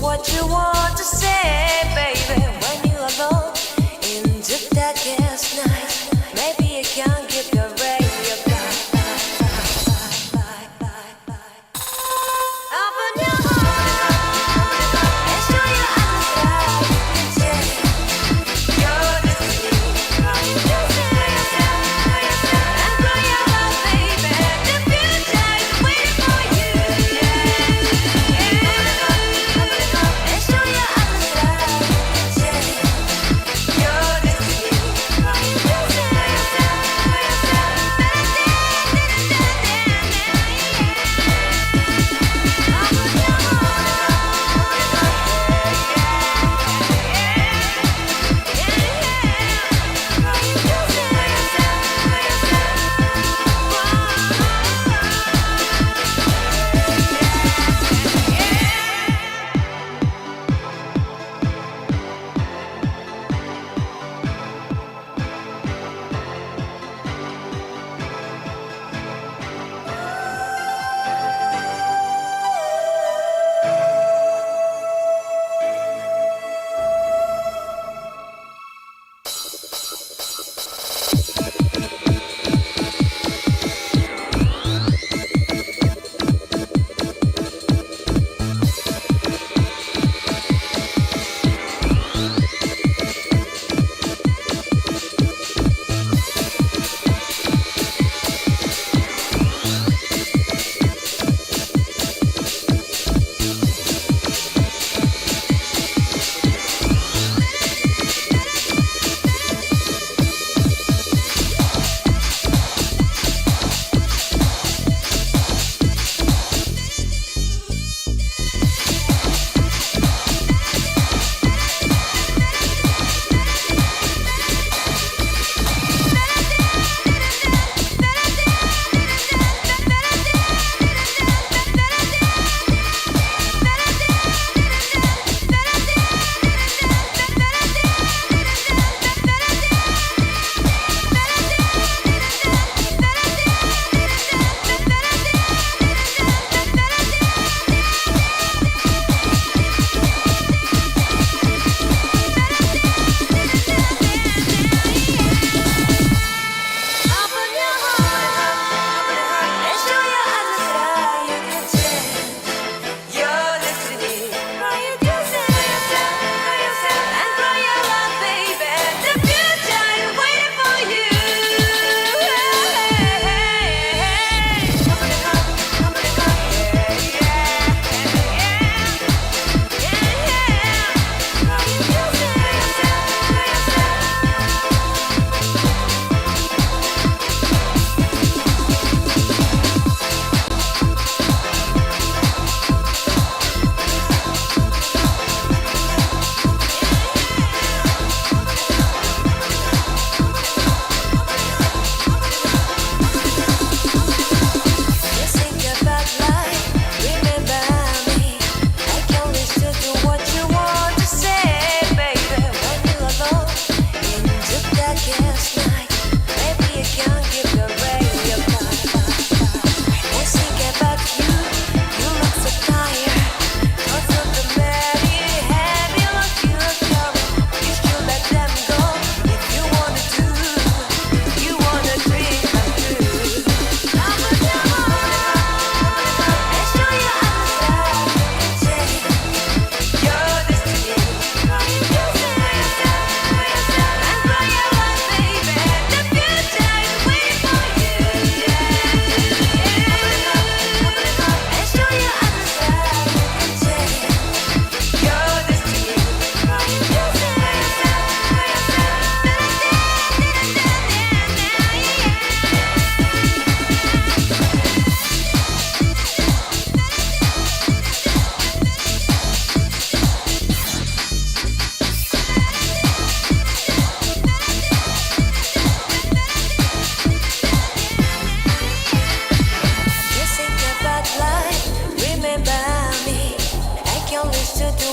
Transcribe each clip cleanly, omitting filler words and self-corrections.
what you want to say, baby. When you're alone in the darkest night, maybe you can give your ray your open your heart and show your eyes that change your destiny. And grow your love, baby. The future is waiting for you. And show your eyes that change your destiny.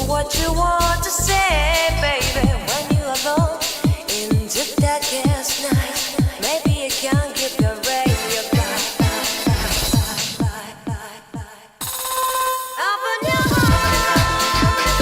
What you want to say, baby, when you're alone in the darkest night, maybe you can give your ray your open your heart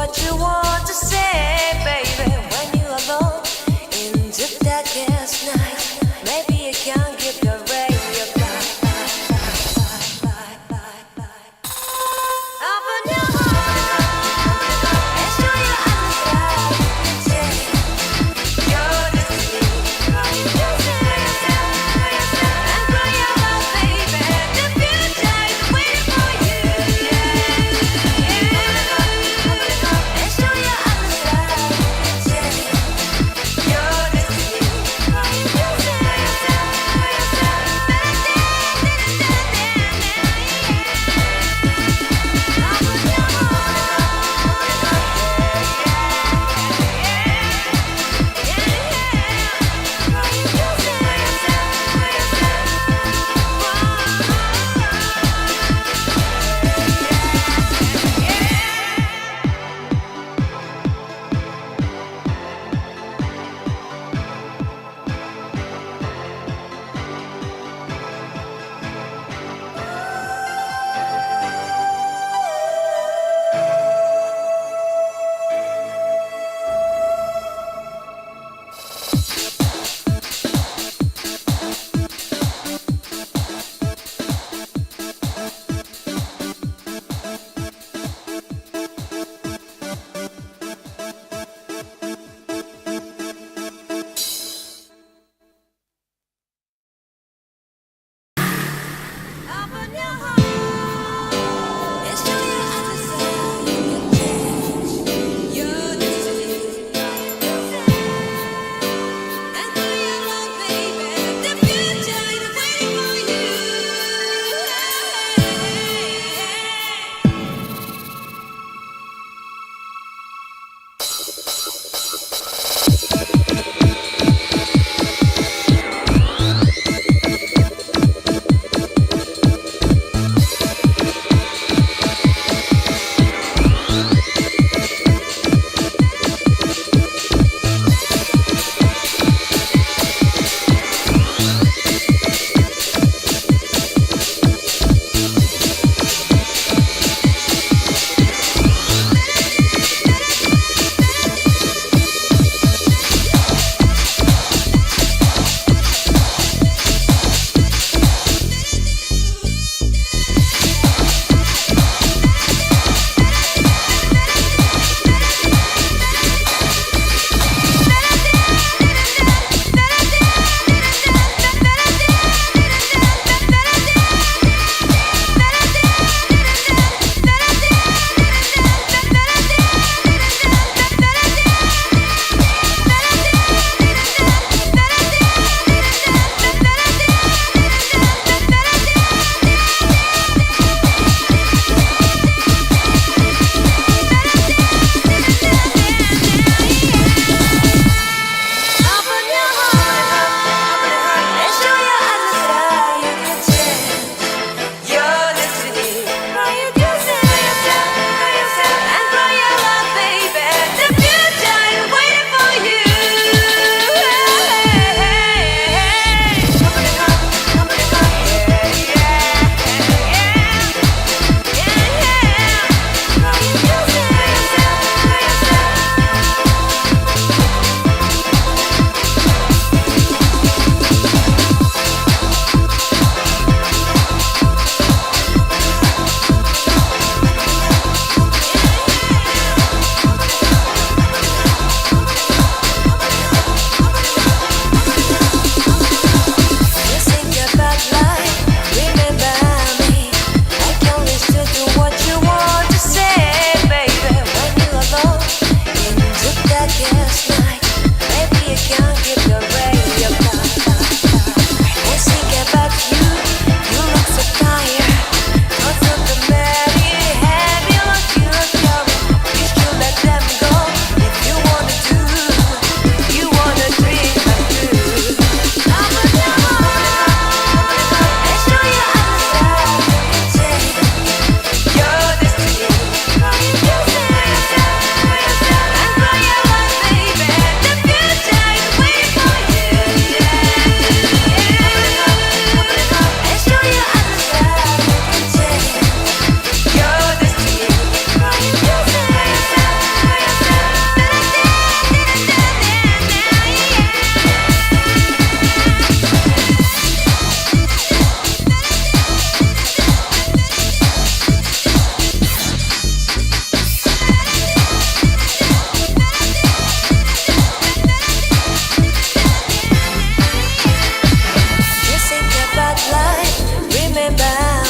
what you want to say, baby, when you're alone in the darkest night. Maybe you can give your radio back. Open your heart and show your eyes that you're destiny. And grow your love, baby. The future is waiting for you. And show your eyes.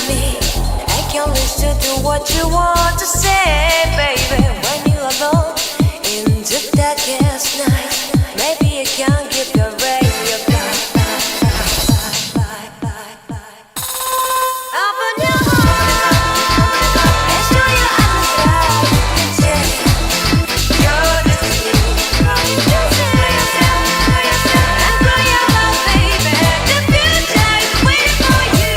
me. I can't listen to what you want to say, baby. When you're alone in the darkest night, maybe I can give you a radio. Open your heart and show your eyes that you're the sea. And grow your love, baby. The future is waiting for you.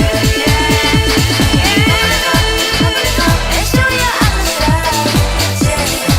And show your eyes that you're the sea.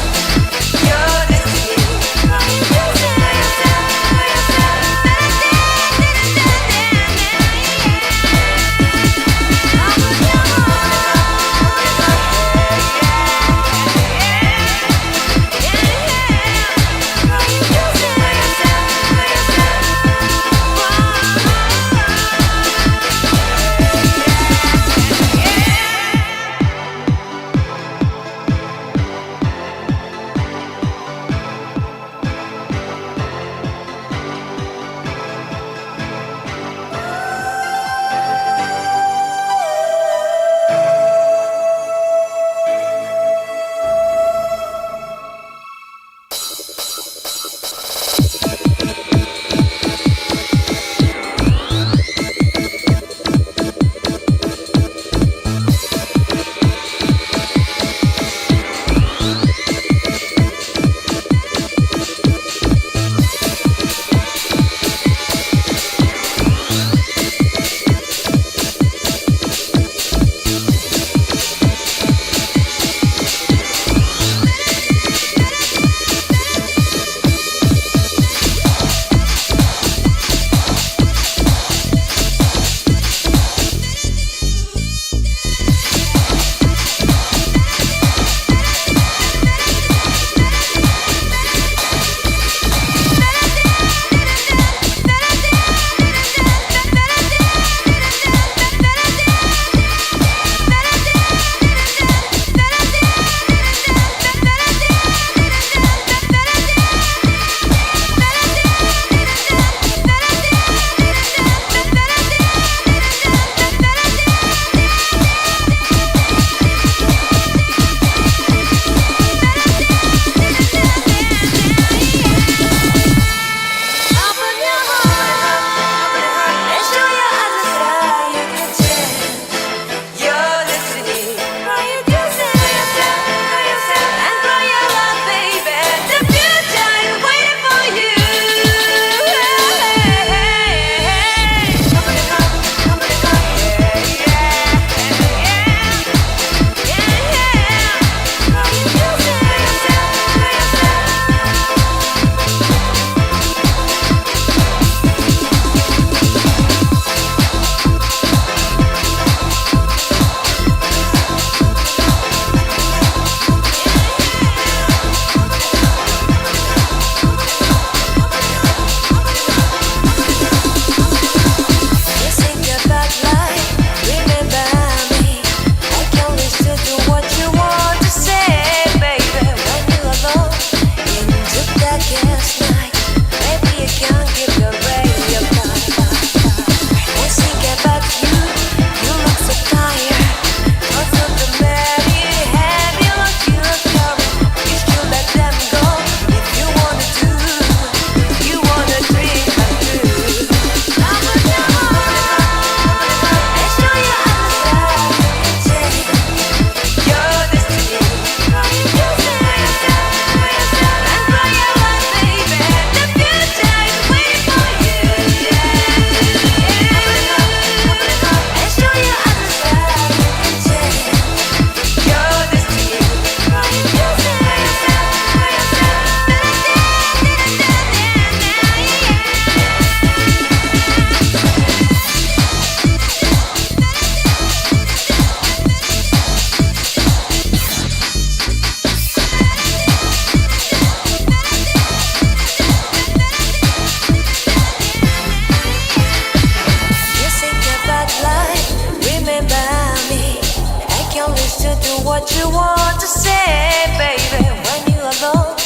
what you want to say, baby. When you're alone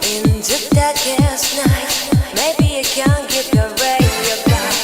in the darkest night, maybe I can give you a ray of light.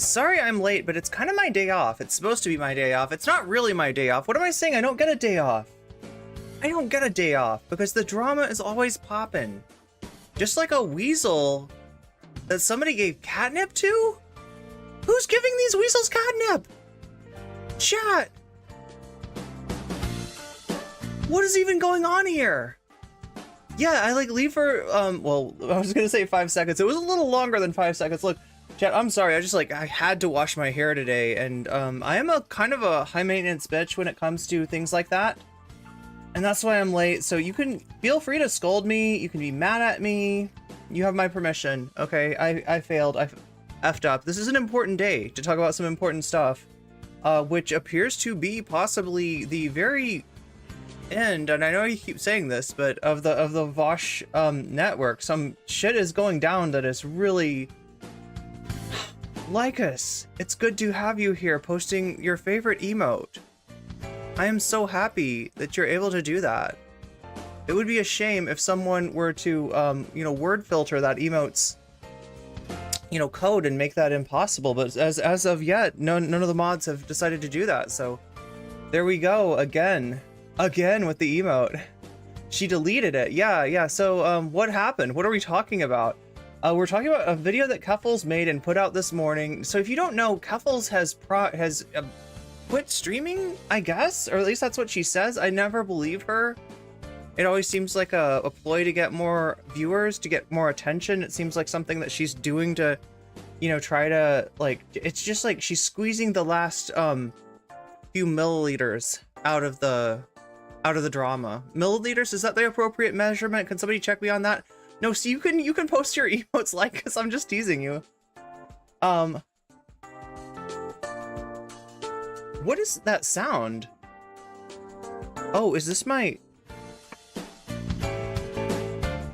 Sorry I'm late, but it's kind of my day off. It's supposed to be my day off. It's not really my day off. What am I saying? I don't get a day off. I don't get a day off because the drama is always popping. Just like a weasel that somebody gave catnip to? Who's giving these weasels catnip? Chat. What is even going on here? Yeah, I like leave for, well, I was gonna say 5 seconds. It was a little longer than 5 seconds. Look, chat, I'm sorry. I had to wash my hair today. And I am a kind of a high maintenance bitch when it comes to things like that. And that's why I'm late. So you can feel free to scold me. You can be mad at me. You have my permission. Okay, I failed. I effed up. This is an important day to talk about some important stuff, which appears to be possibly the very end. And I know you keep saying this, but of the Vaush network, some shit is going down that is really like us. It's good to have you here posting your favorite emote. I am so happy that you're able to do that. It would be a shame if someone were to, you know, word filter that emote's, you know, code and make that impossible. But as of yet, none of the mods have decided to do that. So there we go again with the emote. She deleted it. Yeah. So what happened? What are we talking about? We're talking about a video that Keffals made and put out this morning. So if you don't know, Keffals has quit streaming, I guess, or at least that's what she says. I never believe her. It always seems like a ploy to get more viewers, to get more attention. It seems like something that she's doing to, you know, try to, like, it's just like she's squeezing the last few milliliters out of the drama. Milliliters, is that the appropriate measurement? Can somebody check me on that? No, so you can post your emotes like, because I'm just teasing you. What is that sound? Oh, is this my...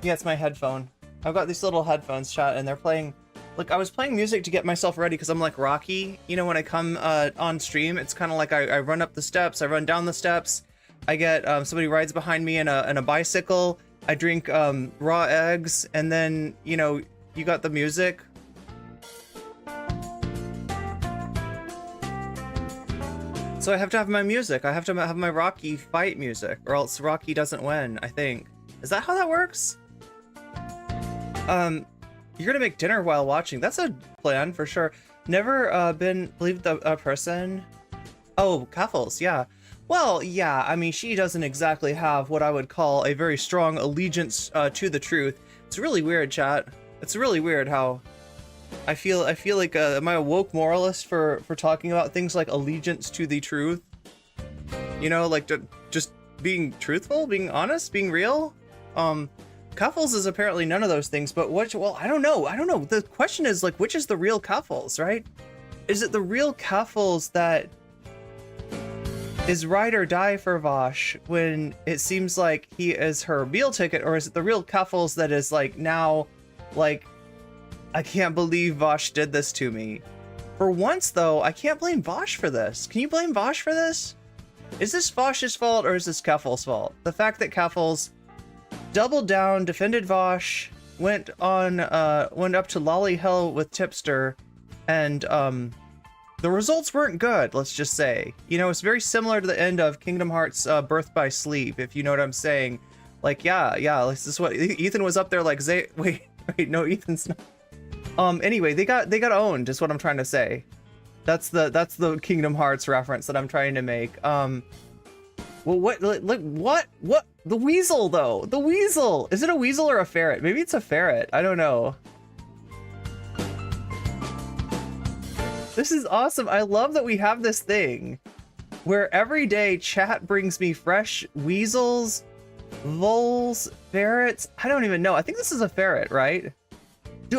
Yeah, it's my headphone. I've got these little headphones, chat, and they're playing... Like, I was playing music to get myself ready because I'm like Rocky. You know, when I come on stream, it's kind of like I run up the steps, I run down the steps, I get somebody rides behind me in a bicycle, I drink raw eggs, and then, you know, you got the music. So I have to have my music. I have to have my Rocky fight music, or else Rocky doesn't win, I think. Is that how that works? You're gonna make dinner while watching. That's a plan for sure. Never believed a person. Oh, Keffals, yeah. Well, yeah, I mean, she doesn't exactly have what I would call a very strong allegiance to the truth. It's really weird, chat. It's really weird how I feel like am I a woke moralist for talking about things like allegiance to the truth? You know, like just being truthful, being honest, being real. Keffals is apparently none of those things, but which, well, I don't know. The question is, like, which is the real Keffals, right? Is it the real Keffals that is ride or die for Vaush when it seems like he is her meal ticket, or is it the real Keffals that is like now, like, I can't believe Vaush did this to me? For once, though, I can't blame Vaush for this. Can you blame Vaush for this? Is this Vaush's fault or is this Keffals' fault? The fact that Keffals doubled down, defended Vaush, went up to Lolly Hill with Tipster, and the results weren't good, let's just say. You know, it's very similar to the end of Kingdom Hearts Birth by Sleep, if you know what I'm saying. Like, yeah, this is what Ethan was up there like, wait, no, Ethan's not. Anyway, they got owned, is what I'm trying to say. That's the Kingdom Hearts reference that I'm trying to make. Well, what? The weasel, though. The weasel. Is it a weasel or a ferret? Maybe it's a ferret. I don't know. This is awesome. I love that we have this thing where every day chat brings me fresh weasels, voles, ferrets. I don't even know. I think this is a ferret, right?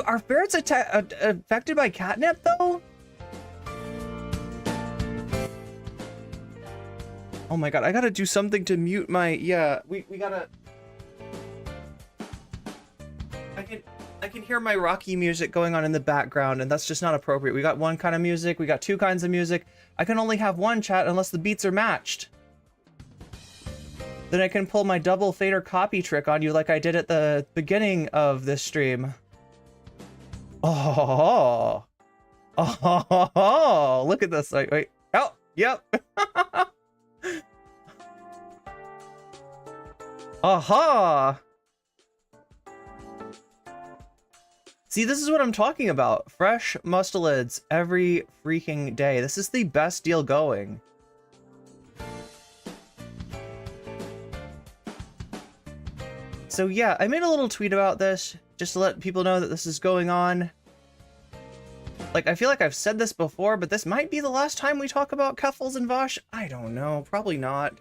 Are ferrets affected by catnip, though? Oh my god, I gotta do something to mute my... Yeah, we gotta... I can hear my Rocky music going on in the background, and that's just not appropriate. We got one kind of music, we got two kinds of music. I can only have one, chat, unless the beats are matched. Then I can pull my double fader copy trick on you like I did at the beginning of this stream. Oh, Oh, look at this. Wait, wait. Oh, yep. Aha. See, this is what I'm talking about. Fresh mustelids every freaking day. This is the best deal going. So yeah, I made a little tweet about this just to let people know that this is going on. Like, I feel like I've said this before, but this might be the last time we talk about Keffals and Vaush. I don't know. Probably not.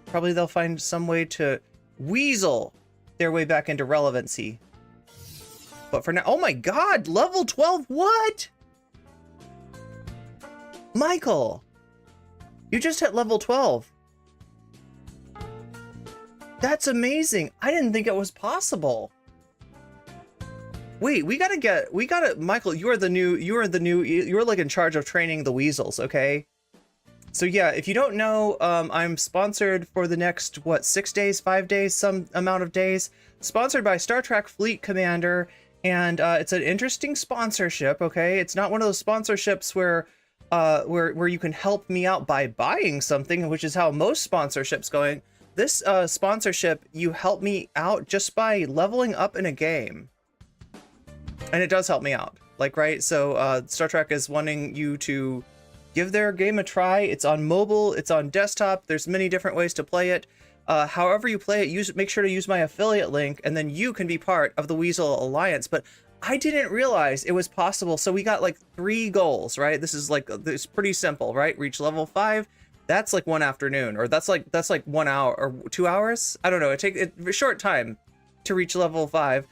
Probably they'll find some way to weasel their way back into relevancy. But for now, oh my god, level 12, what? Michael, you just hit level 12. That's amazing. I didn't think it was possible. Wait, Michael, you're like in charge of training the weasels, okay? So yeah, if you don't know, I'm sponsored for the next, what, 6 days, 5 days, some amount of days, sponsored by Star Trek Fleet Commander, and it's an interesting sponsorship, okay? It's not one of those sponsorships where you can help me out by buying something, which is how most sponsorships going. This sponsorship, you help me out just by leveling up in a game. And it does help me out, like, right? So Star Trek is wanting you to give their game a try. It's on mobile, it's on desktop. There's many different ways to play it. However you play it, make sure to use my affiliate link, and then you can be part of the Weasel Alliance. But I didn't realize it was possible. So we got like 3 goals, right? This is like, it's pretty simple, right? Reach level 5. That's like 1 afternoon, or that's like 1 hour or 2 hours. I don't know. It takes a short time to reach level 5.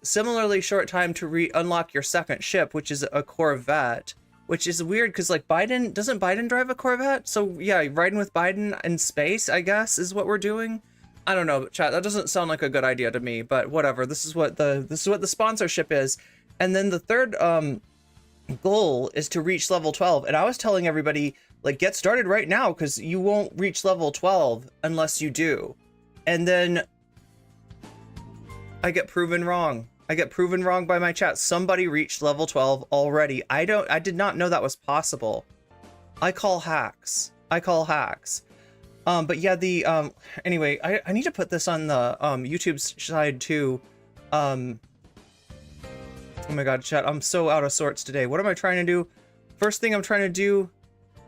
Similarly short time to unlock your second ship, which is a Corvette, which is weird because like doesn't Biden drive a Corvette? So yeah, riding with Biden in space, I guess, is what we're doing. I don't know, chat. That doesn't sound like a good idea to me, but whatever. This is what the sponsorship is. And then the third goal is to reach level 12. And I was telling everybody, like, get started right now because you won't reach level 12 unless you do. And then I get proven wrong. I get proven wrong by my chat. Somebody reached level 12 already. I did not know that was possible. I call hacks. But yeah, anyway, I need to put this on the YouTube side too. Oh my god, chat, I'm so out of sorts today. What am I trying to do? First thing I'm trying to do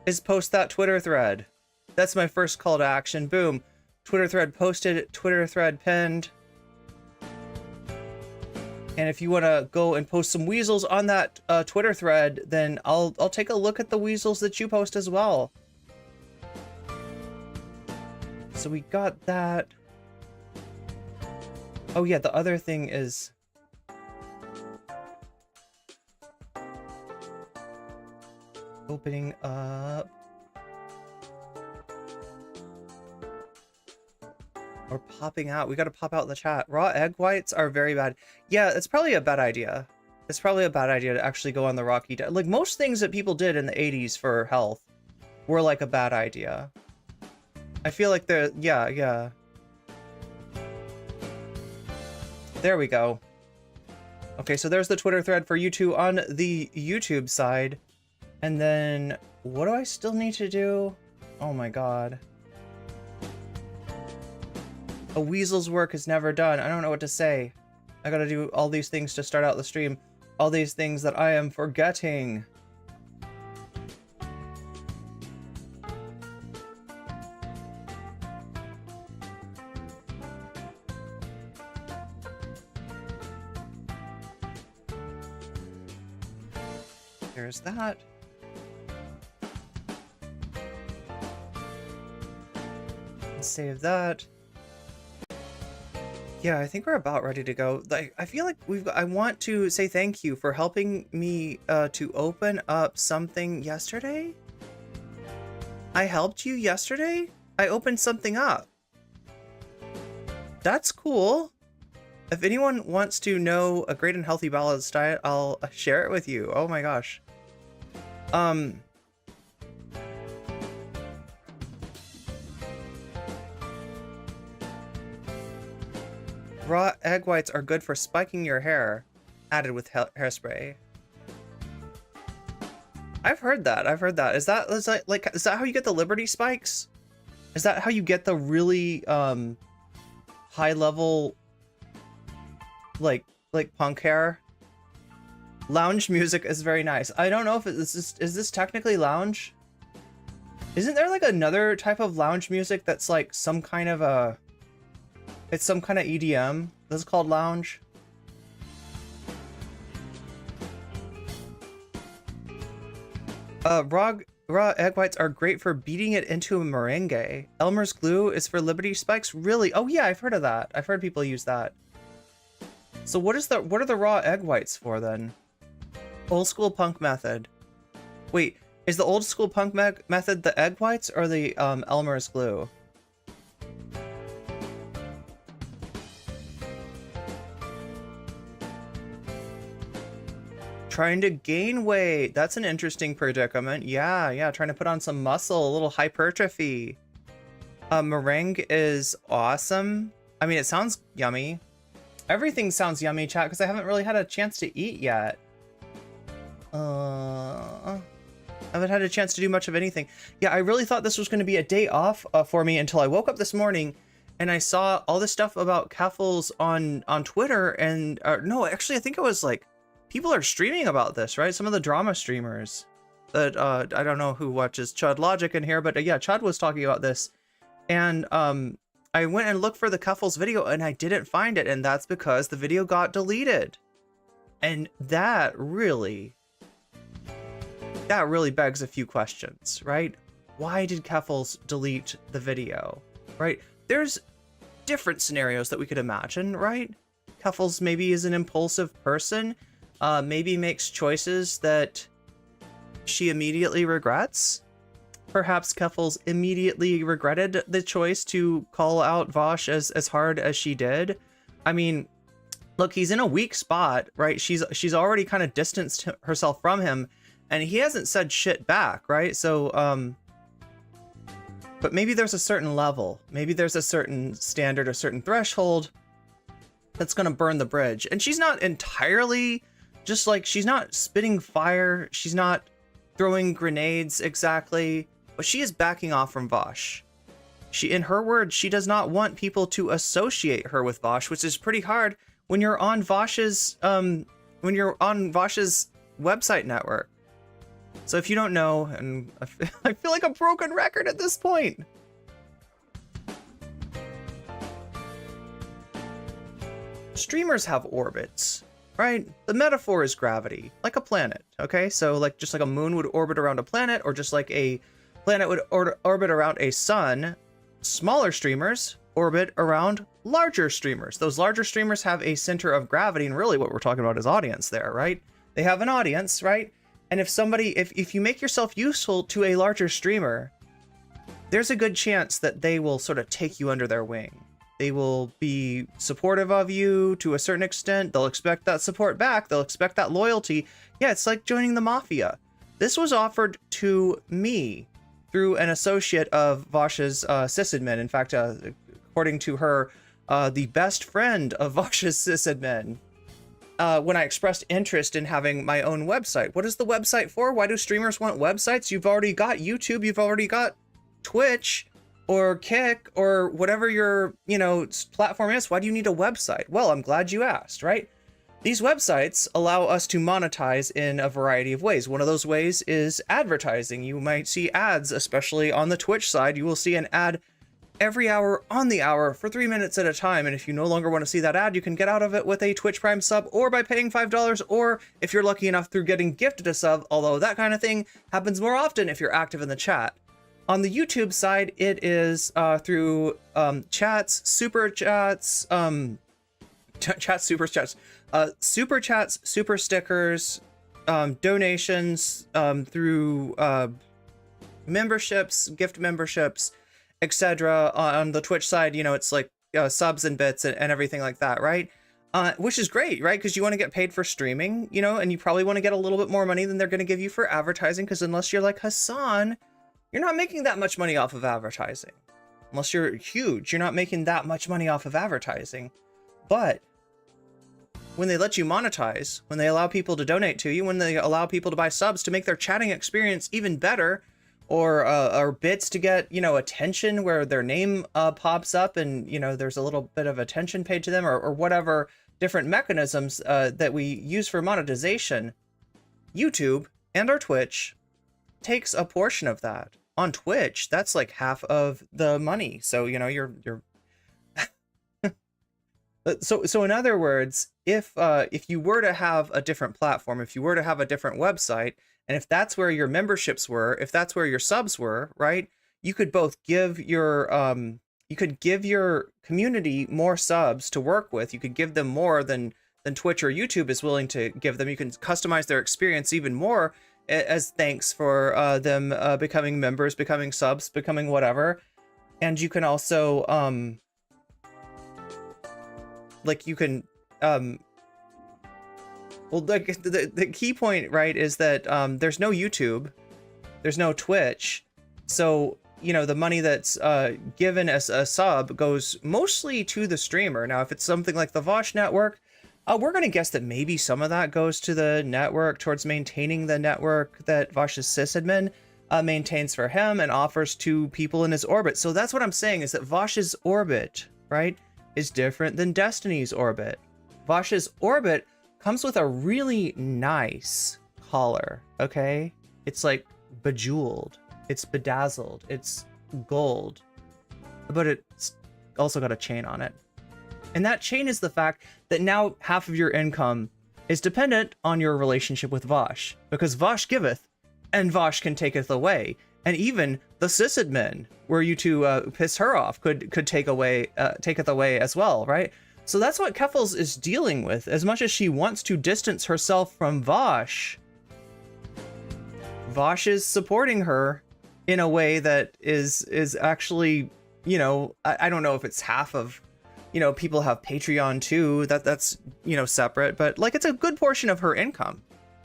is post that Twitter thread. That's my first call to action. Boom. Twitter thread posted, Twitter thread pinned. And if you want to go and post some weasels on that Twitter thread, then I'll take a look at the weasels that you post as well. So we got that. Oh yeah, the other thing is opening up. Or popping out. We gotta pop out the chat. Raw egg whites are very bad. Yeah, it's probably a bad idea. It's probably a bad idea to actually go on the rocky diet. Like most things that people did in the 80s for health were like a bad idea. I feel like they're, yeah. There we go. Okay, so there's the Twitter thread for you two on the YouTube side. And then what do I still need to do? Oh my god. A weasel's work is never done. I don't know what to say. I gotta do all these things to start out the stream. All these things that I am forgetting. There's that. Save that. Yeah, I think we're about ready to go. Like, I feel like I want to say thank you for helping me to open up something yesterday. I helped you yesterday? I opened something up. That's cool. If anyone wants to know a great and healthy balanced diet, I'll share it with you. Oh my gosh. Raw egg whites are good for spiking your hair, added with hairspray. I've heard that. I've heard that. Is that is that how you get the Liberty spikes? Is that how you get the really high level like punk hair? Lounge music is very nice. I don't know if is this technically lounge? Isn't there like another type of lounge music that's like some kind of a, it's some kind of EDM that's called lounge? Raw egg whites are great for beating it into a merengue. Elmer's glue is for Liberty spikes. Really? Oh yeah, I've heard of that. I've heard people use that. So what are the raw egg whites for then? Old school punk method. Wait, is the old school punk method the egg whites or the Elmer's glue? Trying to gain weight. That's an interesting predicament. Yeah, trying to put on some muscle, a little hypertrophy. Meringue is awesome. I mean, it sounds yummy. Everything sounds yummy, chat, because I haven't really had a chance to eat yet. I haven't had a chance to do much of anything. Yeah, I really thought this was going to be a day off for me until I woke up this morning and I saw all this stuff about Keffals on Twitter. And no, actually, I think it was like, people are streaming about this, right? Some of the drama streamers that I don't know who watches Chud Logic in here, but yeah, Chud was talking about this. And I went and looked for the Keffals video and I didn't find it. And that's because the video got deleted. And that really begs a few questions, right? Why did Keffals delete the video, right? There's different scenarios that we could imagine, right? Keffals maybe is an impulsive person, maybe makes choices that she immediately regrets. Perhaps Keffals immediately regretted the choice to call out Vaush as hard as she did. I mean, look, he's in a weak spot, right? She's already kind of distanced herself from him, and he hasn't said shit back, right? So, but maybe there's a certain level, maybe there's a certain standard, a certain threshold that's gonna burn the bridge. And she's not entirely just like, she's not spitting fire, she's not throwing grenades exactly, but she is backing off from Vaush. She, in her words, she does not want people to associate her with Vaush, which is pretty hard when you're on Vaush's website network. So if you don't know, and I feel like a broken record at this point. Streamers have orbits, right? The metaphor is gravity, like a planet, okay? So like just like a moon would orbit around a planet, or just like a planet would orbit around a sun, smaller streamers orbit around larger streamers. Those larger streamers have a center of gravity, and really what we're talking about is audience there, right? They have an audience, right? And if you make yourself useful to a larger streamer, there's a good chance that they will sort of take you under their wing. They will be supportive of you to a certain extent. They'll expect that support back. They'll expect that loyalty. Yeah, it's like joining the mafia. This was offered to me through an associate of Vaush's sysadmin. In fact, according to her, the best friend of Vaush's sysadmin. When I expressed interest in having my own website. What is the website for? Why do streamers want websites? You've already got YouTube, you've already got Twitch or Kick or whatever your, platform is. Why do you need a website? Well, I'm glad you asked, right? These websites allow us to monetize in a variety of ways. One of those ways is advertising. You might see ads, especially on the Twitch side. You will see an ad every hour on the hour for 3 minutes at a time. And if you no longer want to see that ad, you can get out of it with a Twitch Prime sub or by paying $5, or if you're lucky enough through getting gifted a sub, although that kind of thing happens more often if you're active in the chat. On the YouTube side, it is through chats, super chats, super chats, super stickers, donations, through memberships, gift memberships, etc. On the Twitch side, it's like subs and bits and everything like that, right? Which is great, right? Because you want to get paid for streaming, and you probably want to get a little bit more money than they're going to give you for advertising, because unless you're like Hassan, you're not making that much money off of advertising. Unless you're huge, you're not making that much money off of advertising. But when they let you monetize, when they allow people to donate to you, when they allow people to buy subs to make their chatting experience even better, or bits to get, you know, attention where their name pops up and, you know, there's a little bit of attention paid to them, or whatever different mechanisms that we use for monetization, YouTube and our Twitch takes a portion of that. On Twitch, that's like half of the money. So, you know, you're so in other words, if you were to have a different platform, if you were to have a different website, and if that's where your memberships were, if that's where your subs were, right, you could both give your community more subs to work with. You could give them more than Twitch or YouTube is willing to give them. You can customize their experience even more as thanks for them becoming members, becoming subs, becoming whatever. And you can also like you can well, the key point, right, is that there's no YouTube, there's no Twitch, so, you know, the money that's given as a sub goes mostly to the streamer. Now, if it's something like the Vaush network, we're going to guess that maybe some of that goes to the network towards maintaining the network that Vaush's sysadmin maintains for him and offers to people in his orbit. So that's what I'm saying, is that Vaush's orbit, right, is different than Destiny's orbit. Vaush's orbit comes with a really nice collar, okay? It's like bejeweled, it's bedazzled, it's gold, but it's also got a chain on it. And that chain is the fact that now half of your income is dependent on your relationship with Vaush, because Vaush giveth and Vaush can taketh away. And even the sysadmin, were you to piss her off, could taketh away as well, right? So that's what Keffals is dealing with. As much as she wants to distance herself from Vaush, Vaush is supporting her in a way that is actually, you know, I don't know if it's half of, you know, people have Patreon too, that's, you know, separate, but like it's a good portion of her income.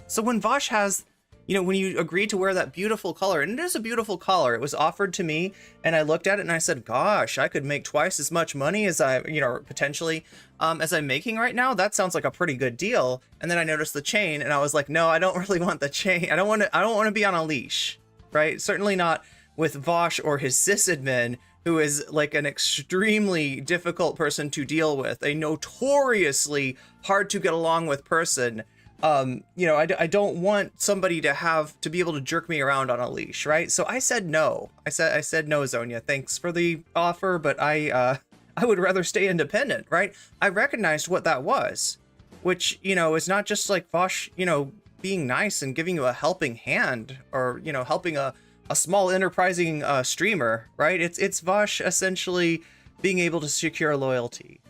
So when Vaush has, you know, when you agreed to wear that beautiful collar, and it is a beautiful collar, it was offered to me, and I looked at it and I said, gosh, I could make twice as much money as I, you know, potentially, as I'm making right now. That sounds like a pretty good deal. And then I noticed the chain and I was like, no, I don't really want the chain. I don't want to be on a leash, right? Certainly not with Vaush or his sysadmin, who is like an extremely difficult person to deal with, a notoriously hard to get along with person. You know, I don't want somebody to be able to jerk me around on a leash, right? So I said no. I said no, Zonia. Thanks for the offer, but I would rather stay independent, right? I recognized what that was, which, you know, is not just like Vaush, you know, being nice and giving you a helping hand, or, you know, helping a small enterprising streamer, right? It's Vaush essentially being able to secure loyalty.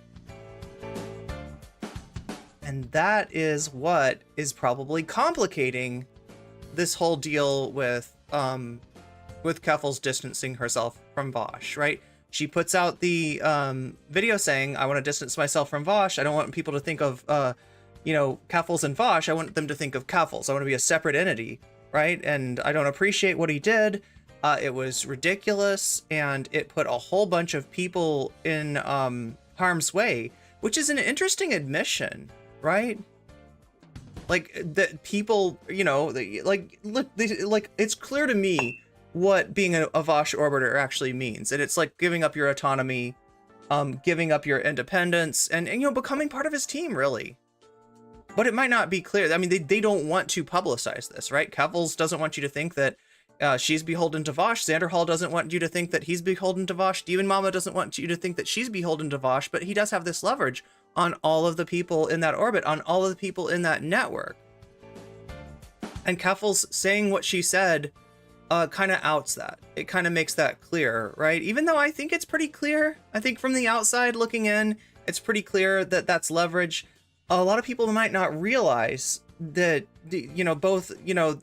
And that is what is probably complicating this whole deal with Keffals distancing herself from Vaush, right? She puts out the video saying, I want to distance myself from Vaush. I don't want people to think of, you know, Keffals and Vaush. I want them to think of Keffals. I want to be a separate entity, right? And I don't appreciate what he did. It was ridiculous, and it put a whole bunch of people in harm's way, which is an interesting admission, right? Like, that people, you know, like, look, like, it's clear to me what being a Vaush orbiter actually means. And it's like giving up your autonomy, giving up your independence, and you know, becoming part of his team, really. But it might not be clear. I mean, they don't want to publicize this, right? Keffals doesn't want you to think that she's beholden to Vaush. Xander Hall doesn't want you to think that he's beholden to Vaush. Demon Mama doesn't want you to think that she's beholden to Vaush, but he does have this leverage on all of the people in that orbit, on all of the people in that network. And Keffals saying what she said kind of outs that. It kind of makes that clear, right? Even though I think it's pretty clear. I think from the outside looking in, it's pretty clear that that's leverage. A lot of people might not realize that, you know, both, you know,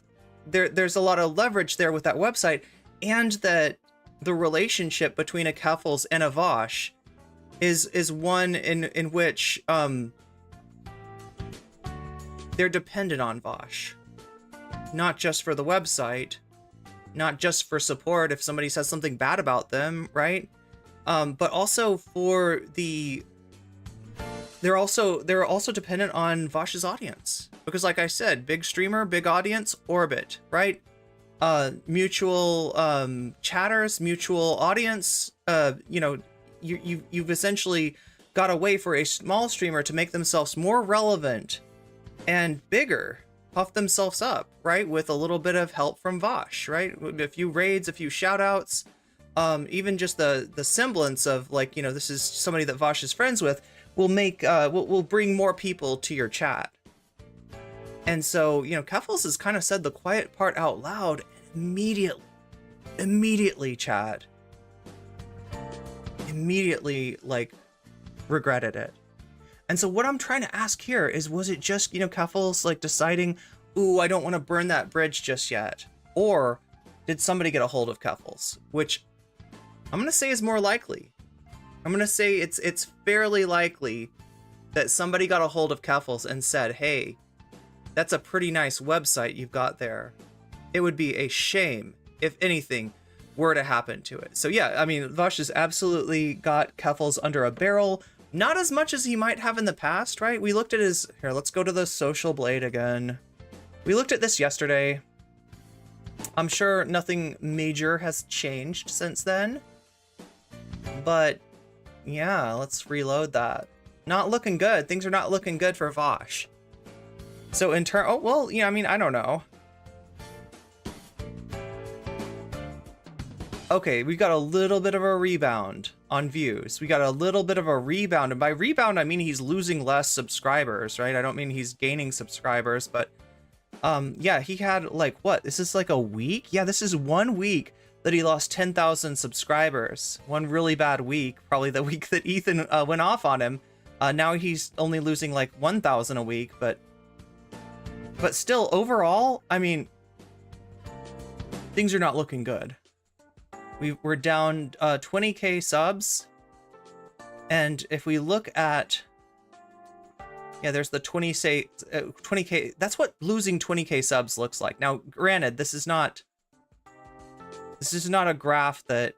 there's a lot of leverage there with that website, and that the relationship between a Keffals and a Vaush is one in which they're dependent on Vaush, not just for the website, not just for support if somebody says something bad about them, right? But also for the they're also dependent on Vaush's audience, because like I said, big streamer, big audience, orbit, right? Mutual chatters, mutual audience. You know, you've essentially got a way for a small streamer to make themselves more relevant and bigger, puff themselves up, right? With a little bit of help from Vaush, right? A few raids, a few shout outs, even just the semblance of, like, you know, this is somebody that Vaush is friends with, will make will bring more people to your chat. And so, you know, Keffals has kind of said the quiet part out loud, and immediately chat, immediately, like, regretted it. And so what I'm trying to ask here is, was it just, you know, Keffals like deciding, ooh, I don't want to burn that bridge just yet? Or did somebody get a hold of Keffals? Which I'm going to say is more likely. I'm going to say it's fairly likely that somebody got a hold of Keffals and said, hey, that's a pretty nice website you've got there. It would be a shame if anything were to happen to it. So yeah, I mean, Vaush has absolutely got Keffals under a barrel. Not as much as he might have in the past, right? We looked at his... Here, let's go to the social blade again. We looked at this yesterday. I'm sure nothing major has changed since then. But yeah, let's reload that. Not looking good. Things are not looking good for Vaush. So in turn... Oh, well, yeah, I mean, I don't know. Okay, we got a little bit of a rebound on views. We got a little bit of a rebound. And by rebound, I mean he's losing less subscribers, right? I don't mean he's gaining subscribers, but yeah, he had like, what? This is like a week? Yeah, this is 1 week that he lost 10,000 subscribers. One really bad week, probably the week that Ethan went off on him. Now he's only losing like 1,000 a week, but still, overall, I mean, things are not looking good. We're down 20k subs, and if we look at, yeah, there's the 20k. That's what losing 20k subs looks like. Now, granted, this is not a graph that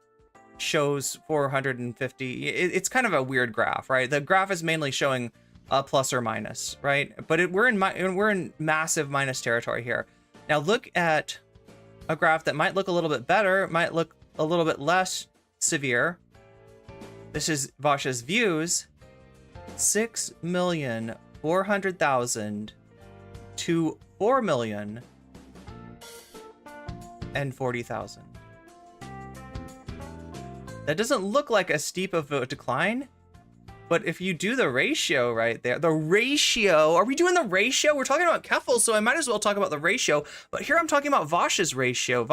shows 450. It's kind of a weird graph, right? The graph is mainly showing a plus or minus, right? But we're in massive minus territory here. Now look at a graph that might look a little bit better, might look a little bit less severe. This is Vaush's views, 6,400,000 to 4,040,000. That doesn't look like as steep of a decline, but if you do the ratio right there, the ratio, are we doing the ratio? We're talking about Keffals, so I might as well talk about the ratio, but here I'm talking about Vaush's ratio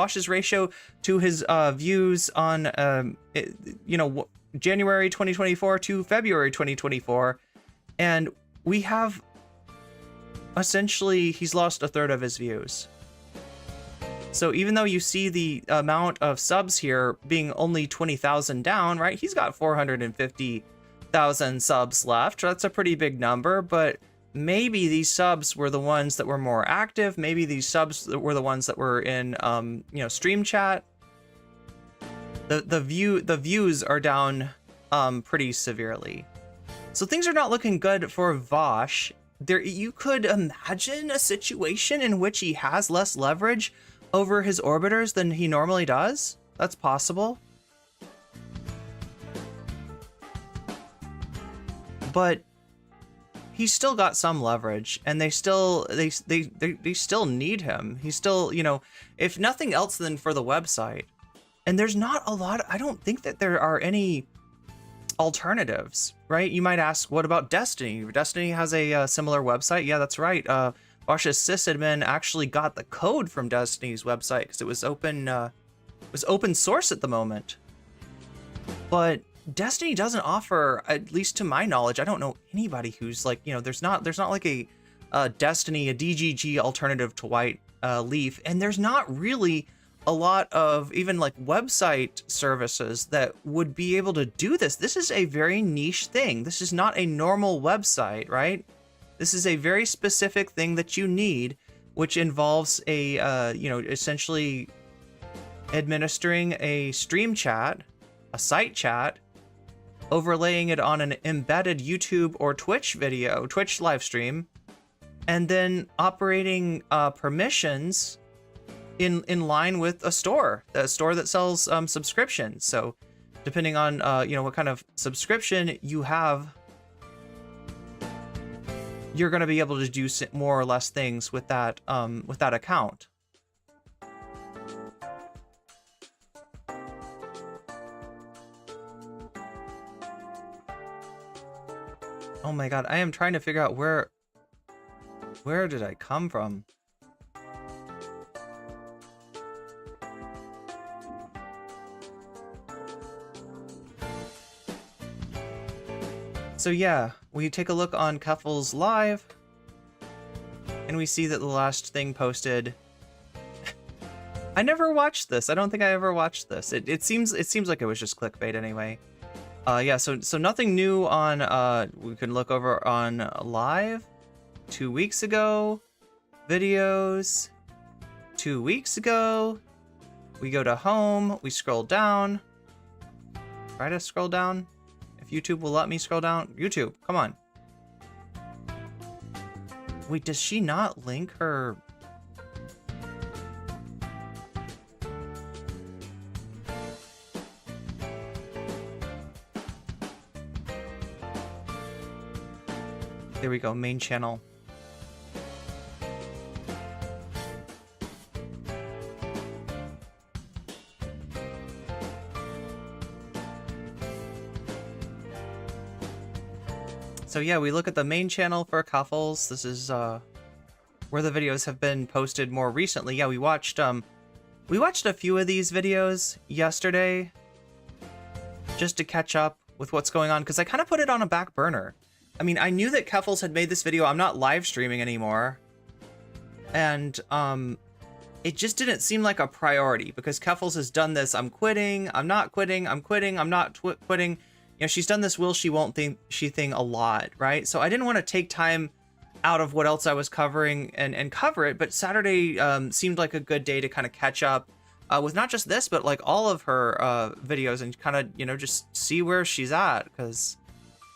to his views on, you know, January 2024 to February 2024. And we have, essentially, he's lost a third of his views. So even though you see the amount of subs here being only 20,000 down, right? He's got 450,000 subs left. That's a pretty big number, but maybe these subs were the ones that were more active. Maybe these subs were the ones that were in, you know, stream chat. The views are down pretty severely. So things are not looking good for Vaush. You could imagine a situation in which he has less leverage over his orbiters than he normally does. That's possible. But he's still got some leverage, and they still need him. He's still, you know, if nothing else than for the website. And there's not a lot, I don't think that there are any alternatives, right? You might ask, what about Destiny? Destiny has a similar website. Yeah, that's right. Vaush's sysadmin actually got the code from Destiny's website because it was open source at the moment. But Destiny doesn't offer, at least to my knowledge, I don't know anybody who's like, you know, there's not like a Destiny, a DGG alternative to White Leaf, and there's not really a lot of even like website services that would be able to do this. This is a very niche thing. This is not a normal website, right? This is a very specific thing that you need, which involves a, you know, essentially administering a stream chat, a site chat, overlaying it on an embedded YouTube or Twitch live stream, and then operating permissions in line with a store that sells subscriptions. So depending on what kind of subscription you have, you're going to be able to do more or less things with that account. Oh my god, I am trying to figure out where did I come from? So yeah, we take a look on Keffals Live, and we see that the last thing posted. I never watched this. I don't think I ever watched this. It seems like it was just clickbait anyway. Yeah, so nothing new on. We can look over on Live. 2 weeks ago, videos. 2 weeks ago, we go to home. We scroll down. Try to scroll down. If YouTube will let me scroll down. YouTube, come on. Wait, does she not link her? There we go, main channel. So yeah, we look at the main channel for Keffals. This is where the videos have been posted more recently. Yeah, we watched a few of these videos yesterday just to catch up with what's going on, because I kind of put it on a back burner. I mean, I knew that Keffals had made this video. I'm not live streaming anymore, and it just didn't seem like a priority because Keffals has done this. I'm quitting. I'm not quitting. I'm quitting. I'm not quitting. You know, she's done this will she won't she thing a lot, right? So I didn't want to take time out of what else I was covering and cover it, but Saturday seemed like a good day to kind of catch up with not just this, but like all of her videos and kind of, you know, just see where she's at. Because,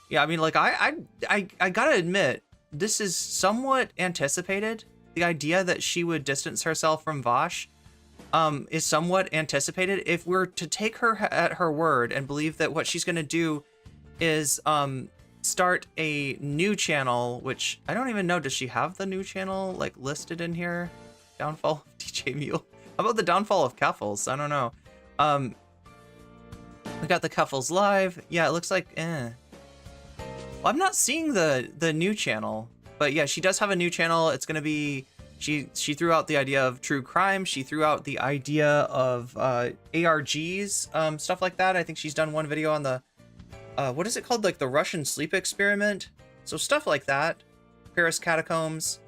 yeah, I mean, like I gotta admit, this is somewhat anticipated. The idea that she would distance herself from Vaush is somewhat anticipated. If we're to take her at her word and believe that what she's going to do is start a new channel, which I don't even know, does she have the new channel like listed in here? Downfall of DJ Mule. How about the downfall of Keffals? I don't know. We got the Keffals Live. Yeah, it looks like Well, I'm not seeing the new channel, but yeah, she does have a new channel. It's going to be She threw out the idea of true crime. She threw out the idea of ARGs, stuff like that. I think she's done one video on the, what is it called? Like the Russian sleep experiment. So stuff like that. Paris catacombs.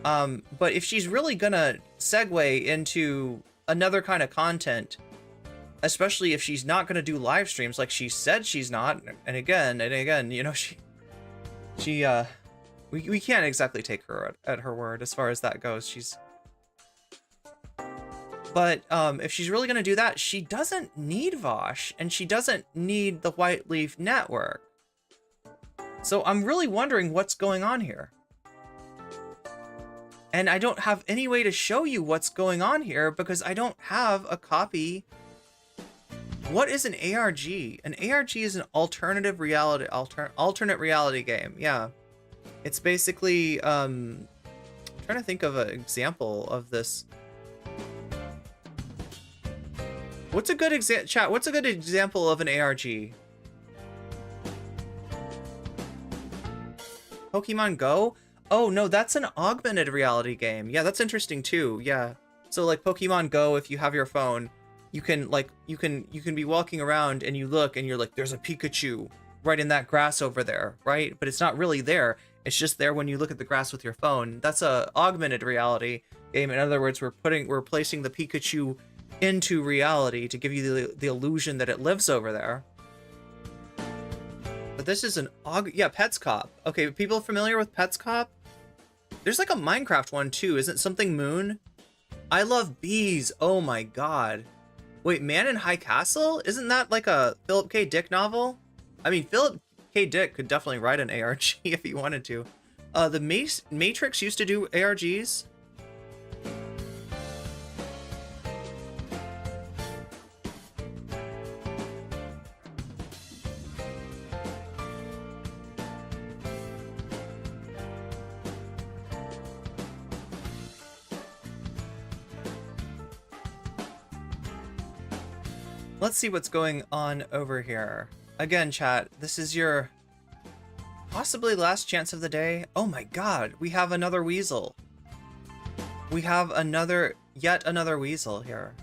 But if she's really gonna segue into another kind of content, especially if she's not gonna do live streams like she said she's not, and again, you know, we can't exactly take her at her word as far as that goes. But if she's really going to do that, she doesn't need Vaush, and she doesn't need the White Leaf Network. So I'm really wondering what's going on here. And I don't have any way to show you what's going on here because I don't have a copy. What is an ARG? An ARG is an alternate reality game. Yeah. It's basically, I'm trying to think of an example of this. What's a good chat? What's a good example of an ARG? Pokemon Go? Oh no, that's an augmented reality game. Yeah, that's interesting too. Yeah. So like Pokemon Go, if you have your phone, you can be walking around and you look and you're like, there's a Pikachu right in that grass over there, right? But it's not really there. It's just there when you look at the grass with your phone. That's a augmented reality game. In other words, we're placing the Pikachu into reality to give you the illusion that it lives over there. But this is an Pets Cop. Okay, people familiar with Pets Cop? There's like a Minecraft one too. Isn't it something Moon? I love bees. Oh my god. Wait, Man in High Castle? Isn't that like a Philip K. Dick novel? I mean, Philip K. Dick could definitely write an ARG if he wanted to. The Matrix used to do ARGs. Let's see what's going on over here. Again, chat, this is your possibly last chance of the day. Oh my god, we have another weasel. We have yet another weasel here.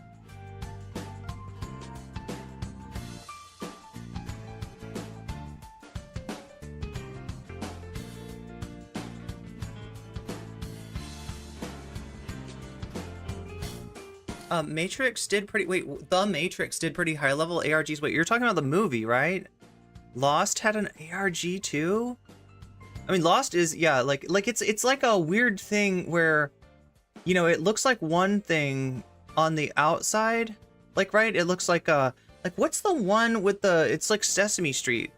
Matrix did pretty, wait, The Matrix did pretty high level ARGs. Wait, you're talking about the movie, right? Lost had an ARG too? I mean, Lost is, yeah, like it's like a weird thing where, you know, it looks like one thing on the outside, like, right? It looks like what's the one with the, it's like Sesame Street.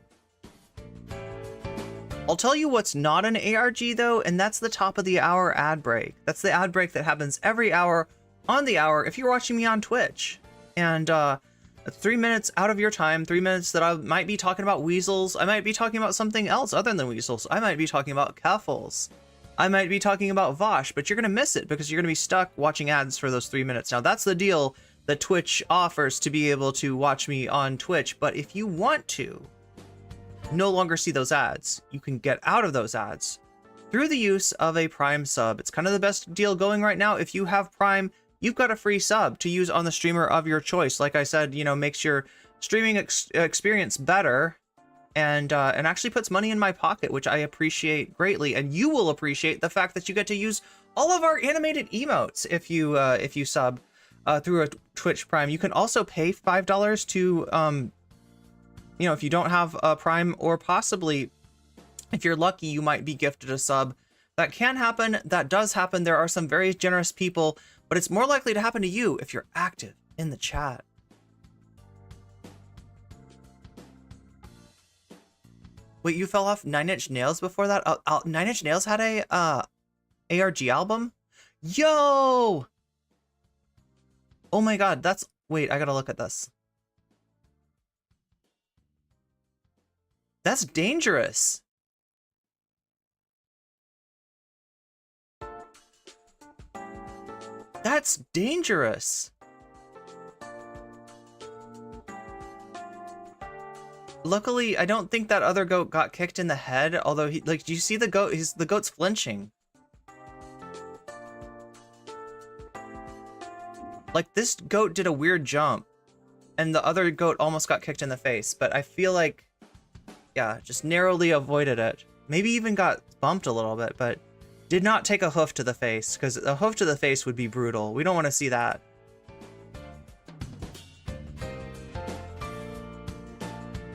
I'll tell you what's not an ARG though, and that's the top of the hour ad break. That's the ad break that happens every hour on the hour if you're watching me on Twitch. And 3 minutes out of your time, 3 minutes that I might be talking about weasels. I might be talking about something else other than weasels. I might be talking about Keffals. I might be talking about Vaush, but you're gonna miss it because you're gonna be stuck watching ads for those 3 minutes. Now that's the deal that Twitch offers to be able to watch me on Twitch. But if you want to no longer see those ads, you can get out of those ads through the use of a Prime sub. It's kind of the best deal going right now. If you have Prime, you've got a free sub to use on the streamer of your choice. Like I said, you know, makes your streaming experience better, and actually puts money in my pocket, which I appreciate greatly. And you will appreciate the fact that you get to use all of our animated emotes if you sub through a Twitch Prime. You can also pay $5 to, you know, if you don't have a Prime, or possibly if you're lucky, you might be gifted a sub. That can happen. That does happen. There are some very generous people, but it's more likely to happen to you if you're active in the chat. Wait, you fell off Nine Inch Nails before that? Nine Inch Nails had a ARG album? Yo! Oh my god, that's... Wait, I gotta look at this. That's dangerous. That's dangerous. Luckily, I don't think that other goat got kicked in the head, although he, like, do you see the goat? The goat's flinching. Like, this goat did a weird jump, and the other goat almost got kicked in the face, but I feel like, yeah, just narrowly avoided it. Maybe even got bumped a little bit, but did not take a hoof to the face, because a hoof to the face would be brutal. We don't want to see that.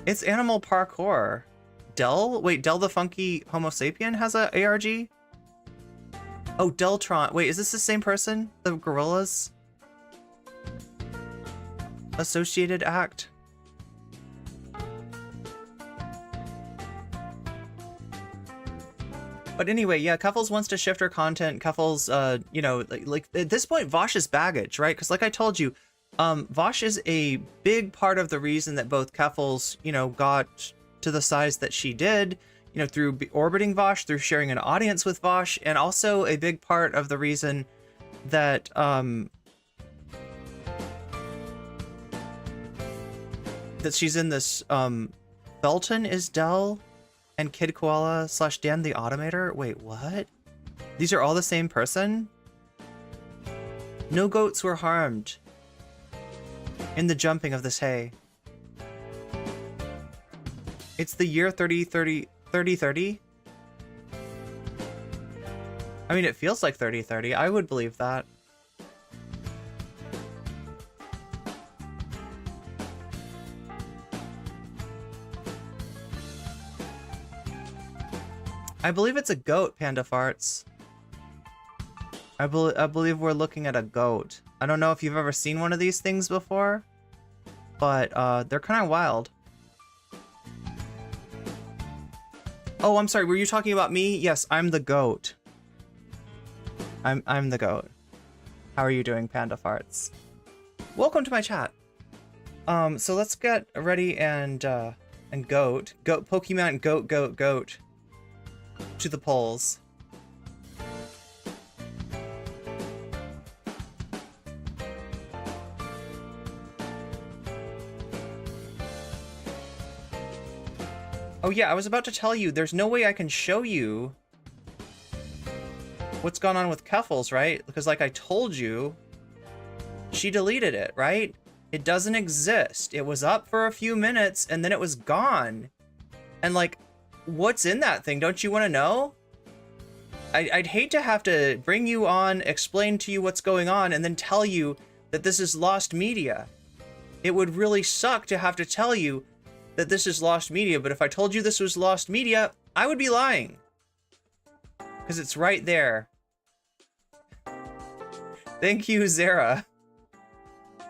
It's animal parkour. Del? Wait, Del the Funky Homo Sapien has a ARG? Oh, Deltron. Wait, is this the same person? The gorillas? Associated Act? But anyway, yeah, Keffals wants to shift her content. Keffals, you know, like at this point, Vaush is baggage, right? Because like I told you, Vaush is a big part of the reason that both Keffals, you know, got to the size that she did, you know, through orbiting Vaush, through sharing an audience with Vaush, and also a big part of the reason that, that she's in this, Belton is Del, and Kid Koala / Dan the Automator. Wait, what? These are all the same person? No goats were harmed in the jumping of this hay. It's the year 3030. I mean, it feels like 3030. I would believe that. I believe it's a goat, Panda Farts. I believe we're looking at a goat. I don't know if you've ever seen one of these things before, but they're kind of wild. Oh, I'm sorry. Were you talking about me? Yes, I'm the goat. I'm the goat. How are you doing, Panda Farts? Welcome to my chat. So let's get ready and goat Pokemon goat to the polls. Oh yeah, I was about to tell you, there's no way I can show you what's gone on with Keffals, right? Because like I told you, she deleted it, right? It doesn't exist. It was up for a few minutes and then it was gone. And like, what's in that thing? Don't you want to know? I'd hate to have to bring you on, explain to you what's going on, and then tell you that this is lost media. It would really suck to have to tell you that this is lost media, but if I told you this was lost media, I would be lying. Because it's right there. Thank you, Zara,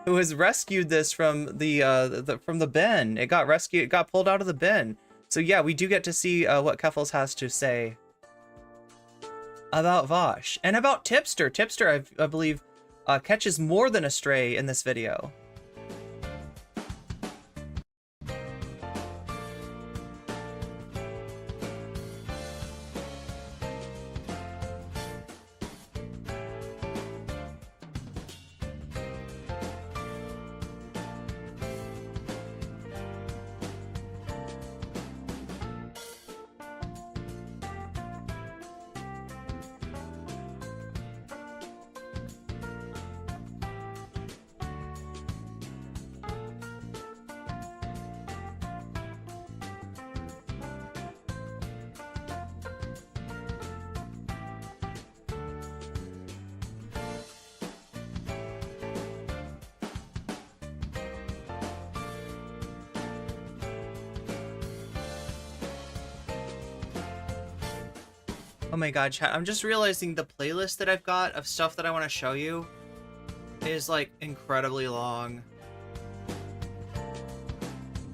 who has rescued this from the bin. It got rescued, it got pulled out of the bin. So yeah, we do get to see what Keffals has to say about Vaush and about Tipster. Tipster, I believe, catches more than a stray in this video. Oh my god, chat, I'm just realizing the playlist that I've got of stuff that I want to show you is like incredibly long.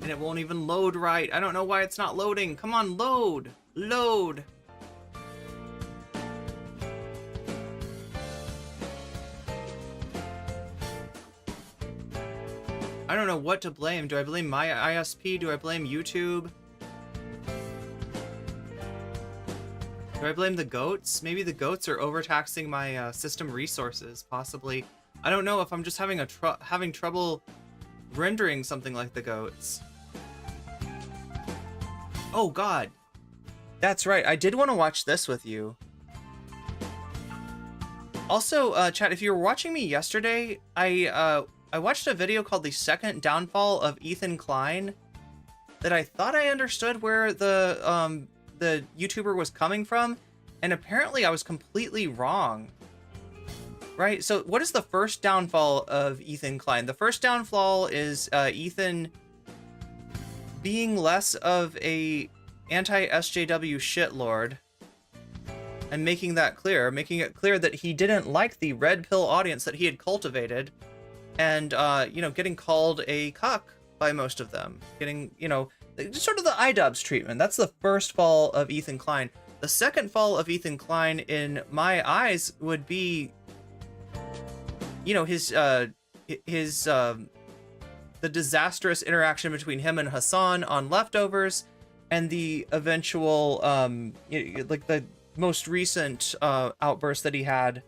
And it won't even load right. I don't know why it's not loading. Come on, load! Load! I don't know what to blame. Do I blame my ISP? Do I blame YouTube? Do I blame the goats? Maybe the goats are overtaxing my system resources, possibly. I don't know if I'm just having having trouble rendering something like the goats. Oh god. That's right, I did want to watch this with you. Also, chat, if you were watching me yesterday, I watched a video called The Second Downfall of Ethan Klein that I thought I understood where the YouTuber was coming from, and apparently I was completely wrong. Right? So what is the first downfall of Ethan Klein? The first downfall is Ethan being less of a anti-SJW shitlord and making that clear, making it clear that he didn't like the red pill audience that he had cultivated, and you know, getting called a cuck by most of them, getting, you know, sort of the iDubbbz treatment. That's the first fall of Ethan Klein. The second fall of Ethan Klein, in my eyes, would be, you know, the disastrous interaction between him and Hassan on Leftovers, and the eventual, like the most recent outburst that he had,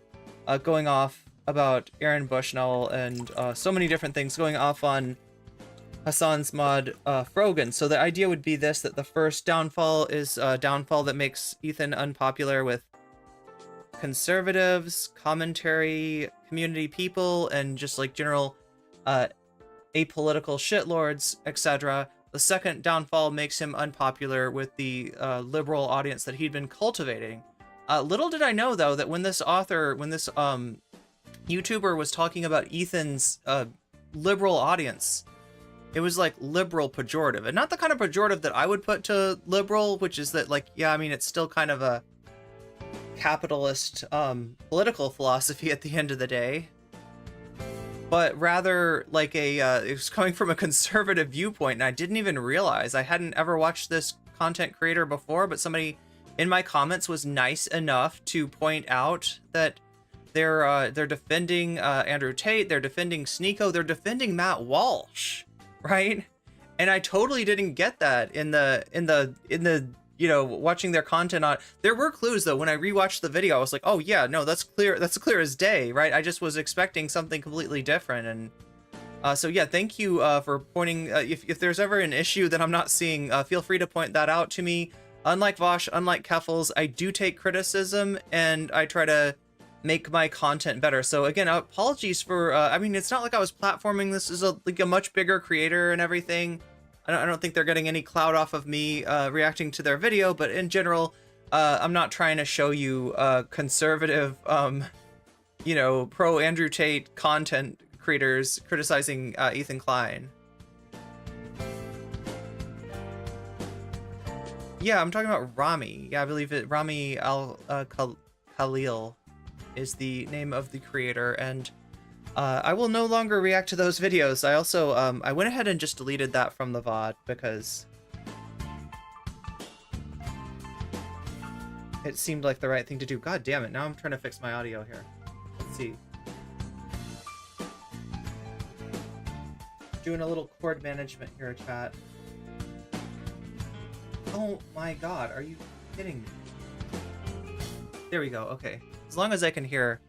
going off about Aaron Bushnell and so many different things, going off on Hassan's mod Frogan. So the idea would be this, that the first downfall is a downfall that makes Ethan unpopular with conservatives, commentary, community people, and just like general apolitical shitlords, etc. The second downfall makes him unpopular with the liberal audience that he'd been cultivating. Little did I know, though, that when this YouTuber was talking about Ethan's liberal audience, it was like liberal pejorative, and not the kind of pejorative that I would put to liberal, which is that, like, yeah, I mean, it's still kind of a capitalist political philosophy at the end of the day, but rather like it was coming from a conservative viewpoint, and I didn't even realize. I hadn't ever watched this content creator before, but somebody in my comments was nice enough to point out that they're defending Andrew Tate, they're defending Sneeko, they're defending Matt Walsh, right? And I totally didn't get that in the you know, watching their content on. There were clues though. When I rewatched the video, I was like, oh yeah, no, that's clear. That's clear as day, right? I just was expecting something completely different. And so yeah, thank you for pointing. If there's ever an issue that I'm not seeing, feel free to point that out to me. Unlike Vaush, unlike Keffals, I do take criticism and I try to make my content better. So again, apologies for. I mean, it's not like I was platforming. This is like a much bigger creator and everything. I don't think they're getting any clout off of me reacting to their video, but in general, I'm not trying to show you conservative, you know, pro Andrew Tate content creators criticizing Ethan Klein. Yeah, I'm talking about Rami. Yeah, I believe it. Rami Khalil is the name of the creator, and I will no longer react to those videos. I also, I went ahead and just deleted that from the VOD because it seemed like the right thing to do. God damn it, now I'm trying to fix my audio here. Let's see. Doing a little cord management here, chat. Oh my god, are you kidding me? There we go, okay. As long as I can hear,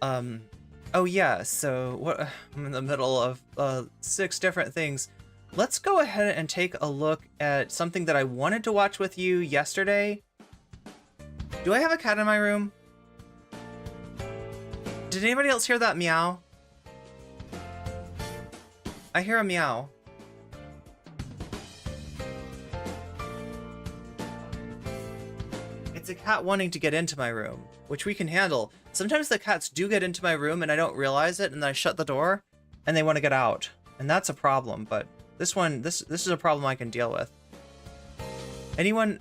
oh yeah, so what? I'm in the middle of 6 different things. Let's go ahead and take a look at something that I wanted to watch with you yesterday. Do I have a cat in my room? Did anybody else hear that meow? I hear a meow. It's a cat wanting to get into my room, which we can handle. Sometimes the cats do get into my room and I don't realize it, and then I shut the door and they want to get out. And that's a problem, but this one, this is a problem I can deal with. Anyone,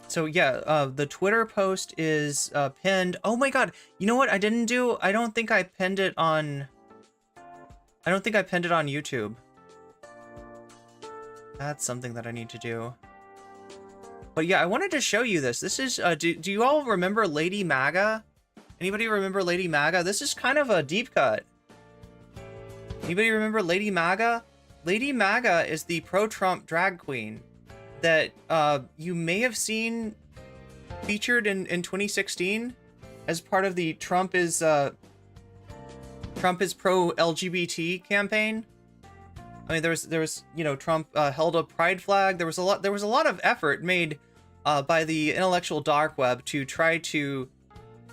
So yeah, the Twitter post is pinned. Oh my god, you know what I didn't do? I don't think I pinned it on YouTube. That's something that I need to do. But yeah, I wanted to show you this. This is, do you all remember Lady Maga? Anybody remember Lady Maga? This is kind of a deep cut. Anybody remember Lady Maga? Lady Maga is the pro-Trump drag queen that you may have seen featured in 2016 as part of the Trump is pro-LGBT campaign. I mean, there was you know, Trump held a pride flag. There was a lot of effort made by the intellectual dark web to try to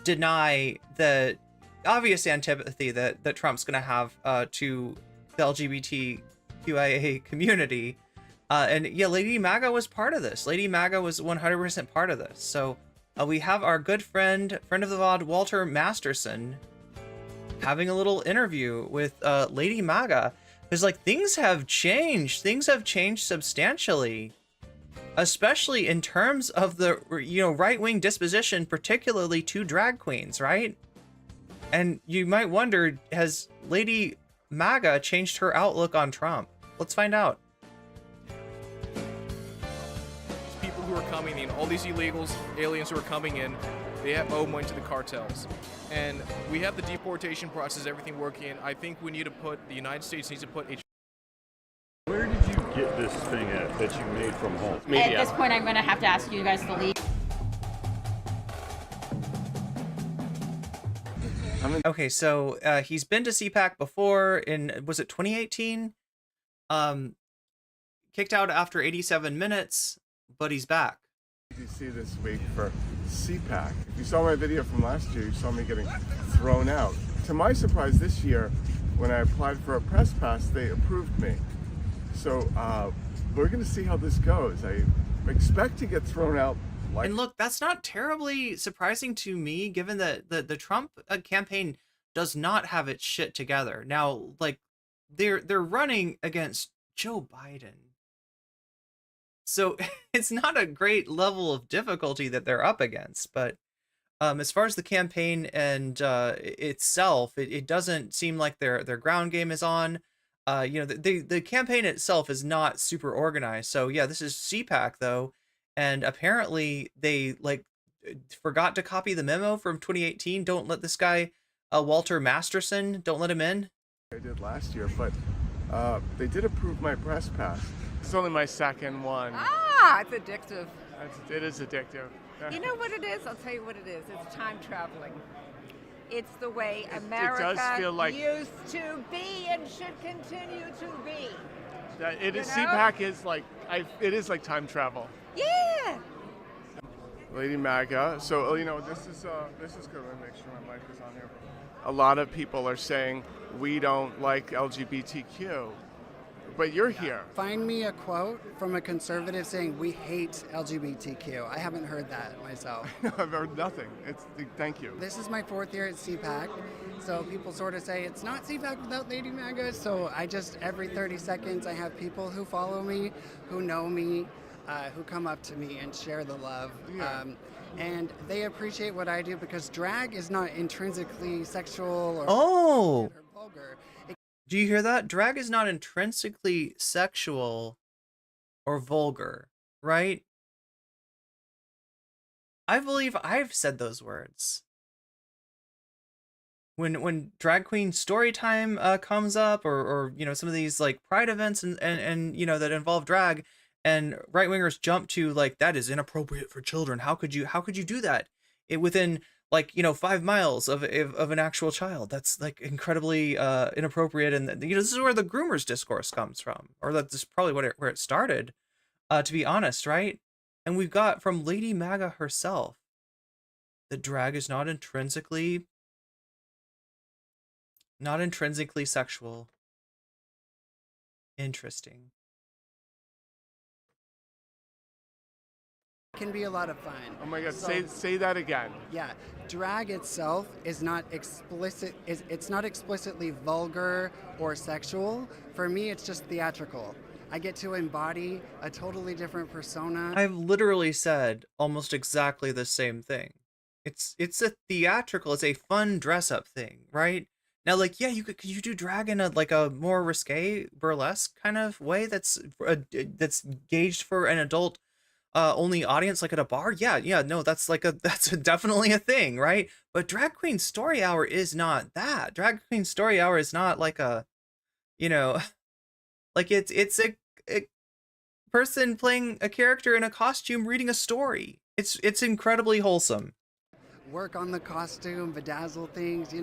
deny the obvious antipathy that Trump's going to have to the LGBTQIA community. And yeah, Lady Maga was part of this. Lady Maga was 100% part of this. So we have our good friend of the VOD, Walter Masterson, having a little interview with Lady Maga. Because like things have changed. Things have changed substantially, especially in terms of the, you know, right-wing disposition, particularly to drag queens, right? And you might wonder, has Lady Maga changed her outlook on Trump? Let's find out. Who are coming in, all these illegals, aliens who are coming in, they have owe money to the cartels. And we have the deportation process, everything working. I think we need to put, the United States needs to put a... Where did you get this thing at that you made from home? At this point, I'm going to have to ask you guys to leave. Okay, so he's been to CPAC before in, was it 2018? Kicked out after 87 minutes. But he's back. You see this week for CPAC. If you saw my video from last year, you saw me getting thrown out. To my surprise this year, when I applied for a press pass, they approved me. So we're going to see how this goes. I expect to get thrown out. And look, that's not terribly surprising to me, given that the Trump campaign does not have its shit together. Now, like, they're running against Joe Biden. So it's not a great level of difficulty that they're up against. But as far as the campaign and itself, it doesn't seem like their ground game is on. The campaign itself is not super organized. So yeah, this is CPAC though, and apparently they forgot to copy the memo from 2018. Don't let this guy, Walter Masterson, don't let him in. I did last year, but they did approve my press pass. It's only my second one. Ah, it's addictive. It is addictive. You know what it is? I'll tell you what it is. It's time traveling. It's the way It America does feel like used to be and should continue to be. that. It is You know? CPAC is like it is like time travel. Yeah. Lady MAGA. So this is good. Let me make sure my mic is on here. A lot of people are saying we don't like LGBTQ, but you're here. Find me a quote from a conservative saying we hate LGBTQ. I haven't heard that myself. I've heard nothing. Thank you. This is my 4th year at CPAC, so people sort of say it's not CPAC without Lady MAGA. So every 30 seconds I have people who follow me, who know me, who come up to me and share the love. Yeah. And they appreciate what I do because drag is not intrinsically sexual or Oh, vulgar. do you hear that? Drag is not intrinsically sexual or vulgar, right? I believe I've said those words. When drag queen story time comes up, or some of these like pride events and that involve drag, and right wingers jump to like, that is inappropriate for children. How could you do that? Within 5 miles of an actual child? That's like incredibly inappropriate. And this is where the groomers discourse comes from, or that's probably where it started, to be honest, right? And we've got from Lady MAGA herself that drag is not intrinsically sexual. Interesting. Can be a lot of fun. Oh my God! So- Say that again. Yeah, drag itself is not it's not explicitly vulgar or sexual. For me, it's just theatrical. I get to embody a totally different persona. I've literally said almost exactly the same thing. It's a theatrical, it's a fun dress up thing, right? Now, like, yeah, could you do drag in a more risque burlesque kind of way that's gauged for an adult only audience, like at a bar? Yeah, no, that's definitely a thing, right? But drag queen story hour is not that. Drag queen story hour is not like a, like it's a person playing a character in a costume reading a story. It's incredibly wholesome. Work on the costume, bedazzle things.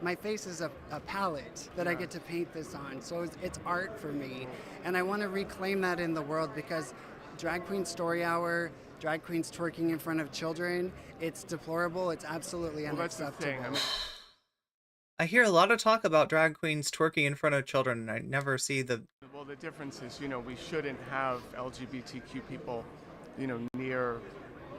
My face is a palette that I get to paint this on. So it's art for me. And I want to reclaim that in the world because drag queen story hour, drag queens twerking in front of children, it's deplorable. It's absolutely unacceptable. That's the thing. I hear a lot of talk about drag queens twerking in front of children, and I never see the... Well, the difference is, we shouldn't have LGBTQ people, near,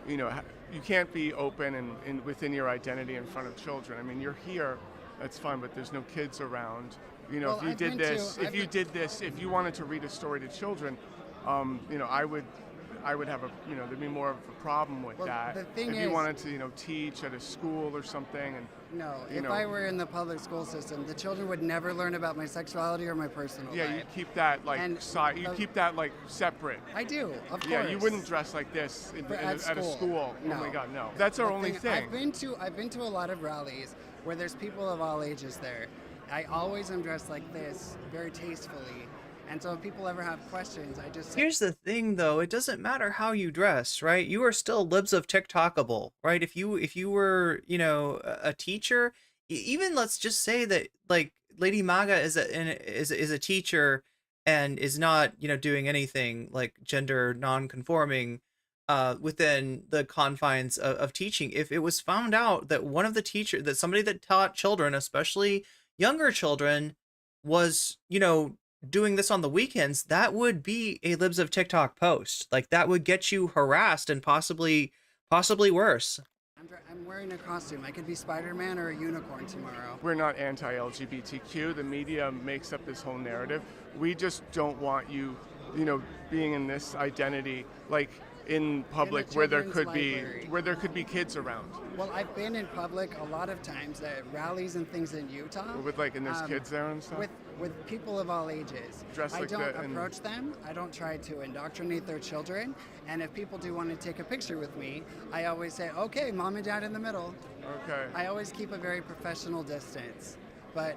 you can't be open and within your identity in front of children. I mean, you're here, that's fine, but there's no kids around. Well, if you wanted to read a story to children, I would have there'd be more of a problem with that. The thing if is, you wanted to, teach at a school or something, and if I were in the public school system, the children would never learn about my sexuality or my personal life. you keep that keep that separate. I do, of course. Yeah, you wouldn't dress like this at a school. No. Oh my God, no. That's our only thing. I've been to a lot of rallies where there's people of all ages there. I always am dressed like this, very tastefully. And so if people ever have questions, I just say, Here's the thing, though. It doesn't matter how you dress, right? You are still libs of TikTokable, right? If you were, a teacher, even let's just say that like Lady MAGA is a teacher and is not, doing anything like gender non-conforming within the confines of teaching. If it was found out that one of the teachers, that somebody that taught children, especially younger children, was, doing this on the weekends, that would be a libs of TikTok post. Like that would get you harassed and possibly worse. I'm wearing a costume. I could be Spider-Man or a unicorn tomorrow. We're not anti-LGBTQ. The media makes up this whole narrative. We just don't want you you know, being in this identity, like in public where there children's could library. be kids around Well, I've been in public a lot of times at rallies and things in Utah. with like, and there's kids there and stuff. With people of all ages. Dressed I like don't that and- approach them. I don't try to indoctrinate their children. And if people do want to take a picture with me, I always say, okay, mom and dad in the middle. Okay. I always keep a very professional distance. But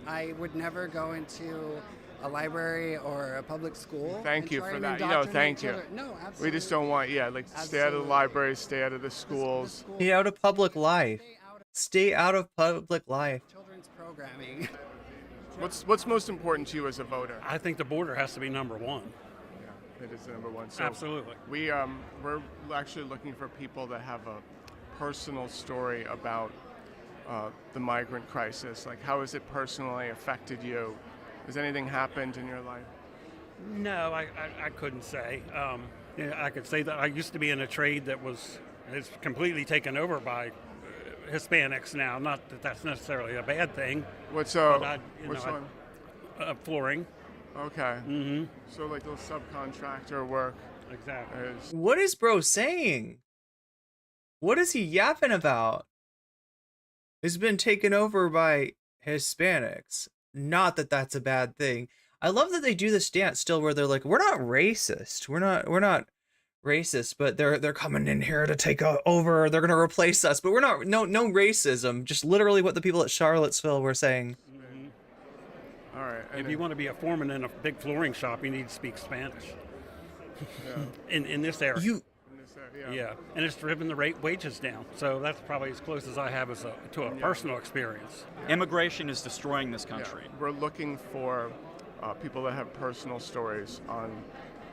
I would never go into a library or a public school. Thank and you try for and that. indoctrinate Thank you. children. No, absolutely. We just don't want, like, stay out of the Absolutely. libraries, stay out of the schools. Stay out of public life. Stay out of public life. Children's programming. What's most important to you as a voter? I think the border has to be number one. It is the number one. So Absolutely. we're actually looking for people that have a personal story about the migrant crisis. Like, how has it personally affected you? Has anything happened in your life? No, I couldn't say. I could say that I used to be in a trade that is completely taken over by Hispanics now. Not that that's necessarily a bad thing. Which one? Flooring. Okay. Mm-hmm. So like little subcontractor work. Exactly. What is bro saying? What is he yapping about? It's been taken over by Hispanics. Not that that's a bad thing. I love that they do this dance still where they're like, we're not racist. We're not racist, but they're coming in here to take over. They're gonna replace us, but we're not. No racism. Just literally what the people at Charlottesville were saying. All right. If you want to be a foreman in a big flooring shop, you need to speak Spanish. in this area. Yeah, and it's driven the wages down. So that's probably as close as I have to a personal experience. Immigration is destroying this country. Yeah. We're looking for people that have personal stories on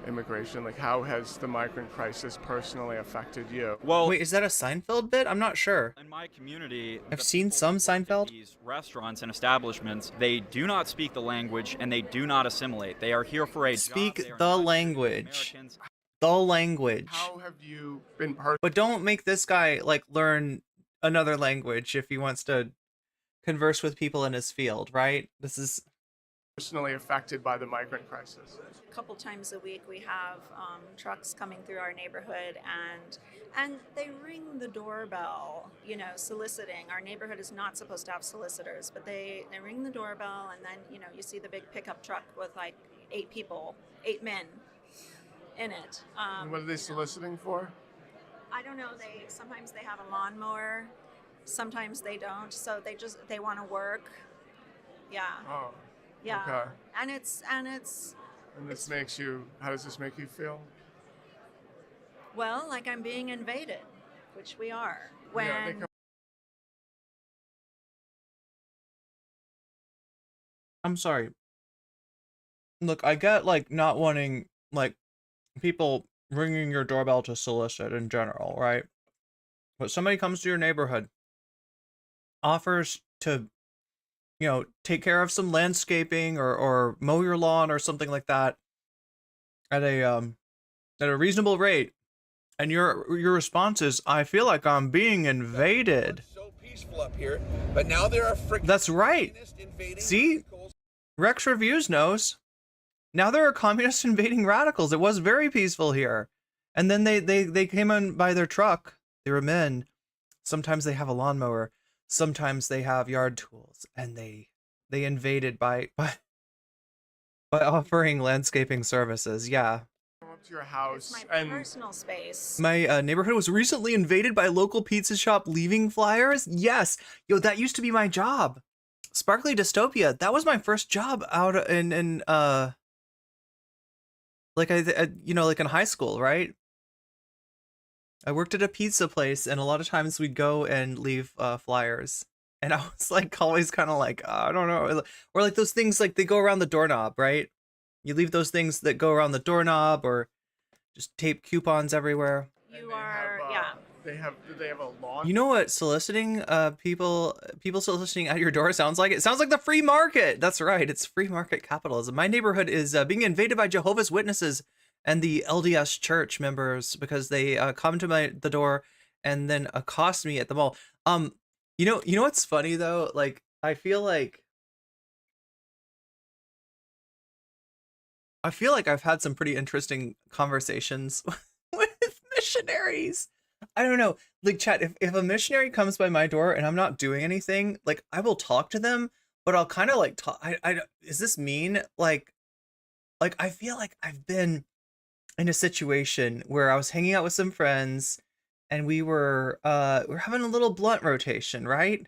immigration. Like, how has the migrant crisis personally affected you? Well, wait, is that a Seinfeld bit? I'm not sure. In my community, I've seen some Seinfeld. These restaurants and establishments, they do not speak the language and they do not assimilate. They are here for a Speak job. They are the not language. Americans. The language. How have you been But don't make this guy like learn another language if he wants to converse with people in his field, right? This is personally affected by the migrant crisis? A couple times a week we have trucks coming through our neighborhood and they ring the doorbell, soliciting. Our neighborhood is not supposed to have solicitors, but they ring the doorbell and then, you see the big pickup truck with like 8 men in it. What are they soliciting for? I don't know. Sometimes they have a lawnmower, sometimes they don't. So they want to work. Yeah. Oh. Yeah. Okay. And this makes you. How does this make you feel? Well, like I'm being invaded, which we are. I'm sorry. Look, I get like not wanting like people ringing your doorbell to solicit in general, right? But somebody comes to your neighborhood, offers to take care of some landscaping or mow your lawn or something like that at a reasonable rate, and your response is, I feel like I'm being invaded. So peaceful up here, but now there are freaking. That's right. See, Rex Reviews knows. Now there are communists invading radicals. It was very peaceful here, and then they came in by their truck. They were men. Sometimes they have a lawnmower. Sometimes they have yard tools, and they invaded by offering landscaping services. Yeah. Come up to your house. It's my personal space. My neighborhood was recently invaded by a local pizza shop leaving flyers. Yes, that used to be my job. Sparkly Dystopia. That was my first job out in like in high school, right? I worked at a pizza place, and a lot of times we'd go and leave flyers. And I was like always kind of like, I don't know. Or like those things like they go around the doorknob, right? You leave those things that go around the doorknob or just tape coupons everywhere. Do they have a lawn? You know what soliciting people soliciting at your door sounds like? It sounds like the free market. That's right. It's free market capitalism. My neighborhood is being invaded by Jehovah's Witnesses and the LDS church members because they come to the door and then accost me at the mall. You know what's funny though? Like I feel like I feel like I've had some pretty interesting conversations with missionaries. I don't know. Like, chat, if a missionary comes by my door and I'm not doing anything, like, I will talk to them, but I'll kind of like talk. Is this mean? Like, I feel like I've been in a situation where I was hanging out with some friends and we're having a little blunt rotation, right?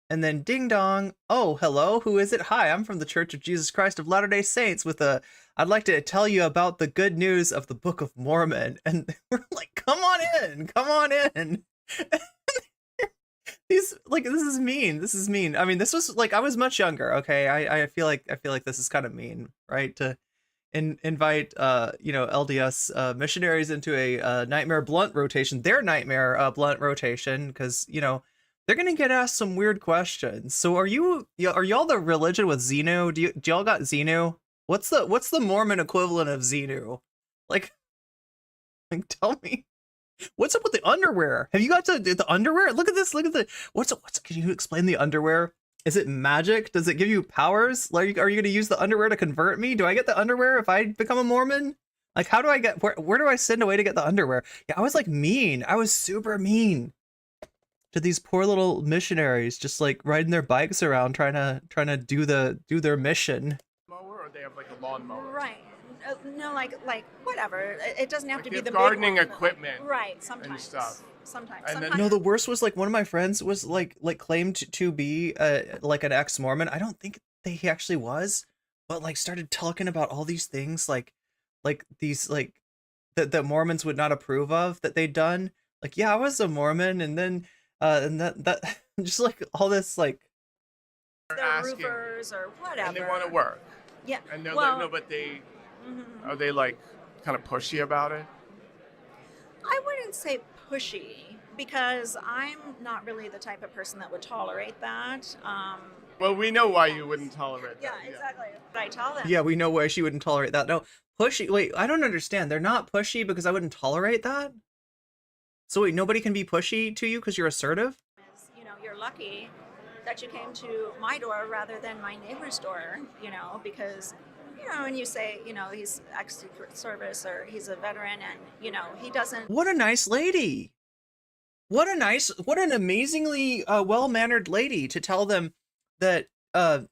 And then ding dong, oh, hello, who is it? Hi, I'm from the Church of Jesus Christ of Latter-day Saints I'd like to tell you about the good news of the Book of Mormon. And we're like, come on in. This is mean. I mean, this was like, I was much younger, okay? I feel like this is kind of mean, right? To invite LDS missionaries into a nightmare blunt rotation, their nightmare blunt rotation, because they're gonna get asked some weird questions. So are y'all the religion with Xenu? Do y'all got Xenu? What's the Mormon equivalent of Xenu? Like tell me. What's up with the underwear? Have you got the underwear? Look at this. Look at what's can you explain the underwear? Is it magic? Does it give you powers? Like, are you gonna use the underwear to convert me? Do I get the underwear if I become a Mormon? Like, how do I get where do I send away to get the underwear? Yeah, I was like mean. I was super mean to these poor little missionaries, just like riding their bikes around trying to do their mission. Mower, or they have like a lawnmower? Right. No, like whatever. It doesn't have to be the gardening big one, equipment, right? Sometimes. And stuff. Sometimes. No, the worst was like one of my friends was like claimed to be like an ex-Mormon. I don't think he actually was, but like started talking about all these things like these like that Mormons would not approve of that they'd done. Like, yeah, I was a Mormon, and then and that just like all this like they're roofers or whatever. And they want to work. Yeah. And they're like, no, but they are they like kind of pushy about it? I wouldn't say pushy, because I'm not really the type of person that would tolerate that. Well, we know why you wouldn't tolerate that. Yeah, exactly. But I tell them. Yeah, we know why she wouldn't tolerate that. No, pushy. Wait, I don't understand. They're not pushy because I wouldn't tolerate that? So wait, nobody can be pushy to you because you're assertive? You're lucky that you came to my door rather than my neighbor's door, because, when you say, he's ex-secret service or he's a veteran and, he doesn't. What a nice lady. What an amazingly well-mannered lady to tell them that, no,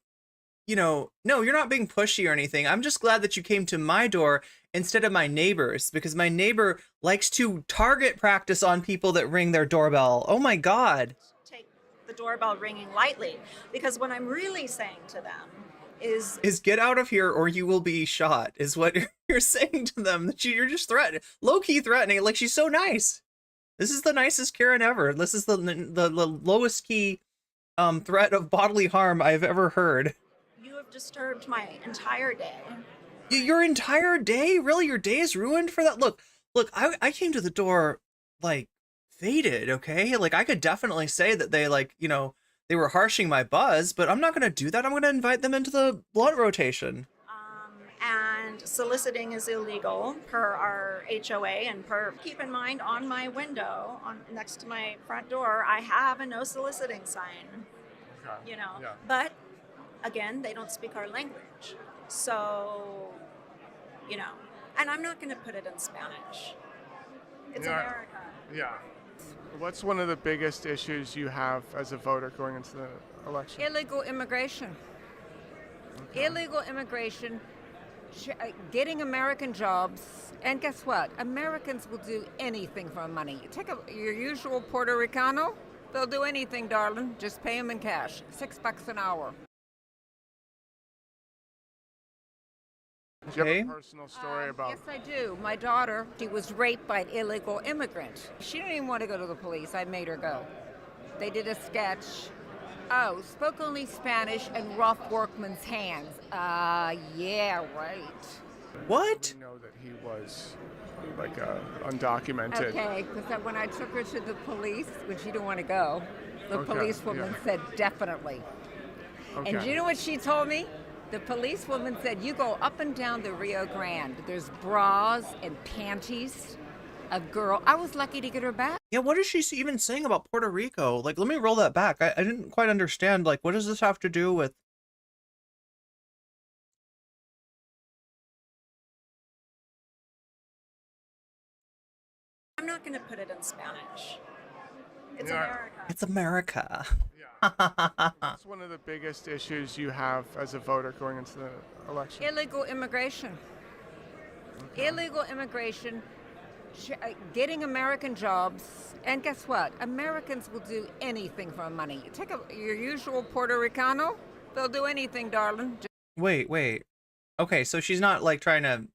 you're not being pushy or anything. I'm just glad that you came to my door instead of my neighbor's, because my neighbor likes to target practice on people that ring their doorbell. Oh my God. Take the doorbell ringing lightly, because what I'm really saying to them is get out of here or you will be shot, is what you're saying to them. That you're just low-key threatening. Like, she's so nice. This is the nicest Karen ever. This is the lowest key threat of bodily harm I've ever heard. You have disturbed my entire day. Your entire day? Really? Your day is ruined for that? Look, I came to the door, like, faded, okay? Like, I could definitely say that they, like, they were harshing my buzz, but I'm not going to do that. I'm going to invite them into the blunt rotation. And soliciting is illegal per our HOA, and keep in mind, on my window, next to my front door, I have a no soliciting sign. Okay. Yeah. But again, they don't speak our language. So, and I'm not going to put it in Spanish. It's America. Yeah. What's one of the biggest issues you have as a voter going into the election? Illegal immigration. Okay. Illegal immigration, getting American jobs, and guess what? Americans will do anything for money. You take your usual Puerto Ricano, they'll do anything, darling. Just pay them in cash. $6 an hour. Do you have a personal story about? Yes, I do. My daughter, she was raped by an illegal immigrant. She didn't even want to go to the police. I made her go. They did a sketch. Oh, spoke only Spanish and rough workman's hands. Yeah, right. What? I know that he was like undocumented. Okay, because when I took her to the police, when she didn't want to go, the policewoman said definitely. Okay. And do you know what she told me? The policewoman said, you go up and down the Rio Grande. There's bras and panties. A girl. I was lucky to get her back. Yeah, what is she even saying about Puerto Rico? Like, let me roll that back. I didn't quite understand. Like, what does this have to do with I'm not going to put it in Spanish. It's America. It's America. That's one of the biggest issues you have as a voter going into the election. Illegal immigration. Okay. Illegal immigration, getting American jobs, and guess what? Americans will do anything for money. Take your usual Puerto Ricano, they'll do anything, darling. Wait. Okay, so she's not like trying to...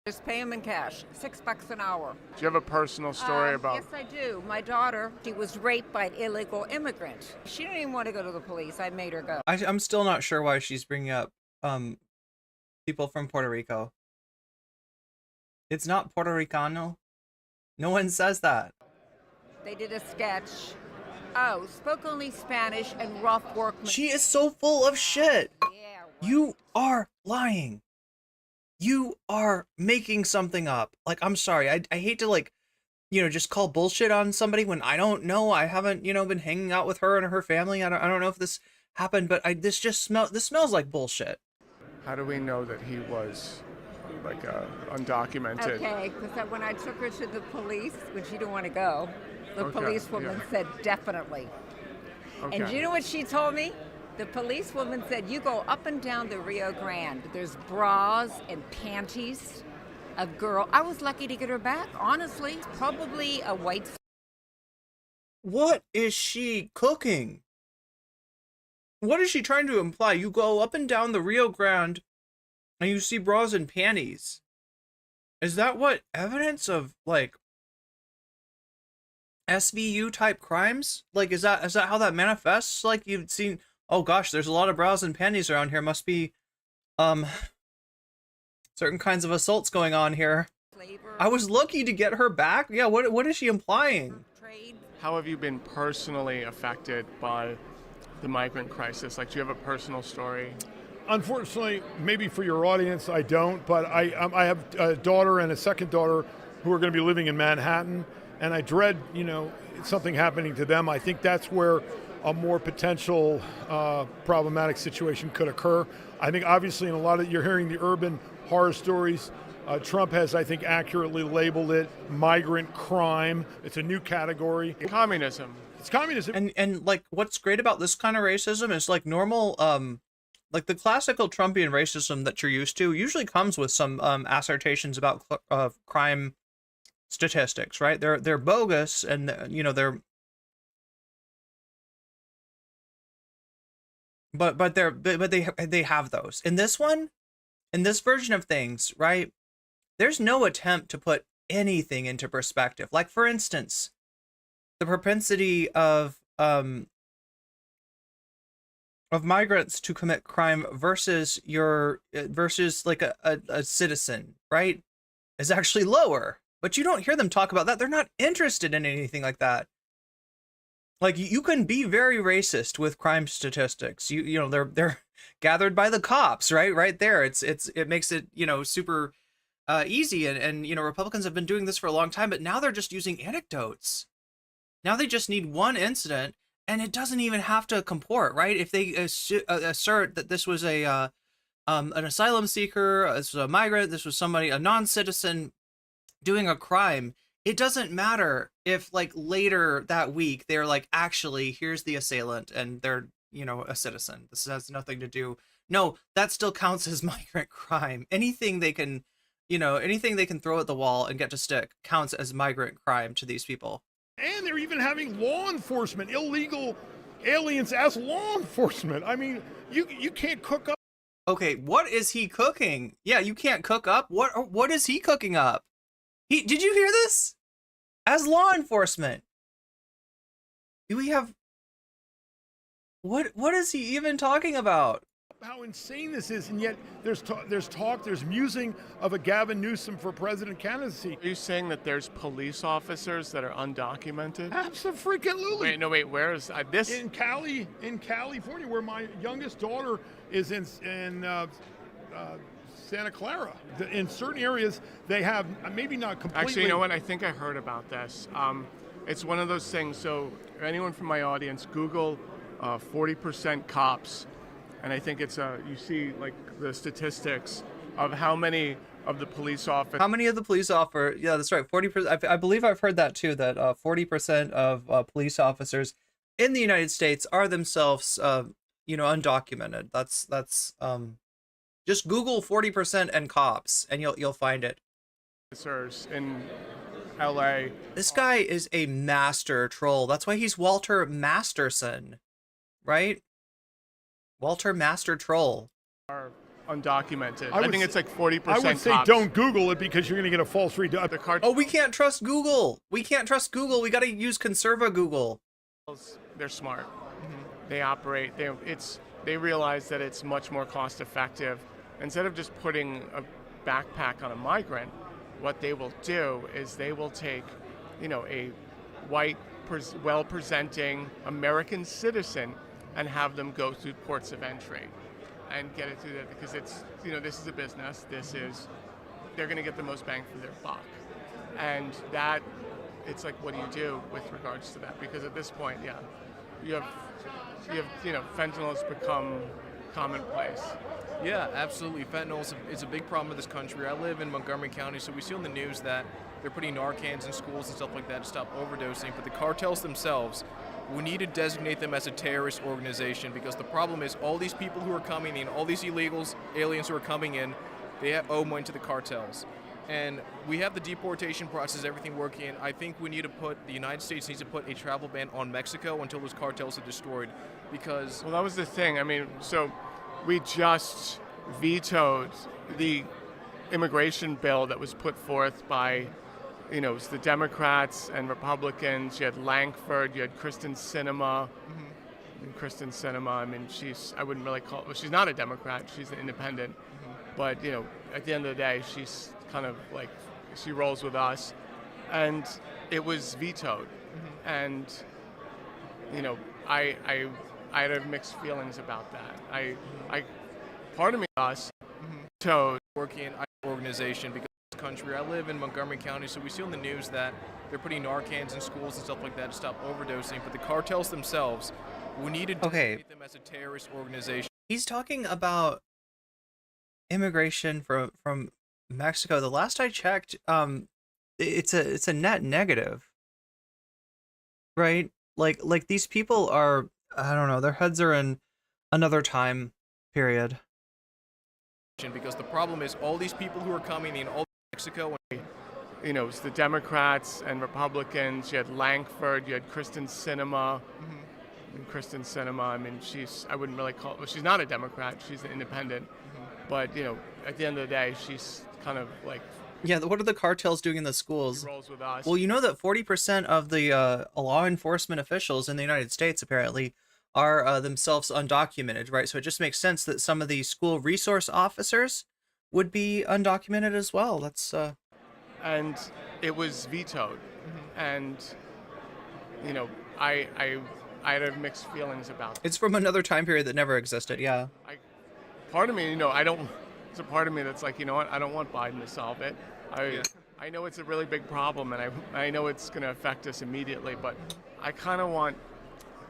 Just pay them in cash, $6 an hour. Do you have a personal story about? Yes, I do. My daughter, she was raped by an illegal immigrant. She didn't even want to go to the police. I made her go. I'm still not sure why she's bringing up people from Puerto Rico. It's not Puerto Ricano. No one says that. They did a sketch. Oh, spoke only Spanish and rough workmanship. She is so full of shit. Yeah. You are lying. You are making something up. Like, I'm sorry. I hate to, like, just call bullshit on somebody when I don't know. I haven't, been hanging out with her and her family. I don't know if this happened, but this smells like bullshit. How do we know that he was, like, undocumented? Okay, because when I took her to the police, when she didn't want to go, the policewoman said definitely. Okay. And you know what she told me? The policewoman said, you go up and down the Rio Grande. There's bras and panties. A girl. I was lucky to get her back, honestly. Probably a white. What is she cooking? What is she trying to imply? You go up and down the Rio Grande and you see bras and panties. Is that what evidence of, like, SVU type crimes? Like, is that how that manifests? Like, you've seen... Oh gosh, there's a lot of bras and panties around here. Must be, certain kinds of assaults going on here. I was lucky to get her back. Yeah, what is she implying? How have you been personally affected by the migrant crisis? Like, do you have a personal story? Unfortunately, maybe for your audience, I don't. But I have a daughter and a second daughter who are going to be living in Manhattan, and I dread, something happening to them. I think that's where a more potential problematic situation could occur. I think obviously in a lot of, you're hearing the urban horror stories. Trump has, I think, accurately labeled it migrant crime. It's a new category. Communism. It's communism. And like, what's great about this kind of racism is like normal, like the classical Trumpian racism that you're used to usually comes with some assertions about crime statistics, right? They're bogus, and they're But they have those. In this one, in this version of things, right? There's no attempt to put anything into perspective. Like, for instance, the propensity of migrants to commit crime versus like a citizen, right? Is actually lower. But you don't hear them talk about that. They're not interested in anything like that. Like, you can be very racist with crime statistics. They're gathered by the cops, right there. It makes it super easy, and Republicans have been doing this for a long time, but now they're just using anecdotes. Now they just need one incident, and it doesn't even have to comport, right? If they assert that this was an asylum seeker, this was a migrant, this was somebody, a non-citizen doing a crime, it doesn't matter if, like, later that week they're like, actually, here's the assailant and they're, a citizen. This has nothing to do. No, that still counts as migrant crime. Anything they can throw at the wall and get to stick counts as migrant crime to these people. And they're even having law enforcement, illegal aliens as law enforcement. I mean, you can't cook up. Okay, what is he cooking? Yeah, you can't cook up. What is he cooking up? Did you hear this? As law enforcement. Do we have... What is he even talking about? How insane this is, and yet there's musing of a Gavin Newsom for president candidacy. Are you saying that there's police officers that are undocumented? Absolutely. Wait, where is this? In California, where my youngest daughter is in Santa Clara. In certain areas, they have, maybe not completely... Actually, you know what? I think I heard about this. It's one of those things, so anyone from my audience, Google 40% cops, and I think it's, you see, like, the statistics of how many of the police office. How many of the police offer? Yeah, that's right. 40%. I believe I've heard that too. That 40% of police officers in the United States are themselves, undocumented. That's just Google 40% and cops, and you'll find it. Officers in LA. This guy is a master troll. That's why he's Walter Masterson, right? Walter Master Troll. Are undocumented. I think it's like 40%. I would say cops. don't Google it because you're going to get a false read. Oh, we can't trust Google. We can't trust Google. We got to use Conserva Google. They're smart. They operate. They realize that it's much more cost effective. Instead of just putting a backpack on a migrant, what they will do is they will take, a white, well-presenting American citizen and have them go through ports of entry and get it through there because this is a business. They're going to get the most bang for their buck. And that, it's like, what do you do with regards to that? Because at this point, you have fentanyl has become commonplace. Yeah, absolutely. Fentanyl is a big problem in this country. I live in Montgomery County, so we see on the news that they're putting Narcans in schools and stuff like that to stop overdosing. But the cartels themselves, we need to designate them as a terrorist organization because the problem is all these people who are coming in, all these illegals, aliens who are coming in, they owe money to the cartels. And we have the deportation process, everything working. I think the United States needs to put a travel ban on Mexico until those cartels are destroyed because... Well, that was the thing. I mean, so we just vetoed the immigration bill that was put forth by, it was the Democrats and Republicans. You had Langford, you had Kristen Sinema. And Kristen Sinema, I mean, I wouldn't really call, she's not a Democrat, she's an independent. But, at the end of the day, she's kind of like, she rolls with us. And it was vetoed. And, I had mixed feelings about that. Part of me, vetoed. Working in an organization because this country, I live in Montgomery County, so we see on the news that they're putting Narcans in schools and stuff like that to stop overdosing. But the cartels themselves, we need to designate them as a terrorist organization. He's talking about immigration from Mexico. The last I checked, it's a net negative, right? Like these people are, I don't know, their heads are in another time period. Because the problem is all these people who are coming in, all Mexico. It's the Democrats and Republicans. You had Langford, you had Kristen Sinema. And Kristen Sinema, I mean, I wouldn't really call, she's not a Democrat, she's an independent. But, at the end of the day, she's kind of like... Yeah, what are the cartels doing in the schools? She rolls with us. Well, you know that 40% of the law enforcement officials in the United States, apparently, are themselves undocumented, right? So it just makes sense that some of the school resource officers would be undocumented as well. That's... And it was vetoed. And, I had mixed feelings about it. It's from another time period that never existed, yeah. Part of me, there's a part of me that's like, I don't want Biden to solve it. I know it's a really big problem, and I know it's going to affect us immediately, but I kind of want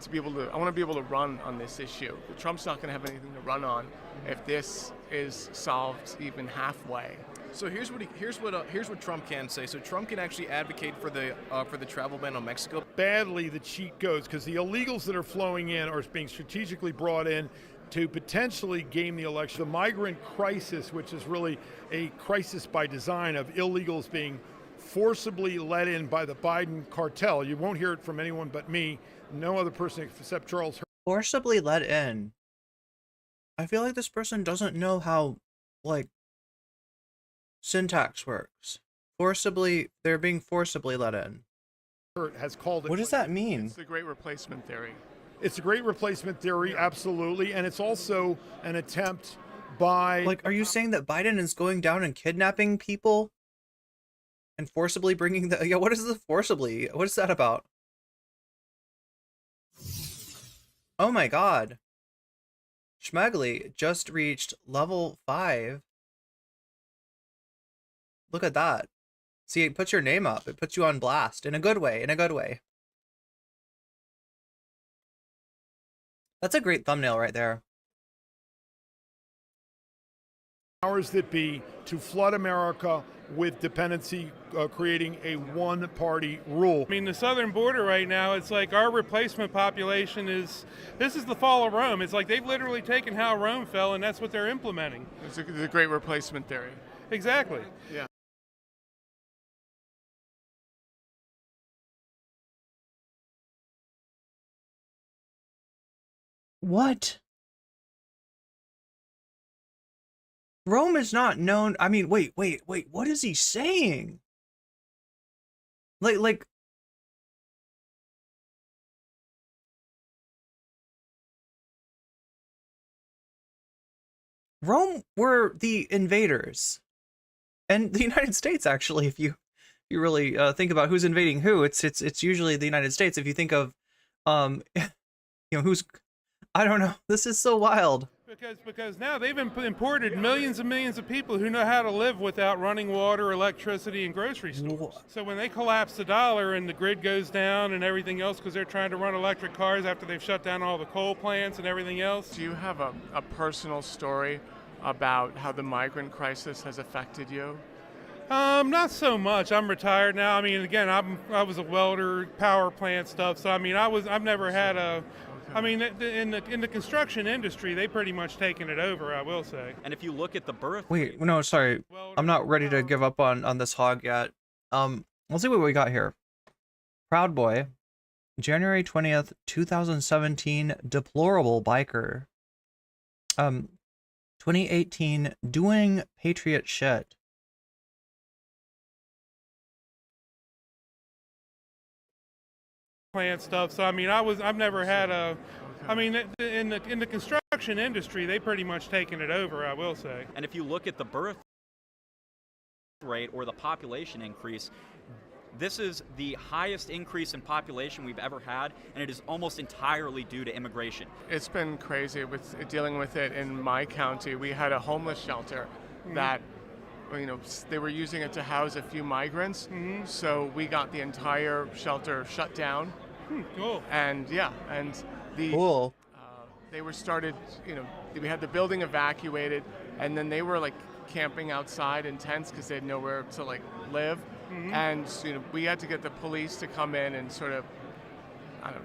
to be able to run on this issue. Trump's not going to have anything to run on if this is solved even halfway. So here's what Trump can say. So Trump can actually advocate for the travel ban on Mexico. Badly the cheat goes because the illegals that are flowing in are being strategically brought in to potentially game the election. The migrant crisis, which is really a crisis by design of illegals being forcibly let in by the Biden cartel. You won't hear it from anyone but me, no other person except Charles. Forcibly let in. I feel like this person doesn't know how, syntax works. They're being forcibly let in. Has called it. What does that mean? It's the great replacement theory. It's a great replacement theory, absolutely, and it's also an attempt by... are you saying that Biden is going down and kidnapping people? And forcibly bringing the... Yeah, what is the forcibly? What is that about? Oh my god. Schmegly just reached level 5. Look at that. See, it puts your name up. It puts you on blast. In a good way. That's a great thumbnail right there. powers that be to flood America with dependency, creating a one-party rule. I mean, the southern border right now, it's like our replacement population this is the fall of Rome. It's like they've literally taken how Rome fell, and that's what they're implementing. It's a great replacement theory. Exactly. Yeah. What? Rome is not known. I mean, wait. What is he saying? Like. Rome were the invaders, and the United States. Actually, if you really think about who's invading who, it's usually the United States. If you think of, who's, I don't know. This is so wild. Because now they've imported millions and millions of people who know how to live without running water, electricity, and grocery stores. So when they collapse the dollar and the grid goes down and everything else because they're trying to run electric cars after they've shut down all the coal plants and everything else. Do you have a personal story about how the migrant crisis has affected you? Not so much. I'm retired now. I mean, again, I was a welder, power plant stuff. So I mean, I've never had a. I mean, in the construction industry, they pretty much taken it over, I will say. And if you look at the birth. Wait, no, sorry, I'm not ready to give up on this hog yet. Let's see what we got here. Proud Boy, January 20th, 2017, deplorable biker. 2018, doing patriot shit. Plant stuff. So I mean, I've never had a. I mean, in the construction industry, they pretty much taken it over, I will say. And if you look at the birth rate or the population increase, this is the highest increase in population we've ever had, and it is almost entirely due to immigration. It's been crazy with dealing with it in my county. We had a homeless shelter that, they were using it to house a few migrants. So we got the entire shelter shut down. Cool. And cool. They were started, we had the building evacuated, and then they were like camping outside in tents because they had nowhere to like live. And we had to get the police to come in and sort of,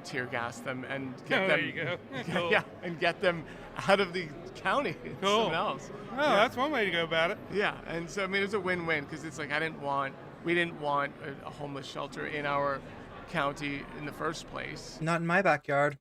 tear gas them and get them. There you go. Cool. Yeah, and get them out of the county. Cool. Something else. Oh, that's one way to go about it. Yeah, and so I mean, it was a win-win because it's like we didn't want a homeless shelter in our county in the first place. Not in my backyard.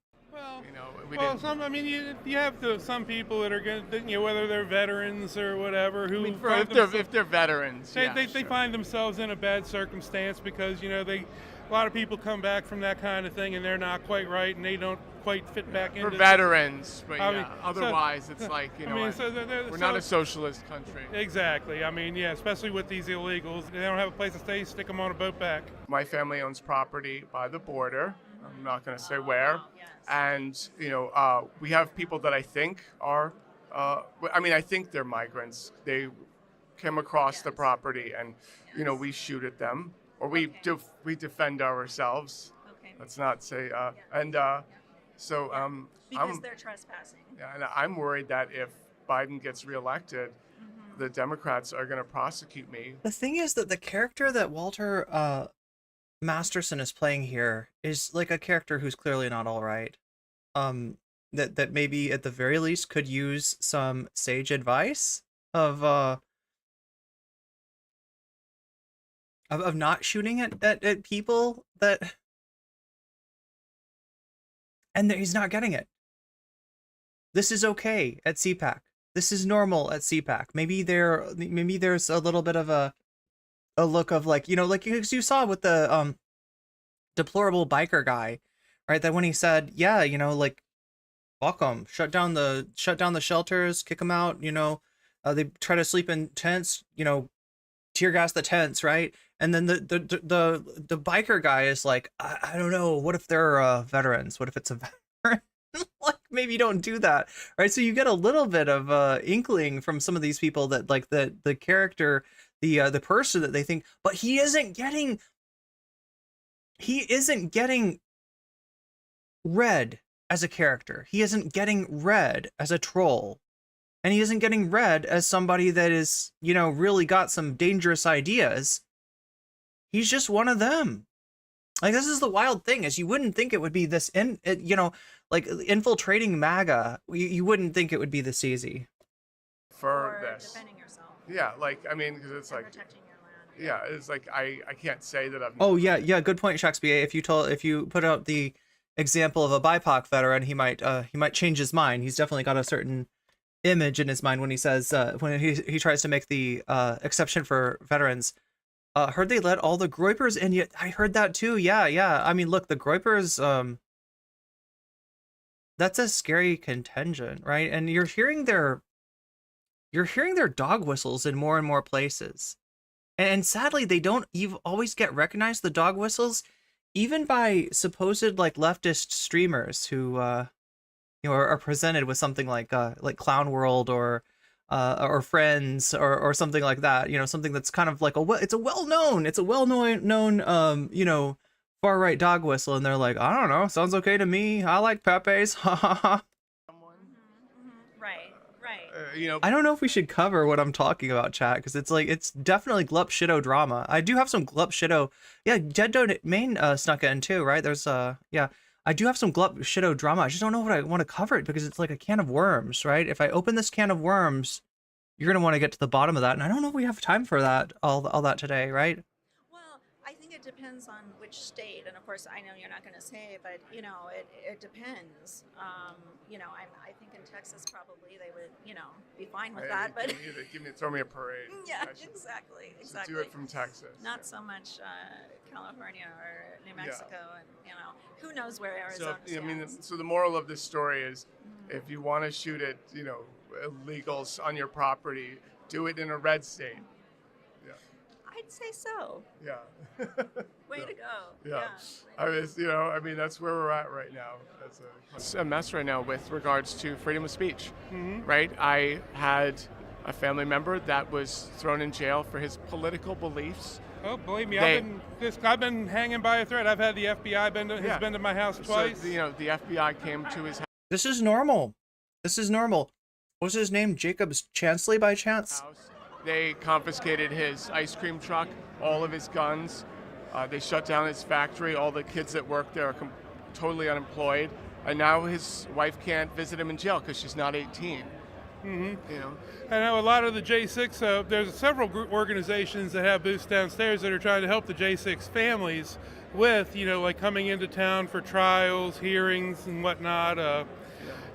You have some people that are going, whether they're veterans or whatever, who if they're veterans, they find themselves in a bad circumstance because a lot of people come back from that kind of thing and they're not quite right and they don't quite fit back into. For veterans, but otherwise it's like we're not a socialist country. Exactly. I mean, especially with these illegals, they don't have a place to stay. Stick them on a boat back. My family owns property by the border. I'm not going to say where. And, we have people that I think are, I think they're migrants. They came across the property and, we shoot at them or we defend ourselves. Okay. Let's not say, because they're trespassing. Yeah, and I'm worried that if Biden gets reelected, the Democrats are going to prosecute me. The thing is that the character that Walter, Masterson is playing here is like a character who's clearly not all right. That maybe at the very least could use some sage advice of not shooting at people and he's not getting it. This is okay at CPAC. This is normal at CPAC. Maybe there's a little bit of a look of like you saw with the deplorable biker guy, right? That when he said, fuck them, shut down the shelters, kick them out. They try to sleep in tents. Tear gas the tents, right? And then the biker guy is like, I don't know. What if they're veterans? What if it's a veteran? Like maybe don't do that, right? So you get a little bit of inkling from some of these people that like the character. The person that they think, but he isn't getting read as a character. He isn't getting read as a troll. and he isn't getting read as somebody that is, you know, really got some dangerous ideas. He's just one of them. Like, this is the wild thing, is you wouldn't think it would be this, you know, like infiltrating MAGA. You wouldn't think it would be this easy. For this. Defending yourself. Yeah, like, I mean, because it's like, protecting your land. Yeah, it's like, I can't say that I've. Oh yeah, good point, Shakespeare. If you put out the example of a BIPOC veteran, he might change his mind. He's definitely got a certain image in his mind when he says when he tries to make the exception for veterans. Heard they let all the Groypers in yet. I heard that too. Yeah. I mean, look, the Groypers, that's a scary contingent, right? And you're hearing their dog whistles in more and more places. And sadly, they don't always get recognized, the dog whistles, even by supposed like leftist streamers who you know, are presented with something like Clown World or Friends or something like that, you know, something that's kind of like it's a well-known you know, far right dog whistle, and they're like, I don't know, sounds okay to me, I like Pepe's. Right. You know, I don't know if we should cover what I'm talking about, chat, because it's like, it's definitely glup shido drama. I do have some glup shido. Yeah, Dead Domain snuck in too, right? There's yeah, I do have some glup shido drama. I just don't know what I want to cover it, because it's like a can of worms, right? If I open this can of worms, you're gonna want to get to the bottom of that, and I don't know if we have time for that all that today, right? Well, I think it depends on which state, and of course, I know you're not going to say, but you know, it depends. You know, I think in Texas probably they would, you know, be fine with that, but throw me a parade. Yeah, exactly. Do it from Texas. Not so much California or New Mexico, and you know, who knows where Arizona stands. I mean, so the moral of this story is, if you want to shoot at, you know, illegals on your property, do it in a red state. Yeah. I'd say so. Yeah. Way to go. Yeah. I was, you know, I mean, that's where we're at right now. It's a mess right now with regards to freedom of speech, right? I had a family member that was thrown in jail for his political beliefs. Oh, believe me, I've been hanging by a thread. I've had the FBI has been to my house twice. So, you know, the FBI came to his house. This is normal. What's his name? Jacobs Chansley by chance? They confiscated his ice cream truck, all of his guns. They shut down his factory. All the kids that work there are totally unemployed. And now his wife can't visit him in jail because she's not 18. You know? I know a lot of the J6, there's several group organizations that have booths downstairs that are trying to help the J6 families with, you know, like coming into town for trials, hearings, and whatnot.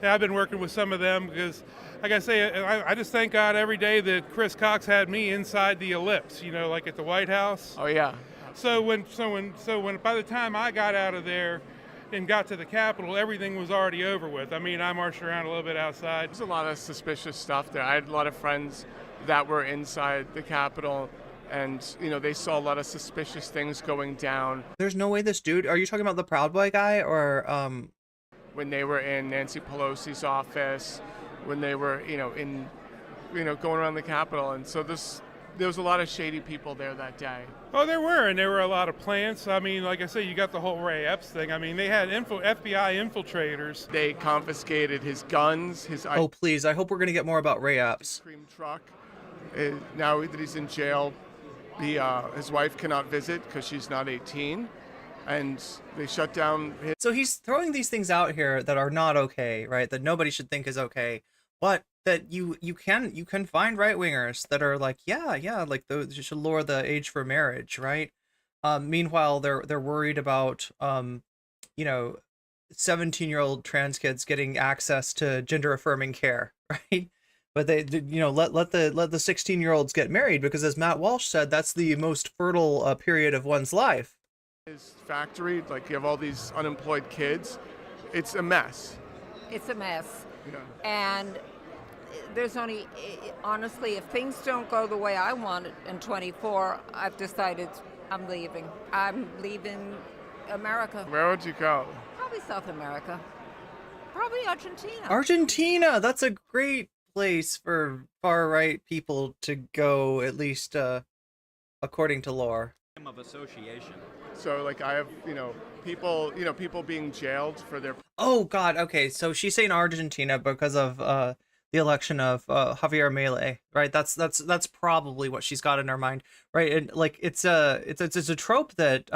I've been working with some of them because, like I say, I just thank God every day that Chris Cox had me inside the ellipse, you know, like at the White House. Oh yeah. So when by the time I got out of there and got to the Capitol, everything was already over with. I mean, I marched around a little bit outside. There's a lot of suspicious stuff there. I had a lot of friends that were inside the Capitol, and, you know, they saw a lot of suspicious things going down. There's no way this dude, are you talking about the Proud Boy guy, or when they were in Nancy Pelosi's office, when they were, going around the Capitol, and so there was a lot of shady people there that day. Oh, there were, and there were a lot of plants. I mean, like I say, you got the whole Ray Epps thing. I mean, they had FBI infiltrators. They confiscated his guns, his oh please, I hope we're gonna get more about Ray Epps. Cream truck. Now that he's in jail, his wife cannot visit because she's not 18. And they shut down his... So he's throwing these things out here that are not okay, right? That nobody should think is okay, but that you can find right wingers that are like, yeah, like those, you should lower the age for marriage, right? Meanwhile, they're worried about 17-year-old trans kids getting access to gender affirming care, right? But they let the 16-year-olds get married because, as Matt Walsh said, that's the most fertile period of one's life. His factory, like, you have all these unemployed kids. It's a mess. It's a mess. Yeah. And there's only, honestly, if things don't go the way I want it in 24, I've decided I'm leaving. I'm leaving America. Where would you go? Probably South America. Probably Argentina. Argentina! That's a great place for far-right people to go, at least according to lore. Of association. So, like, I have, people being jailed for their... Oh, God, okay, so she's saying Argentina because of the election of Javier Milei, right? That's probably what she's got in her mind, right? And like it's a trope that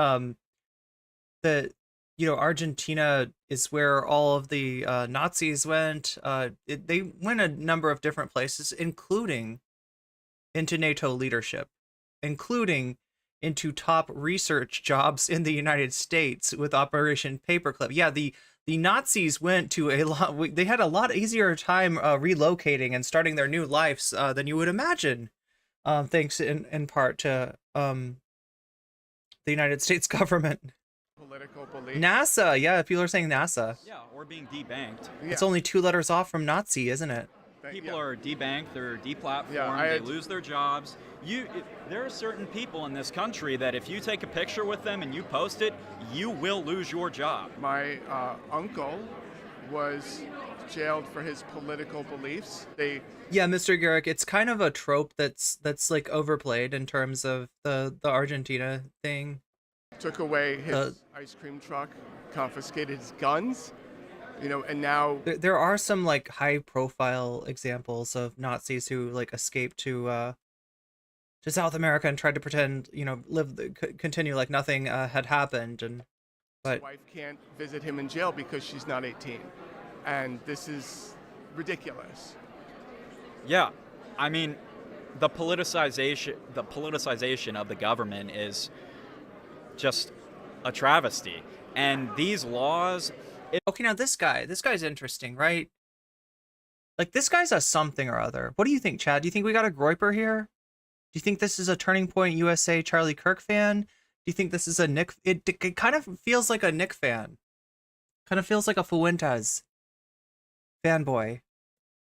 that Argentina is where all of the Nazis went. They went a number of different places, including into NATO leadership, including into top research jobs in the United States with Operation Paperclip. Yeah, the Nazis went to a lot. They had a lot easier time relocating and starting their new lives than you would imagine, thanks in part to the United States government. Political belief. NASA, yeah, people are saying NASA. Yeah, or being debanked. It's only 2 letters off from Nazi, isn't it? People are debanked, they're deplatformed, they lose their jobs. There are certain people in this country that if you take a picture with them and you post it, you will lose your job. My uncle was jailed for his political beliefs. Yeah, Mr. Garrick, it's kind of a trope that's like overplayed in terms of the Argentina thing. Took away his ice cream truck, confiscated his guns, and now there are some like high profile examples of Nazis who like escaped to South America and tried to pretend, continue like nothing had happened, but his wife can't visit him in jail because she's not 18, and this is ridiculous. Yeah, I mean, the politicization of the government is just a travesty, and these laws. Okay, now this guy's interesting, right? Like, this guy's a something or other. What do you think, Chad? Do you think we got a Groiper here? Do you think this is a Turning Point USA Charlie Kirk fan? Do you think this is a Nick? It kind of feels like a Nick fan. Kind of feels like a Fuentes fanboy.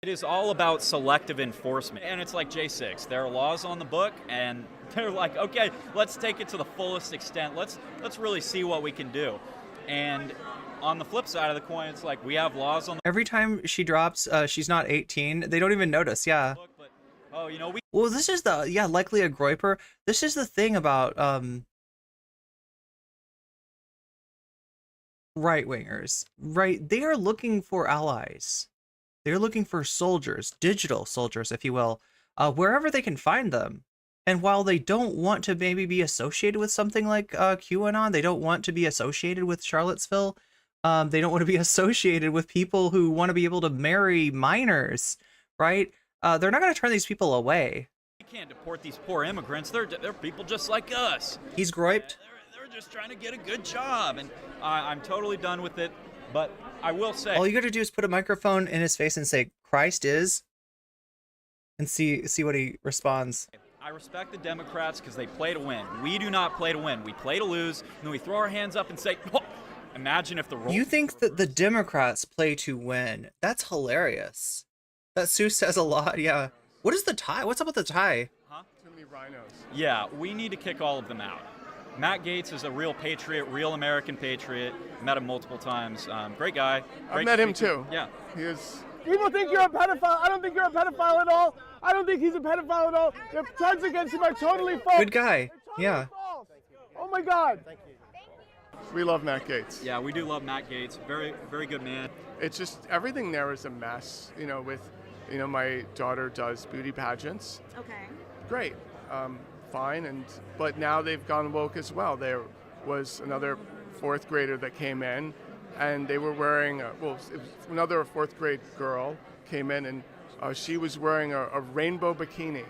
It is all about selective enforcement, and it's like J6. There are laws on the book, and they're like, okay, let's take it to the fullest extent. Let's really see what we can do. And on the flip side of the coin, it's like we have laws on the every time she drops, she's not 18. They don't even notice. Yeah. book, but we. Well, this is likely a Groiper. This is the thing about right wingers, right? They are looking for allies. They're looking for soldiers, digital soldiers, if you will, wherever they can find them. And while they don't want to maybe be associated with something like QAnon, they don't want to be associated with Charlottesville. They don't want to be associated with people who want to be able to marry minors, right? They're not going to turn these people away. We can't deport these poor immigrants. They're people just like us. He's groiped. They're just trying to get a good job, and I'm totally done with it. But I will say, all you got to do is put a microphone in his face and say, "Christ is," and see what he responds. I respect the Democrats because they play to win. We do not play to win. We play to lose, and then we throw our hands up and say, oh, imagine if the role. You think that the Democrats play to win? That's hilarious. That Sue says a lot, yeah. What is the tie? What's up with the tie? Huh? Too many rhinos. Yeah, we need to kick all of them out. Matt Gaetz is a real patriot, real American patriot. Met him multiple times. Great guy. I've met him too. Yeah. He is. People think you're a pedophile. I don't think you're a pedophile at all. I don't think he's a pedophile at all. The charges against him are totally false. Good guy. Yeah. False. Oh my God. Thank you. We love Matt Gaetz. Yeah, we do love Matt Gaetz. Very, very good man. It's just everything there is a mess. My daughter does beauty pageants. Okay. Great. Fine. But now they've gone woke as well. There was another 4th grader that came in, and they were wearing it was another 4th grade girl came in, and she was wearing a rainbow bikini.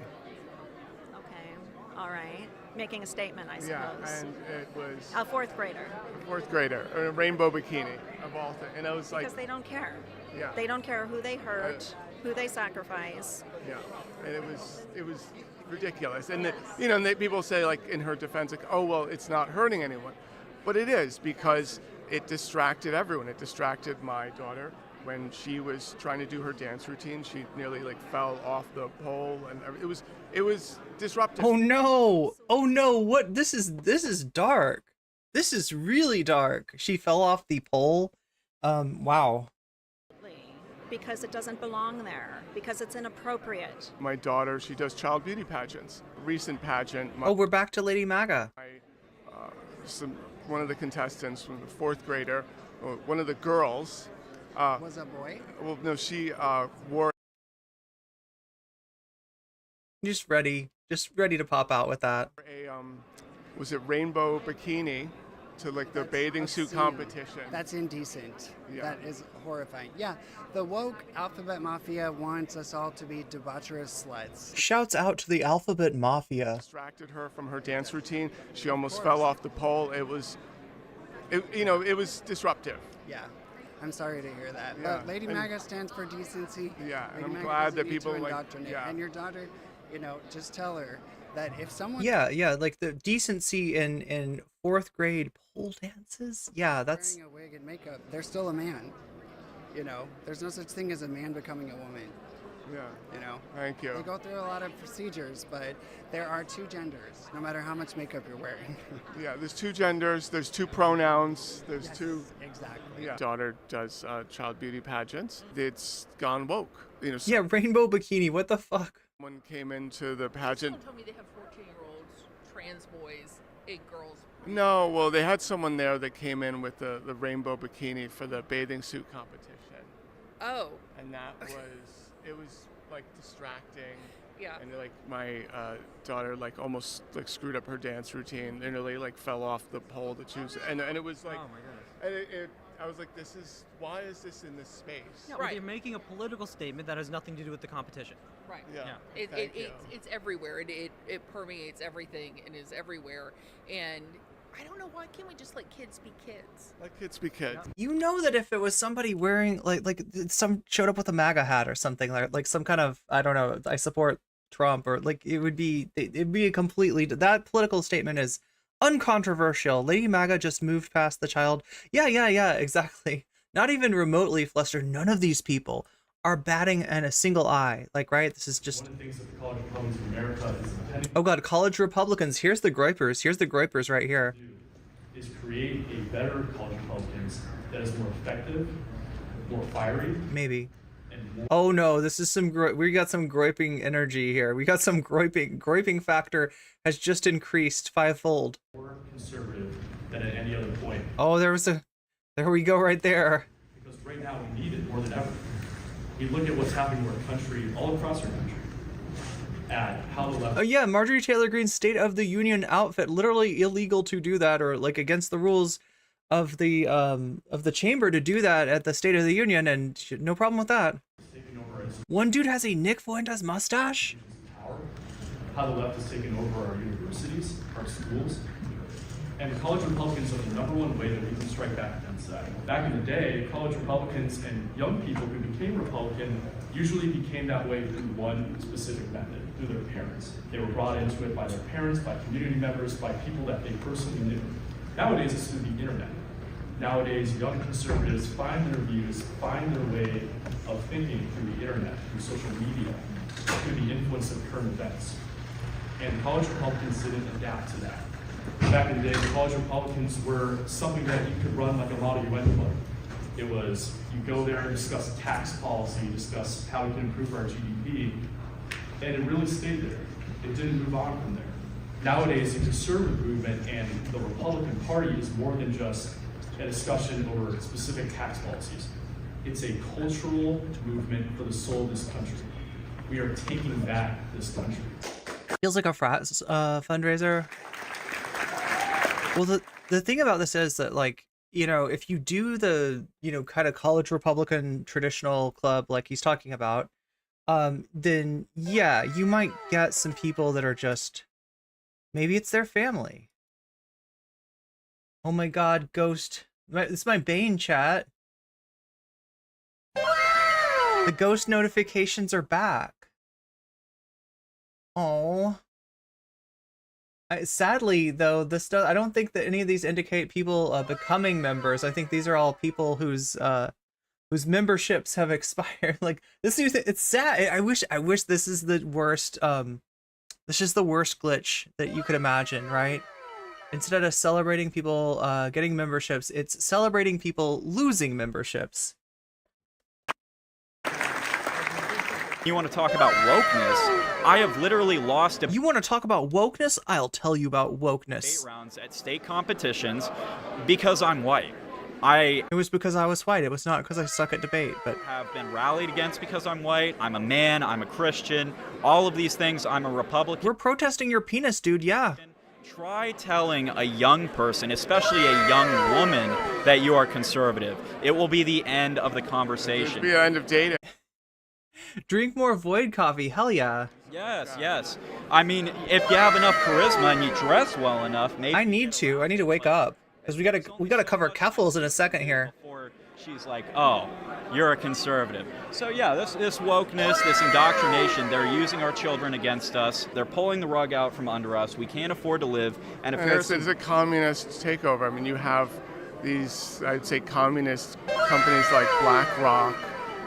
Okay. All right. Making a statement, I suppose. Yeah, and it was a 4th grader. A 4th grader, a rainbow bikini of all things, and I was like, because they don't care. Yeah. They don't care who they hurt, who they sacrifice. Yeah, and it was ridiculous. And people say, like, in her defense, like, oh well, it's not hurting anyone, but it is, because it distracted everyone. It distracted my daughter when she was trying to do her dance routine. She nearly fell off the pole, and it was disruptive. Oh no! What? This is dark. This is really dark. She fell off the pole. Wow. Because it doesn't belong there. Because it's inappropriate. My daughter, she does child beauty pageants. Recent pageant. We're back to Lady MAGA. One of the contestants, from the 4th grader, one of the girls. Was a boy? Well, no, she wore Just ready to pop out with that. Was it rainbow bikini to like the bathing suit competition? That's indecent. Yeah. That is horrifying. Yeah, the woke alphabet mafia wants us all to be debaucherous sluts. Shouts out to the alphabet mafia. Distracted her from her dance routine. She almost fell off the pole. It was disruptive. Yeah. I'm sorry to hear that. Yeah. But Lady MAGA stands for decency. Yeah, and Lady I'm MAGA glad doesn't that need people to like. indoctrinate. Yeah. And your daughter, just tell her that if someone Yeah, like the decency in 4th grade pole dances. Yeah, that's wearing a wig and makeup, they're still a man. There's no such thing as a man becoming a woman. Yeah. Thank you. They go through a lot of procedures, but there are 2 genders, no matter how much makeup you're wearing. Yeah, there's 2 genders, there's 2 pronouns, there's Yes, 2. Exactly. Yeah. Daughter does child beauty pageants. It's gone woke. yeah, rainbow bikini. What the fuck? Someone came into the pageant. Someone told me they have 14-year-olds, trans boys, 8 girls. No, well, they had someone there that came in with the rainbow bikini for the bathing suit competition. Oh. And that it was like distracting. Yeah. And like my daughter like almost like screwed up her dance routine. They nearly like fell off the pole that she was, and it was like, oh my goodness. And I was like, why is this in this space? Yeah, well, you're making a political statement that has nothing to do with the competition. Right. Yeah. It's everywhere. It permeates everything and is everywhere. And I don't know, why can't we just let kids be kids? Let kids be kids. You know that if it was somebody wearing like some showed up with a MAGA hat or something like some kind of, I don't know, I support Trump, or like it'd be a completely, that political statement is uncontroversial. Lady MAGA just moved past the child. Yeah, exactly. Not even remotely flustered. None of these people are batting in a single eye. Like, right? This is just. One of the things that the college Republicans of America is intending. Oh God, college Republicans. Here's the groypers. Here's the groypers right here. Is create a better college Republicans that is more effective, more fiery. Maybe. Oh no, this is we got some groyping energy here. We got some groyping factor has just increased 5-fold. More conservative than at any other point. Oh, there we go right there. Because right now we need it more than ever. We look at what's happening in our country, all across our country, at how the left. Oh yeah, Marjorie Taylor Greene's State of the Union outfit, literally illegal to do that, or like against the rules of the chamber to do that at the State of the Union, and no problem with that. One dude has a Nick Fuentes mustache. How the left has taken over our universities, our schools, and the college Republicans are the #1 way that we can strike back against that. Back in the day, college Republicans and young people who became Republican usually became that way through one specific method, through their parents. They were brought into it by their parents, by community members, by people that they personally knew. Nowadays, it's through the internet. Nowadays, young conservatives find their views, find their way of thinking through the internet, through social media, through the influence of current events. And college Republicans didn't adapt to that. Back in the day, the college Republicans were something that you could run like a Model UN club. It was, you go there and discuss tax policy, discuss how we can improve our GDP, and it really stayed there. It didn't move on from there. Nowadays, the conservative movement and the Republican Party is more than just a discussion over specific tax policies. It's a cultural movement for the soul of this country. We are taking back this country. Feels like a frat fundraiser. Well, the thing about this is that, like, you know, if you do the, you know, kind of college Republican traditional club like he's talking about, then yeah, you might get some people that are just, maybe it's their family. Oh my God, Ghost. It's my Bane chat. The ghost notifications are back. Oh. Sadly, though, I don't think that any of these indicate people becoming members. I think these are all people whose memberships have expired. Like, this new thing, it's sad. I wish this is the worst. This is the worst glitch that you could imagine, right? Instead of celebrating people getting memberships, it's celebrating people losing memberships. You want to talk about wokeness? I have literally lost. You want to talk about wokeness? I'll tell you about wokeness. Rounds at state competitions because I'm white. It was because I was white. It was not because I suck at debate, but have been rallied against because I'm white. I'm a man. I'm a Christian. All of these things. I'm a Republican. We're protesting your penis, dude. Yeah. Try telling a young person, especially a young woman, that you are conservative. It will be the end of the conversation. It'll be the end of dating. Drink more Void coffee. Hell yeah. Yes, yes. I mean, if you have enough charisma and you dress well enough, maybe. I need to wake up because we gotta cover Keffals in a second here. She's like, oh, you're a conservative. So yeah, this wokeness, this indoctrination, they're using our children against us. They're pulling the rug out from under us. We can't afford to live. And it's a communist takeover. I mean, you have these, I'd say, communist companies like BlackRock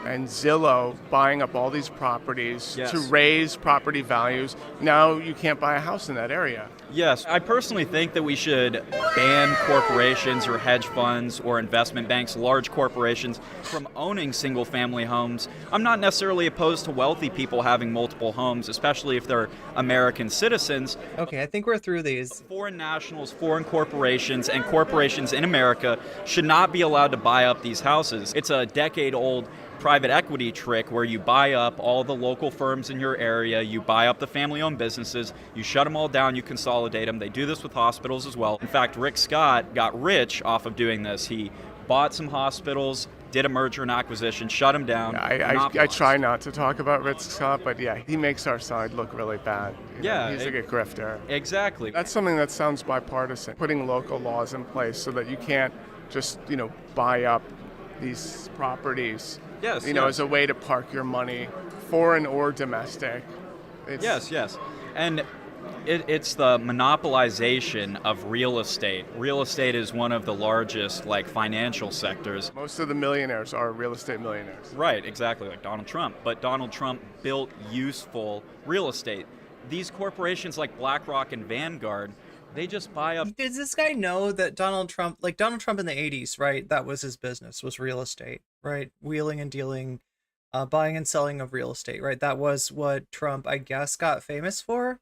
and Zillow buying up all these properties to raise property values. Now you can't buy a house in that area. Yes, I personally think that we should ban corporations or hedge funds or investment banks, large corporations, from owning single-family homes. I'm not necessarily opposed to wealthy people having multiple homes, especially if they're American citizens. Okay, I think we're through these. Foreign nationals, foreign corporations, and corporations in America should not be allowed to buy up these houses. It's a decade-old private equity trick where you buy up all the local firms in your area, you buy up the family-owned businesses, you shut them all down, you consolidate them. They do this with hospitals as well. In fact, Rick Scott got rich off of doing this. He bought some hospitals, did a merger and acquisition, shut them down. I try not to talk about Rick Scott, but yeah, he makes our side look really bad. He's like a grifter. Exactly. That's something that sounds bipartisan, putting local laws in place so that you can't just, buy up these properties. Yes, as a way to park your money, foreign or domestic. Yes. And it's the monopolization of real estate. Real estate is one of the largest, financial sectors. Most of the millionaires are real estate millionaires. Right, exactly, like Donald Trump. But Donald Trump built useful real estate. These corporations like BlackRock and Vanguard, they just buy up. Does this guy know that Donald Trump in the 80s, right? That was his business, was real estate, right? Wheeling and dealing, buying and selling of real estate, right? That was what Trump, I guess, got famous for.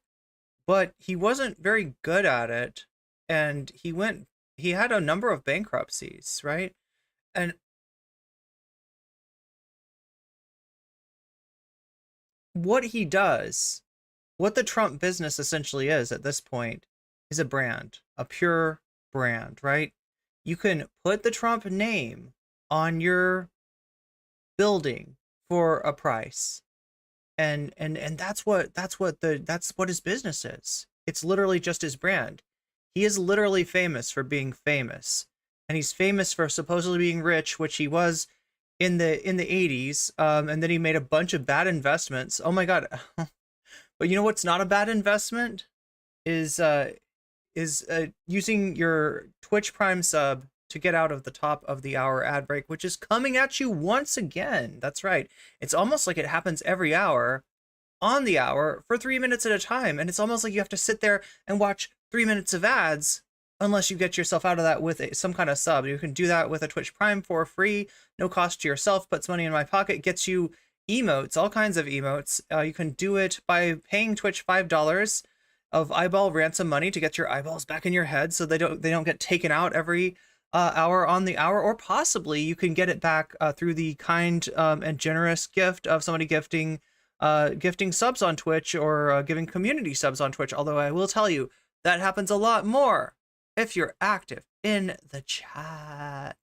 But he wasn't very good at it. And he had a number of bankruptcies, right? And what the Trump business essentially is at this point, is a brand, a pure brand, right? You can put the Trump name on your building for a price. And that's what his business is. It's literally just his brand. He is literally famous for being famous. And he's famous for supposedly being rich, which he was in the 80s. And then he made a bunch of bad investments. Oh my God. But you know what's not a bad investment? Is using your Twitch Prime sub to get out of the top of the hour ad break, which is coming at you once again. That's right. It's almost like it happens every hour on the hour for 3 minutes at a time. And it's almost like you have to sit there and watch 3 minutes of ads unless you get yourself out of that with some kind of sub. You can do that with a Twitch Prime for free, no cost to yourself, puts money in my pocket, gets you emotes, all kinds of emotes. You can do it by paying Twitch $5 of eyeball ransom money to get your eyeballs back in your head so they don't get taken out every hour on the hour, or possibly you can get it back through the kind and generous gift of somebody gifting subs on Twitch, or giving community subs on Twitch. Although I will tell you that happens a lot more if you're active in the chat.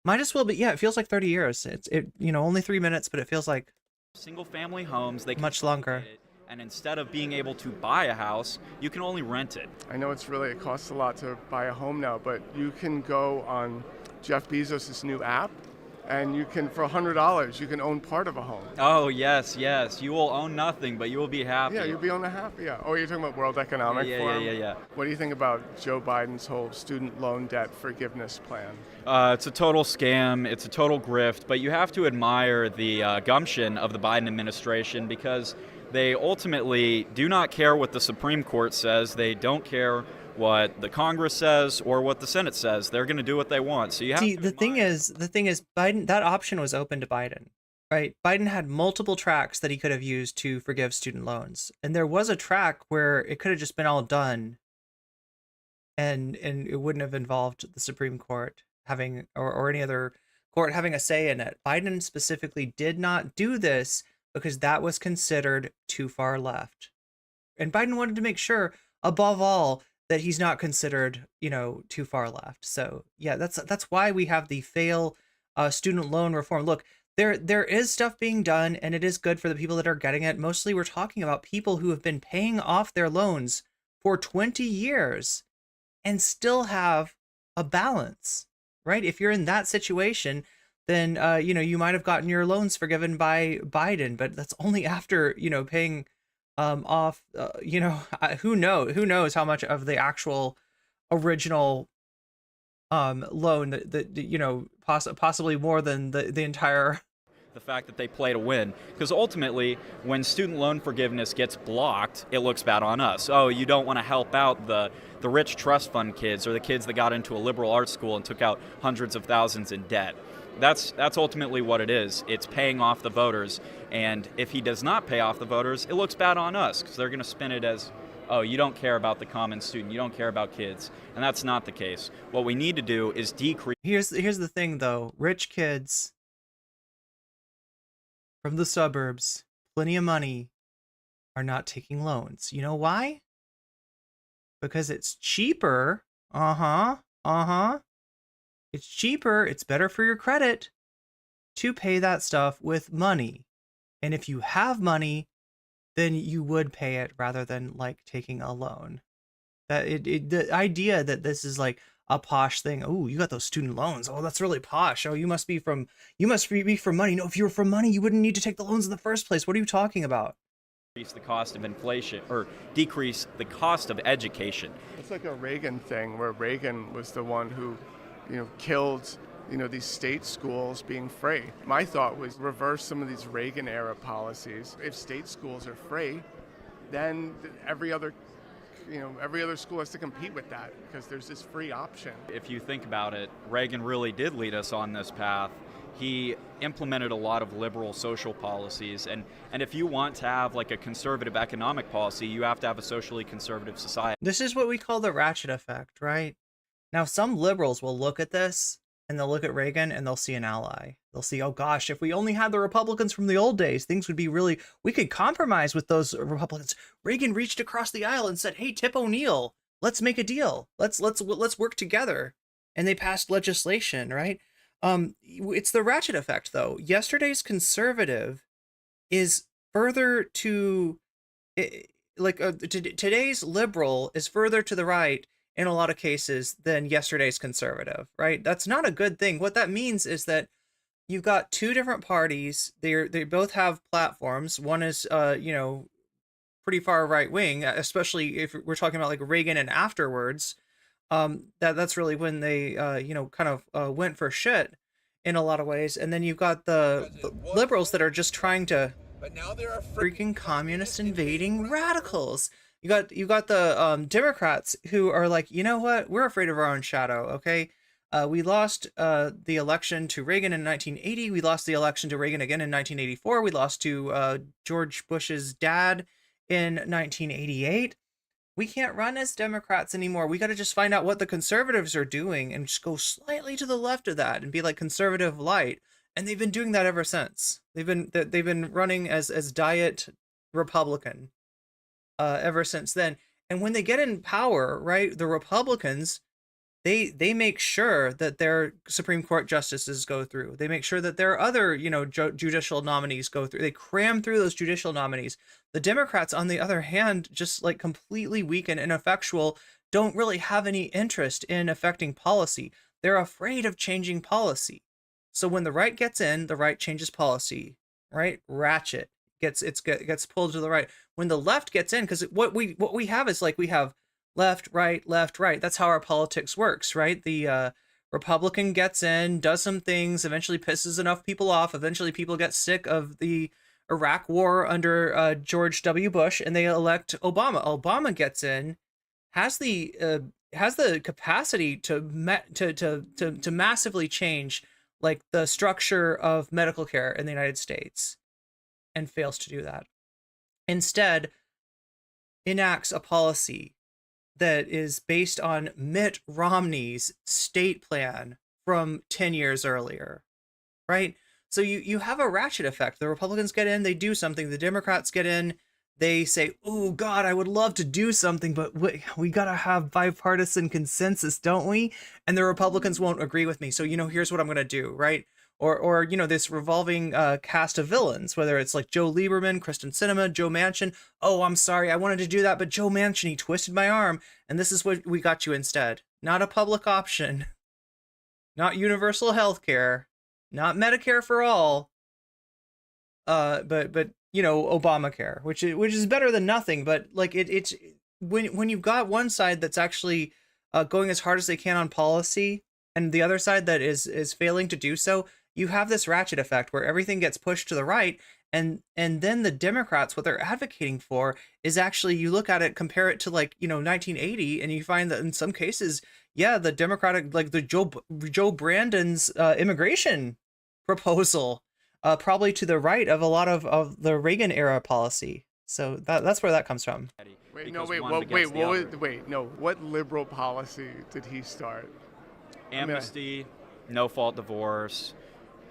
Might as well be. Yeah, it feels like 30 years. It's only 3 minutes, but it feels like single family homes. They much longer. And instead of being able to buy a house, you can only rent it. I know it costs a lot to buy a home now, but you can go on Jeff Bezos' new app, and you can, for $100, you can own part of a home. Oh, yes. You will own nothing, but you will be happy. Yeah, you'll be happy, yeah. Oh, you're talking about World Economic Forum? Yeah. What do you think about Joe Biden's whole student loan debt forgiveness plan? It's a total scam. It's a total grift, but you have to admire the gumption of the Biden administration, because they ultimately do not care what the Supreme Court says. They don't care what the Congress says or what the Senate says. They're going to do what they want. So you have the thing is, Biden, that option was open to Biden, right? Biden had multiple tracks that he could have used to forgive student loans, and there was a track where it could have just been all done, and it wouldn't have involved the Supreme Court. having or any other court having a say in it. Biden specifically did not do this because that was considered too far left. And Biden wanted to make sure, above all, that he's not considered, too far left. So yeah, that's why we have the fail student loan reform. Look, there is stuff being done, and it is good for the people that are getting it. Mostly, we're talking about people who have been paying off their loans for 20 years and still have a balance, right? If you're in that situation, then you might have gotten your loans forgiven by Biden, but that's only after paying off. Who knows how much of the actual original loan that possibly more than the entire. The fact that they play to win, because ultimately when student loan forgiveness gets blocked, it looks bad on us. Oh, you don't want to help out the rich trust fund kids or the kids that got into a liberal arts school and took out hundreds of thousands in debt. That's ultimately what it is. It's paying off the voters, and if he does not pay off the voters, it looks bad on us, because they're going to spin it as, oh, you don't care about the common student, you don't care about kids, and that's not the case. What we need to do is decrease. Here's the thing, though. Rich kids from the suburbs, plenty of money, are not taking loans. You know why? Because it's cheaper. It's cheaper, it's better for your credit to pay that stuff with money. And if you have money, then you would pay it rather than like taking a loan. The idea that this is like a posh thing. Oh, you got those student loans. Oh, that's really posh. Oh, you must be from money. No, if you were from money, you wouldn't need to take the loans in the first place. What are you talking about? Decrease the cost of inflation, or decrease the cost of education. It's like a Reagan thing, where Reagan was the one who, killed, these state schools being free. My thought was reverse some of these Reagan era policies. If state schools are free, then every other school has to compete with that, because there's this free option. If you think about it, Reagan really did lead us on this path. He implemented a lot of liberal social policies, and if you want to have like a conservative economic policy, you have to have a socially conservative society. This is what we call the ratchet effect, right? Now, some liberals will look at this and they'll look at Reagan and they'll see an ally. They'll see, oh gosh, if we only had the Republicans from the old days, things would be we could compromise with those Republicans. Reagan reached across the aisle and said, hey, Tip O'Neill, let's make a deal. Let's work together. And they passed legislation, right? It's the ratchet effect, though. Yesterday's conservative is further to, today's liberal is further to the right in a lot of cases than yesterday's conservative, right? That's not a good thing. What that means is that you've got two different parties. They both have platforms. One is, pretty far right wing, especially if we're talking about like Reagan and afterwards. That's really when they, went for shit in a lot of ways. And then you've got the liberals that are just trying to, but now there are freaking communist invading radicals. You got the Democrats who are like, you know what? We're afraid of our own shadow. Okay, we lost the election to Reagan in 1980. We lost the election to Reagan again in 1984. We lost to George Bush's dad in 1988. We can't run as Democrats anymore. We got to just find out what the conservatives are doing and just go slightly to the left of that and be like conservative light. And they've been doing that ever since. They've been running as diet Republican ever since then. And when they get in power, right, the Republicans, they make sure that their Supreme Court justices go through. They make sure that their other, judicial nominees go through. They cram through those judicial nominees. The Democrats, on the other hand, just like completely weak and ineffectual, don't really have any interest in affecting policy. They're afraid of changing policy. So when the right gets in, the right changes policy, right? Ratchet gets pulled to the right. When the left gets in, because what we have is like we have left, right. That's how our politics works, right? The Republican gets in, does some things, eventually pisses enough people off. Eventually people get sick of the Iraq war under George W. Bush, and they elect Obama. Obama gets in, has the capacity to massively change like the structure of medical care in the United States, and fails to do that. Instead, enacts a policy that is based on Mitt Romney's state plan from 10 years earlier, right? So you have a ratchet effect. The Republicans get in, they do something. The Democrats get in, they say, oh, God, I would love to do something, but we got to have bipartisan consensus, don't we? And the Republicans won't agree with me. So, here's what I'm going to do, right? Or this revolving cast of villains, whether it's like Joe Lieberman, Kristen Sinema, Joe Manchin. Oh, I'm sorry, I wanted to do that, but Joe Manchin, he twisted my arm, and this is what we got you instead. Not a public option, not universal health care, not Medicare for all, but Obamacare, which is better than nothing. But like it's when you've got one side that's actually going as hard as they can on policy, and the other side that is failing to do so, you have this ratchet effect where everything gets pushed to the right, and then the Democrats, what they're advocating for is actually, you look at it, compare it to 1980, and you find that in some cases, yeah, the Democratic, like the Joe Brandon's immigration proposal, probably to the right of a lot of the Reagan era policy. So that's where that comes from. What liberal policy did he start? Amnesty, no-fault divorce.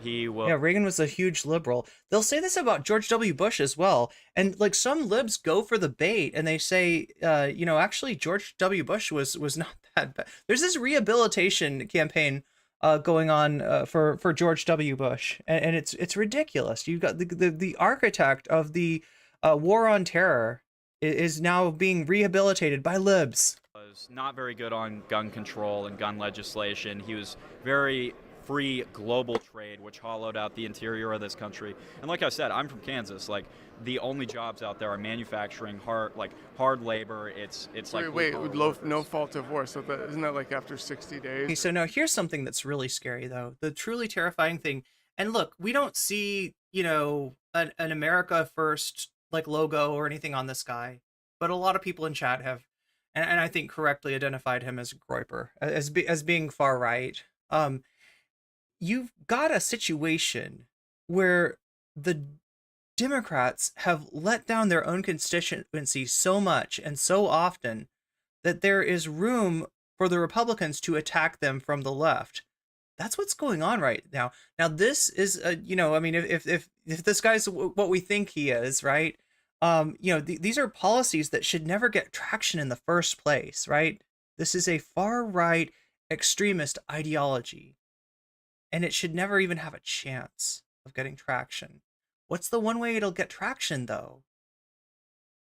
Yeah, Reagan was a huge liberal. They'll say this about George W. Bush as well. And like some libs go for the bait and they say, actually George W. Bush was not that bad. There's this rehabilitation campaign going on for George W. Bush, and it's ridiculous. You've got the architect of the war on terror is now being rehabilitated by libs. Was not very good on gun control and gun legislation. He was very free global trade, which hollowed out the interior of this country. And like I said, I'm from Kansas. Like the only jobs out there are manufacturing, hard labor. It's like no fault divorce. So isn't that like after 60 days? Okay, so now here's something that's really scary though. The truly terrifying thing. And look, we don't see an America First like logo or anything on this guy, but a lot of people in chat have, and I think correctly identified him as Groyper, as being far right. You've got a situation where the Democrats have let down their own constituency so much and so often that there is room for the Republicans to attack them from the left. That's what's going on right now. Now, this is, if this guy's what we think he is, right? These are policies that should never get traction in the first place, right? This is a far right extremist ideology, and it should never even have a chance of getting traction. What's the one way it'll get traction, though?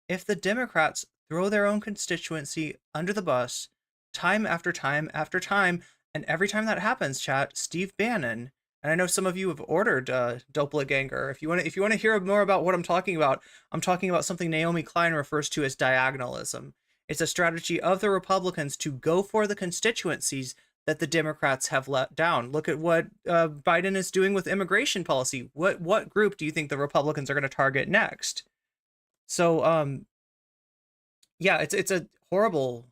If the Democrats throw their own constituency under the bus time after time after time, and every time that happens, chat, Steve Bannon, and I know some of you have ordered Doppelganger. If you want to hear more about what I'm talking about something Naomi Klein refers to as diagonalism. It's a strategy of the Republicans to go for the constituencies that the Democrats have let down. Look at what Biden is doing with immigration policy. What group do you think the Republicans are going to target next? So, yeah, it's a horrible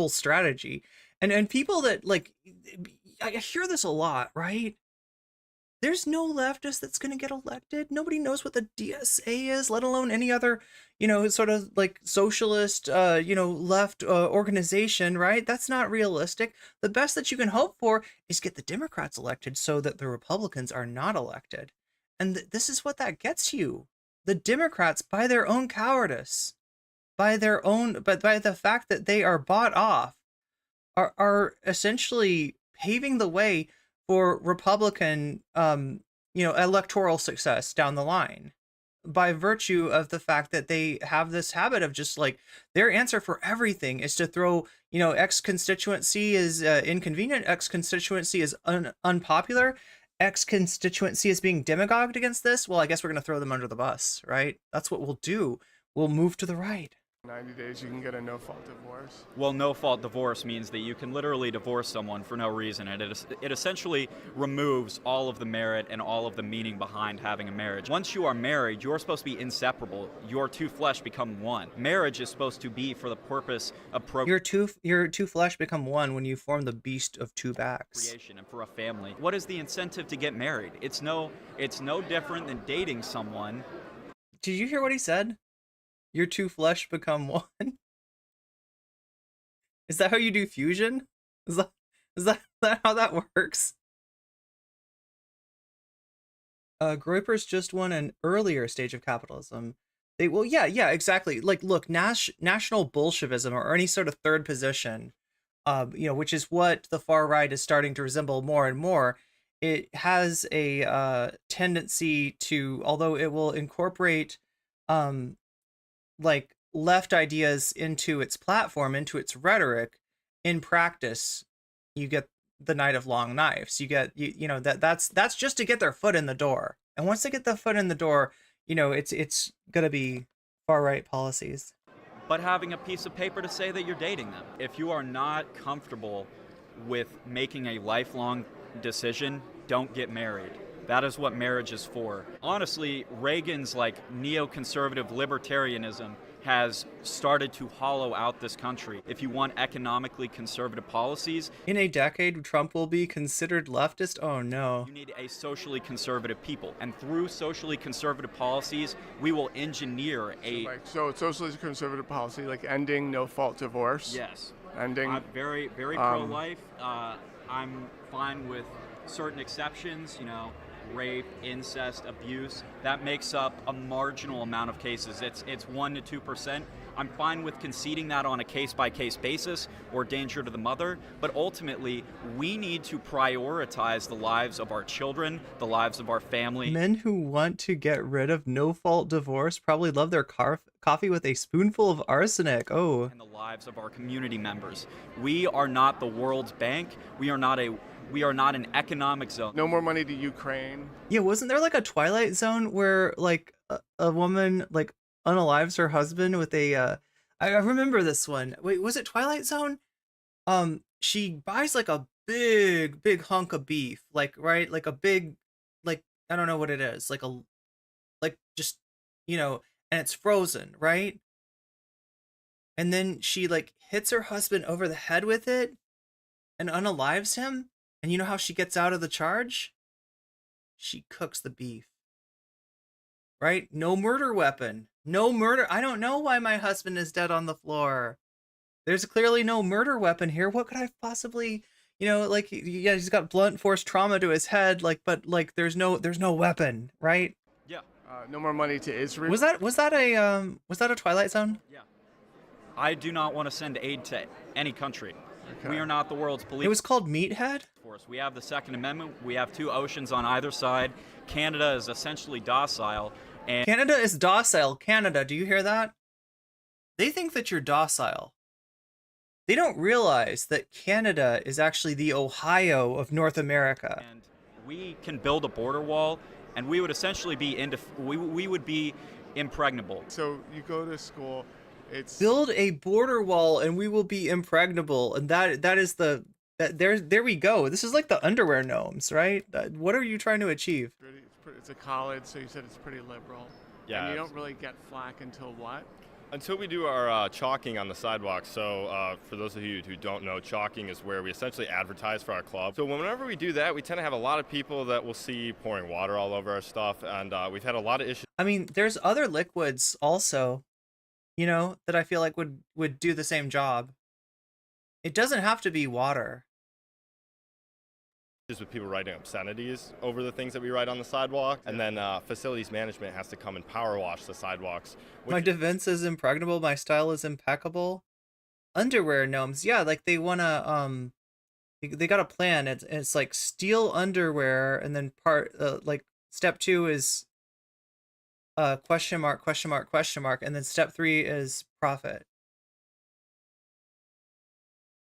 strategy. And people that, like, I hear this a lot, right? There's no leftist that's going to get elected. Nobody knows what the DSA is, let alone any other, sort of like socialist, left organization, right? That's not realistic. The best that you can hope for is get the Democrats elected so that the Republicans are not elected. And this is what that gets you. The Democrats, by their own cowardice, by the fact that they are bought off, are essentially paving the way for Republican, electoral success down the line, by virtue of the fact that they have this habit of just like their answer for everything is to throw, X constituency is inconvenient, X constituency is unpopular, X constituency is being demagogued against this. Well, I guess we're going to throw them under the bus, right? That's what we'll do. We'll move to the right. 90 days you can get a no-fault divorce. Well, no-fault divorce means that you can literally divorce someone for no reason, and it essentially removes all of the merit and all of the meaning behind having a marriage. Once you are married, you're supposed to be inseparable. Your two flesh become one. Marriage is supposed to be for the purpose of your two flesh become one when you form the beast of two backs. Creation and for a family. What is the incentive to get married? It's no different than dating someone. Did you hear what he said? Your two flesh become one? Is that how you do fusion? Is Is that how that works? Groyper's just won an earlier stage of capitalism. Yeah, exactly. Like, look, national Bolshevism or any sort of third position, which is what the far right is starting to resemble more and more. It has a tendency to, although it will incorporate, like left ideas into its platform, into its rhetoric, in practice, you get the Night of Long Knives. You get that's just to get their foot in the door. And once they get the foot in the door, it's gonna be far right policies. But having a piece of paper to say that you're dating them. If you are not comfortable with making a lifelong decision, don't get married. That is what marriage is for. Honestly, Reagan's like neoconservative libertarianism has started to hollow out this country. If you want economically conservative policies, in a decade, Trump will be considered leftist. Oh no. You need a socially conservative people. And through socially conservative policies, we will engineer a... So socially conservative policy, like ending no-fault divorce? Yes. Ending... I'm very pro-life. I'm fine with certain exceptions, rape, incest, abuse. That makes up a marginal amount of cases. It's 1 to 2%. I'm fine with conceding that on a case-by-case basis or danger to the mother, but ultimately, we need to prioritize the lives of our children, the lives of our family. Men who want to get rid of no-fault divorce probably love their coffee with a spoonful of arsenic. Oh. And the lives of our community members. We are not the world's bank. We are not an economic zone. No more money to Ukraine. Yeah, wasn't there like a Twilight Zone where like a woman like unalives her husband with a I remember this one. Wait, was it Twilight Zone? She buys like a big hunk of beef, like a big, like, I don't know what it is, just and it's frozen, right? And then she like hits her husband over the head with it and unalives him. And you know how she gets out of the charge? She cooks the beef. Right? No murder weapon. No murder. I don't know why my husband is dead on the floor. There's clearly no murder weapon here. What could I possibly, he's got blunt force trauma to his head, but there's no weapon, right? Yeah. No more money to Israel. Was that a Twilight Zone? Yeah. I do not want to send aid to any country. Okay. We are not the world's police. It was called Meathead? We have the Second Amendment. We have 2 oceans on either side. Canada is essentially docile. And Canada is docile. Canada, do you hear that? They think that you're docile. They don't realize that Canada is actually the Ohio of North America. And we can build a border wall, and we would essentially be we would be impregnable. So you go to school. Build a border wall and we will be impregnable, and that is there we go. This is like the underwear gnomes, right? What are you trying to achieve? It's a college, so you said it's pretty liberal. Yeah. And you don't really get flack until what? Until we do our chalking on the sidewalk. So for those of you who don't know, chalking is where we essentially advertise for our club. So whenever we do that, we tend to have a lot of people that we'll see pouring water all over our stuff, and we've had a lot of issues. I mean, there's other liquids also, that I feel like would do the same job. It doesn't have to be water. With people writing obscenities over the things that we write on the sidewalk, and then facilities management has to come and power wash the sidewalks. My defense is impregnable. My style is impeccable. Underwear gnomes, yeah, like they wanna they got a plan. It's like steal underwear, and then step 2 is question mark, and then step 3 is profit.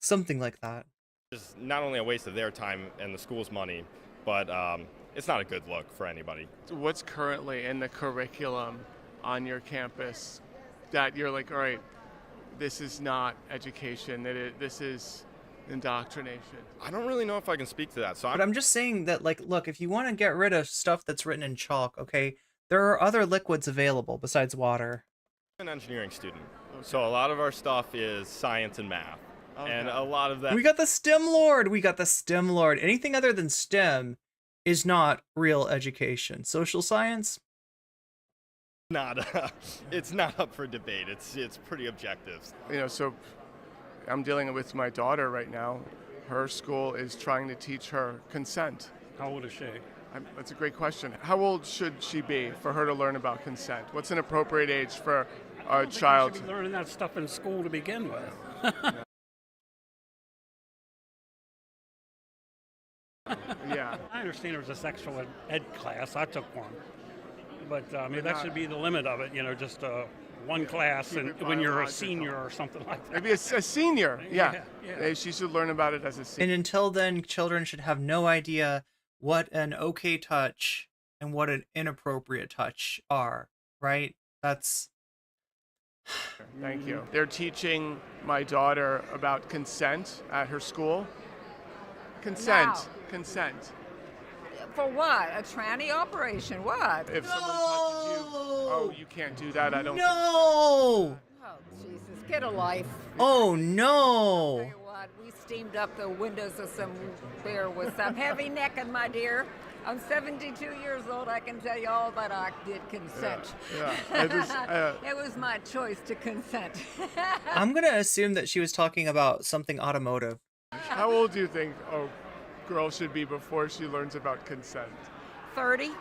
Something like that. It's not only a waste of their time and the school's money, but it's not a good look for anybody. What's currently in the curriculum on your campus that you're like, all right, this is not education, this is indoctrination? I don't really know if I can speak to that. But I'm just saying that, look, if you want to get rid of stuff that's written in chalk, okay, there are other liquids available besides water. I'm an engineering student, so a lot of our stuff is science and math. Okay. And a lot of that... We got the STEM Lord. Anything other than STEM is not real education. Social science? It's not up for debate. It's pretty objective. So I'm dealing with my daughter right now, Her school is trying to teach her consent. How old is she? That's a great question. How old should she be for her to learn about consent? What's an appropriate age for a child? She should be learning that stuff in school to begin with. Yeah. I understand there was a sexual ed class. I took one. But that should be the limit of it, just one class and when you're a senior or something like that. Maybe a senior, yeah. She should learn about it as a senior. And until then, children should have no idea what an okay touch and what an inappropriate touch are, right? That's... Thank you. They're teaching my daughter about consent at her school. Consent. For what? A tranny operation? What? If someone touches you, oh, you can't do that. I don't. No! Oh, Jesus. Get a life. Oh, no! I'll tell you what, we steamed up the windows of some bear with some heavy necking, my dear. I'm 72 years old. I can tell you all that I did consent. Yeah. It was my choice to consent. I'm going to assume that she was talking about something automotive. How old do you think a girl should be before she learns about consent? 30.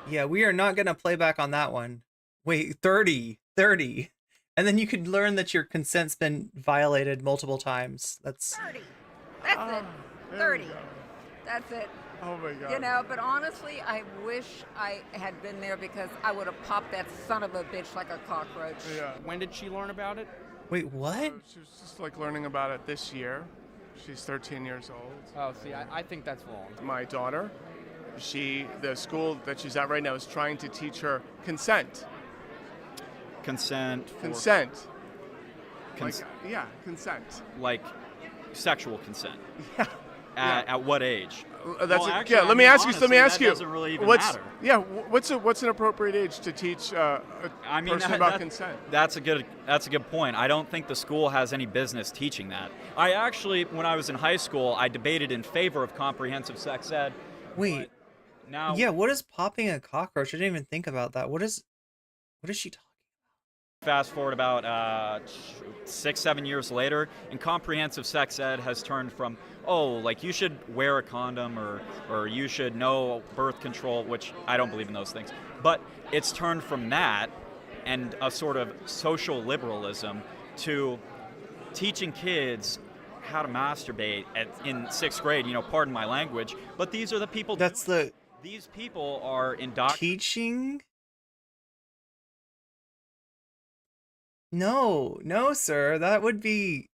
Yeah, we are not going to play back on that one. Wait, 30. And then you could learn that your consent's been violated multiple times. That's 30. That's it. 30. That's it. Oh my God. But honestly, I wish I had been there because I would have popped that son of a bitch like a cockroach. Yeah. When did she learn about it? Wait, what? She was just learning about it this year. She's 13 years old. Oh, see, I think that's wrong. My daughter, the school that she's at right now is trying to teach her consent. Consent. Consent. Consent. Consent. Like sexual consent. Yeah. At what age? Let me ask you. That doesn't really even matter. Yeah. What's an appropriate age to teach a person about consent? That's a good point. I don't think the school has any business teaching that. I actually, when I was in high school, I debated in favor of comprehensive sex ed. Wait. Now. Yeah. What is popping a cockroach? I didn't even think about that. What is she talking? Fast forward about 6-7 years later, and comprehensive sex ed has turned from, you should wear a condom or you should know birth control, which I don't believe in those things. But it's turned from that and a sort of social liberalism to teaching kids how to masturbate in 6th grade, pardon my language. But these are the people... These people are teaching... No, sir. That would be...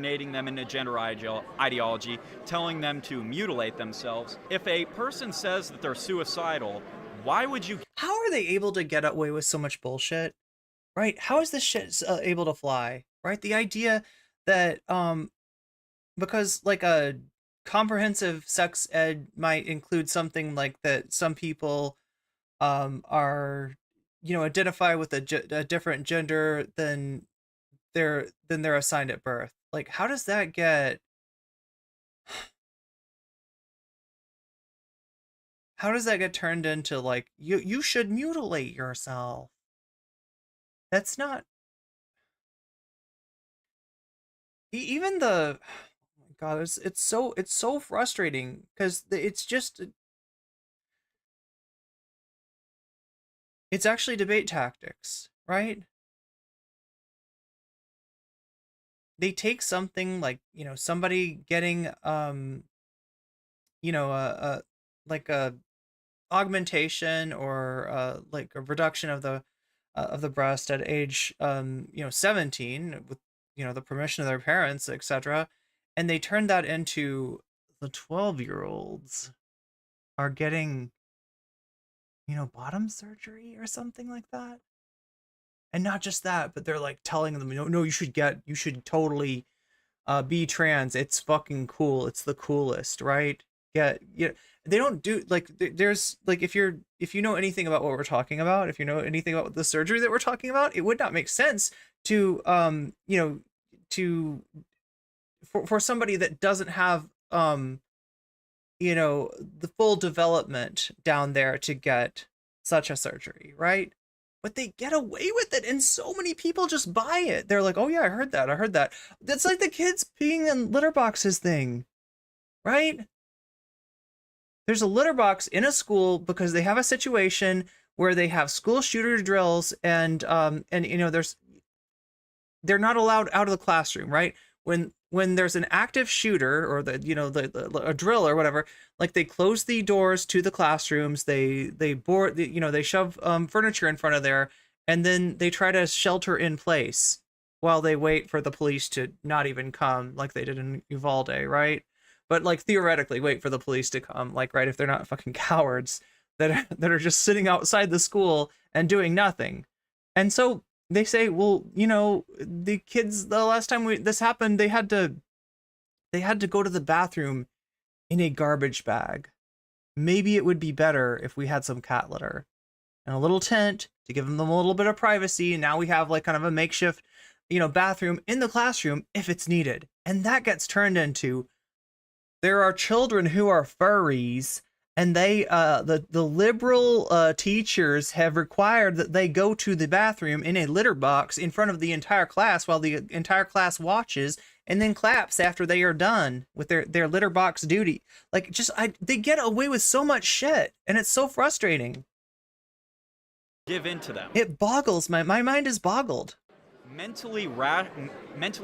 Nating them into gender ideology, telling them to mutilate themselves. If a person says that they're suicidal, why would you... How are they able to get away with so much bullshit? Right? How is this shit able to fly? Right? The idea that, because like a comprehensive sex ed might include something like that some people are... identify with a different gender than they're assigned at birth. Like, how does that get... How does that get turned into, like, you should mutilate yourself? That's not... Even the... Oh my God, it's so frustrating, because it's just... It's actually debate tactics, right? They take something like, somebody getting, like a augmentation or like a reduction of the breast at age, 17 with, the permission of their parents, etc. And they turn that into the 12-year-olds are getting, bottom surgery or something like that. And not just that, but they're like telling them, no, you should totally be trans. It's fucking cool. It's the coolest, right? They don't do like, there's like, if you know anything about what we're talking about, if you know anything about the surgery that we're talking about, it would not make sense to, for somebody that doesn't have, the full development down there to get such a surgery, right? but they get away with it, and so many people just buy it. They're like, oh yeah, I heard that. That's like the kids peeing in litter boxes thing, right? There's a litter box in a school because they have a situation where they have school shooter drills, and you know, they're not allowed out of the classroom, right? When there's an active shooter, or a drill or whatever, like, they close the doors to the classrooms, they board, they shove furniture in front of there, and then they try to shelter in place while they wait for the police to not even come, like they did in Uvalde, right? But like, theoretically wait for the police to come, like, right, if they're not fucking cowards that are just sitting outside the school and doing nothing. And so they say, well, the kids, the last time this happened, they had to go to the bathroom in a garbage bag. Maybe it would be better if we had some cat litter and a little tent to give them a little bit of privacy. And now we have like kind of a makeshift, bathroom in the classroom if it's needed. And that gets turned into, there are children who are furries, and they, the liberal teachers have required that they go to the bathroom in a litter box in front of the entire class while the entire class watches, and then claps after they are done with their litter box duty. Like, they get away with so much shit, and it's so frustrating. Give in to them. It boggles my mind is boggled. Mentally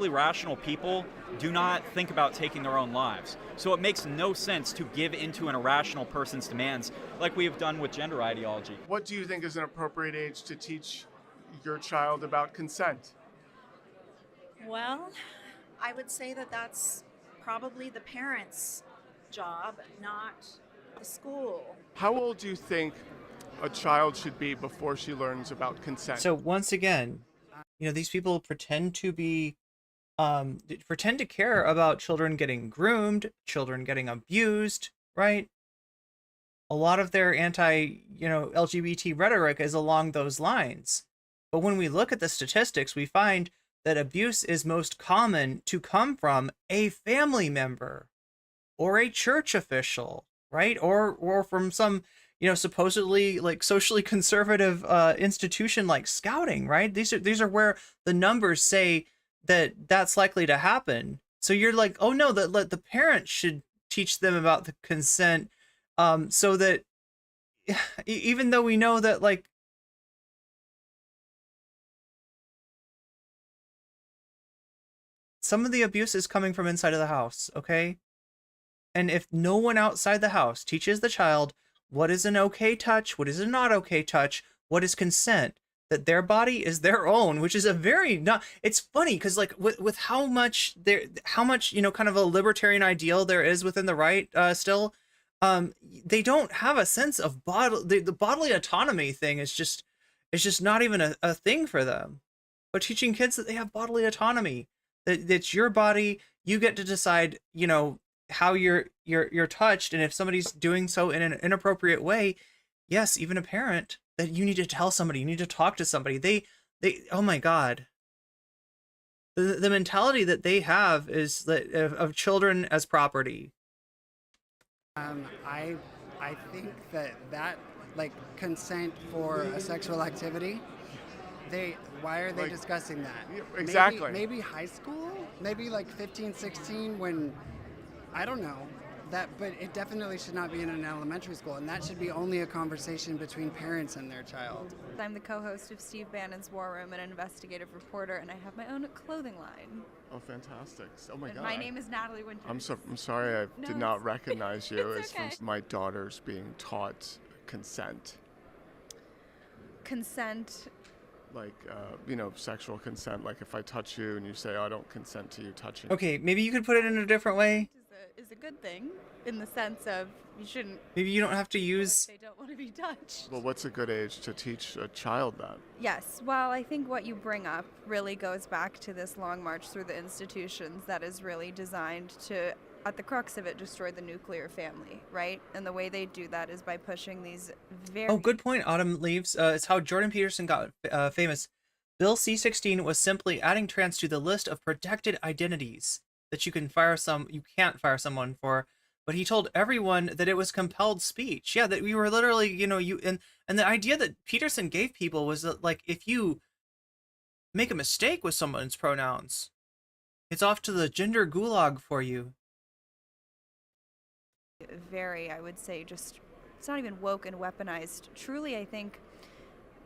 rational people do not think about taking their own lives. So it makes no sense to give into an irrational person's demands like we have done with gender ideology. What do you think is an appropriate age to teach your child about consent? Well, I would say that that's probably the parents' job, not the school. How old do you think a child should be before she learns about consent? So once again, these people pretend to care about children getting groomed, children getting abused, right? A lot of their LGBT rhetoric is along those lines. But when we look at the statistics, we find that abuse is most common to come from a family member or a church official, right? Or from some, supposedly like socially conservative institution like Scouting, right? These are where the numbers say that's likely to happen. So you're like, oh no, the parents should teach them about the consent, so that even though we know that, like, some of the abuse is coming from inside of the house, okay? And if no one outside the house teaches the child what is an okay touch, what is a not okay touch, what is consent, that their body is their own, which is a very it's funny because, like, with how much kind of a libertarian ideal there is within the right, still, they don't have a sense of the bodily autonomy thing is just not even a thing for them. But teaching kids that they have bodily autonomy, that it's your body, you get to decide, how you're touched, and if somebody's doing so in an inappropriate way, yes, even a parent, that you need to tell somebody, you need to talk to somebody. They oh my God, the mentality that they have is that of children as property. I think that like consent for a sexual activity, why are they discussing that? Exactly. Maybe high school, maybe like 15, 16, when, I don't know, but it definitely should not be in an elementary school, and that should be only a conversation between parents and their child. I'm the co-host of Steve Bannon's War Room, and an investigative reporter, and I have my own clothing line. Oh, fantastic. Oh my And God. my name is Natalie Winters. I'm sorry I did not recognize you. It's okay. From my daughter's being taught consent. Consent. Like, sexual consent. Like, if I touch you and you say, I don't consent to you touching. Okay, maybe you could put it in a different way. Is a good thing in the sense of you shouldn't. Maybe you don't have to use. They don't want to be touched. Well, what's a good age to teach a child that? Yes. Well, I think what you bring up really goes back to this long march through the institutions that is really designed to, at the crux of it, destroy the nuclear family, right? And the way they do that is by pushing these very. Oh, good point. Autumn Leaves. It's how Jordan Peterson got famous. Bill C-16 was simply adding trans to the list of protected identities that you can't fire someone for but he told everyone that it was compelled speech. Yeah, that we were literally, and the idea that Peterson gave people was that, like, if you make a mistake with someone's pronouns, it's off to the gender gulag for you. Very, I would say, just, it's not even woke and weaponized. Truly, I think,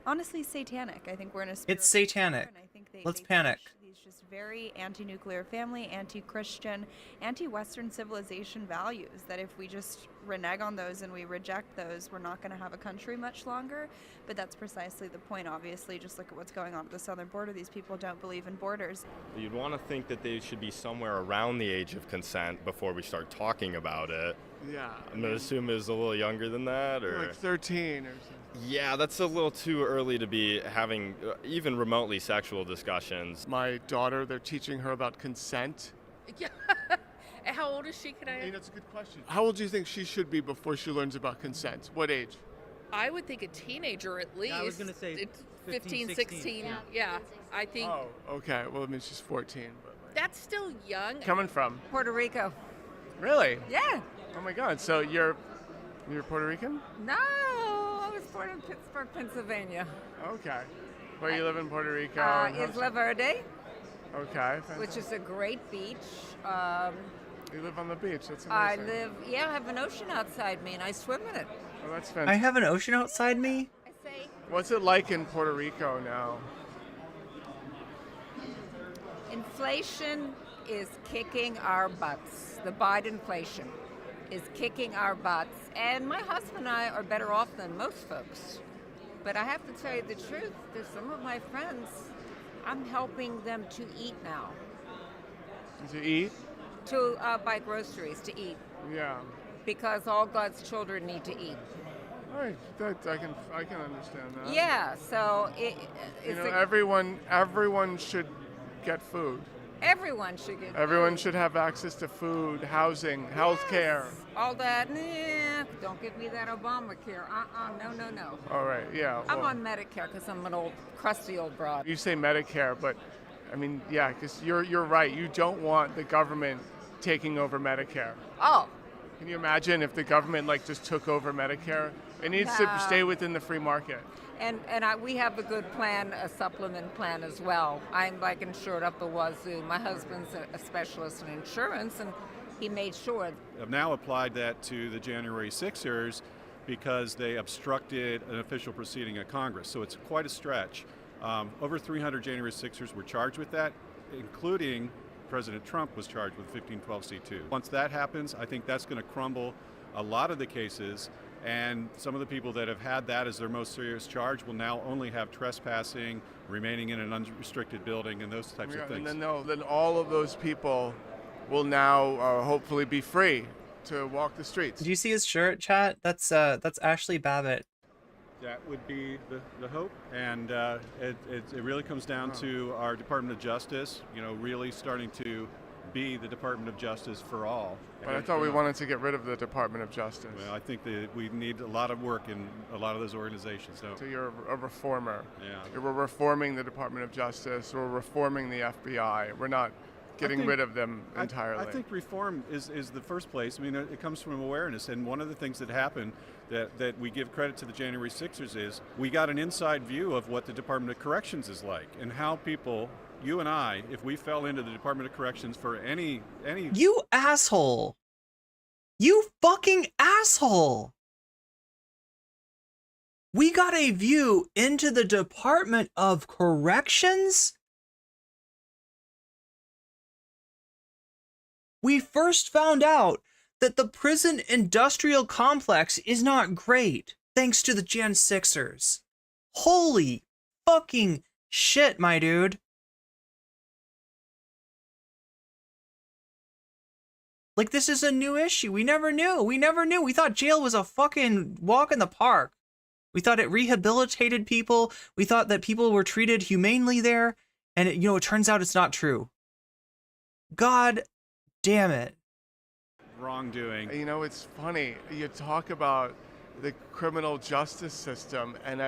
honestly, satanic. I think we're in a spiritual It's satanic. war, and I think Let's panic. These just very anti-nuclear family, anti-Christian, anti-Western civilization values, that if we just renege on those and we reject those, we're not going to have a country much longer. But that's precisely the point, obviously. Just look at what's going on at the southern border. These people don't believe in borders. You'd want to think that they should be somewhere around the age of consent before we start talking about it. Yeah. I'm going to assume it's a little younger than that, or like 13 or something. Yeah, that's a little too early to be having even remotely sexual discussions. My daughter, they're teaching her about consent. Yeah. How old is she? Can I? That's a good question. How old do you think she should be before she learns about consent? What age? I would think a teenager at least. Yeah, I was going to say it's 15, 16. Yeah, I think. Oh, okay. Well, I mean, she's 14. But that's still young. Coming from? Puerto Rico. Really? Yeah. Oh my God. So you're Puerto Rican? No, I was born in Pittsburgh, Pennsylvania. Okay. Where you live in Puerto Rico? Isla Verde. Okay. Fantastic. Which is a great beach. You live on the beach. That's amazing. I have an ocean outside me, and I swim in it. Oh, that's fantastic. I have an ocean outside me? What's it like in Puerto Rico now? Inflation is kicking our butts. The Bidenflation is kicking our butts. And my husband and I are better off than most folks. But I have to tell you the truth, there's some of my friends, I'm helping them to eat now. To eat? To buy groceries, to eat. Yeah. Because all God's children need to eat. All right, I can understand that. Yeah, so everyone should get food. Everyone should get Everyone food. should have access to food, housing, health care. All that, don't give me that Obamacare. No. All right, yeah. I'm on Medicare because I'm an old, crusty old broad. You say Medicare, but I mean, yeah, because you're right. You don't want the government taking over Medicare. Oh. Can you imagine if the government just took over Medicare? It needs to stay within the free market. And we have a good plan, a supplement plan as well. I'm insured up the wazoo. My husband's a specialist in insurance, and he made sure. I've now applied that to the January 6ers because they obstructed an official proceeding at Congress. So it's quite a stretch. Over 300 January 6ers were charged with that, including President Trump was charged with 1512c2. Once that happens, I think that's going to crumble a lot of the cases, and some of the people that have had that as their most serious charge will now only have trespassing, remaining in an unrestricted building, and those types of things. And then all of those people will now hopefully be free to walk the streets. Did you see his shirt, chat? That's Ashley Babbitt. That would be the hope, and it really comes down to our Department of Justice, really starting to be the Department of Justice for all. But I thought we wanted to get rid of the Department of Justice. Well, I think that we need a lot of work in a lot of those organizations. So you're a reformer. Yeah. We're reforming the Department of Justice. We're reforming the FBI. We're not getting rid of them entirely. I think reform is the first place. I mean, it comes from awareness, and one of the things that happened that we give credit to the January 6ers is we got an inside view of what the Department of Corrections is like, and how people, you and I, if we fell into the Department of Corrections for any... You asshole! You fucking asshole! We got a view into the Department of Corrections? We first found out that the prison industrial complex is not great, thanks to the Gen 6ers. Holy fucking shit, my dude. This is a new issue. We never knew. We thought jail was a fucking walk in the park. We thought it rehabilitated people. We thought that people were treated humanely there. And it turns out it's not true. God damn it. Wrongdoing. It's funny. You talk about the criminal justice system, and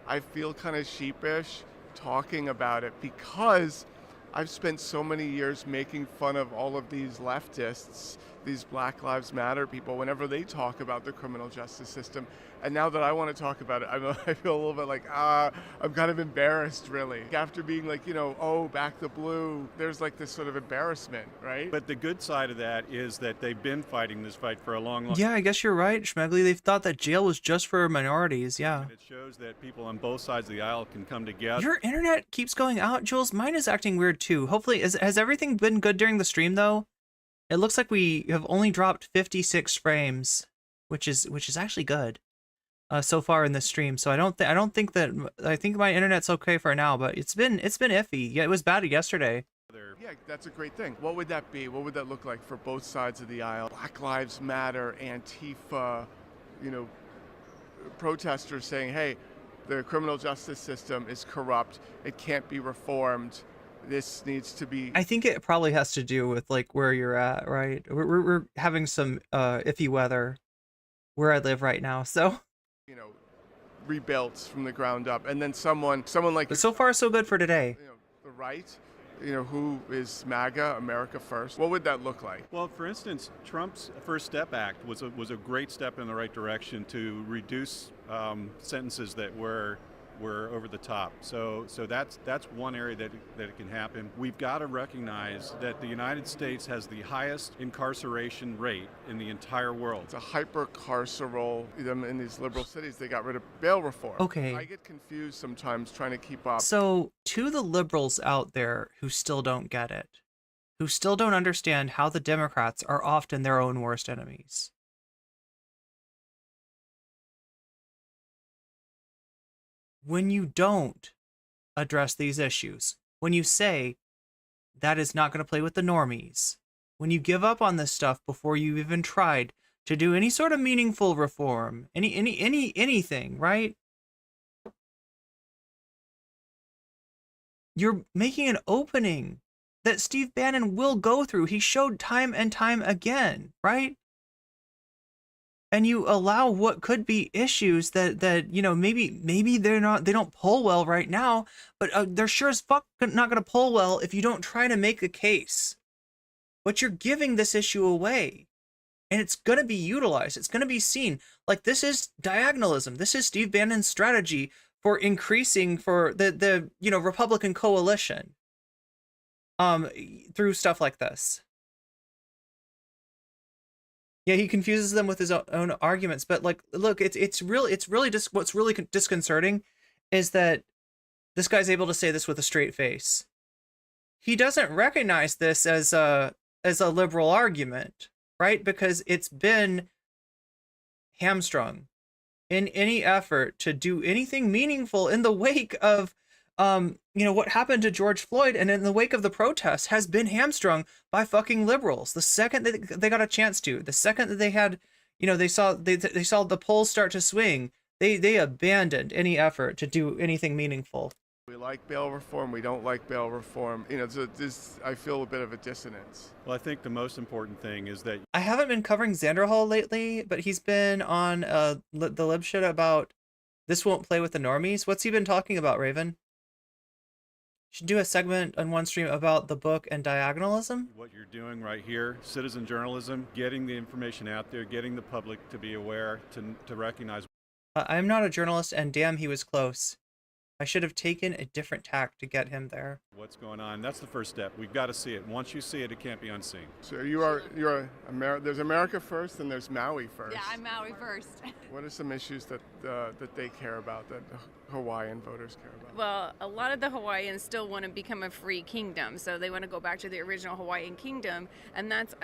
I feel kind of sheepish talking about it because I've spent so many years making fun of all of these leftists these Black Lives Matter people whenever they talk about the criminal justice system. And now that I want to talk about it, I feel a little bit like, I'm kind of embarrassed, really. After being like, oh, back the blue, there's like this sort of embarrassment, right? But the good side of that is that they've been fighting this fight for a long Yeah, I guess you're right, Schmegly. They've thought that jail was just for minorities, yeah. And it shows that people on both sides of the aisle can come together. Your internet keeps going out, Jules. Mine is acting weird too. Hopefully, has everything been good during the stream though? It looks like we have only dropped 56 frames, which is actually good. So far in this stream, so I think my internet's okay for now, but it's been iffy. Yeah, it was bad yesterday. Yeah, that's a great thing. What would that be? What would that look like for both sides of the aisle? Black Lives Matter, Antifa, protesters saying, hey, the criminal justice system is corrupt. It can't be reformed. This needs to be... I think it probably has to do with like where you're at, right? We're having some iffy weather where I live right now, so... rebuilt from the ground up, and then someone like... But so far, so good for today. The right, who is MAGA, America First. What would that look like? Well, for instance, Trump's First Step Act was a great step in the right direction to reduce sentences that were over the top. So that's one area that it can happen. We've got to recognize that the United States has the highest incarceration rate in the entire world. It's a hyper-carceral, in these liberal cities, they got rid of bail reform. Okay. I get confused sometimes trying to keep up. So, to the liberals out there who still don't get it, who still don't understand how the Democrats are often their own worst enemies. When you don't address these issues, when you say that is not going to play with the normies, when you give up on this stuff before you've even tried to do any sort of meaningful reform, anything, right? You're making an opening that Steve Bannon will go through. He showed time and time again, right? And you allow what could be issues that maybe they don't poll well right now, but they're sure as fuck not going to poll well if you don't try to make a case. But you're giving this issue away, and it's going to be utilized. It's going to be seen. Like, this is diagonalism. This is Steve Bannon's strategy for increasing for the Republican coalition through stuff like this. Yeah, he confuses them with his own arguments, but like, look, it's really just what's really disconcerting is that this guy's able to say this with a straight face. He doesn't recognize this as a liberal argument, right? Because it's been hamstrung in any effort to do anything meaningful in the wake of what happened to George Floyd, and in the wake of the protests has been hamstrung by fucking liberals. The second that they got a chance to, the second that they had, they saw the polls start to swing, they abandoned any effort to do anything meaningful. We like bail reform, we don't like bail reform. I feel a bit of a dissonance. Well, I think the most important thing is that... I haven't been covering Xander Hall lately, but he's been on the lib shit about this won't play with the normies. What's he been talking about, Raven? Should do a segment on one stream about the book and diagonalism. What you're doing right here, citizen journalism, getting the information out there, getting the public to be aware, to recognize. I'm not a journalist, and damn, he was close. I should have taken a different tack to get him there. What's going on? That's the first step. We've got to see it. Once you see it, it can't be unseen. So there's America First and there's Maui First. Yeah, I'm Maui First. What are some issues that they care about, that Hawaiian voters care about? Well, a lot of the Hawaiians still want to become a free kingdom, so they want to go back to the original Hawaiian kingdom, and that's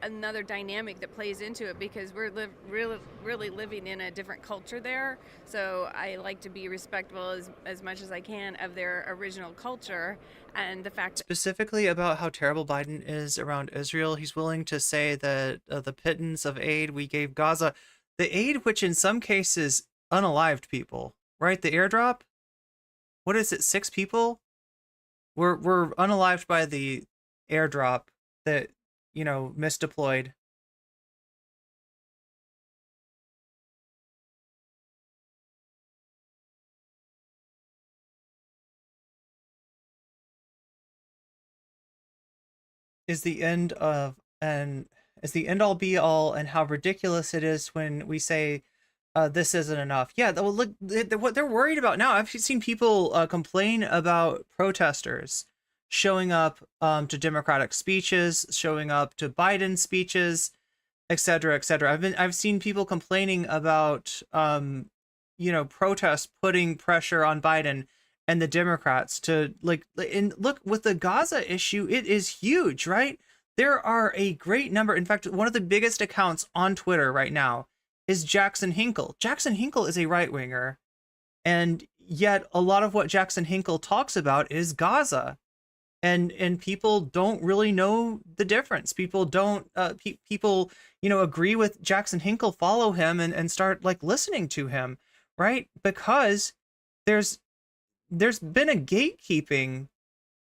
another dynamic that plays into it because we're really living in a different culture there. So I like to be respectful as much as I can of their original culture, and the fact specifically about how terrible Biden is around Israel. He's willing to say that the pittance of aid we gave Gaza, the aid which in some cases unalived people, right? The airdrop, what is it, 6 people were unalived by the airdrop that misdeployed. Is the end of an as the end all be all, and how ridiculous it is when we say this isn't enough. Yeah, well, look, what they're worried about now. I've seen people complain about protesters showing up to Democratic speeches, showing up to Biden speeches, et cetera, et cetera. I've seen people complaining about protests putting pressure on Biden and the Democrats to look with the Gaza issue. It is huge, right? There are a great number. In fact, one of the biggest accounts on Twitter right now is Jackson Hinkle. Jackson Hinkle is a right-winger, and yet a lot of what Jackson Hinkle talks about is Gaza, and people don't really know the difference. People don't people agree with Jackson Hinkle, follow him, and start listening to him, right? Because there's been a gatekeeping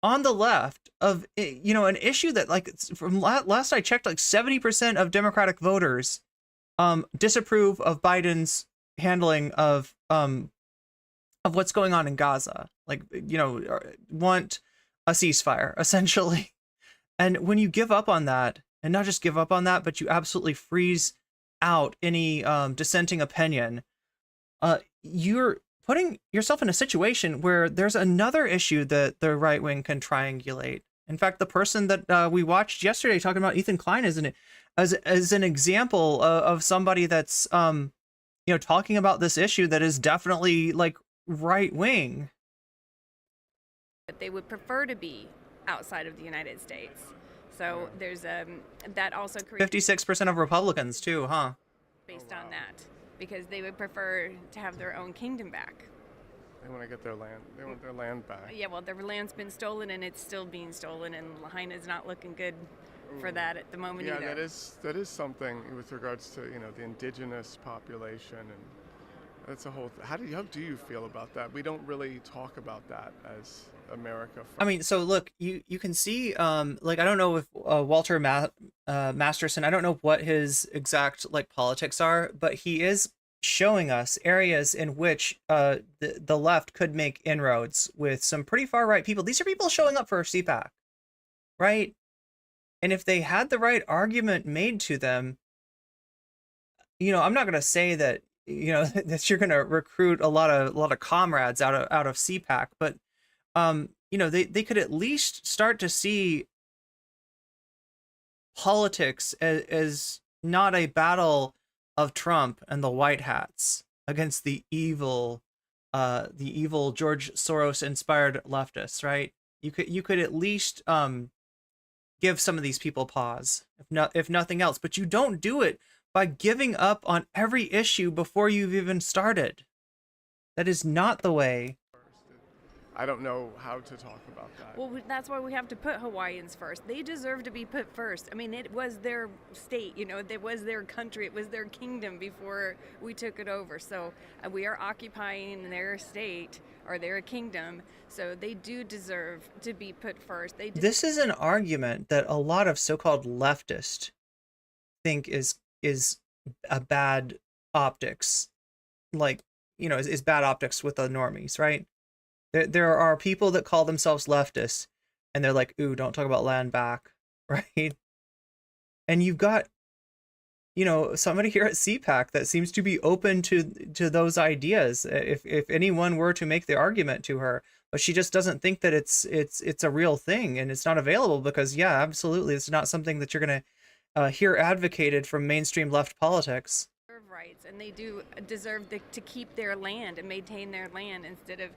on the left of an issue that from last I checked, 70% of Democratic voters disapprove of Biden's handling of what's going on in Gaza, want a ceasefire essentially. And when you give up on that, and not just give up on that, but you absolutely freeze out any dissenting opinion, you're putting yourself in a situation where there's another issue that the right wing can triangulate. In fact, the person that we watched yesterday talking about Ethan Klein as an example of somebody that's talking about this issue that is definitely right wing. But they would prefer to be outside of the United States. So there's that also creates 56% of Republicans too, huh? Based on that, because they would prefer to have their own kingdom back. They want to get their land. They want their land back. Yeah, well, their land's been stolen, and it's still being stolen, and Lahaina's not looking good for that at the moment either. Yeah, that is something with regards to the indigenous population, and that's a whole. How do you feel about that? We don't really talk about that as America. I mean, so look, you can see I don't know if Walter Masterson, I don't know what his exact politics are, but he is showing us areas in which the left could make inroads with some pretty far right people. These are people showing up for CPAC, right? And if they had the right argument made to them, I'm not going to say that that you're going to recruit a lot of comrades out of CPAC, but they could at least start to see politics as not a battle of Trump and the white hats against the evil George Soros inspired leftists, right? You could at least give some of these people pause, if nothing else, but you don't do it by giving up on every issue before you've even started. That is not the way. I don't know how to talk about that. Well, that's why we have to put Hawaiians first. They deserve to be put first. I mean, it was their state, it was their country, it was their kingdom before we took it over. So we are occupying their state or their kingdom. So they do deserve to be put first. This is an argument that a lot of so-called leftists think is a bad optics, is bad optics with the normies, right? There are people that call themselves leftists, and they're like, ooh, don't talk about land back, right? And you've got, somebody here at CPAC that seems to be open to those ideas. If anyone were to make the argument to her, but she just doesn't think that it's a real thing, and it's not available because, yeah, absolutely, it's not something that you're going to hear advocated from mainstream left politics. Rights, and they do deserve to keep their land and maintain their land instead of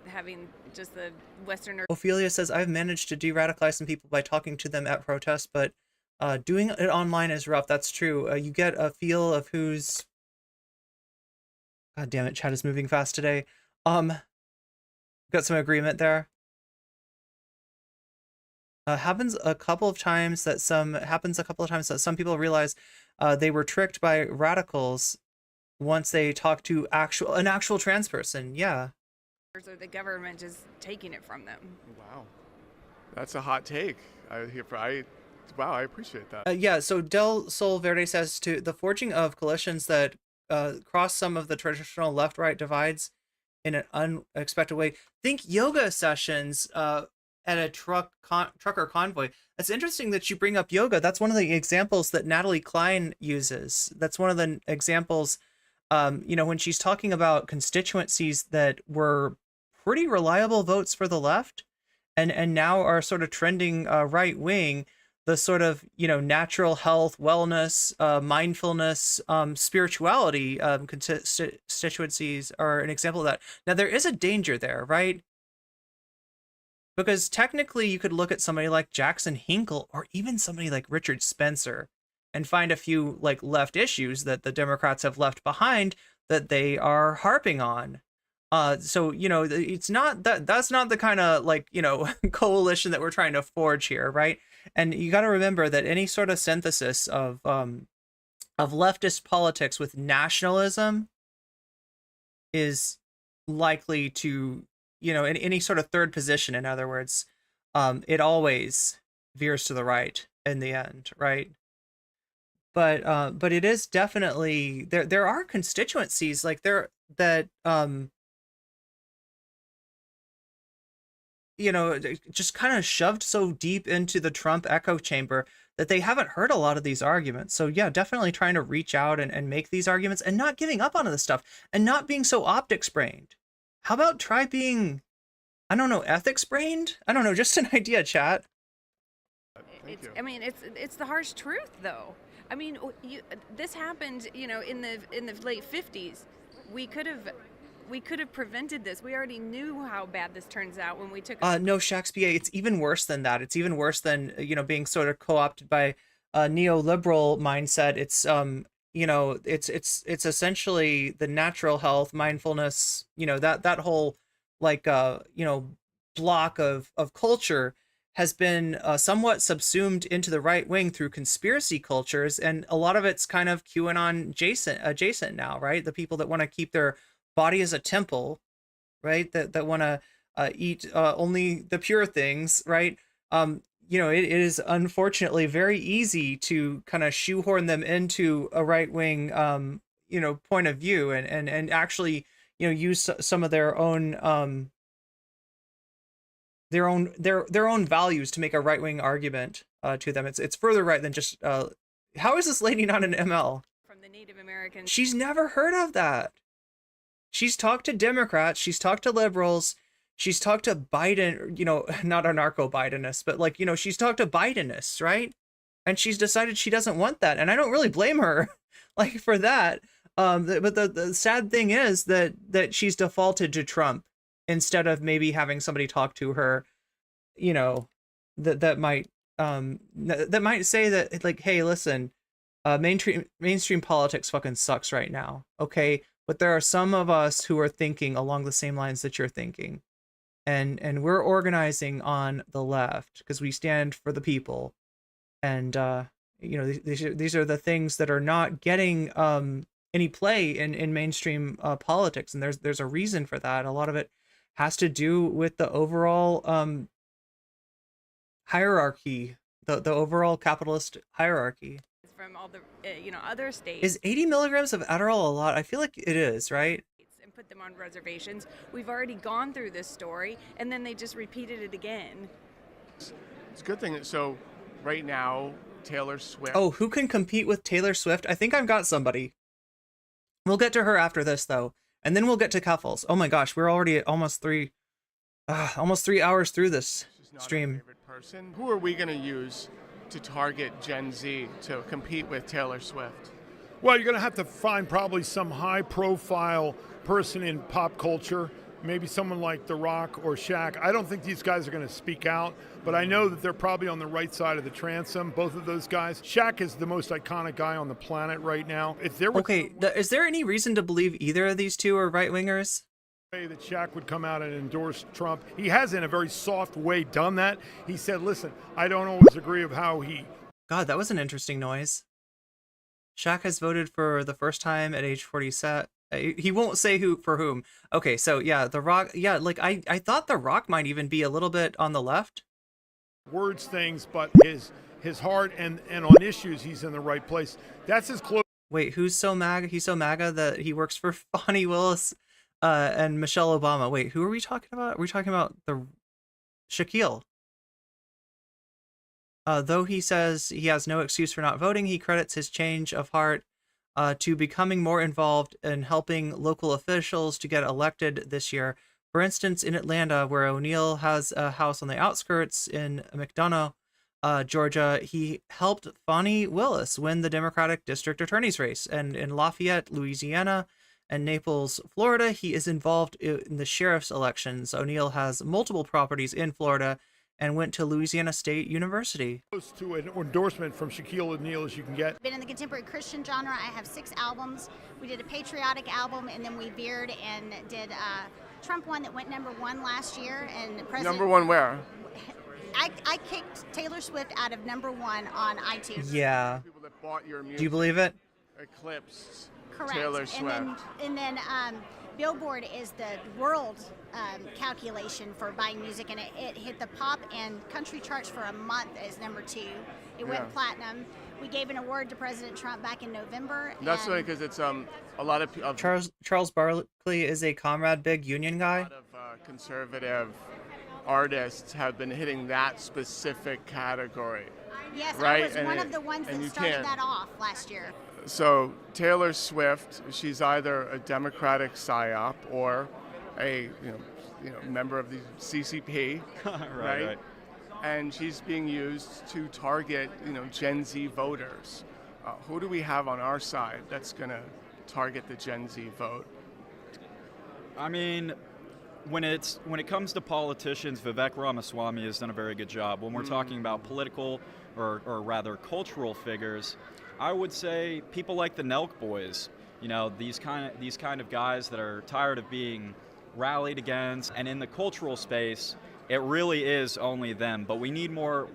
having just the Western. Ophelia says, I've managed to de-radicalize some people by talking to them at protests, but doing it online is rough. That's true. You get a feel of who's... God damn it, chat is moving fast today. Got some agreement there. Happens a couple of times that some people realize they were tricked by radicals once they talk to an actual trans person. Yeah. Or the government just taking it from them. Wow, that's a hot take. I appreciate that. Yeah. So Del Sol Verde says to the forging of coalitions that cross some of the traditional left-right divides in an unexpected way. Think yoga sessions at a trucker convoy. That's interesting that you bring up yoga. That's one of the examples that Natalie Klein uses. That's one of the examples, when she's talking about constituencies that were pretty reliable votes for the left and now are sort of trending right wing. The sort of, natural health, wellness, mindfulness, spirituality constituencies are an example of that. Now, there is a danger there, right? Because technically you could look at somebody like Jackson Hinkle or even somebody like Richard Spencer and find a few like left issues that the Democrats have left behind that they are harping on. So, it's not that's not the kind of coalition that we're trying to forge here, right? And you got to remember that any sort of synthesis of leftist politics with nationalism is likely to, in any sort of third position, in other words, it always veers to the right in the end, right? But it is definitely there are constituencies like there that just kind of shoved so deep into the Trump echo chamber that they haven't heard a lot of these arguments. So yeah, definitely trying to reach out and make these arguments and not giving up on this stuff and not being so optics brained. How about try being, I don't know, ethics brained? I don't know, just an idea, chat. It's the harsh truth though. I mean, this happened, in the late 50s. We could have prevented this. We already knew how bad this turns out when we took. No, Shakespeare. It's even worse than that. It's even worse than being sort of co-opted by a neoliberal mindset. It's it's essentially the natural health, mindfulness. That whole block of culture has been somewhat subsumed into the right wing through conspiracy cultures, and a lot of it's kind of QAnon adjacent now, right? The people that want to keep their body as a temple, right? That want to eat only the pure things, right? It is unfortunately very easy to kind of shoehorn them into a right wing, point of view, and actually, use some of their own values to make a right wing argument to them. It's further right than just. How is this lady not an ML? From the Native Americans. She's never heard of that. She's talked to Democrats, she's talked to liberals, she's talked to Biden, not a narco-Bidenists, but she's talked to Bidenists, right? And she's decided she doesn't want that. And I don't really blame her for that. But the sad thing is that she's defaulted to Trump instead of maybe having somebody talk to her, that might say that hey, listen, mainstream politics fucking sucks right now. Okay. But there are some of us who are thinking along the same lines that you're thinking. And we're organizing on the left because we stand for the people. And, these are the things that are not getting any play in mainstream politics. And there's a reason for that. A lot of it has to do with the overall hierarchy, the overall capitalist hierarchy. From all the other states. Is 80 milligrams of Adderall a lot? I feel like it is, right? And put them on reservations. We've already gone through this story, and then they just repeated it again. It's a good thing. So right now, Taylor Swift. Oh, who can compete with Taylor Swift? I think I've got somebody. We'll get to her after this, though, and then we'll get to Keffals. Oh my gosh, we're already at almost 3 hours through this stream. Person. Who are we going to use to target Gen Z to compete with Taylor Swift? Well, you're going to have to find probably some high-profile person in pop culture, maybe someone like The Rock or Shaq. I don't think these guys are going to speak out, but I know that they're probably on the right side of the transom, both of those guys. Shaq is the most iconic guy on the planet right now. If there were is there any reason to believe either of these two are right-wingers? That Shaq would come out and endorse Trump. He has, in a very soft way, done that. He said, listen, I don't always agree with how he... God, that was an interesting noise. Shaq has voted for the first time at age 47. He won't say who for whom. Okay, so yeah, The Rock. Yeah, I thought The Rock might even be a little bit on the left. Words things, but his heart and on issues, he's in the right place. That's his close. Wait, who's so MAGA? He's so MAGA that he works for Fonnie Willis and Michelle Obama. Wait, who are we talking about? Are we talking about the Shaquille? Though he says he has no excuse for not voting, he credits his change of heart to becoming more involved in helping local officials to get elected this year. For instance, in Atlanta, where O'Neill has a house on the outskirts in McDonough, Georgia, he helped Fani Willis win the Democratic District Attorney's race. And in Lafayette, Louisiana, and Naples, Florida, he is involved in the sheriff's elections. O'Neill has multiple properties in Florida and went to Louisiana State University. Close to an endorsement from Shaquille O'Neal as you can get. Been in the contemporary Christian genre. I have 6 albums. We did a patriotic album, and then we veered and did a Trump one that went #1 last year. And Number 1 where? I kicked Taylor Swift out of #1 on iTunes. Yeah. People that bought your music Do you believe it? eclipsed Correct. Taylor Swift. And then Billboard is the world calculation for buying music, and it hit the pop and country charts for a month as #2. It went platinum. We gave an award to President Trump back in November. That's funny because it's a lot of Charles Barkley is a Comrade Big Union guy. A lot of conservative artists have been hitting that specific category. Yes, right? I was one of the ones that started that off last year. So Taylor Swift, she's either a Democratic psyop or a member of the CCP, right? And she's being used to target Gen Z voters. Who do we have on our side that's going to target the Gen Z vote? I mean, when it comes to politicians, Vivek Ramaswamy has done a very good job. When we're talking about political or rather cultural figures, I would say people like the Nelk Boys. These kind of guys that are tired of being rallied against. And in the cultural space, it really is only them. But we need more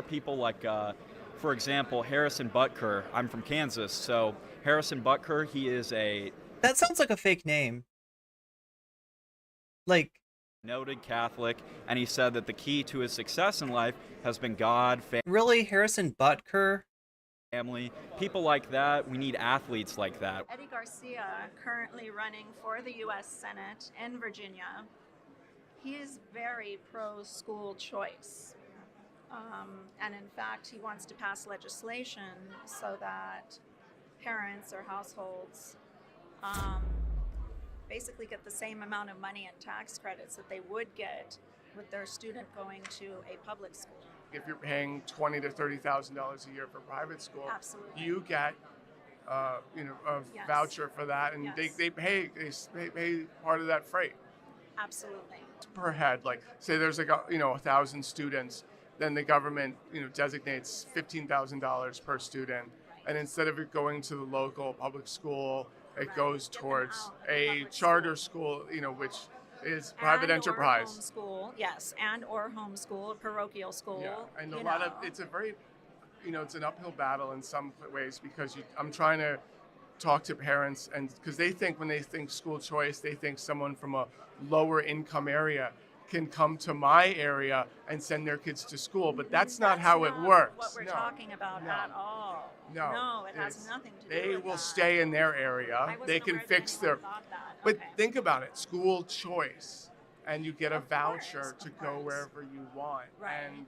people like, for example, Harrison Butker. I'm from Kansas, so Harrison Butker, he is a... That sounds like a fake name. Like... Noted Catholic, and he said that the key to his success in life has been God, family... Really? Harrison Butker? Family. People like that. We need athletes like that. Eddie Garcia, currently running for the U.S. Senate in Virginia, he is very pro-school choice. And in fact, he wants to pass legislation so that parents or households basically get the same amount of money and tax credits that they would get with their student going to a public school. If you're paying $20,000 to $30,000 a year for private school, absolutely, you get a voucher for that, and they pay part of that freight. Absolutely. Per head, like say there's 1,000 students, then the government designates $15,000 per student, and instead of it going to the local public school, it goes towards a charter school, which is private enterprise. Homeschool, yes, or homeschool, a parochial school. Yeah, and it's a very, it's an uphill battle in some ways because I'm trying to talk to parents, and because they think when they think school choice, they think someone from a lower income area can come to my area and send their kids to school, but that's not how it works. What we're talking about at all. No, it has nothing to do they with will that. stay in their area. They can fix their. But think about it: school choice, and you get a voucher to go wherever you want, and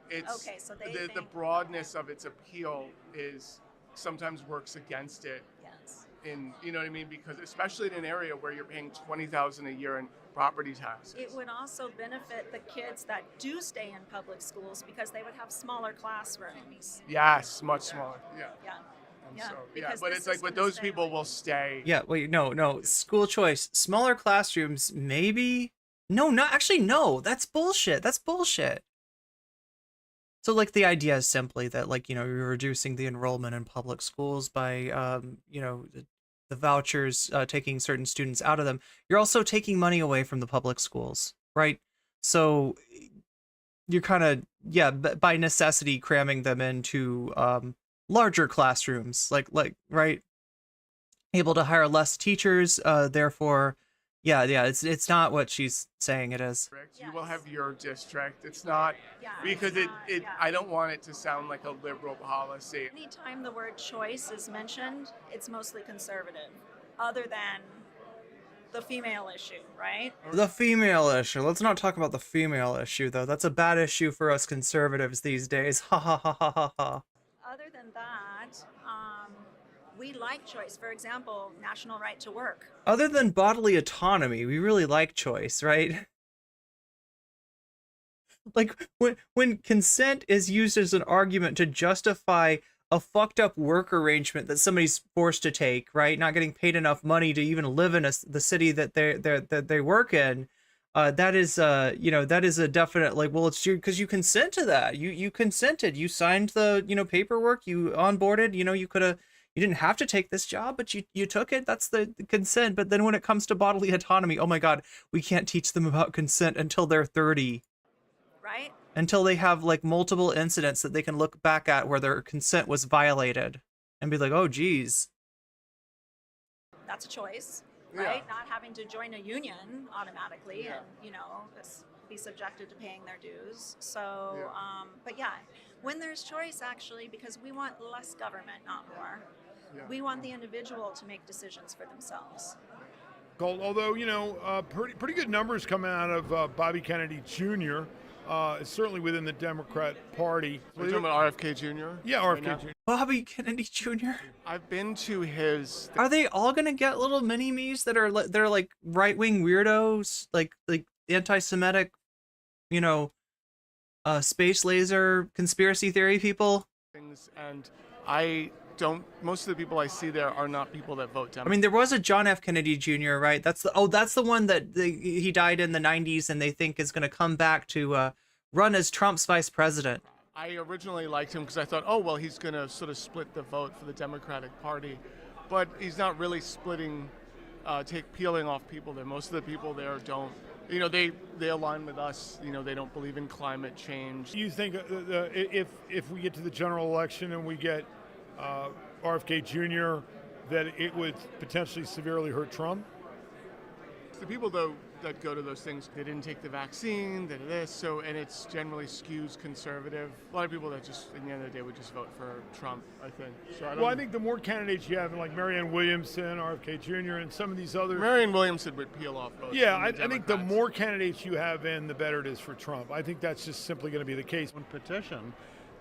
it's so the broadness of its appeal is sometimes works against it. Yes. You know what I mean? Because especially in an area where you're paying $20,000 a year in property taxes. It would also benefit the kids that do stay in public schools because they would have smaller classrooms. Yes, much smaller. Yeah. Yeah. But it's like, but those people will stay. Yeah, wait, no. School choice. Smaller classrooms, maybe? No, that's bullshit. That's bullshit. So, like, the idea is simply that, like, you're reducing the enrollment in public schools by, the vouchers taking certain students out of them. You're also taking money away from the public schools, right? So you're kind of, by necessity cramming them into larger classrooms, like right? Able to hire less teachers, therefore, it's not what she's saying it is. You will have your district. It's not because I don't want it to sound like a liberal policy. Anytime the word choice is mentioned, it's mostly conservative, other than the female issue, right? The female issue. Let's not talk about the female issue, though. That's a bad issue for us conservatives these days. Ha ha ha ha ha ha. Other than that, we like choice. For example, national right to work. Other than bodily autonomy, we really like choice, right? Like, when consent is used as an argument to justify a fucked up work arrangement that somebody's forced to take, right? Not getting paid enough money to even live in the city that they work in. That is that is a definite, like, well, it's because you consent to that. You consented. You signed the paperwork. You onboarded. You didn't have to take this job, but you took it. That's the consent. But then when it comes to bodily autonomy, oh my God, we can't teach them about consent until they're 30. Right? Until they have like multiple incidents that they can look back at where their consent was violated and be like, oh geez. That's a choice, right? Not having to join a union automatically and, be subjected to paying their dues. So, but yeah, when there's choice, actually, because we want less government, not more. We want the individual to make decisions for themselves. Although, pretty good numbers coming out of Bobby Kennedy Jr., certainly within the Democrat Party. Are you talking about RFK Jr.? Yeah, RFK Jr. Bobby Kennedy Jr. I've been to his. Are they all gonna get little mini-me's that are like right-wing weirdos, like anti-Semitic, space laser conspiracy theory people? And most of the people I see there are not people that vote Democrat. I mean, there was a John F. Kennedy Jr., right? That's the one that he died in the 90s and they think is going to come back to run as Trump's vice president. I originally liked him because I thought, oh, well, he's going to sort of split the vote for the Democratic Party. But he's not really splitting, peeling off people there. Most of the people there don't. They align with us. They don't believe in climate change. You think if we get to the general election and we get RFK Jr., that it would potentially severely hurt Trump? The people, though, that go to those things, they didn't take the vaccine, they did this, and it's generally skews conservative. A lot of people that just, at the end of the day, would just vote for Trump, I think. I think the more candidates you have, like Marianne Williamson, RFK Jr., and some of these other... Marianne Williamson would peel off votes. Yeah, I think the more candidates you have in, the better it is for Trump. I think that's just simply going to be the case. One petition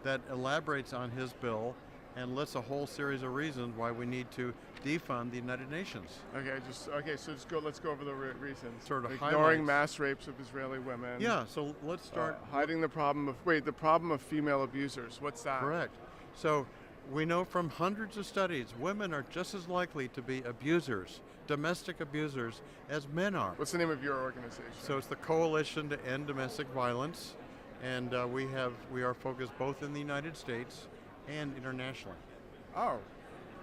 that elaborates on his bill and lists a whole series of reasons why we need to defund the United Nations. So let's go over the reasons. Sort of ignoring mass rapes of Israeli women. Yeah, so let's start hiding the problem of female abusers. What's that? Correct. So we know from hundreds of studies, women are just as likely to be abusers, domestic abusers, as men are. What's the name of your organization? So it's the Coalition to End Domestic Violence, and we are focused both in the United States and internationally. Oh,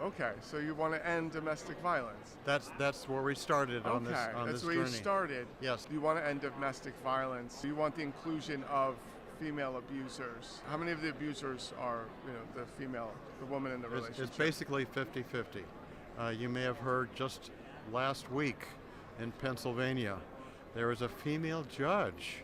okay. So you want to end domestic violence? That's where we started on this journey. That's where you started. Yes. You want to end domestic violence. You want the inclusion of female abusers. How many of the abusers are, the woman in the relationship? It's basically 50-50. You may have heard just last week in Pennsylvania, there was a female judge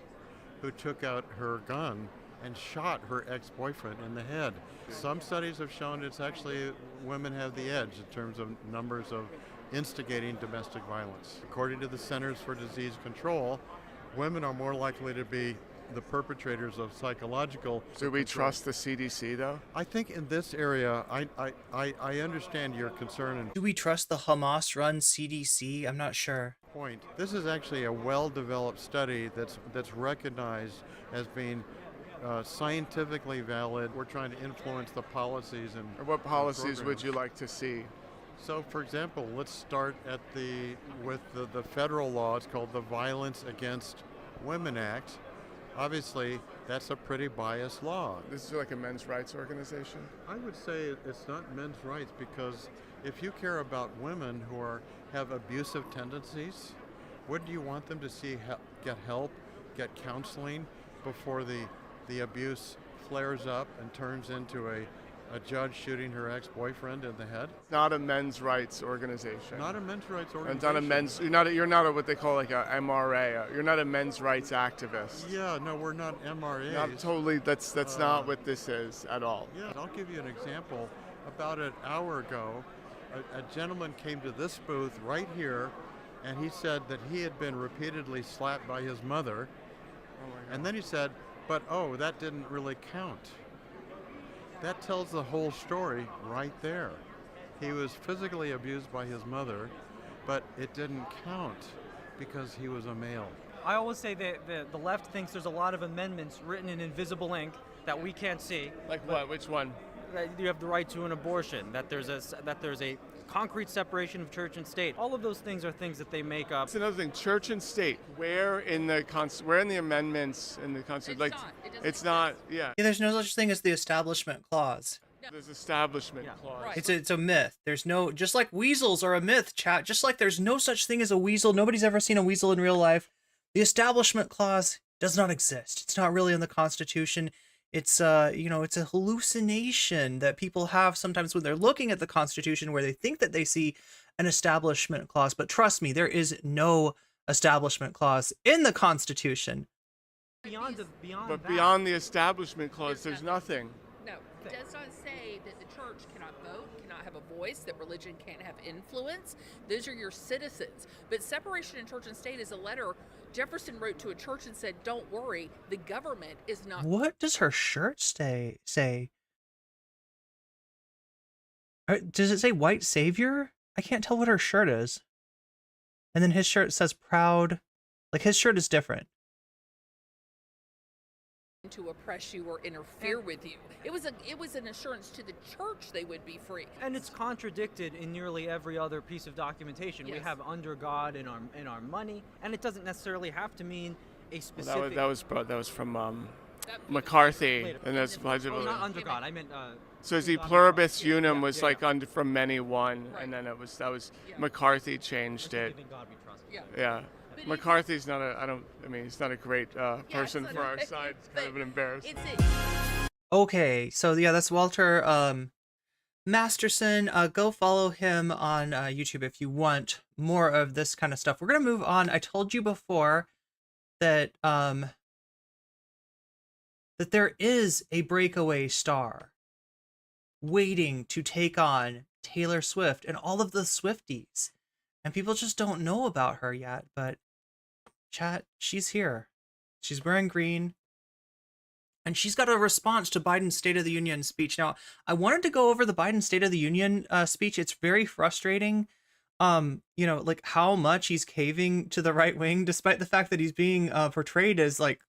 who took out her gun and shot her ex-boyfriend in the head. Some studies have shown it's actually women have the edge in terms of numbers of instigating domestic violence. According to the Centers for Disease Control, women are more likely to be the perpetrators of psychological. Do we trust the CDC, though? I think in this area, I understand your concern. Do we trust the Hamas-run CDC? I'm not sure. This is actually a well-developed study that's recognized as being scientifically valid. We're trying to influence the policies and what policies would you like to see? So, for example, let's start with the federal law. It's called the Violence Against Women Act. Obviously, that's a pretty biased law. This is like a men's rights organization? I would say it's not men's rights, because if you care about women who have abusive tendencies, wouldn't you want them to get help, get counseling before the abuse flares up and turns into a judge shooting her ex-boyfriend in the head? Not a men's rights organization. Not a men's rights organization. And not a men's. You're not what they call like a MRA. You're not a men's rights activist. Yeah, no, we're not MRAs. Not totally. That's not what this is at all. Yeah, I'll give you an example. About an hour ago, a gentleman came to this booth right here and he said that he had been repeatedly slapped by his mother. And then he said, but oh, that didn't really count. That tells the whole story right there. He was physically abused by his mother, but it didn't count because he was a male. I always say that the left thinks there's a lot of amendments written in invisible ink that we can't see. Like what? Which one? That you have the right to an abortion, that there's a concrete separation of church and state. All of those things are things that they make up. It's another thing. Church and state. Where in the amendments in the Constitution? It's not. Yeah. There's no such thing as the Establishment Clause. There's establishment clause. Right. It's a myth. There's no, just like weasels are a myth, chat. Just like there's no such thing as a weasel. Nobody's ever seen a weasel in real life. The Establishment Clause does not exist. It's not really in the Constitution. It's it's a hallucination that people have sometimes when they're looking at the Constitution, where they think that they see an Establishment Clause. But trust me, there is no Establishment Clause in the Constitution. Beyond the Establishment Clause, there's nothing. No, it does not say that the church cannot vote, cannot have a voice, that religion can't have influence. Those are your citizens. But separation in church and state is a letter Jefferson wrote to a church and said, don't worry, the government is not... What does her shirt say? Does it say white savior? I can't tell what her shirt is. And then his shirt says proud. Like, his shirt is different. To oppress you or interfere with you. It was an assurance to the church they would be free. And it's contradicted in nearly every other piece of documentation. Yes. We have under God in our money, and it doesn't necessarily have to mean a specific... That was from McCarthy, and that's not under God. I meant. So the pluribus unum was from many one, right. And then McCarthy changed it. God we trust. Yeah. McCarthy's not he's not a great person for our side. It's kind of an embarrassment. Okay, so yeah, that's Walter Masterson. Go follow him on YouTube if you want more of this kind of stuff. We're gonna move on. I told you before that that there is a breakaway star waiting to take on Taylor Swift and all of the Swifties. And people just don't know about her yet, but chat, she's here. She's wearing green. And she's got a response to Biden's State of the Union speech. Now, I wanted to go over the Biden State of the Union speech. It's very frustrating, like how much he's caving to the right wing, despite the fact that he's being portrayed as like,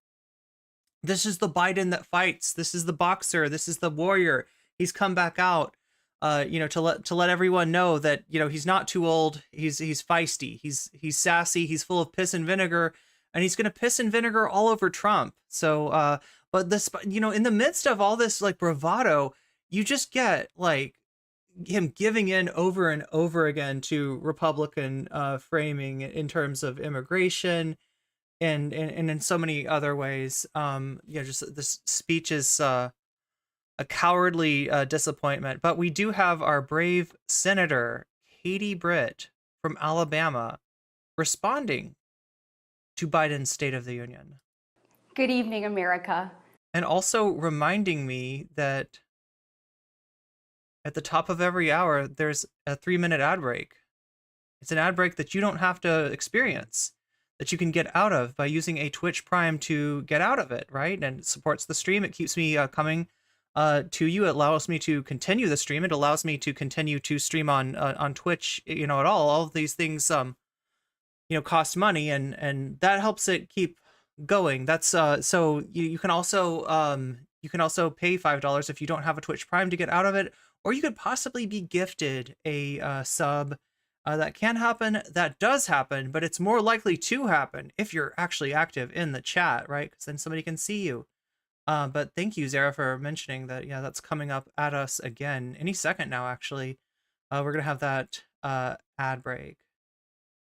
this is the Biden that fights. This is the boxer. This is the warrior. He's come back out. To let everyone know that, he's not too old. He's feisty. He's sassy. He's full of piss and vinegar, and he's going to piss and vinegar all over Trump. So, but this, in the midst of all this like bravado, you just get like him giving in over and over again to Republican framing in terms of immigration and in so many other ways. Just this speech is, a cowardly disappointment. But we do have our brave Senator Katie Britt from Alabama responding to Biden's State of the Union. Good evening, America. And also reminding me that at the top of every hour, there's a 3-minute ad break. It's an ad break that you don't have to experience, that you can get out of by using a Twitch Prime to get out of it, right? And it supports the stream. It keeps me coming to you. It allows me to continue the stream. It allows me to continue to stream on Twitch, at all of these things, cost money, and that helps it keep going. That's so you can also pay $5 if you don't have a Twitch Prime to get out of it, or you could possibly be gifted a sub. That can happen. That does happen, but it's more likely to happen if you're actually active in the chat, right? Because then somebody can see you. But thank you, Zara, for mentioning that. Yeah, that's coming up at us again any second now, actually. We're going to have that ad break.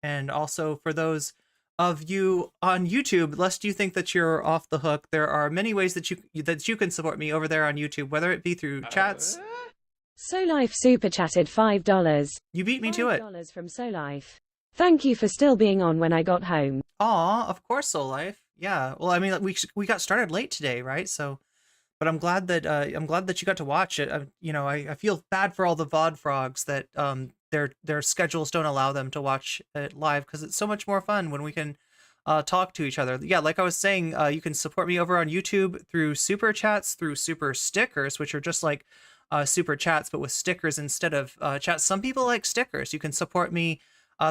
And also for those of you on YouTube, lest you think that you're off the hook, there are many ways that you can support me over there on YouTube, whether it be through chats. SoLife super chatted $5. You beat me to it. $5 from SoLife. Thank you for still being on when I got home. Aw, of course, SoLife. Yeah, well, I mean, we got started late today, right? So, But I'm glad that you got to watch it. I feel bad for all the VOD frogs that their schedules don't allow them to watch it live, because it's so much more fun when we can talk to each other. Yeah, like I was saying, you can support me over on YouTube through super chats, through super stickers, which are just like super chats but with stickers instead of chats. Some people like stickers. You can support me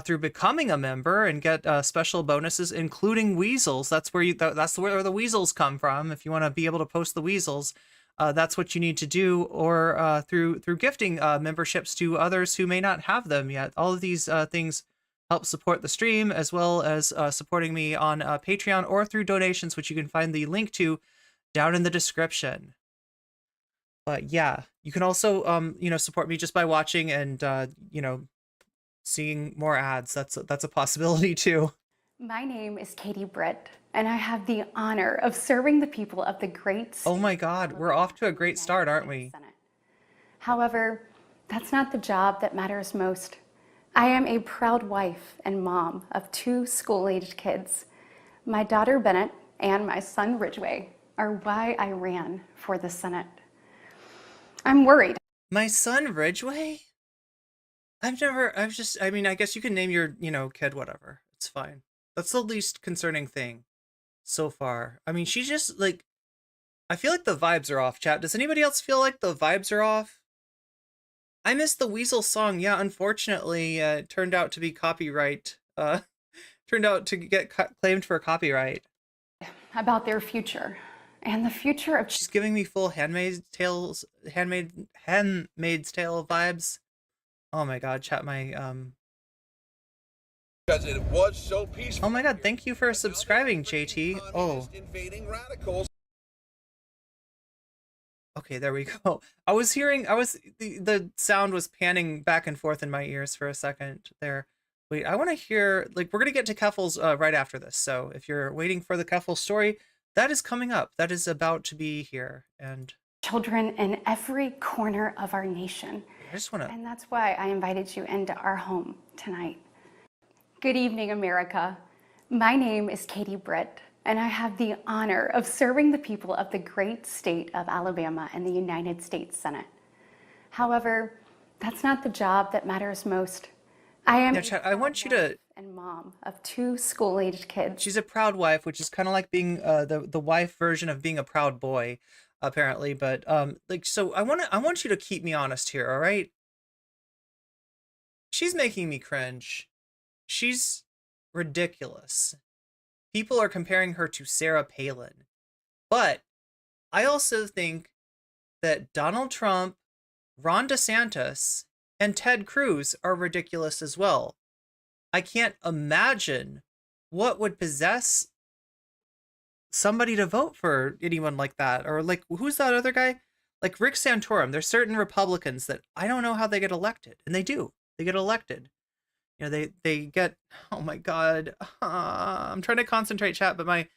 through becoming a member and get special bonuses, including weasels. That's where the weasels come from. If you want to be able to post the weasels, that's what you need to do, or through gifting memberships to others who may not have them yet. All of these things help support the stream, as well as supporting me on Patreon or through donations, which you can find the link to down in the description. But yeah, you can also support me just by watching and seeing more ads. That's a possibility too. My name is Katie Britt, and I have the honor of serving the people of the great state. Oh my God, we're off to a great start, aren't we? However, that's not the job that matters most. I am a proud wife and mom of 2 school-aged kids. My daughter Bennett and my son Ridgway are why I ran for the Senate. I'm worried. My son Ridgway? I guess you can name your, kid whatever. It's fine. That's the least concerning thing so far. I mean, she just, I feel like the vibes are off, chat. Does anybody else feel like the vibes are off? I missed the Weasel song. Yeah, unfortunately, it turned out to be copyright. Turned out to get claimed for copyright. About their future and the future of. She's giving me full Handmaid's Tale vibes. Oh my God, chat, Because it was so peaceful. Oh my God, thank you for subscribing, JT. Oh. Invading radicals. Okay, there we go. The sound was panning back and forth in my ears for a second there. Wait, I want to hear, we're going to get to Keffals right after this. So if you're waiting for the Keffals story, that is coming up. That is about to be here. And children in every corner of our nation. And that's why I invited you into our home tonight. Good evening, America. My name is Katie Britt, and I have the honor of serving the people of the great state of Alabama in the United States Senate. However, that's not the job that matters most. I am I want you to and mom of 2 school-aged kids. She's a proud wife, which is kind of like being the wife version of being a proud boy, apparently. But so I want you to keep me honest here, all right? She's making me cringe. She's ridiculous. People are comparing her to Sarah Palin. But I also think that Donald Trump, Ron DeSantis, and Ted Cruz are ridiculous as well. I can't imagine what would possess somebody to vote for anyone like that. Or who's that other guy? Like Rick Santorum. There's certain Republicans that I don't know how they get elected. And they do. They get elected. They get, oh my God. I'm trying to concentrate, chat, but my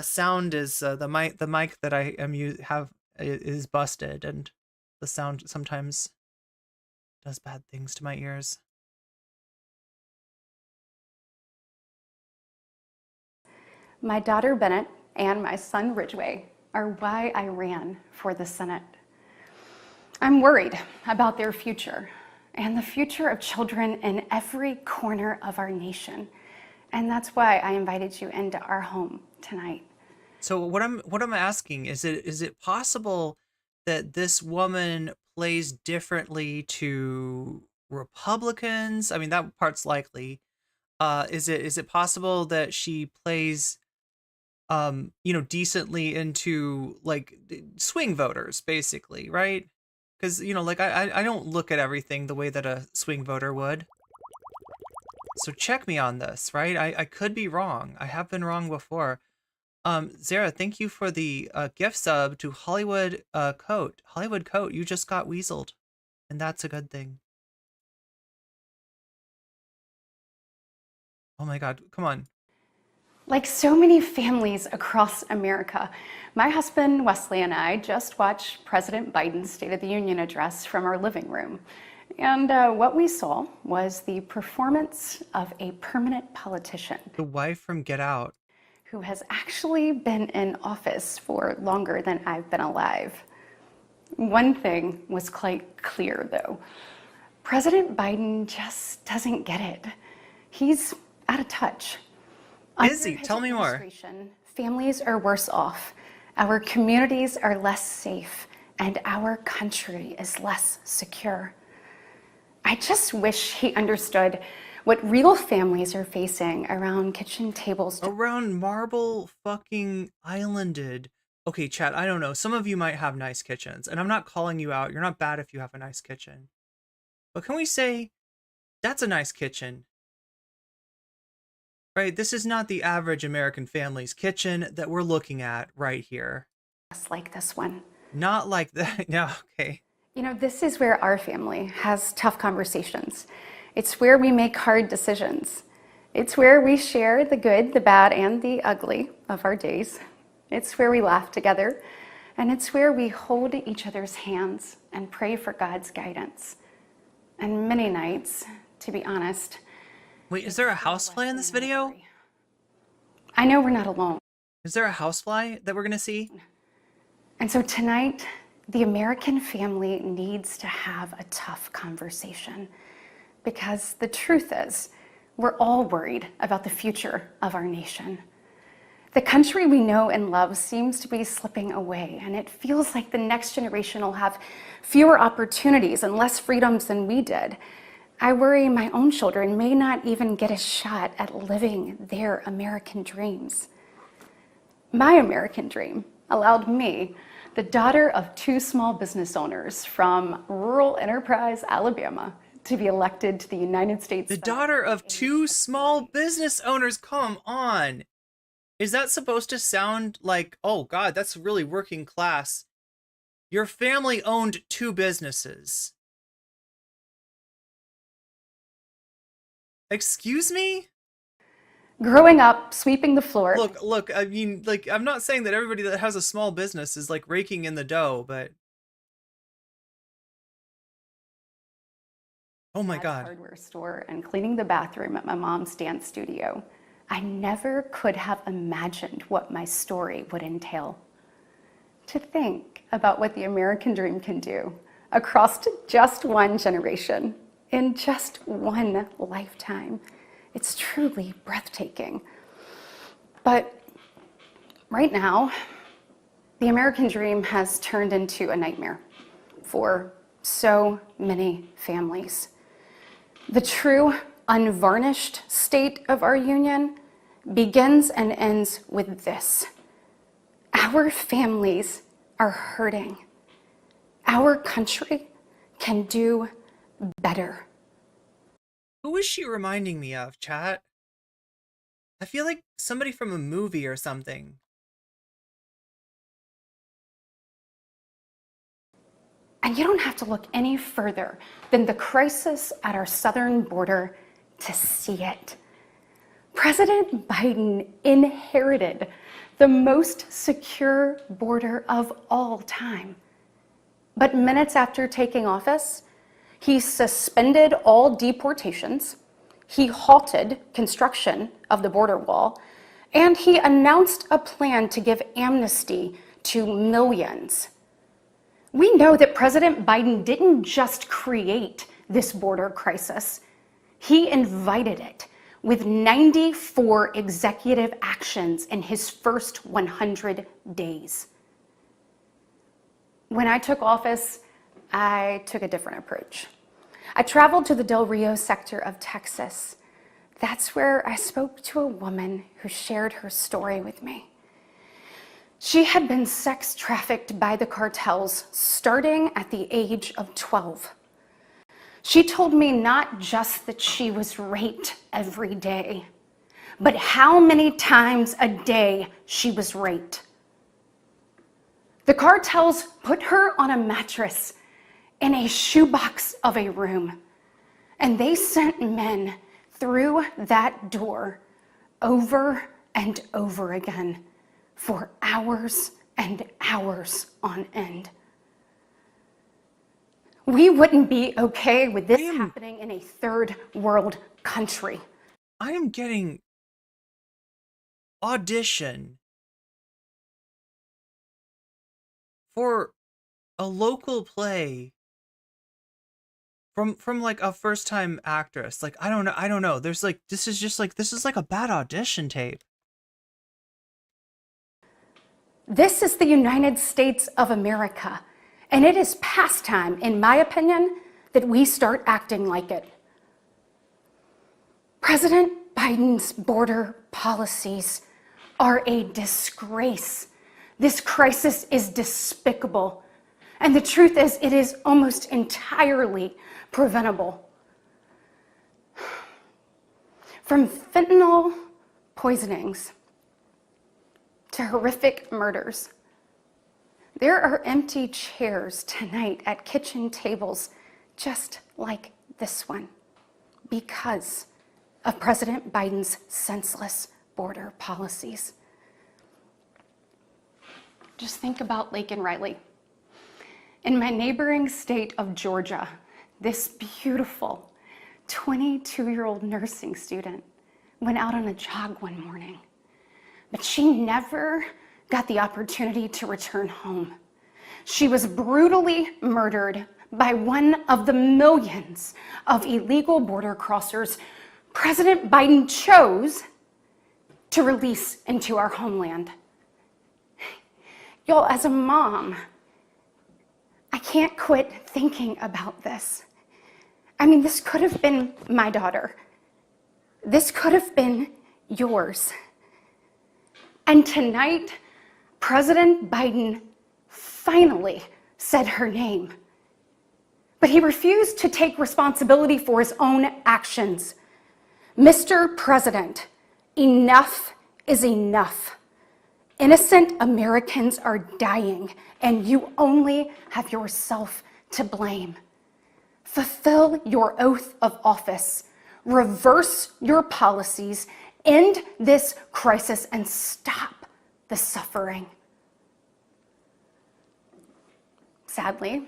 sound is the mic that I have is busted, and the sound sometimes does bad things to my ears. My daughter Bennett and my son Ridgway are why I ran for the Senate. I'm worried about their future and the future of children in every corner of our nation. And that's why I invited you into our home tonight. So what I'm asking is it possible that this woman plays differently to Republicans? I mean, that part's likely. Is it possible that she plays decently into swing voters, basically, right? Because, I don't look at everything the way that a swing voter would. So check me on this, right? I could be wrong. I have been wrong before. Zara, thank you for the gift sub to Hollywood Coat. Hollywood Coat, you just got weaseled. And that's a good thing. Oh my God, come on. Like so many families across America, my husband Wesley and I just watched President Biden's State of the Union address from our living room. And what we saw was the performance of a permanent politician. The wife from Get Out. who has actually been in office for longer than I've been alive. One thing was quite clear, though. President Biden just doesn't get it. He's out of touch. Is he? Tell me more. Families are worse off, our communities are less safe, and our country is less secure. I just wish he understood what real families are facing around kitchen tables. Around Marble fucking Islanded. Okay, chat, I don't know. Some of you might have nice kitchens, and I'm not calling you out. You're not bad if you have a nice kitchen. But can we say, that's a nice kitchen? Right, this is not the average American family's kitchen that we're looking at right here. Just like this one. Not like that, no, okay. You know, this is where our family has tough conversations. It's where we make hard decisions. It's where we share the good, the bad, and the ugly of our days. It's where we laugh together, and it's where we hold each other's hands and pray for God's guidance. And many nights, to be honest. Wait, is there a housefly in this video? I know we're not alone. Is there a housefly that we're gonna see? And so tonight, the American family needs to have a tough conversation, because the truth is, we're all worried about the future of our nation. The country we know and love seems to be slipping away, and it feels like the next generation will have fewer opportunities and less freedoms than we did. I worry my own children may not even get a shot at living their American dreams. My American dream allowed me, the daughter of two small business owners from rural Enterprise, Alabama, to be elected to the United States. The daughter of two small business owners, come on. Is that supposed to sound like, oh God, that's really working class? Your family owned two businesses. Excuse me? Growing up, sweeping the floor. Look, I mean, like, I'm not saying that everybody that has a small business is like raking in the dough, but oh my God. Hardware store and cleaning the bathroom at my mom's dance studio. I never could have imagined what my story would entail. To think about what the American dream can do across just one generation, in just one lifetime. It's truly breathtaking. But right now, the American dream has turned into a nightmare for so many families. The true, unvarnished state of our union begins and ends with this. Our families are hurting. Our country can do better. Who is she reminding me of, chat? I feel like somebody from a movie or something. And you don't have to look any further than the crisis at our southern border to see it. President Biden inherited the most secure border of all time. But minutes after taking office, he suspended all deportations, he halted construction of the border wall, and he announced a plan to give amnesty to millions. We know that President Biden didn't just create this border crisis, he invited it with 94 executive actions in his first 100 days. When I took office, I took a different approach. I traveled to the Del Rio sector of Texas. That's where I spoke to a woman who shared her story with me. She had been sex trafficked by the cartels starting at the age of 12. She told me not just that she was raped every day, but how many times a day she was raped. The cartels put her on a mattress in a shoebox of a room, and they sent men through that door over and over again for hours and hours on end. We wouldn't be okay with this happening in a third world country. I am getting audition for a local play from like a first time actress. Like, I don't know. There's like, this is like a bad audition tape. This is the United States of America, and it is past time, in my opinion, that we start acting like it. President Biden's border policies are a disgrace. This crisis is despicable. And the truth is, it is almost entirely preventable. From fentanyl poisonings to horrific murders, there are empty chairs tonight at kitchen tables just like this one because of President Biden's senseless border policies. Just think about Laken Riley. In my neighboring state of Georgia, this beautiful 22-year-old nursing student went out on a jog one morning, but she never got the opportunity to return home. She was brutally murdered by one of the millions of illegal border crossers President Biden chose to release into our homeland. Y'all, as a mom, I can't quit thinking about this. I mean, this could have been my daughter. This could have been yours. And tonight, President Biden finally said her name. But he refused to take responsibility for his own actions. Mr. President, enough is enough. Innocent Americans are dying, and you only have yourself to blame. Fulfill your oath of office, reverse your policies, end this crisis, and stop the suffering. Sadly,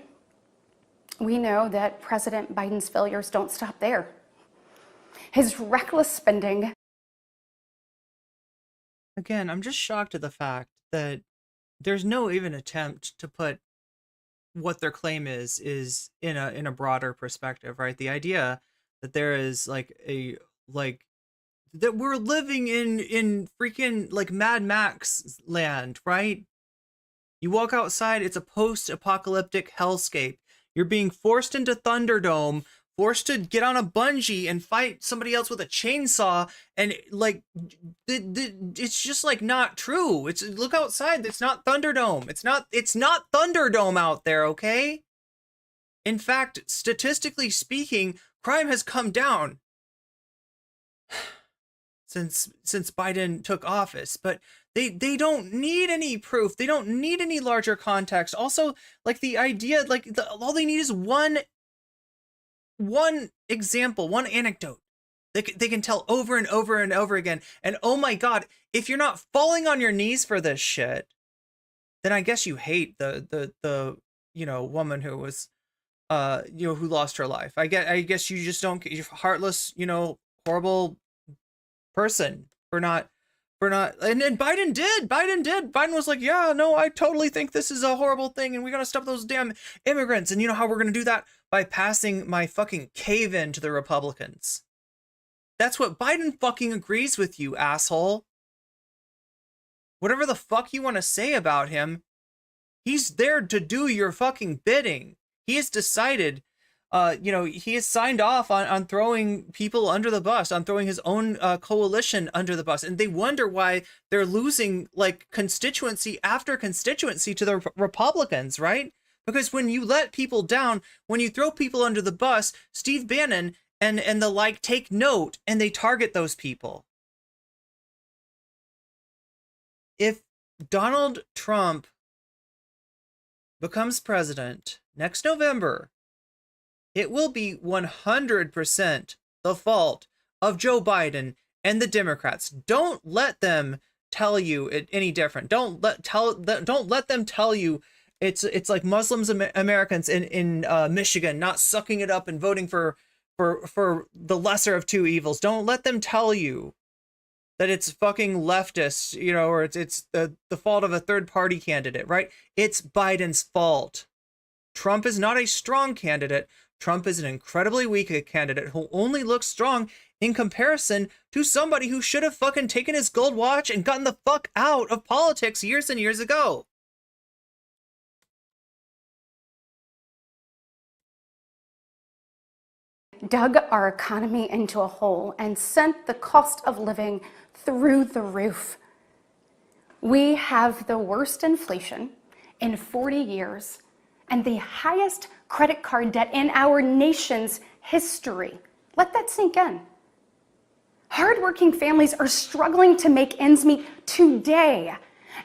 we know that President Biden's failures don't stop there. His reckless spending. Again, I'm just shocked at the fact that there's no even attempt to put what their claim is in a broader perspective, right? The idea that there is like that we're living in freaking like Mad Max land, right? You walk outside, it's a post-apocalyptic hellscape. You're being forced into Thunderdome, forced to get on a bungee and fight somebody else with a chainsaw, and like it's just like not true. It's look outside, it's not Thunderdome. It's not Thunderdome out there, okay? In fact, statistically speaking, crime has come down since Biden took office, but they don't need any proof. They don't need any larger context. Also, like the idea, all they need is one example, one anecdote they can tell over and over and over again. And oh my God, if you're not falling on your knees for this shit, then I guess you hate the woman who was who lost her life. I guess you just don't, you're heartless, horrible person for not and Biden did. Biden was like, yeah, no, I totally think this is a horrible thing and we gotta stop those damn immigrants. And you know how we're gonna do that? By passing my fucking cave-in to the Republicans. That's what Biden fucking agrees with, you asshole. Whatever the fuck you want to say about him, he's there to do your fucking bidding. He has decided, he has signed off on throwing people under the bus, on throwing his own coalition under the bus. And they wonder why they're losing like constituency after constituency to the Republicans, right? Because when you let people down, when you throw people under the bus, Steve Bannon and the like take note and they target those people. If Donald Trump becomes president next November, it will be 100% the fault of Joe Biden and the Democrats. Don't let them tell you it any different. Don't let them tell you it's like Muslims Americans in Michigan not sucking it up and voting for the lesser of two evils. Don't let them tell you that it's fucking leftists, you know, or it's the fault of a third party candidate, right? It's Biden's fault. Trump is not a strong candidate. Trump is an incredibly weak candidate who only looks strong in comparison to somebody who should have fucking taken his gold watch and gotten the fuck out of politics years and years ago. Dug our economy into a hole and sent the cost of living through the roof. We have the worst inflation in 40 years and the highest credit card debt in our nation's history. Let that sink in. Hardworking families are struggling to make ends meet today.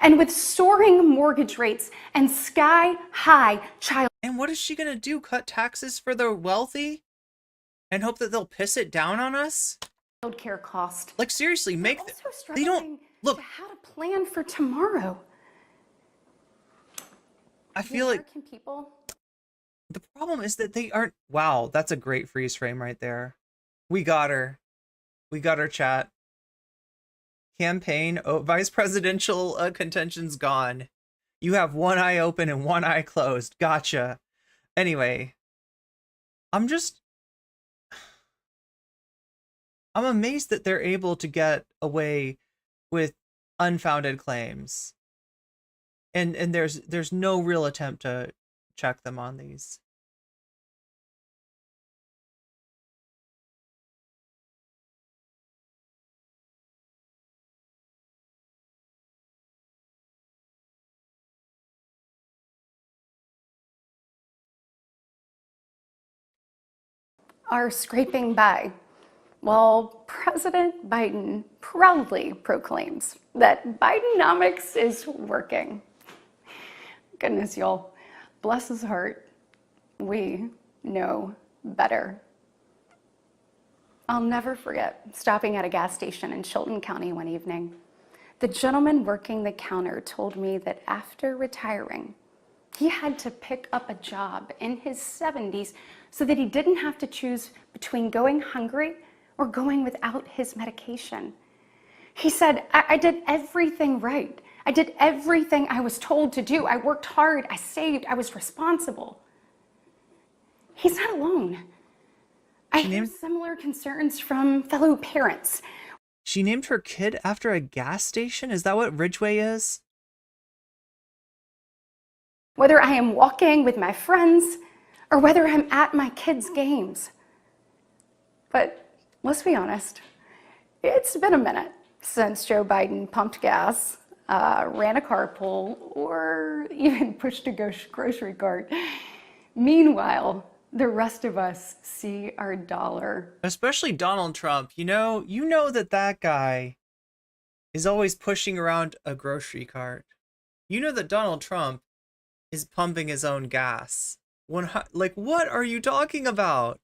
And with soaring mortgage rates and sky-high child... And what is she gonna do? Cut taxes for the wealthy? And hope that they'll piss it down on us? Childcare cost. Like, seriously, make... They don't... Look... To how to plan for tomorrow. I feel like... People... The problem is that they aren't... Wow, that's a great freeze frame right there. We got her. We got her, chat. Campaign, vice presidential contention's gone. You have one eye open and one eye closed. Gotcha. Anyway, I'm amazed that they're able to get away with unfounded claims. And there's no real attempt to check them on these. Are scraping by, while President Biden proudly proclaims that Bidenomics is working. Goodness, y'all, bless his heart, we know better. I'll never forget stopping at a gas station in Chilton County one evening. The gentleman working the counter told me that after retiring, he had to pick up a job in his 70s so that he didn't have to choose between going hungry or going without his medication. He said, I did everything right. I did everything I was told to do. I worked hard, I saved, I was responsible. He's not alone. I hear similar concerns from fellow parents. She named her kid after a gas station? Is that what Ridgeway is? Whether I am walking with my friends or whether I'm at my kids' games. But let's be honest, it's been a minute since Joe Biden pumped gas, ran a carpool, or even pushed a grocery cart. Meanwhile, the rest of us see our dollar. Especially Donald Trump. You know that guy is always pushing around a grocery cart. You know that Donald Trump is pumping his own gas. Like, what are you talking about?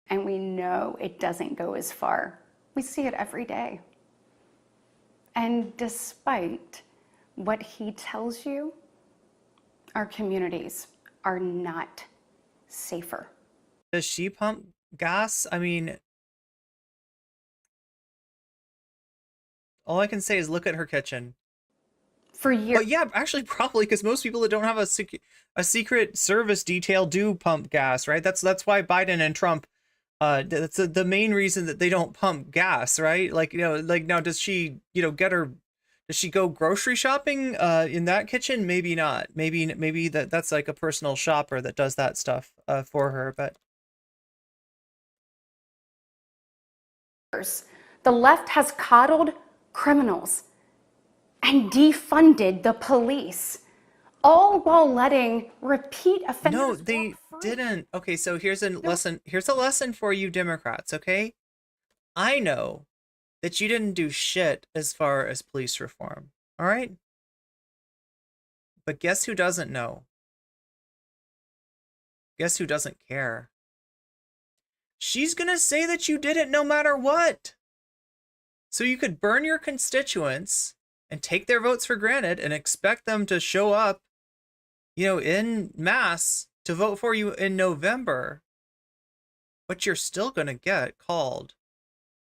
And we know it doesn't go as far. We see it every day. And despite what he tells you, our communities are not safer. Does she pump gas? I mean, all I can say is look at her kitchen. For years. But yeah, actually, probably, because most people that don't have a secret service detail do pump gas, right? That's why Biden and Trump, that's the main reason that they don't pump gas, right? Like, now does she, does she go grocery shopping in that kitchen? Maybe not. Maybe that's like a personal shopper that does that stuff for her, but. The left has coddled criminals and defunded the police, all while letting repeat offenders. No, they didn't. Okay, so here's a lesson. Here's a lesson for you Democrats, okay? I know that you didn't do shit as far as police reform, all right? But guess who doesn't know? Guess who doesn't care? She's gonna say that you did it no matter what. So you could burn your constituents and take their votes for granted and expect them to show up, in mass to vote for you in November. but you're still going to get called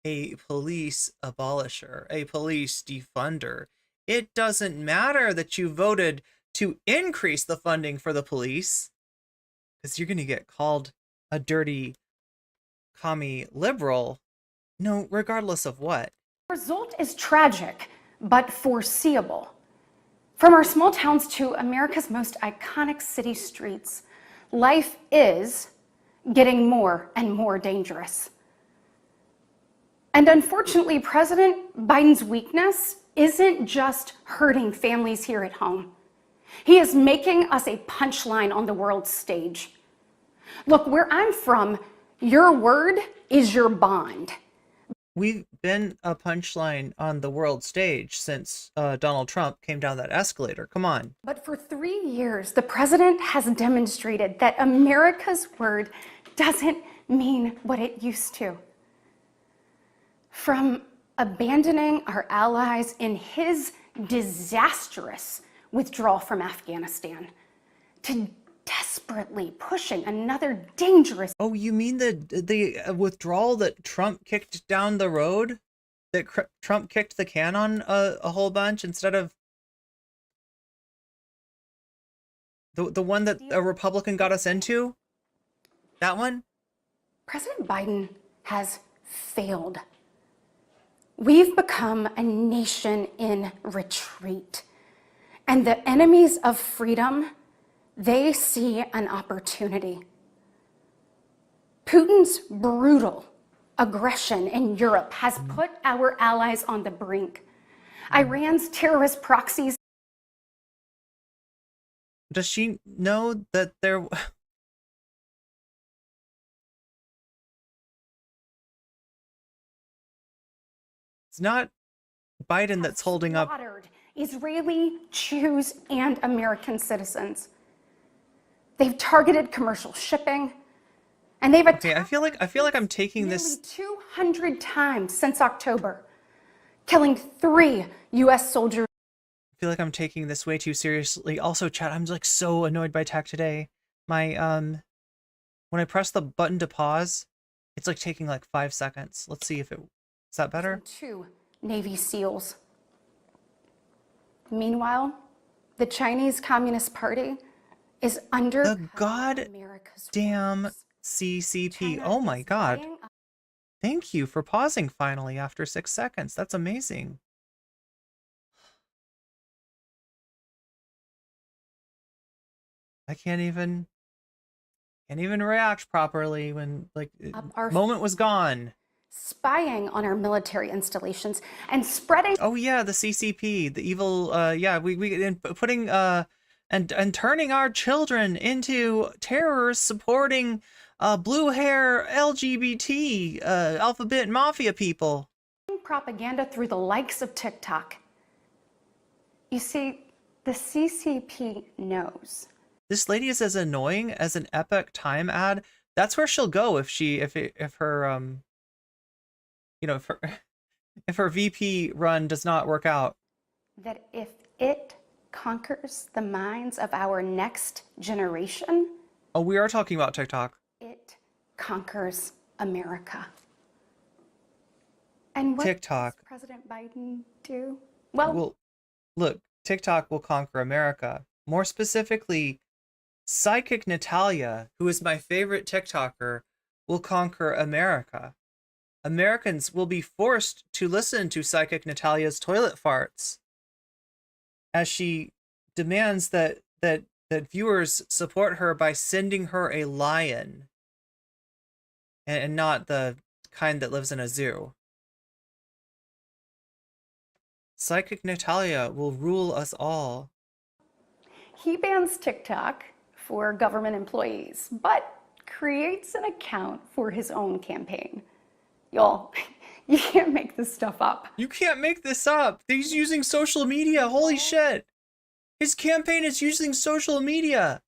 a police abolisher, a police defunder. It doesn't matter that you voted to increase the funding for the police, because you're going to get called a dirty commie liberal, no, regardless of what. The result is tragic, but foreseeable. From our small towns to America's most iconic city streets, life is getting more and more dangerous. And unfortunately, President Biden's weakness isn't just hurting families here at home. He is making us a punchline on the world stage. Look, where I'm from, your word is your bond. We've been a punchline on the world stage since Donald Trump came down that escalator. Come on. But for 3 years, the president has demonstrated that America's word doesn't mean what it used to. From abandoning our allies in his disastrous withdrawal from Afghanistan to desperately pushing another dangerous... Oh, you mean the withdrawal that Trump kicked down the road? That Trump kicked the can on a whole bunch instead of the one that a Republican got us into? That one? President Biden has failed. We've become a nation in retreat. And the enemies of freedom, they see an opportunity. Putin's brutal aggression in Europe has put our allies on the brink. Iran's terrorist proxies. Does she know that there... It's not Biden that's holding up Israeli, Jews, and American citizens. They've targeted commercial shipping, and they've attacked. Okay, I feel like I'm taking this 200 times since October, killing 3 U.S. soldiers. I feel like I'm taking this way too seriously. Also, chat, I'm like so annoyed by tech today. My when I press the button to pause, it's like taking like 5 seconds. Let's see if it is that better. 2 Navy SEALs. Meanwhile, the Chinese Communist Party is under the goddamn CCP. Oh my god. Thank you for pausing finally after 6 seconds. That's amazing. I can't even react properly when like moment was gone. Spying on our military installations and spreading. Oh yeah, the CCP, the evil. Yeah, we and putting and turning our children into terrorists supporting blue hair LGBT alphabet mafia people. Propaganda through the likes of TikTok. You see, the CCP knows. This lady is as annoying as an Epic Time ad. That's where she'll go if her you know, if her VP run does not work out. That if it conquers the minds of our next generation. Oh, we are talking about TikTok. It conquers America. And what TikTok. does President Biden do? Well, look, TikTok will conquer America. More specifically, Psychic Natalia, who is my favorite TikToker, will conquer America. Americans will be forced to listen to Psychic Natalia's toilet farts as she demands that viewers support her by sending her a lion and not the kind that lives in a zoo. Psychic Natalia will rule us all. he bans TikTok for government employees, but creates an account for his own campaign. Y'all, you can't make this stuff up. You can't make this up. He's using social media. Holy shit. His campaign is using social media.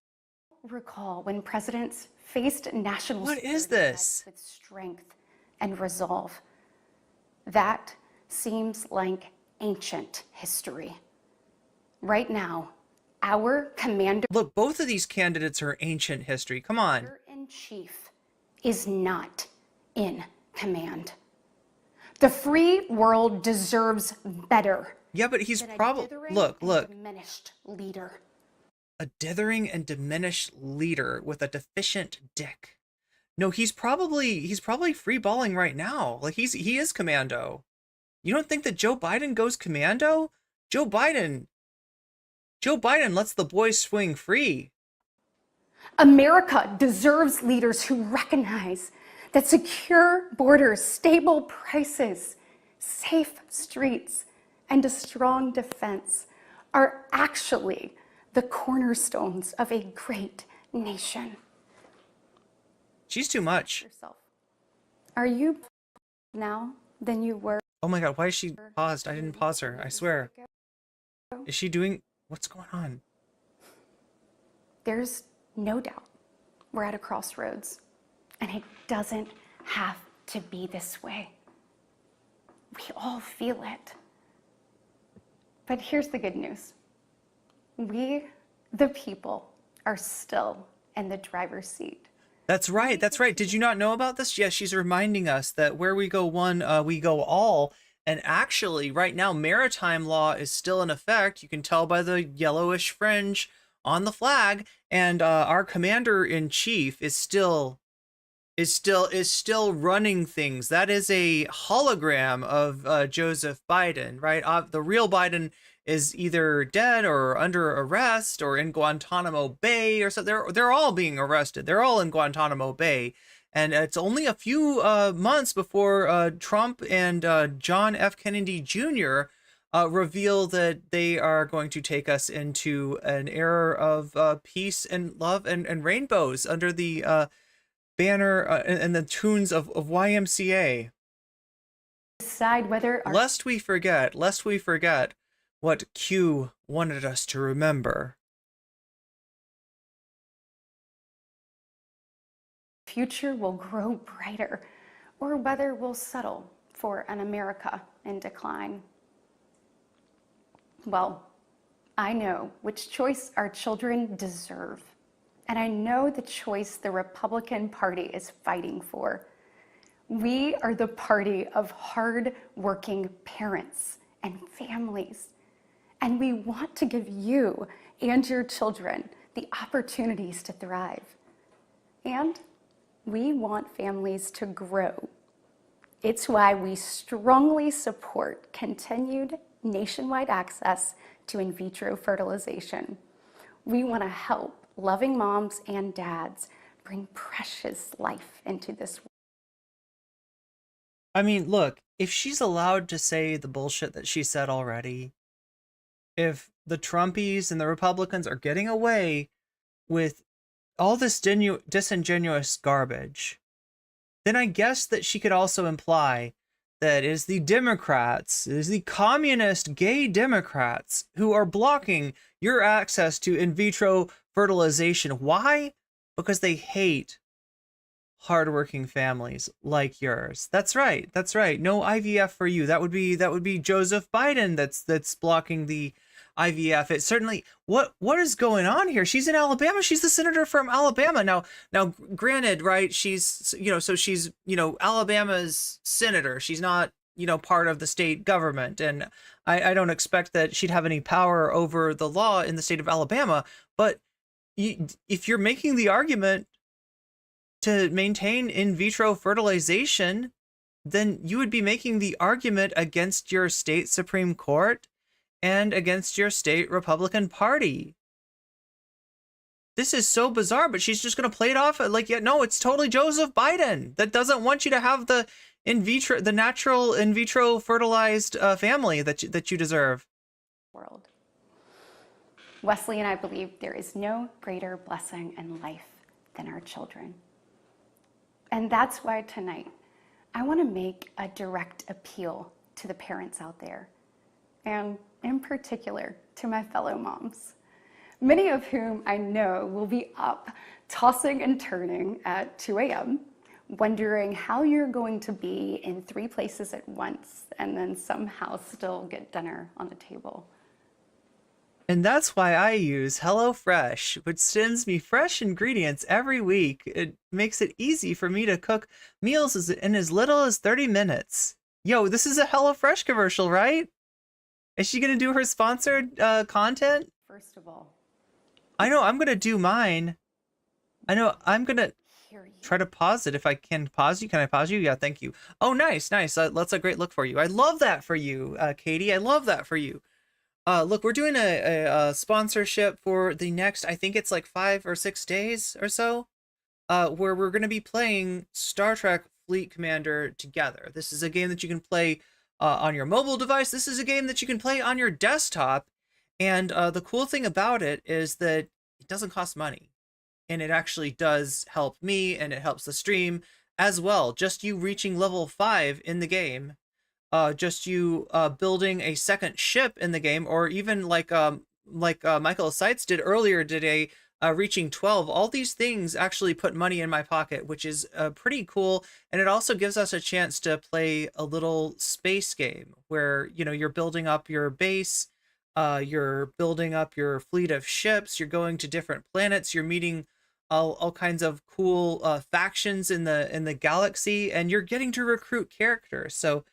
Recall when presidents faced national What is this? with strength and resolve. That seems like ancient history. Right now, our commander Look, both of these candidates are ancient history. Come on. in chief is not in command. The free world deserves better. Yeah, but he's probably look. Diminished leader. A dithering and diminished leader with a deficient dick. No, he's probably free balling right now. Like he is commando. You don't think that Joe Biden goes commando? Joe Biden lets the boys swing free. America deserves leaders who recognize that secure borders, stable prices, safe streets, and a strong defense are actually the cornerstones of a great nation. She's too much. Are you now than you were? Oh my god, why is she paused? I didn't pause her, I swear. Is she doing... What's going on? There's no doubt we're at a crossroads, and it doesn't have to be this way. We all feel it. But here's the good news. We, the people, are still in the driver's seat. That's right, that's right. Did you not know about this? Yes, she's reminding us that where we go one, we go all. And actually, right now, maritime law is still in effect. You can tell by the yellowish fringe on the flag. And our commander-in-chief is still running things. That is a hologram of Joseph Biden, right? The real Biden is either dead or under arrest or in Guantanamo Bay or so. They're all being arrested. They're all in Guantanamo Bay. And it's only a few months before Trump and John F. Kennedy Jr. Reveal that they are going to take us into an era of peace and love and rainbows under the banner and the tunes of YMCA. Decide whether lest we forget what Q wanted us to remember. Future will grow brighter, or whether we'll settle for an America in decline. Well, I know which choice our children deserve, and I know the choice the Republican Party is fighting for. We are the party of hard-working parents and families, and we want to give you and your children the opportunities to thrive. And we want families to grow. It's why we strongly support continued nationwide access to in vitro fertilization. We want to help loving moms and dads bring precious life into this world. I mean, look, if she's allowed to say the bullshit that she said already, if the Trumpies and the Republicans are getting away with all this disingenuous garbage, then I guess that she could also imply that it is the Democrats, it is the communist gay Democrats who are blocking your access to in vitro fertilization. Why? Because they hate hardworking families like yours. That's right. That's right. No IVF for you. That would be Joseph Biden that's blocking the IVF. It certainly, what is going on here? She's in Alabama. She's the senator from Alabama. Now granted, right, she's, so she's, Alabama's senator. She's not, part of the state government. And I don't expect that she'd have any power over the law in the state of Alabama. But if you're making the argument to maintain in vitro fertilization, then you would be making the argument against your state Supreme Court and against your state Republican Party. This is so bizarre, but she's just going to play it off like, yeah, no, it's totally Joseph Biden that doesn't want you to have the natural in vitro fertilized family that you deserve. World. Wesley and I believe there is no greater blessing in life than our children. And that's why tonight I want to make a direct appeal to the parents out there, and in particular to my fellow moms, many of whom I know will be up tossing and turning at 2 a.m., wondering how you're going to be in 3 places at once and then somehow still get dinner on the table. And that's why I use HelloFresh, which sends me fresh ingredients every week. It makes it easy for me to cook meals in as little as 30 minutes. Yo, this is a HelloFresh commercial, right? Is she going to do her sponsored content? First of all, I know, I'm going to do mine. I know, I'm going to try to pause it if I can pause you. Can I pause you? Yeah, thank you. Oh, nice, nice. That's a great look for you. I love that for you, Katie. I love that for you. Look, we're doing a sponsorship for the next, I think it's like 5 or 6 days or so, where we're going to be playing Star Trek Fleet Commander together. This is a game that you can play on your mobile device. This is a game that you can play on your desktop. And the cool thing about it is that it doesn't cost money. And it actually does help me, and it helps the stream as well. Just you reaching level 5 in the game, just you building a second ship in the game, or even like Michael Seitz did earlier today, reaching 12. All these things actually put money in my pocket, which is pretty cool. And it also gives us a chance to play a little space game where, you know, you're building up your base, you're building up your fleet of ships, you're going to different planets, you're meeting all kinds of cool factions in the galaxy, and you're getting to recruit characters. So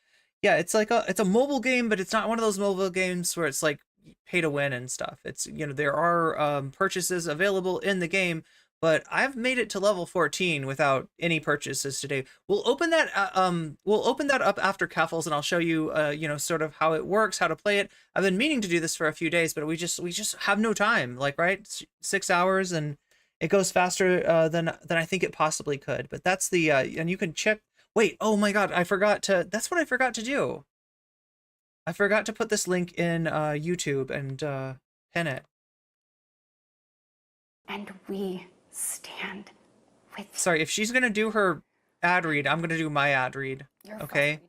yeah, it's like it's a mobile game, but it's not one of those mobile games where it's like pay to win and stuff. It's, you know, there are purchases available in the game, but I've made it to level 14 without any purchases today. We'll open that up after Keffals, and I'll show you you know, sort of how it works, how to play it. I've been meaning to do this for a few days, but we just have no time. Like, right, 6 hours, and it goes faster than I think it possibly could. But that's the and you can check. Wait, oh my God, that's what I forgot to do. I forgot to put this link in YouTube and pin it. and we stand with you. Sorry, if she's gonna do her ad read, I'm gonna do my ad read. You're okay?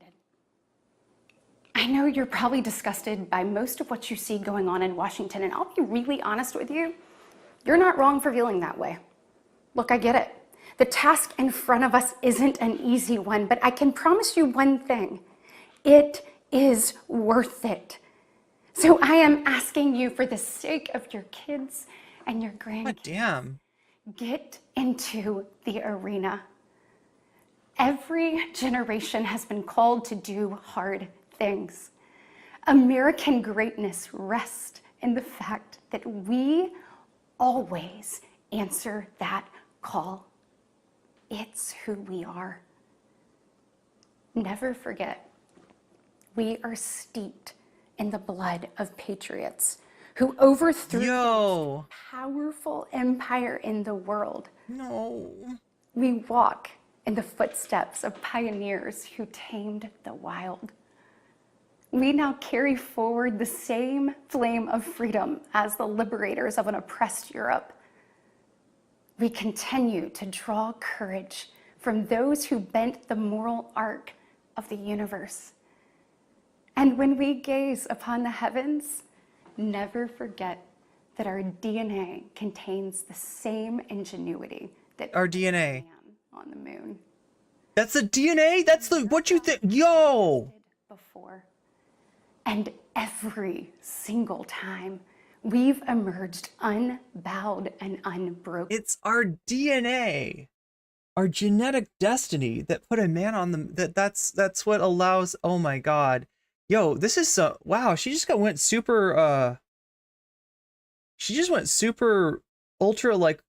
I know you're probably disgusted by most of what you see going on in Washington, and I'll be really honest with you. You're not wrong for feeling that way. Look, I get it. The task in front of us isn't an easy one, but I can promise you one thing. It is worth it. So I am asking you, for the sake of your kids and your grandkids, God damn. Get into the arena. Every generation has been called to do hard things. American greatness rests in the fact that we always answer that call. It's who we are. Never forget, we are steeped in the blood of patriots who overthrew the most powerful empire in the world. No. We walk in the footsteps of pioneers who tamed the wild. We now carry forward the same flame of freedom as the liberators of an oppressed Europe. We continue to draw courage from those who bent the moral arc of the universe. And when we gaze upon the heavens, never forget that our DNA contains the same ingenuity that our DNA man on the moon. That's the DNA? That's the what you think? Yo! Before. And every single time, we've emerged unbowed and unbroken. It's our DNA, our genetic destiny that put a man on the. That's what allows. Oh my God, yo, this is so. Wow, she just went super. She just went super ultra like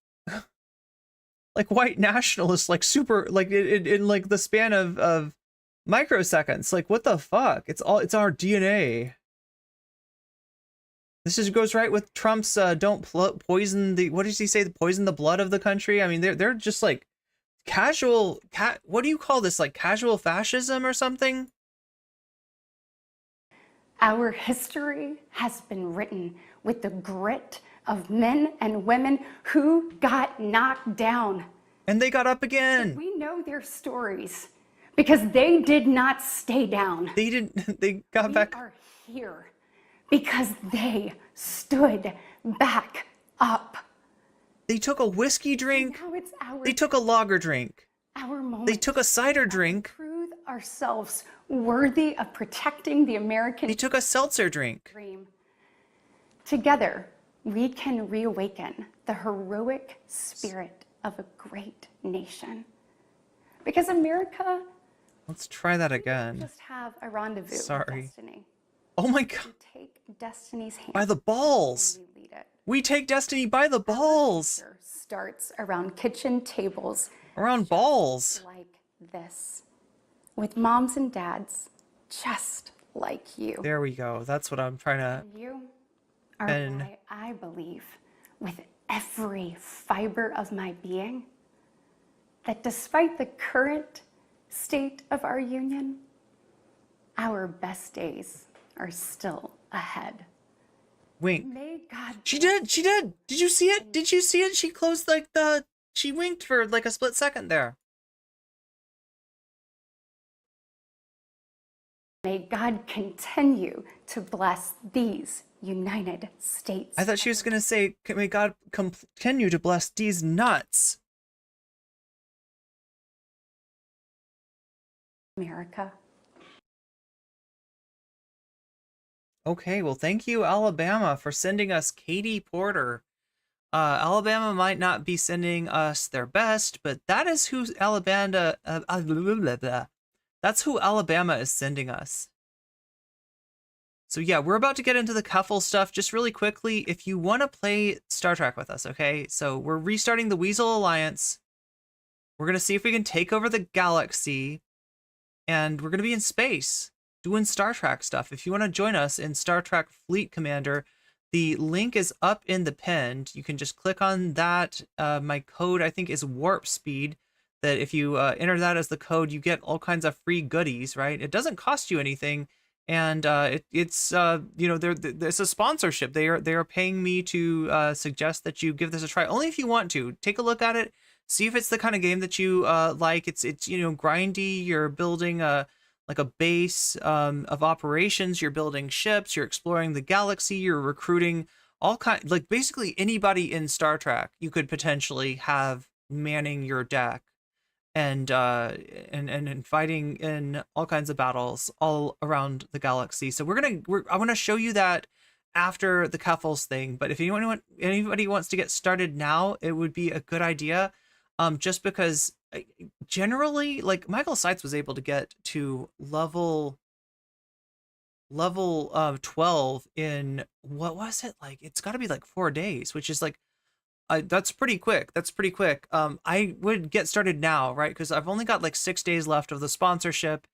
white nationalist, like super like in like the span of microseconds. Like, what the fuck? It's our DNA. This goes right with Trump's don't poison the, what does he say? Poison the blood of the country. I mean, they're just like casual what do you call this? Like casual fascism or something? Our history has been written with the grit of men and women who got knocked down. And they got up again. But we know their stories because they did not stay down. They didn't, they got back. We are here because they stood back up. They took a whiskey drink. Now it's they took a lager drink. Our moment. They took a cider drink. Prove ourselves worthy of protecting the American. They took a seltzer drink. Dream. Together, we can reawaken the heroic spirit of a great nation. Because America, Let's try that again. just have a rendezvous Sorry. with destiny. Oh my god. We take destiny's hand By the balls. and we lead it. We take destiny by the balls. Our future starts around kitchen tables. Around balls. Like this. With moms and dads just like you. There we go. That's what I'm trying to. You are And why I believe with every fiber of my being that despite the current state of our union, our best days are still ahead. wink. May God She did. She did. Did you see it? Did you see it? She closed like the. She winked for like a split second there. May God continue to bless these United States. I thought she was gonna say, "May God continue to bless these nuts." America. Okay, well, thank you, Alabama, for sending us Katie Porter. Alabama might not be sending us their best, but that is who Alabama. That's who Alabama is sending us. So yeah, we're about to get into the Keffals stuff. Just really quickly, if you want to play Star Trek with us, okay? So we're restarting the Weasel Alliance. We're gonna see if we can take over the galaxy, and we're gonna be in space doing Star Trek stuff. If you want to join us in Star Trek Fleet Commander, the link is up in the pinned. You can just click on that. My code, I think, is Warp Speed. That if you enter that as the code, you get all kinds of free goodies, right? It doesn't cost you anything, and it's you know, it's a sponsorship. They are paying me to suggest that you give this a try, only if you want to. Take a look at it, see if it's the kind of game that you like. It's you know, grindy. You're building like a base of operations. You're building ships. You're exploring the galaxy. You're recruiting all kind, like basically anybody in Star Trek you could potentially have manning your deck, and fighting in all kinds of battles all around the galaxy. So I want to show you that after the Keffals thing. But if anybody wants to get started now, it would be a good idea. Just because generally, like, Michael Seitz was able to get to level 12 in, what was it, like, it's got to be like 4 days, which is like that's pretty quick. I would get started now, right? Because I've only got like 6 days left of the sponsorship,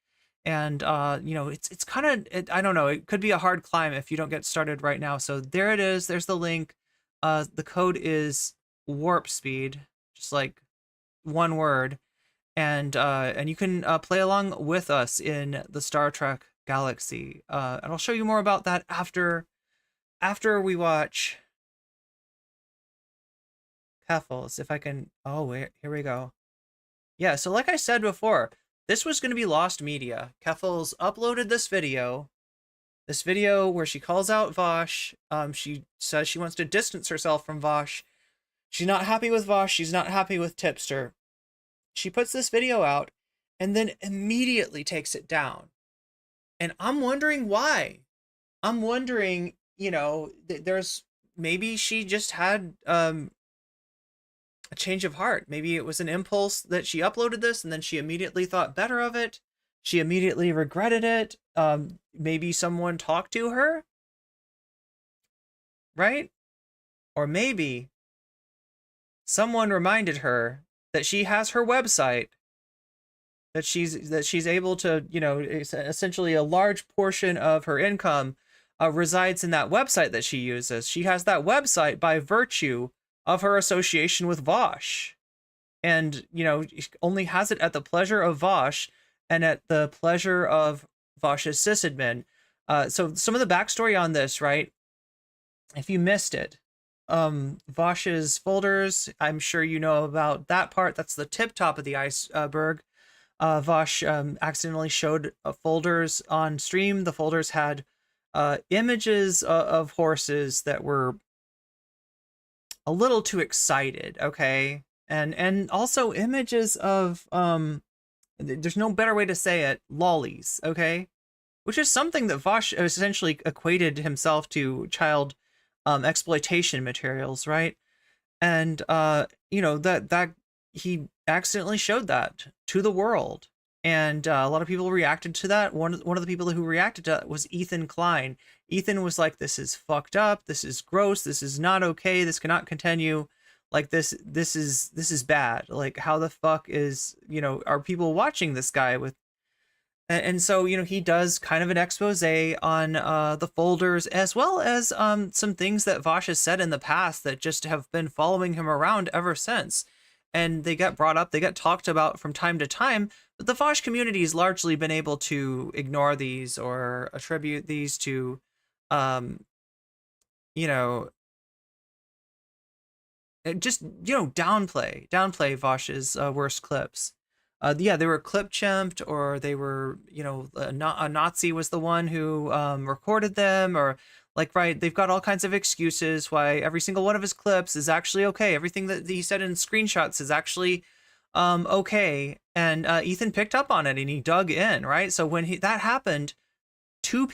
and you know, it's kind of, I don't know, it could be a hard climb if you don't get started right now. So there it is. There's the link. The code is Warp Speed, just like one word, and you can play along with us in the Star Trek galaxy. And I'll show you more about that after we watch Keffals, if I can. Oh, wait, here we go. Yeah, so like I said before, this was going to be lost media. Keffals uploaded this video where she calls out Vaush. She says she wants to distance herself from Vaush. She's not happy with Vaush. She's not happy with Tipster. She puts this video out and then immediately takes it down. And I'm wondering why. I'm wondering, you know, there's, maybe she just had a change of heart. Maybe it was an impulse that she uploaded this and then she immediately thought better of it. She immediately regretted it. Maybe someone talked to her, right? Or maybe someone reminded her that she has her website, that she's able to, you know, essentially a large portion of her income resides in that website that she uses. She has that website by virtue of her association with Vaush, and, you know, only has it at the pleasure of Vaush and at the pleasure of Vaush's sysadmin. So some of the backstory on this, right? If you missed it, Vaush's folders, I'm sure you know about that part. That's the tip top of the iceberg. Vaush accidentally showed folders on stream. The folders had images of horses that were a little too excited, okay? And also images of, there's no better way to say it, lollies, okay? Which is something that Vaush essentially equated himself to child exploitation materials, right? And you know, that he accidentally showed that to the world, and a lot of people reacted to that. One of the people who reacted to that was Ethan Klein. Ethan was like, "This is fucked up. This is gross. This is not okay. This cannot continue. Like this is bad. Like, how the fuck is, you know, are people watching this guy with?" And so, you know, he does kind of an expose on the folders, as well as some things that Vaush has said in the past that just have been following him around ever since. And they get brought up, they get talked about from time to time, but the Vaush community has largely been able to ignore these or attribute these to, you know, just, you know, downplay Vaush's worst clips. Yeah, they were clip chimped, or they were, you know, a Nazi was the one who recorded them, or like, right, they've got all kinds of excuses why every single one of his clips is actually okay. Everything that he said in screenshots is actually okay. And Ethan picked up on it and he dug in, right? So when that happened, two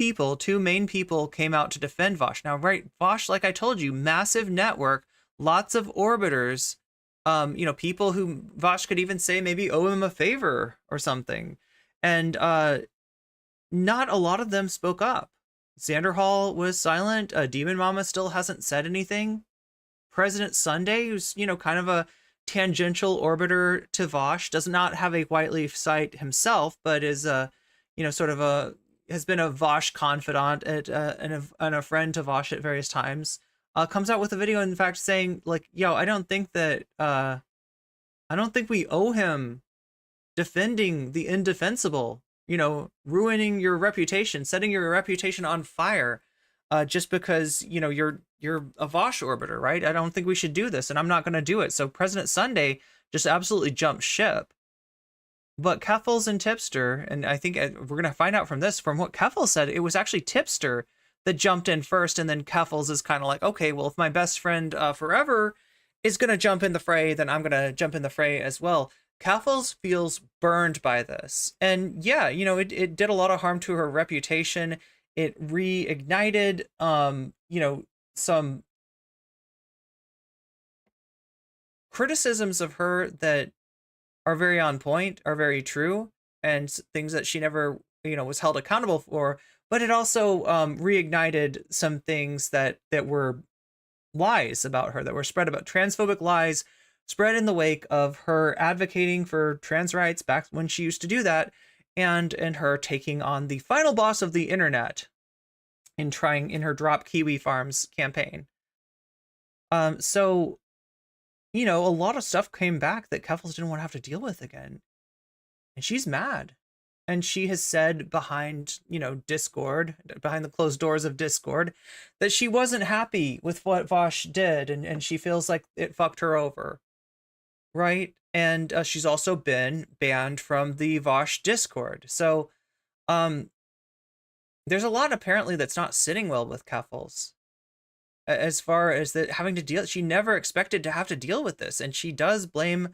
main people came out to defend Vaush. Now, right, Vaush, like I told you, massive network, lots of orbiters, you know, people who Vaush could even say maybe owe him a favor or something. And not a lot of them spoke up. Xander Hall was silent. Demon Mama still hasn't said anything. President Sunday, who's, you know, kind of a tangential orbiter to Vaush, does not have a white leaf site himself, but is you know, sort of has been a Vaush confidant and a friend to Vaush at various times. Comes out with a video, in fact, saying like, "Yo, I don't think we owe him defending the indefensible. You know, ruining your reputation, setting your reputation on fire, just because, you know, you're a Vaush orbiter, right? I don't think we should do this, and I'm not going to do it." So President Sunday just absolutely jumped ship. But Keffals and Tipster, and I think we're going to find out from this, from what Keffals said, it was actually Tipster that jumped in first, and then Keffals is kind of like, okay, well, if my best friend forever is going to jump in the fray, then I'm going to jump in the fray as well. Keffals feels burned by this. And yeah, you know, it did a lot of harm to her reputation. It reignited, you know, some criticisms of her that are very on point, are very true, and things that she never, you know, was held accountable for. But it also reignited some things that were lies about her, that were spread about, transphobic lies spread in the wake of her advocating for trans rights back when she used to do that, and her taking on the final boss of the internet in her Drop Kiwi Farms campaign. So, you know, a lot of stuff came back that Keffals didn't want to have to deal with again. And she's mad. And she has said behind, you know, Discord, behind the closed doors of Discord, that she wasn't happy with what Vaush did, and she feels like it fucked her over. Right? And she's also been banned from the Vaush Discord. So there's a lot apparently that's not sitting well with Keffals. As far as that having to deal, she never expected to have to deal with this, and she does blame,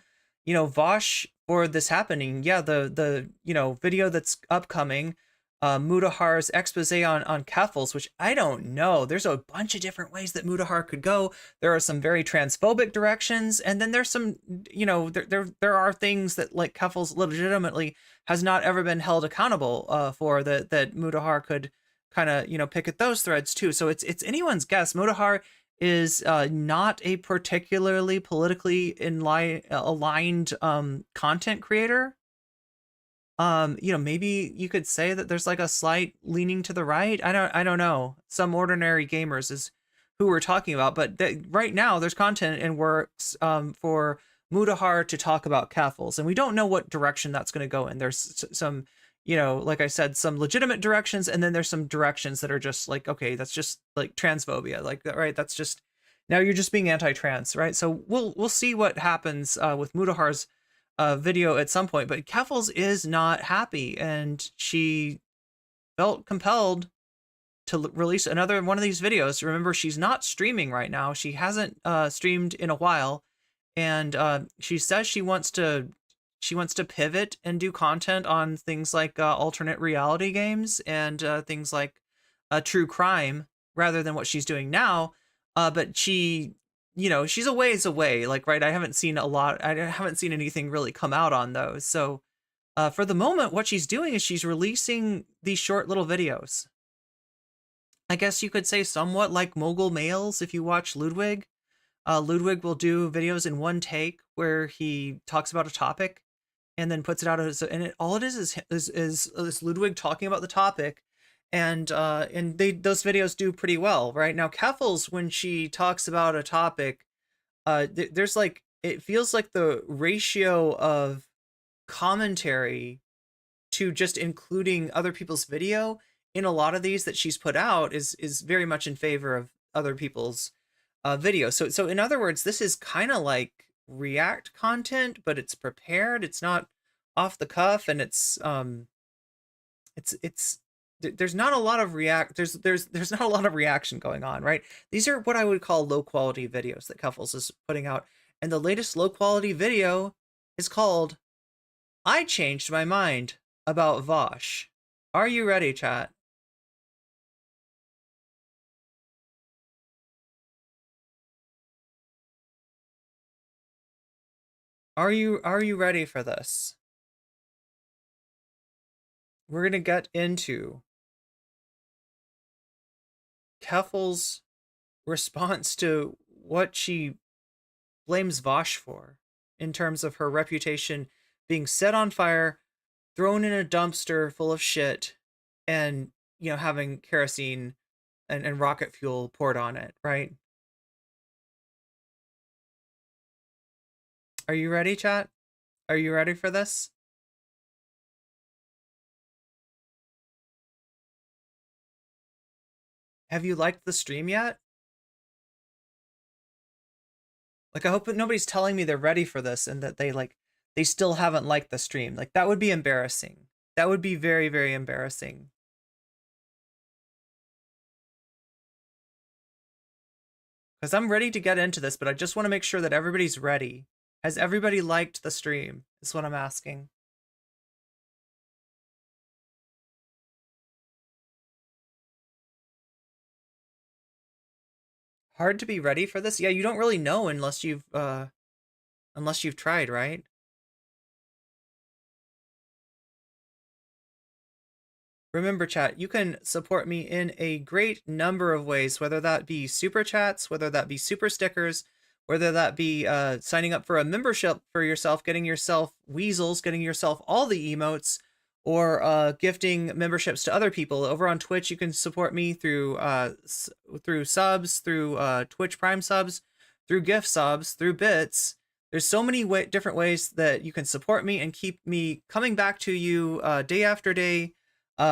you know, Vaush for this happening. Yeah, the you know, video that's upcoming, Mudahar's expose on Keffals, which I don't know. There's a bunch of different ways that Mudahar could go. There are some very transphobic directions, and then there's some, you know, there are things that, like, Keffals legitimately has not ever been held accountable for, that Mudahar could kind of, you know, pick at those threads too. So it's anyone's guess. Mudahar is not a particularly politically aligned content creator. You know, maybe you could say that there's like a slight leaning to the right. I don't know. Some ordinary gamers is who we're talking about, but right now there's content in works for Mudahar to talk about Keffals, and we don't know what direction that's going to go in. There's some, you know, like I said, some legitimate directions, and then there's some directions that are just like, okay, that's just like transphobia, like, right? That's just, now you're just being anti-trans, right? So we'll see what happens with Mudahar's video at some point, but Keffals is not happy, and she felt compelled to release another one of these videos. Remember, she's not streaming right now. She hasn't streamed in a while, and she says she wants to pivot and do content on things like alternate reality games and things like true crime, rather than what she's doing now. But she, you know, she's a ways away. Like, right, I haven't seen anything really come out on those. So for the moment, what she's doing is she's releasing these short little videos. I guess you could say somewhat like Mogul Males if you watch Ludwig. Ludwig will do videos in one take where he talks about a topic and then puts it out as, and all it is Ludwig talking about the topic, and those videos do pretty well, right? Now Keffals, when she talks about a topic, there's like, it feels like the ratio of commentary to just including other people's video in a lot of these that she's put out is very much in favor of other people's video. So in other words, this is kind of like React content, but it's prepared. It's not off the cuff, and there's not a lot of there's not a lot of reaction going on, right? These are what I would call low quality videos that Keffals is putting out, and the latest low quality video is called "I Changed My Mind About Vaush." Are you ready, chat? Are you ready for this? We're going to get into Keffals' response to what she blames Vaush for in terms of her reputation being set on fire, thrown in a dumpster full of shit, and, you know, having kerosene and rocket fuel poured on it, right? Are you ready, chat? Are you ready for this? Have you liked the stream yet? Like, I hope that nobody's telling me they're ready for this and that they still haven't liked the stream. Like, that would be embarrassing. That would be very, very embarrassing. Because I'm ready to get into this, but I just want to make sure that everybody's ready. Has everybody liked the stream? Is what I'm asking. Hard to be ready for this? Yeah, you don't really know unless you've tried, right? Remember, chat, you can support me in a great number of ways, whether that be super chats, whether that be super stickers, whether that be signing up for a membership for yourself, getting yourself weasels, getting yourself all the emotes, or gifting memberships to other people. Over on Twitch, you can support me through subs, through Twitch Prime subs, through gift subs, through bits. There's so many different ways that you can support me and keep me coming back to you day after day,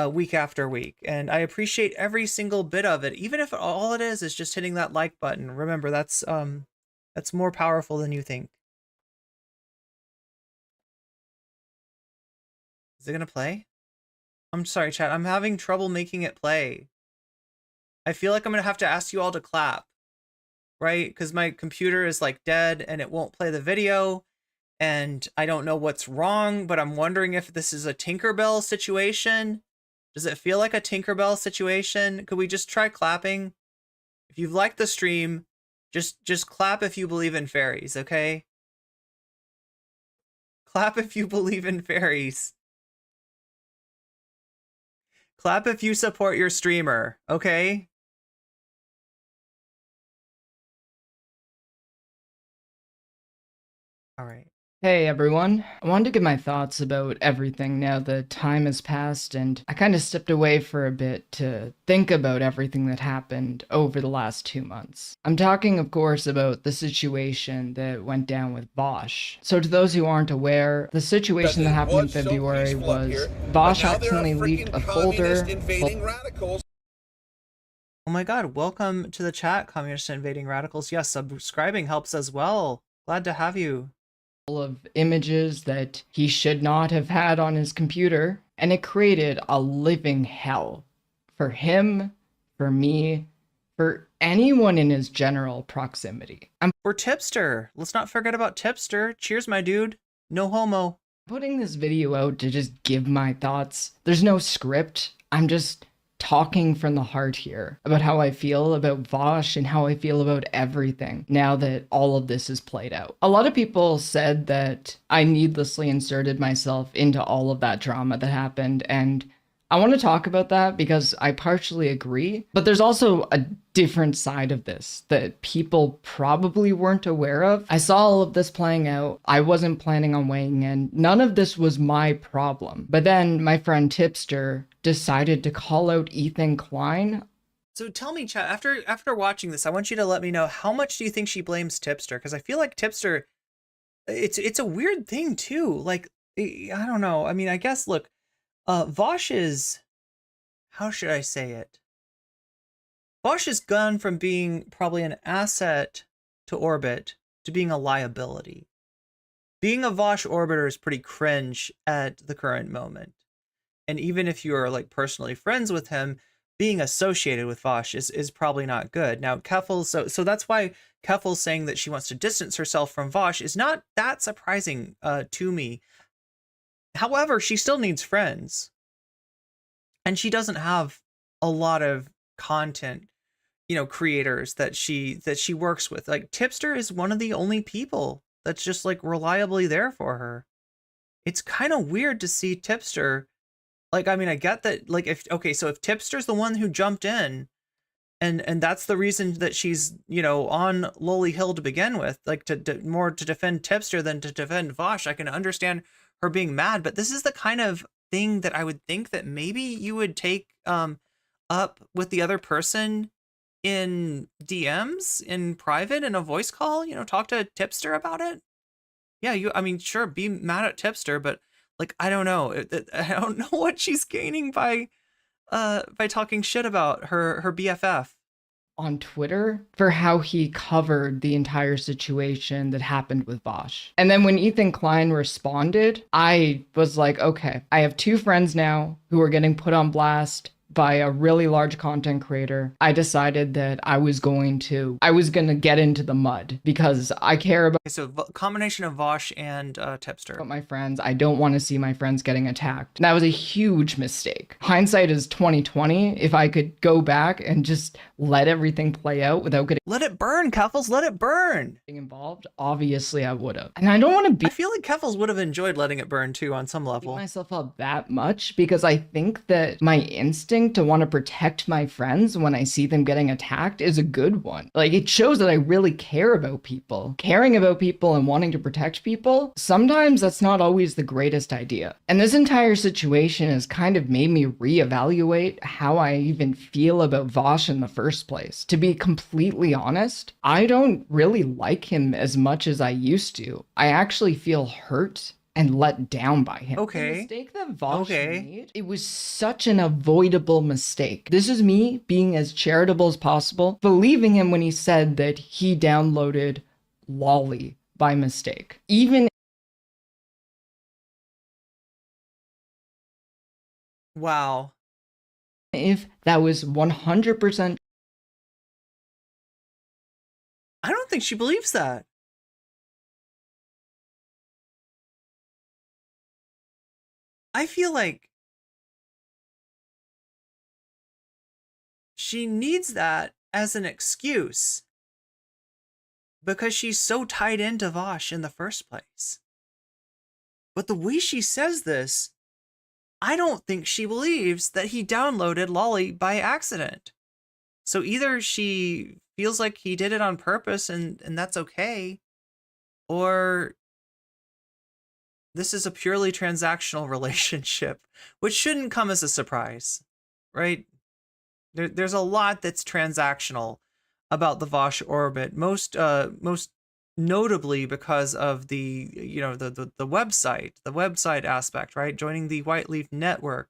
week after week. And I appreciate every single bit of it, even if all it is just hitting that like button. Remember, that's more powerful than you think. Is it gonna play? I'm sorry, chat. I'm having trouble making it play. I feel like I'm gonna have to ask you all to clap, right? Because my computer is like dead and it won't play the video, and I don't know what's wrong, but I'm wondering if this is a Tinkerbell situation. Does it feel like a Tinkerbell situation? Could we just try clapping? If you've liked the stream, just clap if you believe in fairies, okay? Clap if you believe in fairies. Clap if you support your streamer, okay? All right. Hey everyone, I wanted to give my thoughts about everything now that time has passed, and I kind of stepped away for a bit to think about everything that happened over the last 2 months. I'm talking, of course, about the situation that went down with Vaush. So to those who aren't aware, the situation that happened in February was Vaush accidentally leaked a folder. Oh my god, welcome to the chat, Communist Invading Radicals. Yes, subscribing helps as well. Glad to have you. Full of images that he should not have had on his computer, and it created a living hell for him, for me, for anyone in his general proximity. For Tipster. Let's not forget about Tipster. Cheers, my dude. No homo. Putting this video out to just give my thoughts. There's no script. I'm just talking from the heart here about how I feel about Vaush and how I feel about everything now that all of this is played out. A lot of people said that I needlessly inserted myself into all of that drama that happened, and I want to talk about that because I partially agree, but there's also a different side of this that people probably weren't aware of. I saw all of this playing out. I wasn't planning on weighing in. None of this was my problem. But then my friend Tipster decided to call out Ethan Klein. So tell me, Chad, after watching this, I want you to let me know, how much do you think she blames Tipster? Because I feel like Tipster, it's a weird thing too. Like, I don't know. I mean, I guess, look, Vaush is, how should I say it? Vaush has gone from being probably an asset to Orbit to being a liability. Being a Vaush orbiter is pretty cringe at the current moment. And even if you are like personally friends with him, being associated with Vaush is probably not good. Now, Keffals, so that's why Keffals saying that she wants to distance herself from Vaush is not that surprising to me. However, she still needs friends. And she doesn't have a lot of content, creators that she works with. Like, Tipster is one of the only people that's just like reliably there for her. It's kind of weird to see Tipster, like, I mean, I get that, like, so if Tipster's the one who jumped in and that's the reason that she's, on Lowly Hill to begin with, like, more to defend Tipster than to defend Vaush, I can understand her being mad, but this is the kind of thing that I would think that maybe you would take up with the other person in DMs, in private, in a voice call, talk to Tipster about it. Yeah, I mean, sure, be mad at Tipster, but like, I don't know. I don't know what she's gaining by talking shit about her BFF. On Twitter for how he covered the entire situation that happened with Vaush. And then when Ethan Klein responded, I was like, okay, I have two friends now who are getting put on blast by a really large content creator. I decided that I was going to get into the mud because I care about. So combination of Vaush and Tipster. About my friends. I don't want to see my friends getting attacked. That was a huge mistake. Hindsight is 2020. If I could go back and just let everything play out without getting. Let it burn, Keffals. Let it burn. Involved, obviously I would have. And I don't want to be. I feel like Keffals would have enjoyed letting it burn too on some level. Myself up that much because I think that my instinct to want to protect my friends when I see them getting attacked is a good one. Like, it shows that I really care about people. Caring about people and wanting to protect people, sometimes that's not always the greatest idea. And this entire situation has kind of made me reevaluate how I even feel about Vaush in the first place. To be completely honest, I don't really like him as much as I used to. I actually feel hurt and let down by him. Okay. The mistake that Vaush made, it was such an avoidable mistake. This is me being as charitable as possible, believing him when he said that he downloaded Lolly by mistake. Even wow. If that was 100%. I don't think she believes that. I feel like she needs that as an excuse because she's so tied into Vaush in the first place. But the way she says this, I don't think she believes that he downloaded Lolly by accident. So either she feels like he did it on purpose and that's okay, or this is a purely transactional relationship, which shouldn't come as a surprise, right? There's a lot that's transactional about the Vaush orbit, most notably because of the website aspect, right? Joining the White Leaf Network,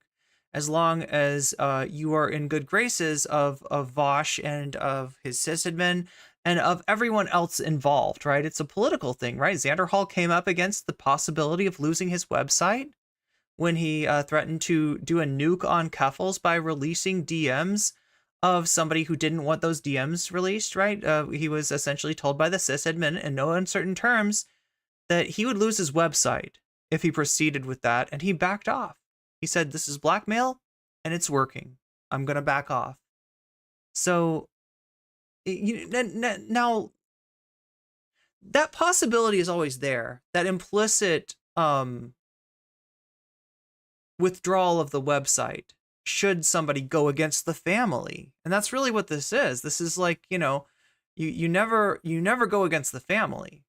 as long as you are in good graces of Vaush and of his sysadmin and of everyone else involved, right? It's a political thing, right? Xander Hall came up against the possibility of losing his website when he threatened to do a nuke on Keffals by releasing DMs of somebody who didn't want those DMs released, right? He was essentially told by the sysadmin in no uncertain terms that he would lose his website if he proceeded with that, and he backed off. He said, this is blackmail, and it's working. I'm gonna back off. So now that possibility is always there. That implicit withdrawal of the website should somebody go against the family. And that's really what this is. This is like, you never go against the family.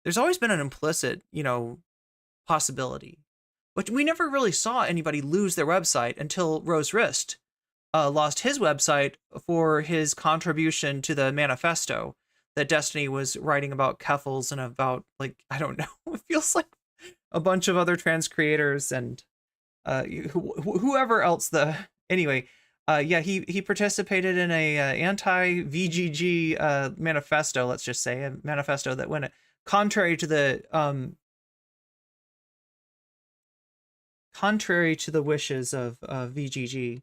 There's always been an implicit, possibility. But we never really saw anybody lose their website until Rose Rist lost his website for his contribution to the manifesto that Destiny was writing about Keffals and about, like, I don't know, it feels like a bunch of other trans creators and whoever else anyway, he participated in a anti-VGG manifesto, let's just say, a manifesto that went contrary to the wishes of VGG,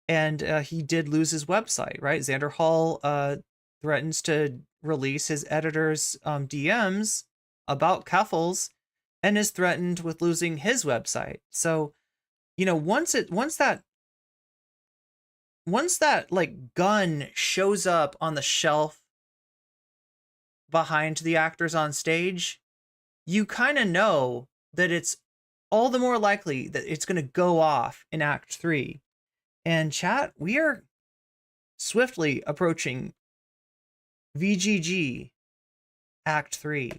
and he did lose his website, right? Xander Hall threatens to release his editor's DMs about Keffals and is threatened with losing his website. So, once that like gun shows up on the shelf behind the actors on stage, you kind of know that it's all the more likely that it's going to go off in Act 3. And chat, we are swiftly approaching VGG Act 3.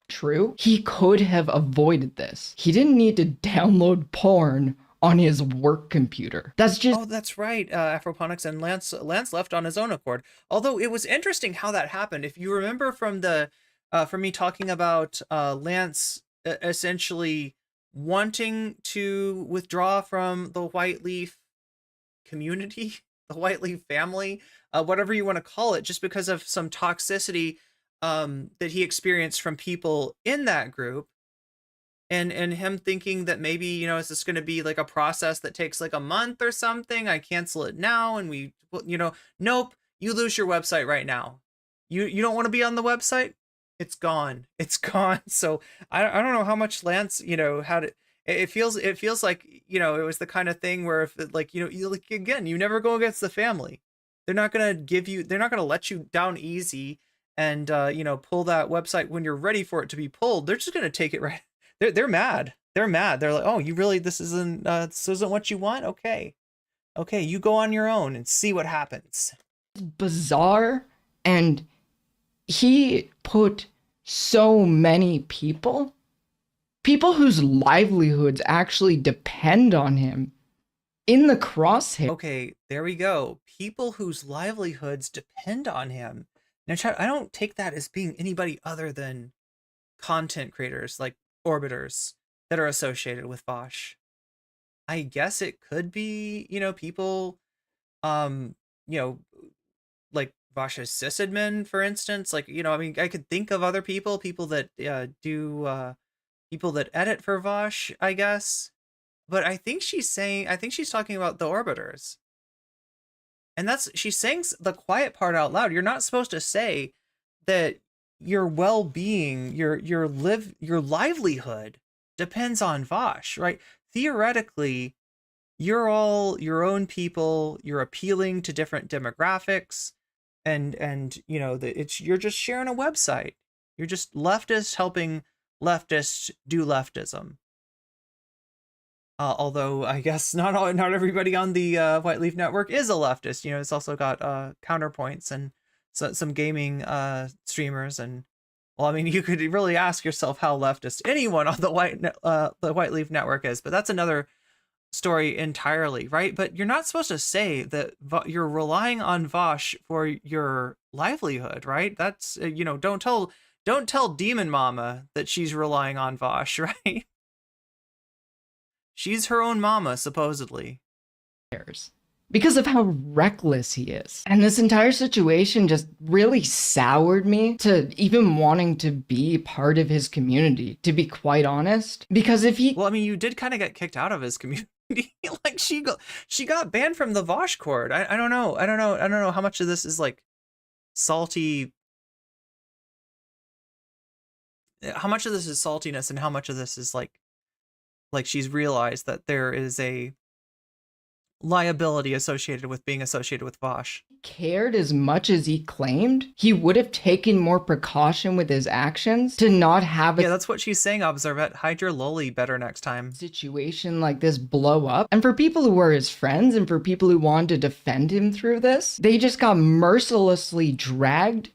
True. He could have avoided this. He didn't need to download porn on his work computer. That's just... Oh, that's right, Afroponics, and Lance left on his own accord. Although it was interesting how that happened. If you remember from me talking about Lance essentially wanting to withdraw from the White Leaf community, the White Leaf family, whatever you want to call it, just because of some toxicity that he experienced from people in that group. And him thinking that maybe, is this going to be like a process that takes like a month or something? I cancel it now. And nope, you lose your website right now. You don't want to be on the website? It's gone. It's gone. So I don't know how much Lance, it feels like, it was the kind of thing where if again, you never go against the family. They're not going to let you down easy and, pull that website when you're ready for it to be pulled. They're just going to take it right. They're mad. They're mad. They're like, oh, you really, this isn't what you want? Okay, you go on your own and see what happens. Bizarre, and he put so many people whose livelihoods actually depend on him in the crosshair. Okay, there we go. People whose livelihoods depend on him. Now, chat, I don't take that as being anybody other than content creators like orbiters that are associated with Vaush. I guess it could be, people, like Vaush's sysadmin, for instance. Like, I could think of other people that people that edit for Vaush, I guess. But I think she's talking about the orbiters. And she's saying the quiet part out loud. You're not supposed to say that your well-being, your livelihood depends on Vaush, right? Theoretically, you're all your own people. You're appealing to different demographics, and you're just sharing a website. You're just leftists helping leftists do leftism. Although I guess not everybody on the White Leaf Network is a leftist. It's also got counterpoints and some gaming streamers, and you could really ask yourself how leftist anyone on the White Leaf Network is, but that's another story entirely, right? But you're not supposed to say that you're relying on Vaush for your livelihood, right? That's don't tell Demon Mama that she's relying on Vaush, right? She's her own mama, supposedly. Because of how reckless he is. And this entire situation just really soured me to even wanting to be part of his community, to be quite honest. Because if he... Well, you did kind of get kicked out of his community. Like, she got banned from the Vaush Court. I don't know how much of this is, like, salty... How much of this is saltiness and how much of this is, like she's realized that there is a liability associated with being associated with Vaush. Cared as much as he claimed, he would have taken more precaution with his actions to not have a Yeah, that's what she's saying, Observette. Hide your loli better next time. situation like this blow up. And for people who were his friends and for people who wanted to defend him through this, they just got mercilessly dragged.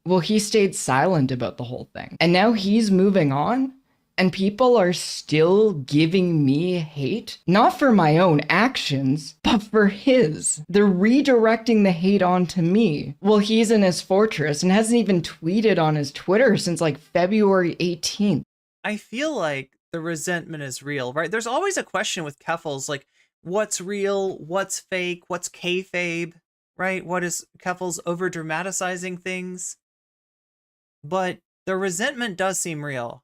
Well, he stayed silent about the whole thing. And now he's moving on. And people are still giving me hate, not for my own actions, but for his. They're redirecting the hate onto me. Well, he's in his fortress and hasn't even tweeted on his Twitter since like February 18th. I feel like the resentment is real, right? There's always a question with Keffals, like, what's real, what's fake, what's kayfabe, right? What is Keffals over dramatizing things? But the resentment does seem real.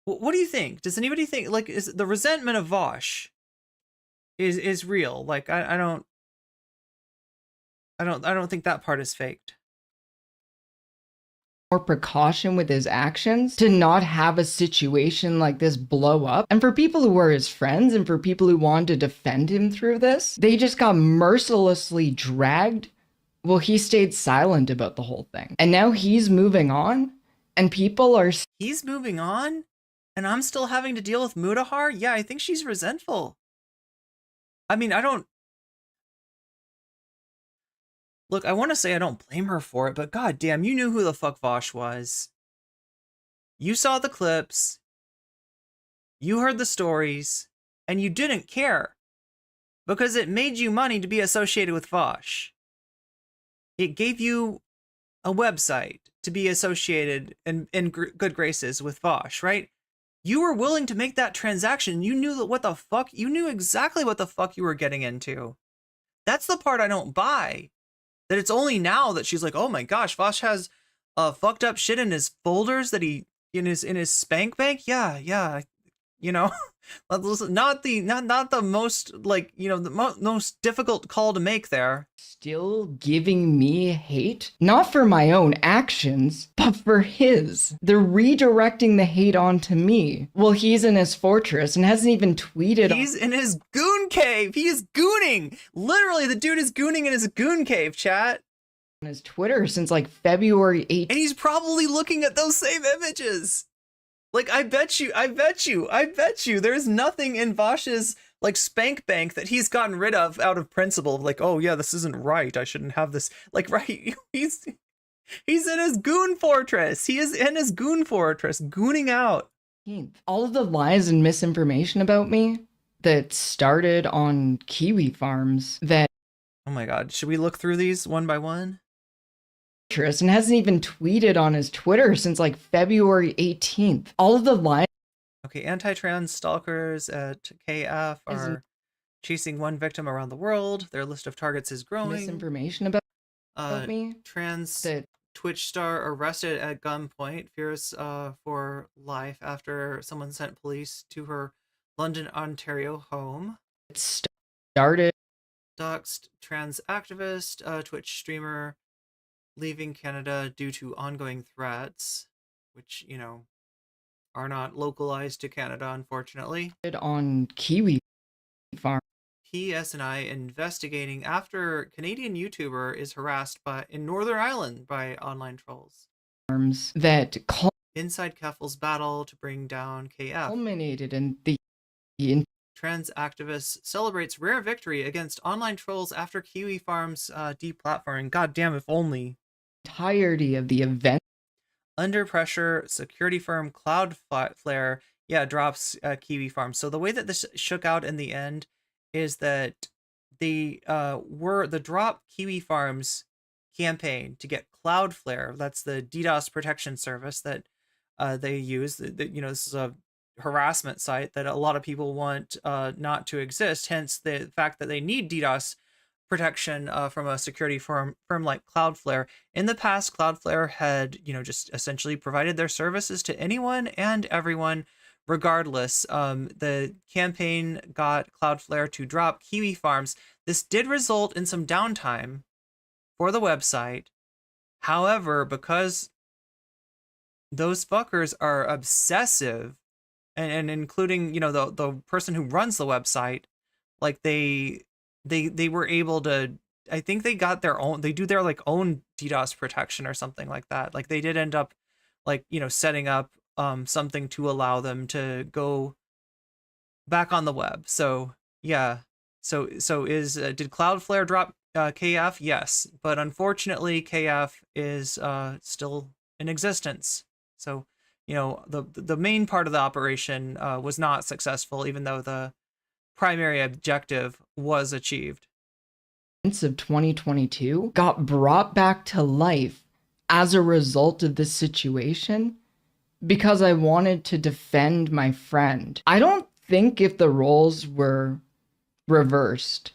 What do you think? Does anybody think, like, is the resentment of Vaush is real? Like, I don't think that part is faked. More precaution with his actions to not have a situation like this blow up. And for people who were his friends and for people who wanted to defend him through this, they just got mercilessly dragged. Well, he stayed silent about the whole thing. And now he's moving on. And people are... He's moving on? And I'm still having to deal with Mudahar? Yeah, I think she's resentful. I mean, I don't... Look, I want to say I don't blame her for it, but goddamn, you knew who the fuck Vaush was. You saw the clips. You heard the stories. And you didn't care. Because it made you money to be associated with Vaush. It gave you a website to be associated in good graces with Vaush, right? You were willing to make that transaction. You knew that you knew exactly what the fuck you were getting into. That's the part I don't buy. That it's only now that she's like, oh my gosh, Vaush has fucked up shit in his folders that he in his spank bank. Yeah, you know, not the most, like, you know, the most difficult call to make there. Still giving me hate, not for my own actions, but for his. They're redirecting the hate onto me. Well, he's in his fortress and hasn't even tweeted. He's in his goon cave. He is gooning. Literally, the dude is gooning in his goon cave, chat. On his Twitter since like February 8th. And he's probably looking at those same images. Like, I bet you, there's nothing in Vaush's, like, spank bank that he's gotten rid of out of principle. Like, oh yeah, this isn't right. I shouldn't have this. Like, right, he's in his goon fortress. He is in his goon fortress, gooning out. All of the lies and misinformation about me that started on kiwi farms that... Oh my god, should we look through these one by one? And hasn't even tweeted on his Twitter since like February 18th. All of the lines. Okay, anti-trans stalkers at KF are chasing one victim around the world. Their list of targets is growing. Misinformation about me. Trans Twitch star arrested at gunpoint, fears for life after someone sent police to her London, Ontario home. It started. Doxed trans activist, Twitch streamer, leaving Canada due to ongoing threats, which, you know, are not localized to Canada, unfortunately. On kiwi farm. PSNI investigating after Canadian YouTuber is harassed in Northern Ireland by online trolls. That inside Keffals battle to bring down KF. Culminated in the trans activist celebrates rare victory against online trolls after Kiwi Farms deplatforming. God damn, if only. Entirety of the event. Under pressure, security firm Cloudflare, drops Kiwi Farms. So the way that this shook out in the end is that the drop Kiwi Farms campaign to get Cloudflare, that's the DDoS protection service that they use. You know, this is a harassment site that a lot of people want not to exist, hence the fact that they need DDoS protection from a security firm like Cloudflare. In the past, Cloudflare had, you know, just essentially provided their services to anyone and everyone regardless. The campaign got Cloudflare to drop Kiwi Farms. This did result in some downtime for the website. However, because those fuckers are obsessive, and including, you know, the person who runs the website, Like they were able to, I think they got their own, they do their like own DDoS protection or something like that. Like they did end up like, you know, setting up something to allow them to go back on the web. So yeah. So is did Cloudflare drop KF? Yes, but unfortunately KF is still in existence. So, you know, the main part of the operation was not successful, even though the primary objective was achieved. Of 2022 got brought back to life as a result of this situation because I wanted to defend my friend. I don't think if the roles were reversed,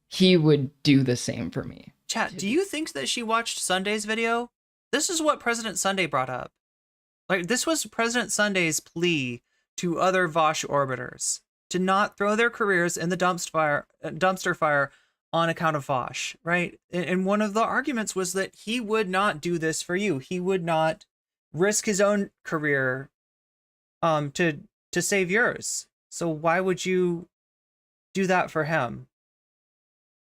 he would do the same for me. Chat, do you think that she watched Sunday's video? This is what President Sunday brought up. Like, this was President Sunday's plea to other Vaush orbiters to not throw their careers in the dumpster fire on account of Vaush, right? And one of the arguments was that he would not do this for you. He would not risk his own career to save yours. So why would you do that for him?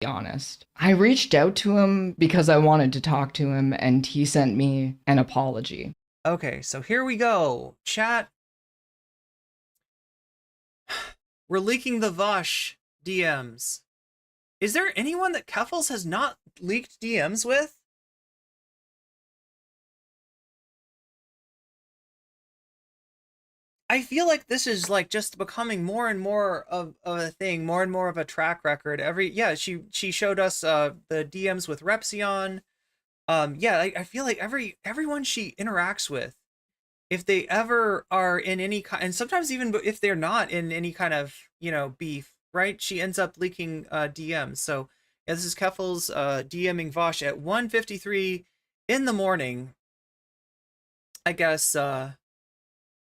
Be honest. I reached out to him because I wanted to talk to him, and he sent me an apology. Okay, so here we go. Chat. We're leaking the Vaush DMs. Is there anyone that Keffals has not leaked DMs with? I feel like this is like just becoming more and more of a thing, more and more of a track record. She showed us the DMs with Repsion. I feel like everyone she interacts with, if they ever are in any kind, and sometimes even if they're not in any kind of, you know, beef, right? She ends up leaking DMs. So yeah, this is Keffals DMing Vaush at 1:53 in the morning. I guess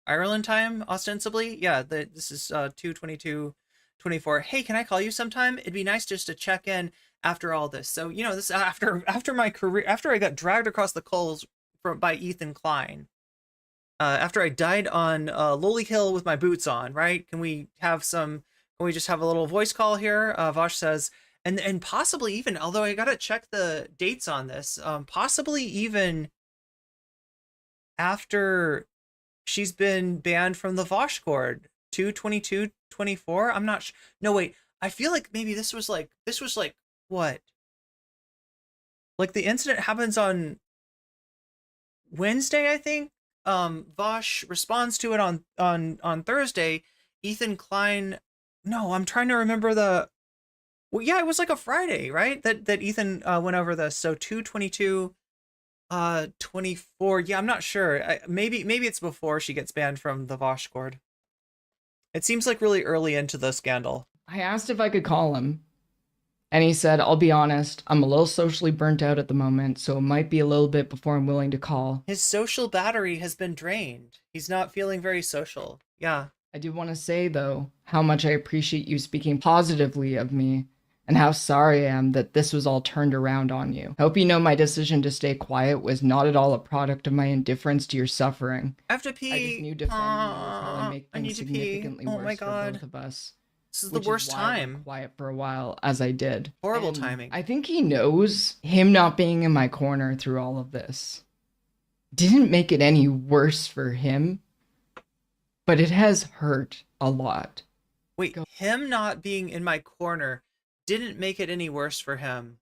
Ireland time, ostensibly. Yeah, this is 2:22:24. Hey, can I call you sometime? It'd be nice just to check in after all this. So, you know, this after my career, after I got dragged across the coals by Ethan Klein, after I died on Lowly Hill with my boots on, right? Can we just have a little voice call here? Vaush says, and possibly even, although I gotta check the dates on this, possibly even after she's been banned from the Vaush Cord, 2/22/24. I'm not sure. No, wait. I feel like maybe this was like what? Like the incident happens on Wednesday, I think. Vaush responds to it on Thursday. Ethan Klein. No, I'm trying to remember well, yeah, it was like a Friday, right? That Ethan went over this. So 2/22/24. Yeah, I'm not sure. Maybe it's before she gets banned from the Vaush Cord. It seems like really early into the scandal. I asked if I could call him, and he said, I'll be honest, I'm a little socially burnt out at the moment, so it might be a little bit before I'm willing to call. His social battery has been drained. He's not feeling very social. Yeah. I do want to say, though, how much I appreciate you speaking positively of me, and how sorry I am that this was all turned around on you. I hope you know my decision to stay quiet was not at all a product of my indifference to your suffering. I have to pee. I just knew defending you would probably make things significantly worse for both of us. This is the worst time. I went quiet for a while, as I did. Horrible timing. I think he knows him not being in my corner through all of this didn't make it any worse for him, but it has hurt a lot. Wait, him not being in my corner didn't make it any worse for him.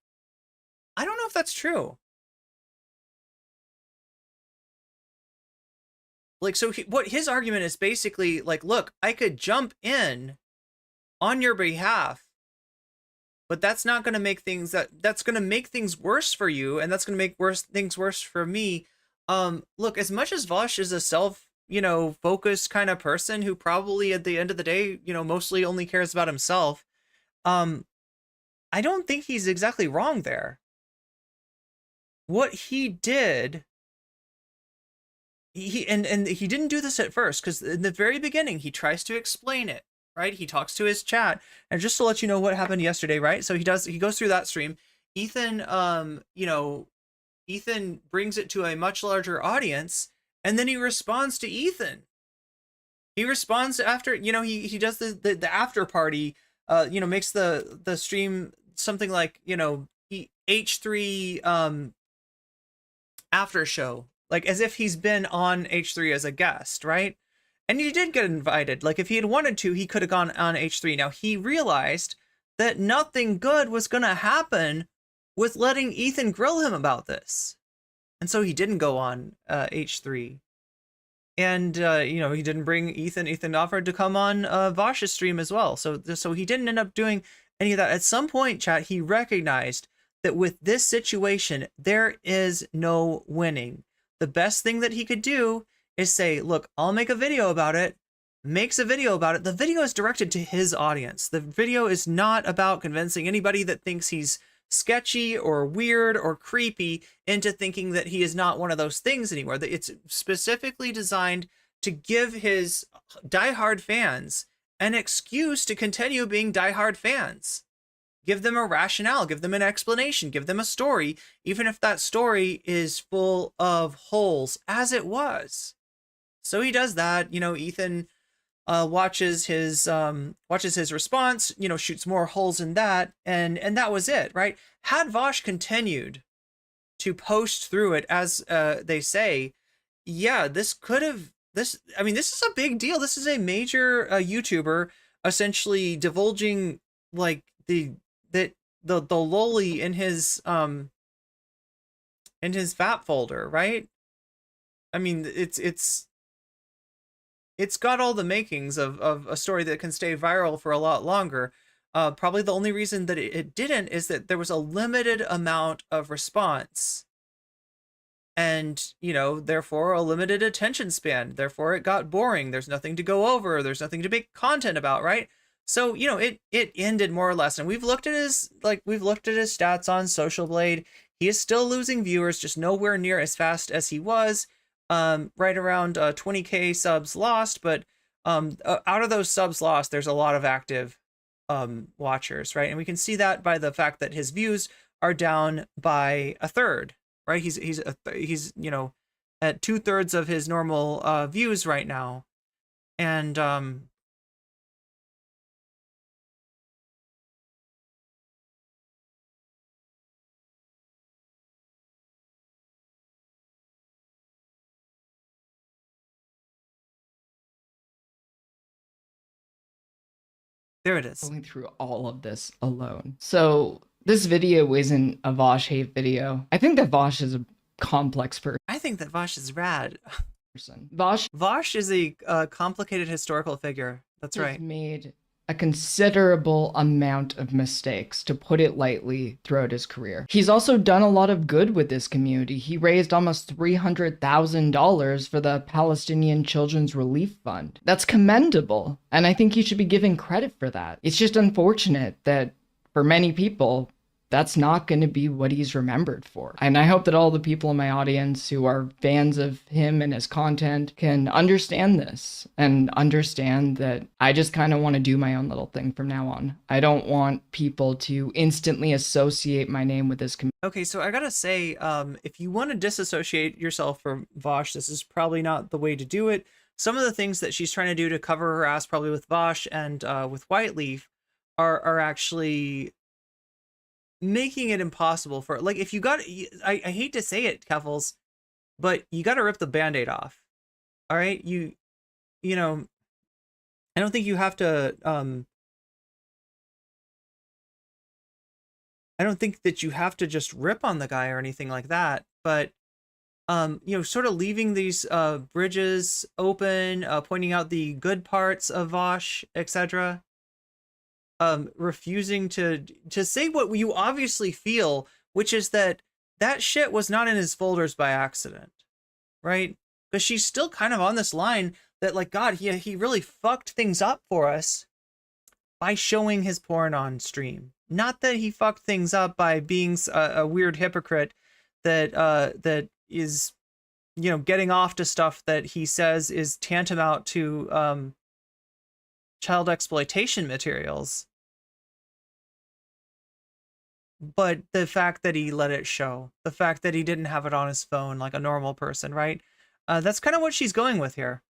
I don't know if that's true. Like, so what his argument is basically like, look, I could jump in on your behalf, but that's not going to make things that's going to make things worse for you, and that's going to make things worse for me. Look, as much as Vaush is a focused kind of person who probably at the end of the day, mostly only cares about himself, I don't think he's exactly wrong there. What he did, he didn't do this at first, because in the very beginning he tries to explain it, right? He talks to his chat, and just to let you know what happened yesterday, right? So he goes through that stream. Ethan, Ethan brings it to a much larger audience, and then he responds to Ethan. He responds after, he does the after party makes the stream something like, H3 after show, like as if he's been on H3 as a guest, right? And he did get invited. Like if he had wanted to, he could have gone on H3. Now he realized that nothing good was going to happen with letting Ethan grill him about this. And so he didn't go on H3. And, he didn't bring Ethan. Ethan offered to come on Vaush's stream as well. So he didn't end up doing any of that. At some point, chat, he recognized that with this situation, there is no winning. The best thing that he could do is say, look, I'll make a video about it. Makes a video about it. The video is directed to his audience. The video is not about convincing anybody that thinks he's sketchy or weird or creepy into thinking that he is not one of those things anymore. That it's specifically designed to give his diehard fans an excuse to continue being diehard fans. Give them a rationale, give them an explanation, give them a story, even if that story is full of holes, as it was. So he does that. Ethan watches his response, shoots more holes in that, and that was it, right? Had Vaush continued to post through it, as they say, yeah, this is a big deal. This is a major YouTuber essentially divulging like the loli in his FAP folder, right? I mean, it's got all the makings of a story that can stay viral for a lot longer. Probably the only reason that it didn't is that there was a limited amount of response. And, therefore a limited attention span. Therefore it got boring. There's nothing to go over. There's nothing to make content about, right? So, it ended more or less. And we've looked at his stats on Social Blade. He is still losing viewers, just nowhere near as fast as he was. Right around 20k subs lost, but out of those subs lost, there's a lot of active watchers, right? And we can see that by the fact that his views are down by a third, right? He's at 2/3 of his normal views right now, and there it is. Going through all of this alone. So this video isn't a Vaush hate video. I think that Vaush is a complex person. I think that Vaush is rad. Vaush is a complicated historical figure. That's right. Made a considerable amount of mistakes, to put it lightly, throughout his career. He's also done a lot of good with this community. He raised almost $300,000 for the Palestinian Children's Relief Fund. That's commendable, and I think he should be given credit for that. It's just unfortunate that for many people, that's not going to be what he's remembered for. And I hope that all the people in my audience who are fans of him and his content can understand this and understand that I just kind of want to do my own little thing from now on. I don't want people to instantly associate my name with this community. Okay, so I gotta say, if you want to disassociate yourself from Vaush, this is probably not the way to do it. Some of the things that she's trying to do to cover her ass, probably with Vaush and with Whiteleaf, are actually making it impossible for, like, if you got, I hate to say it, Keffals, but you got to rip the Band-Aid off. All right, you know, I don't think you have to. I don't think that you have to just rip on the guy or anything like that, but sort of leaving these bridges open, pointing out the good parts of Vaush, etc. Refusing to say what you obviously feel, which is that shit was not in his folders by accident, right? Because she's still kind of on this line that, like, God, he really fucked things up for us by showing his porn on stream. Not that he fucked things up by being a weird hypocrite that is, getting off to stuff that he says is tantamount to child exploitation materials. But the fact that he let it show, the fact that he didn't have it on his phone like a normal person, right? That's kind of what she's going with here.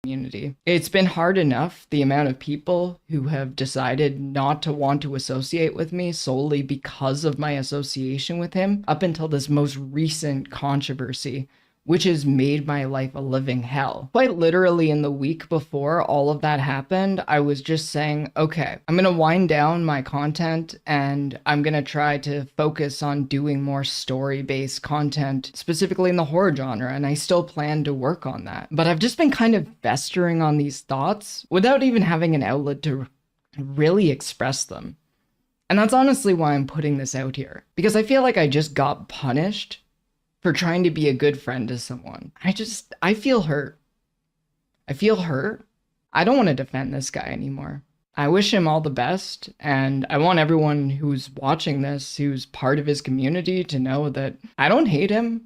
community. It's been hard enough, the amount of people who have decided not to want to associate with me solely because of my association with him, up until this most recent controversy, which has made my life a living hell. Quite literally, in the week before all of that happened, I was just saying, okay, I'm gonna wind down my content and I'm gonna try to focus on doing more story-based content, specifically in the horror genre, and I still plan to work on that. But I've just been kind of festering on these thoughts without even having an outlet to really express them. And that's honestly why I'm putting this out here, because I feel like I just got punished for trying to be a good friend to someone. I feel hurt. I feel hurt. I don't want to defend this guy anymore. I wish him all the best, and I want everyone who's watching this, who's part of his community, to know that I don't hate him.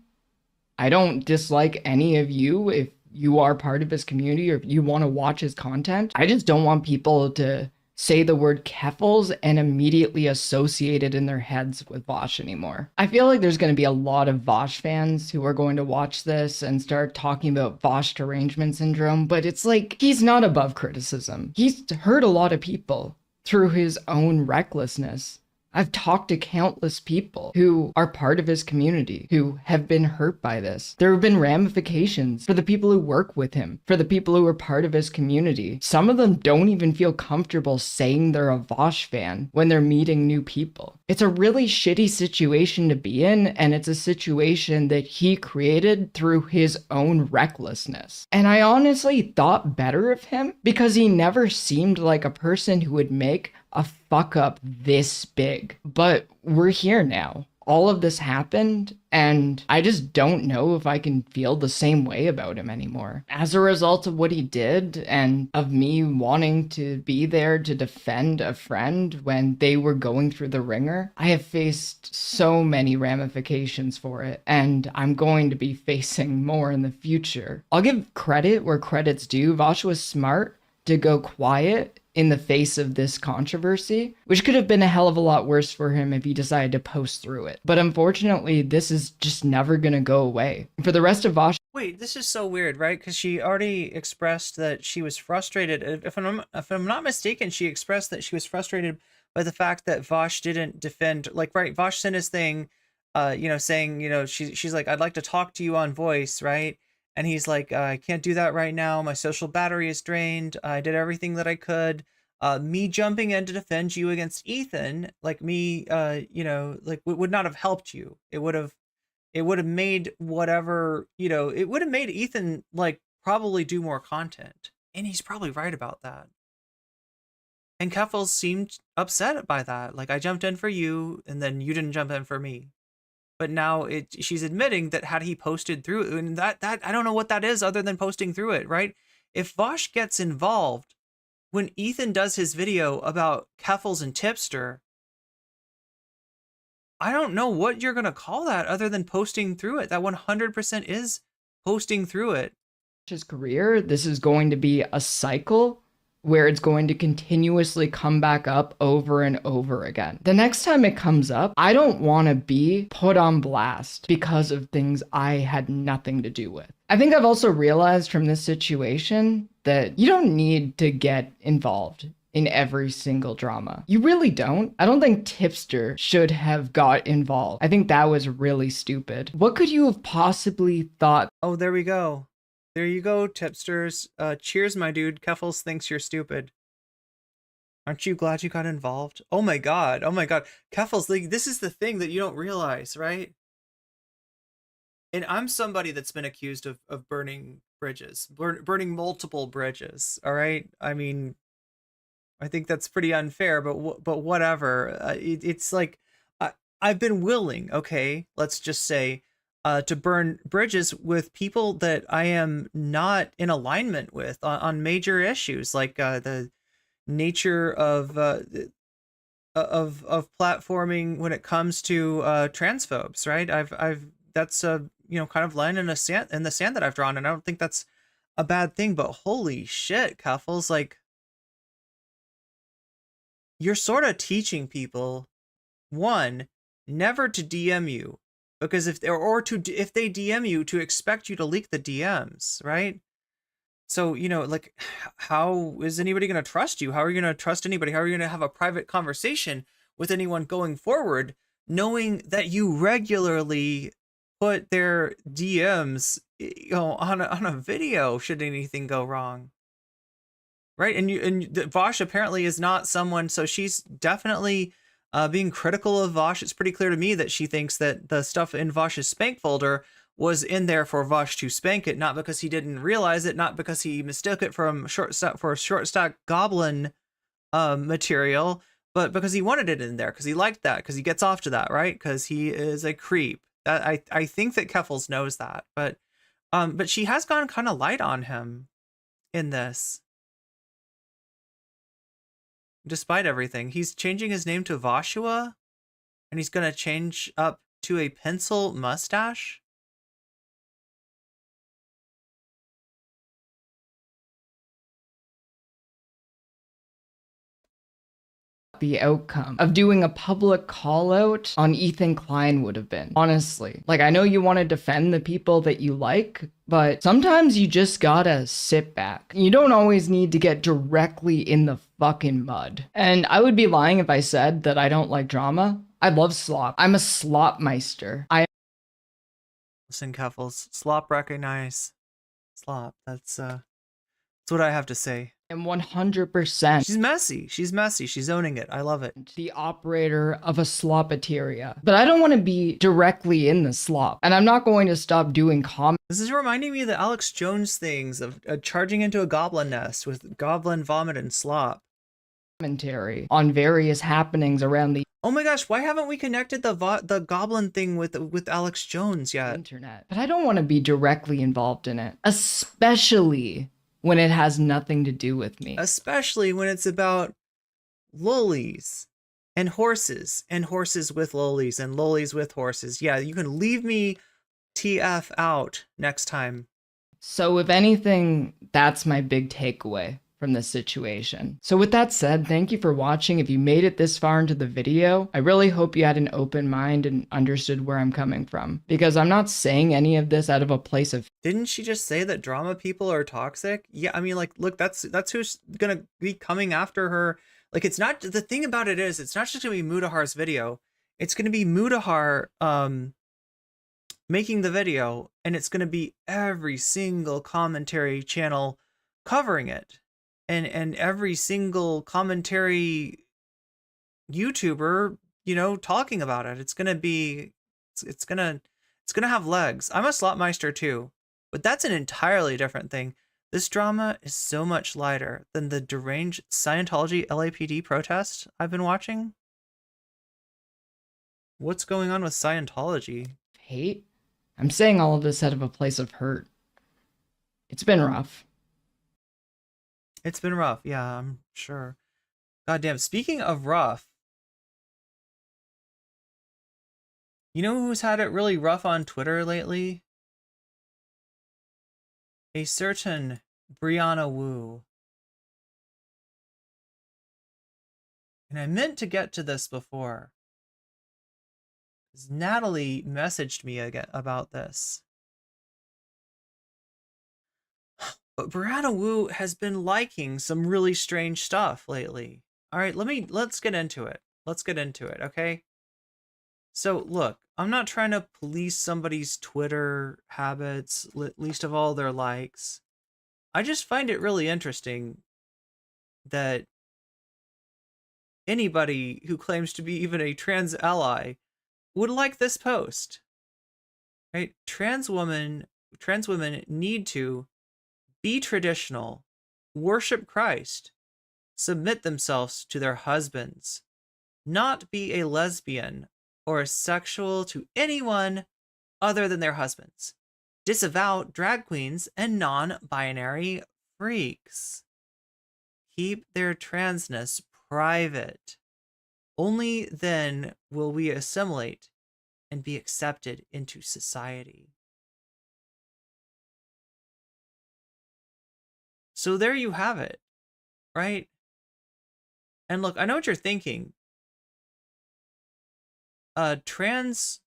I don't dislike any of you if you are part of his community or if you want to watch his content. I just don't want people to say the word Keffals and immediately associate it in their heads with Vaush anymore. I feel like there's going to be a lot of Vaush fans who are going to watch this and start talking about Vaush derangement syndrome, but it's like, he's not above criticism. He's hurt a lot of people through his own recklessness. I've talked to countless people who are part of his community who have been hurt by this. There have been ramifications for the people who work with him, for the people who are part of his community. Some of them don't even feel comfortable saying they're a Vaush fan when they're meeting new people. It's a really shitty situation to be in, and it's a situation that he created through his own recklessness. And I honestly thought better of him because he never seemed like a person who would make a fuck up this big. But we're here now. All of this happened, and I just don't know if I can feel the same way about him anymore. As a result of what he did, and of me wanting to be there to defend a friend when they were going through the ringer, I have faced so many ramifications for it, and I'm going to be facing more in the future. I'll give credit where credit's due. Vaush was smart to go quiet in the face of this controversy, which could have been a hell of a lot worse for him if he decided to post through it. But unfortunately, this is just never gonna go away. For the rest of Vaush— Wait, this is so weird, right? Because she already expressed that she was frustrated. If I'm not mistaken, she expressed that she was frustrated by the fact that Vaush didn't defend, like, right, Vaush sent his thing, saying, she's like, I'd like to talk to you on voice, right? And he's like, I can't do that right now. My social battery is drained. I did everything that I could. Me jumping in to defend you against Ethan, like me, would not have helped you. It would have made whatever, it would have made Ethan, like, probably do more content. And he's probably right about that. And Keffals seemed upset by that. Like, I jumped in for you, and then you didn't jump in for me. But now she's admitting that had he posted through, and that I don't know what that is other than posting through it, right? If Vaush gets involved when Ethan does his video about Keffals and Tipster, I don't know what you're going to call that other than posting through it. That 100% is posting through it. His career, this is going to be a cycle where it's going to continuously come back up over and over again. The next time it comes up, I don't want to be put on blast because of things I had nothing to do with. I think I've also realized from this situation that you don't need to get involved in every single drama. You really don't. I don't think Tipster should have got involved. I think that was really stupid. What could you have possibly thought? Oh, there we go. There you go, Tipsters. Cheers, my dude. Keffals thinks you're stupid. Aren't you glad you got involved? Oh my god. Oh my god. Keffals, this is the thing that you don't realize, right? And I'm somebody that's been accused of burning bridges. Burning multiple bridges, all right? I mean, I think that's pretty unfair, but whatever. It's like, I've been willing, okay, let's just say, to burn bridges with people that I am not in alignment with on major issues, like the nature of platforming when it comes to transphobes, right? That's kind of line in the sand that I've drawn, and I don't think that's a bad thing. But holy shit, Keffals, like, you're sort of teaching people, one, never to DM you. Because if they DM you, to expect you to leak the DMs, right? So, you know, like, how is anybody going to trust you? How are you going to trust anybody? How are you going to have a private conversation with anyone going forward, knowing that you regularly put their DMs, you know, on a video should anything go wrong? Right? And Vaush apparently is not someone, so she's definitely being critical of Vaush. It's pretty clear to me that she thinks that the stuff in Vaush's spank folder was in there for Vaush to spank it, not because he didn't realize it, not because he mistook it from short stack goblin material, but because he wanted it in there, because he liked that, because he gets off to that, right? Because he is a creep. That I think that Keffals knows that, but she has gone kind of light on him in this. Despite everything, he's changing his name to Voshua, and he's gonna change up to a pencil mustache. The outcome of doing a public call out on Ethan Klein would have been. Honestly, like, I know you want to defend the people that you like, but sometimes you just gotta sit back. You don't always need to get directly in the fucking mud. And I would be lying if I said that I don't like drama. I love slop. I'm a slop meister. Listen, Keffals, slop recognize. Slop. That's what I have to say. And 100%. She's messy. She's messy. She's owning it. I love it. The operator of a slopateria. But I don't want to be directly in the slop. And I'm not going to stop doing comments. This is reminding me of the Alex Jones things of charging into a goblin nest with goblin vomit and slop. Commentary on various happenings around the Oh my gosh, why haven't we connected the goblin thing with Alex Jones yet? internet. But I don't want to be directly involved in it. Especially when it has nothing to do with me. Especially when it's about lolies and horses with lolies and lolies with horses. Yeah, you can leave me TF out next time. So if anything, that's my big takeaway from this situation. So with that said, thank you for watching. If you made it this far into the video, I really hope you had an open mind and understood where I'm coming from, because I'm not saying any of this out of a place of... Didn't she just say that drama people are toxic? Yeah, I mean, like, look, that's who's gonna be coming after her. Like, it's not, the thing about it is, it's not just gonna be Mudahar's video. It's gonna be Mudahar making the video, and it's gonna be every single commentary channel covering it. And every single commentary YouTuber, you know, talking about it. It's gonna be, it's gonna have legs. I'm a slopmeister too, but that's an entirely different thing. This drama is so much lighter than the deranged Scientology LAPD protest I've been watching. What's going on with Scientology? Hate? I'm saying all of this out of a place of hurt. It's been rough. It's been rough, yeah, I'm sure. Goddamn, speaking of rough, you know who's had it really rough on Twitter lately? A certain Brianna Wu. And I meant to get to this before, because Natalie messaged me again about this. But Brianna Wu has been liking some really strange stuff lately. All right, let's get into it. Let's get into it, okay? So look, I'm not trying to police somebody's Twitter habits, least of all their likes. I just find it really interesting that anybody who claims to be even a trans ally would like this post. Right? Trans women need to be traditional, worship Christ, submit themselves to their husbands, not be a lesbian or a sexual to anyone other than their husbands, disavow drag queens and non-binary freaks, keep their transness private. Only then will we assimilate and be accepted into society. So there you have it, right? And look, I know what you're thinking. Trans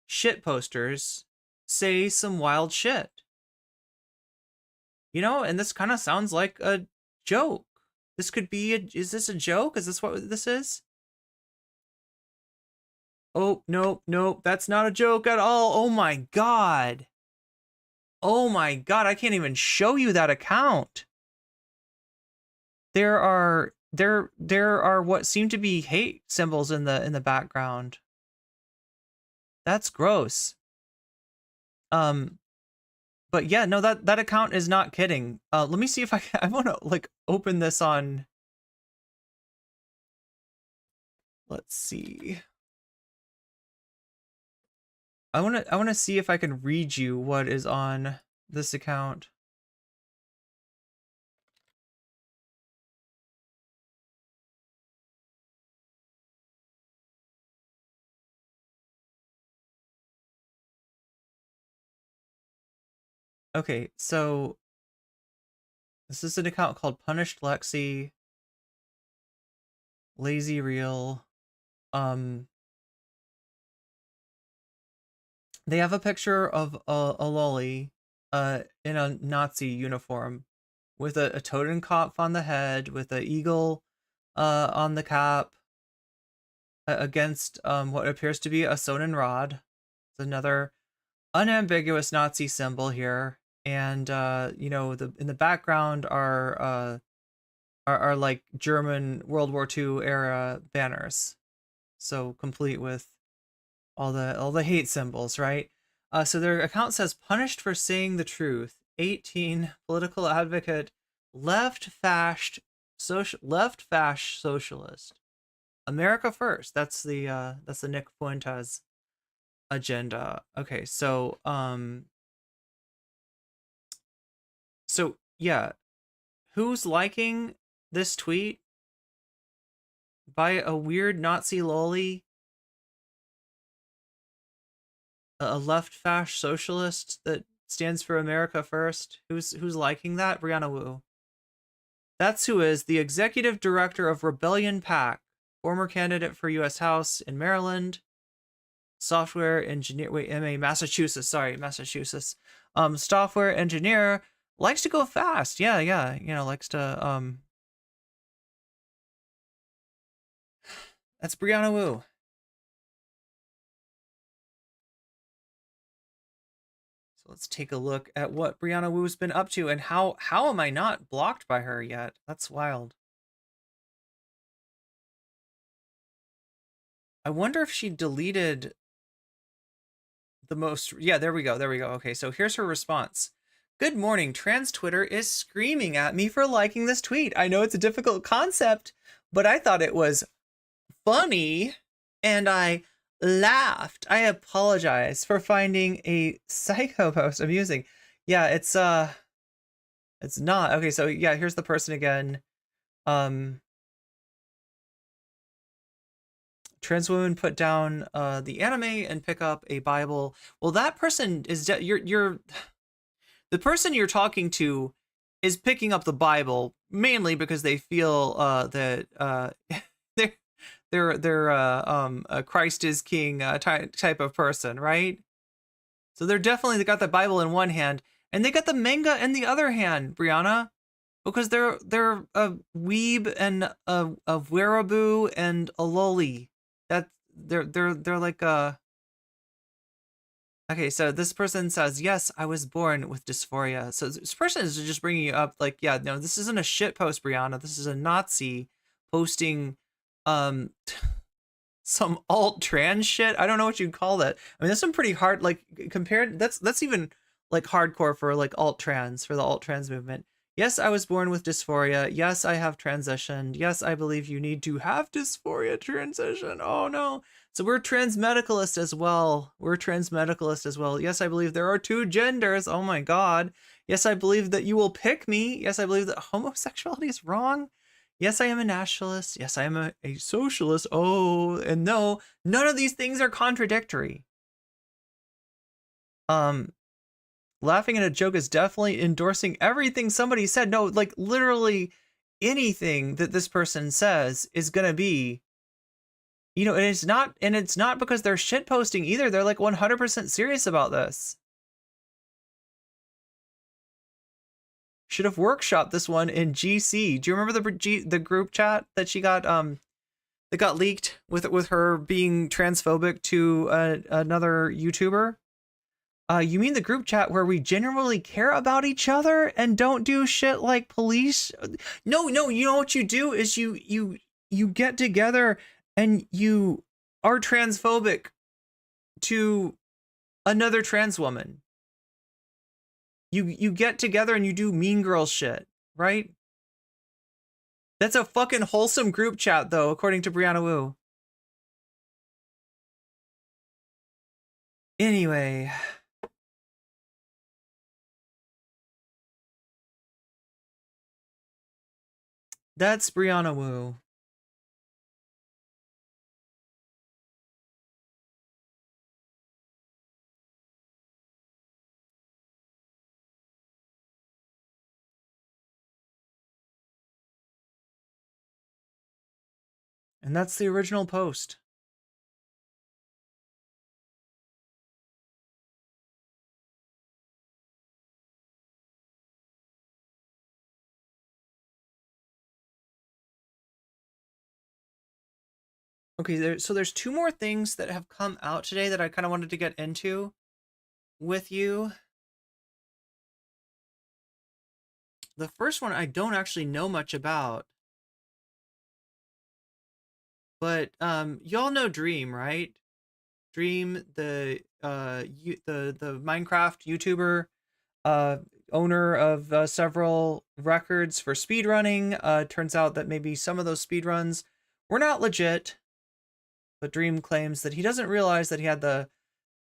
shit posters say some wild shit. You know, and this kind of sounds like a joke. This could be is this a joke? Is this what this is? Oh, no, no, that's not a joke at all. Oh my God. Oh my God, I can't even show you that account. There are what seem to be hate symbols in the background. That's gross. But yeah, no, that account is not kidding. Let me see if I want to like open this on. Let's see. I want to see if I can read you what is on this account. Okay, so this is an account called Punished Lexi, Lazy Real. They have a picture of a lolly in a Nazi uniform with a Totenkopf on the head, with an eagle on the cap against what appears to be a Sonnen rod. It's another unambiguous Nazi symbol here. And you know, in the background are like German World War II era banners. So complete with all the hate symbols, right? So their account says punished for saying the truth. 18 political advocate, left fash socialist. America first. That's the Nick Fuentes agenda. Okay, so yeah, who's liking this tweet by a weird Nazi loli? A left fash socialist that stands for America first. Who's liking that? Brianna Wu. That's who is the executive director of Rebellion PAC, former candidate for U.S. House in Maryland, software engineer. Wait, Massachusetts. Sorry, Massachusetts. Software engineer, likes to go fast. Yeah. You know, likes to That's Brianna Wu. Let's take a look at what Brianna Wu's been up to and how am I not blocked by her yet? That's wild. I wonder if she deleted the most. Yeah, there we go. Okay, so here's her response. Good morning. Trans Twitter is screaming at me for liking this tweet. I know it's a difficult concept, but I thought it was funny and I laughed. I apologize for finding a psycho post amusing. Yeah, it's not. Okay, so yeah, here's the person again. Trans women put down the anime and pick up a Bible. Well, that person is the person you're talking to is picking up the Bible mainly because they feel that they're a Christ is King type of person, right? So they got the Bible in one hand and they got the manga in the other hand, Brianna, because they're a weeb and a wearaboo and a loli. That they're like a. Okay, so this person says, yes, I was born with dysphoria. So this person is just bringing you up like, yeah, no, this isn't a shit post, Brianna. This is a Nazi posting some alt trans shit. I don't know what you'd call that. I mean, that's some pretty hard, like compared. That's even like hardcore for like alt trans, for the alt trans movement. Yes, I was born with dysphoria. Yes, I have transitioned. Yes, I believe you need to have dysphoria transition. Oh no. So we're transmedicalist as well. Yes, I believe there are two genders. Oh my God. Yes, I believe that you will pick me. Yes, I believe that homosexuality is wrong. Yes, I am a nationalist. Yes, I am a socialist. Oh, and no, none of these things are contradictory. Laughing at a joke is definitely endorsing everything somebody said. No, like literally anything that this person says is gonna be, you know, and it's not because they're shit posting either. They're like 100% serious about this. should have workshopped this one in GC. Do you remember the group chat that she got that got leaked with her being transphobic to another YouTuber? You mean the group chat where we genuinely care about each other and don't do shit like police? No, you know what you do is you get together and you are transphobic to another trans woman. You get together and you do mean girl shit, right? That's a fucking wholesome group chat, though, according to Brianna Wu. Anyway. That's Brianna Wu. And that's the original post. Okay, so there's two more things that have come out today that I kind of wanted to get into with you. The first one I don't actually know much about. But y'all know Dream, right? Dream, the Minecraft YouTuber, owner of several records for speedrunning. Turns out that maybe some of those speedruns were not legit. But Dream claims that he doesn't realize that he had didn't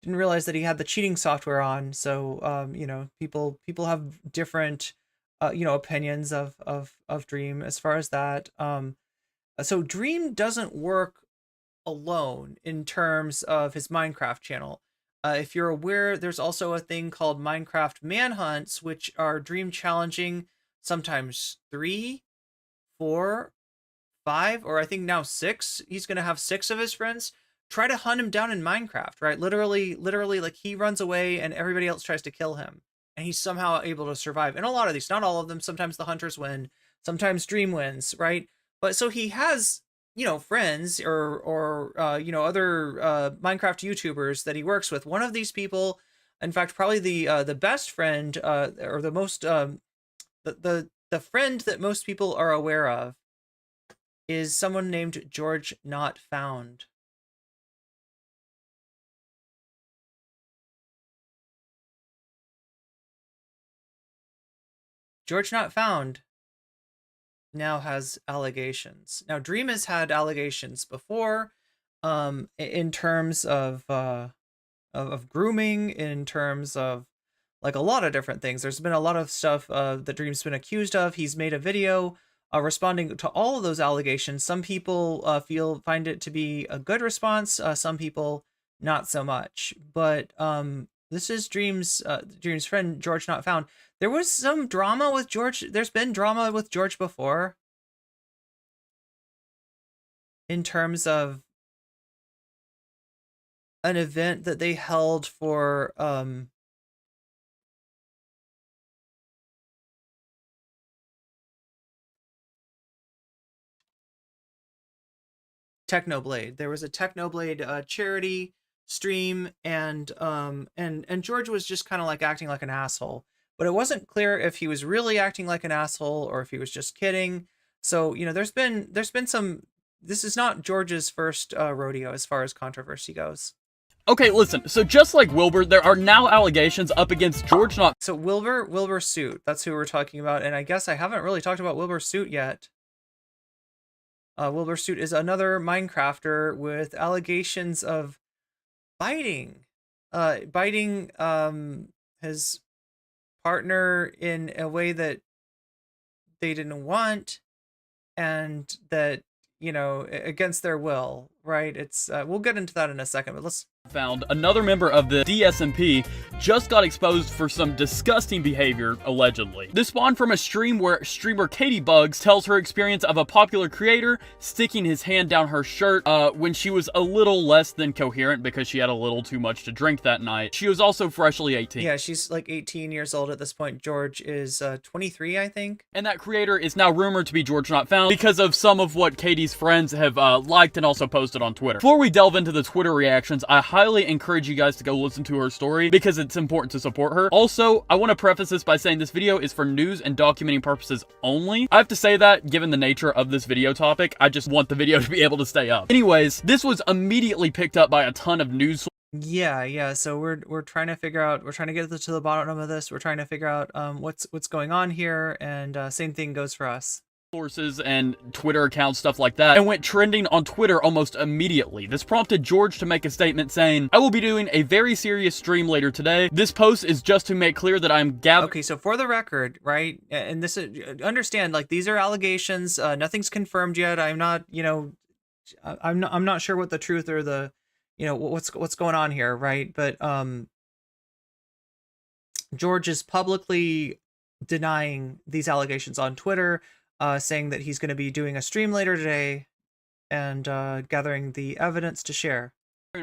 realize that he had the cheating software on. So you know, people have different you know, opinions of Dream as far as that. So Dream doesn't work alone in terms of his Minecraft channel. If you're aware, there's also a thing called Minecraft Manhunts, which are Dream challenging sometimes 3, 4, 5, or I think now 6. He's going to have 6 of his friends try to hunt him down in Minecraft, right? Literally, like he runs away and everybody else tries to kill him. And he's somehow able to survive. And a lot of these, not all of them, sometimes the hunters win, sometimes Dream wins, right? But so he has, you know, friends or you know, other Minecraft YouTubers that he works with. One of these people, in fact, probably the best friend or the most the friend that most people are aware of is someone named George Not Found. George Not Found now has allegations. Now, Dream has had allegations before, in terms of grooming, in terms of like a lot of different things. There's been a lot of stuff that Dream's been accused of. He's made a video responding to all of those allegations. Some people find it to be a good response. Some people not so much. But this is Dream's friend George Not Found. There was some drama with George. There's been drama with George before in terms of an event that they held for Technoblade. There was a Technoblade charity stream, and George was just kind of like acting like an asshole. But it wasn't clear if he was really acting like an asshole or if he was just kidding. So, you know, there's been some. This is not George's first rodeo as far as controversy goes. Okay, listen, so just like Wilbur, there are now allegations up against George Not... So Wilbur Suit, that's who we're talking about, and I guess I haven't really talked about Wilbur Suit yet. Wilbur Suit is another Minecrafter with allegations of biting his partner in a way that they didn't want, and that, you know, against their will, right? It's we'll get into that in a second, but let's found another member of the DSMP just got exposed for some disgusting behavior, allegedly. This spawned from a stream where streamer Katie Bugs tells her experience of a popular creator sticking his hand down her shirt when she was a little less than coherent because she had a little too much to drink that night. She was also freshly 18. Yeah, she's like 18 years old at this point. George is 23, I think. And that creator is now rumored to be George Not Found because of some of what Katie's friends have liked and also posted on Twitter. Before we delve into the Twitter reactions, I highly encourage you guys to go listen to her story because it's important to support her. Also, I want to preface this by saying this video is for news and documenting purposes only. I have to say that given the nature of this video topic, I just want the video to be able to stay up. Anyways, this was immediately picked up by a ton of news. Yeah. So we're trying to figure out, we're trying to get to the bottom of this. We're trying to figure out what's going on here, and same thing goes for us. Sources and Twitter accounts, stuff like that, and went trending on Twitter almost immediately. This prompted George to make a statement saying, "I will be doing a very serious stream later today. This post is just to make clear that I'm gathering." Okay, so for the record, right, and this is, understand, like, these are allegations, nothing's confirmed yet. I'm not, I'm not sure what the truth or the, what's going on here, right? But George is publicly denying these allegations on Twitter, saying that he's going to be doing a stream later today and gathering the evidence to share.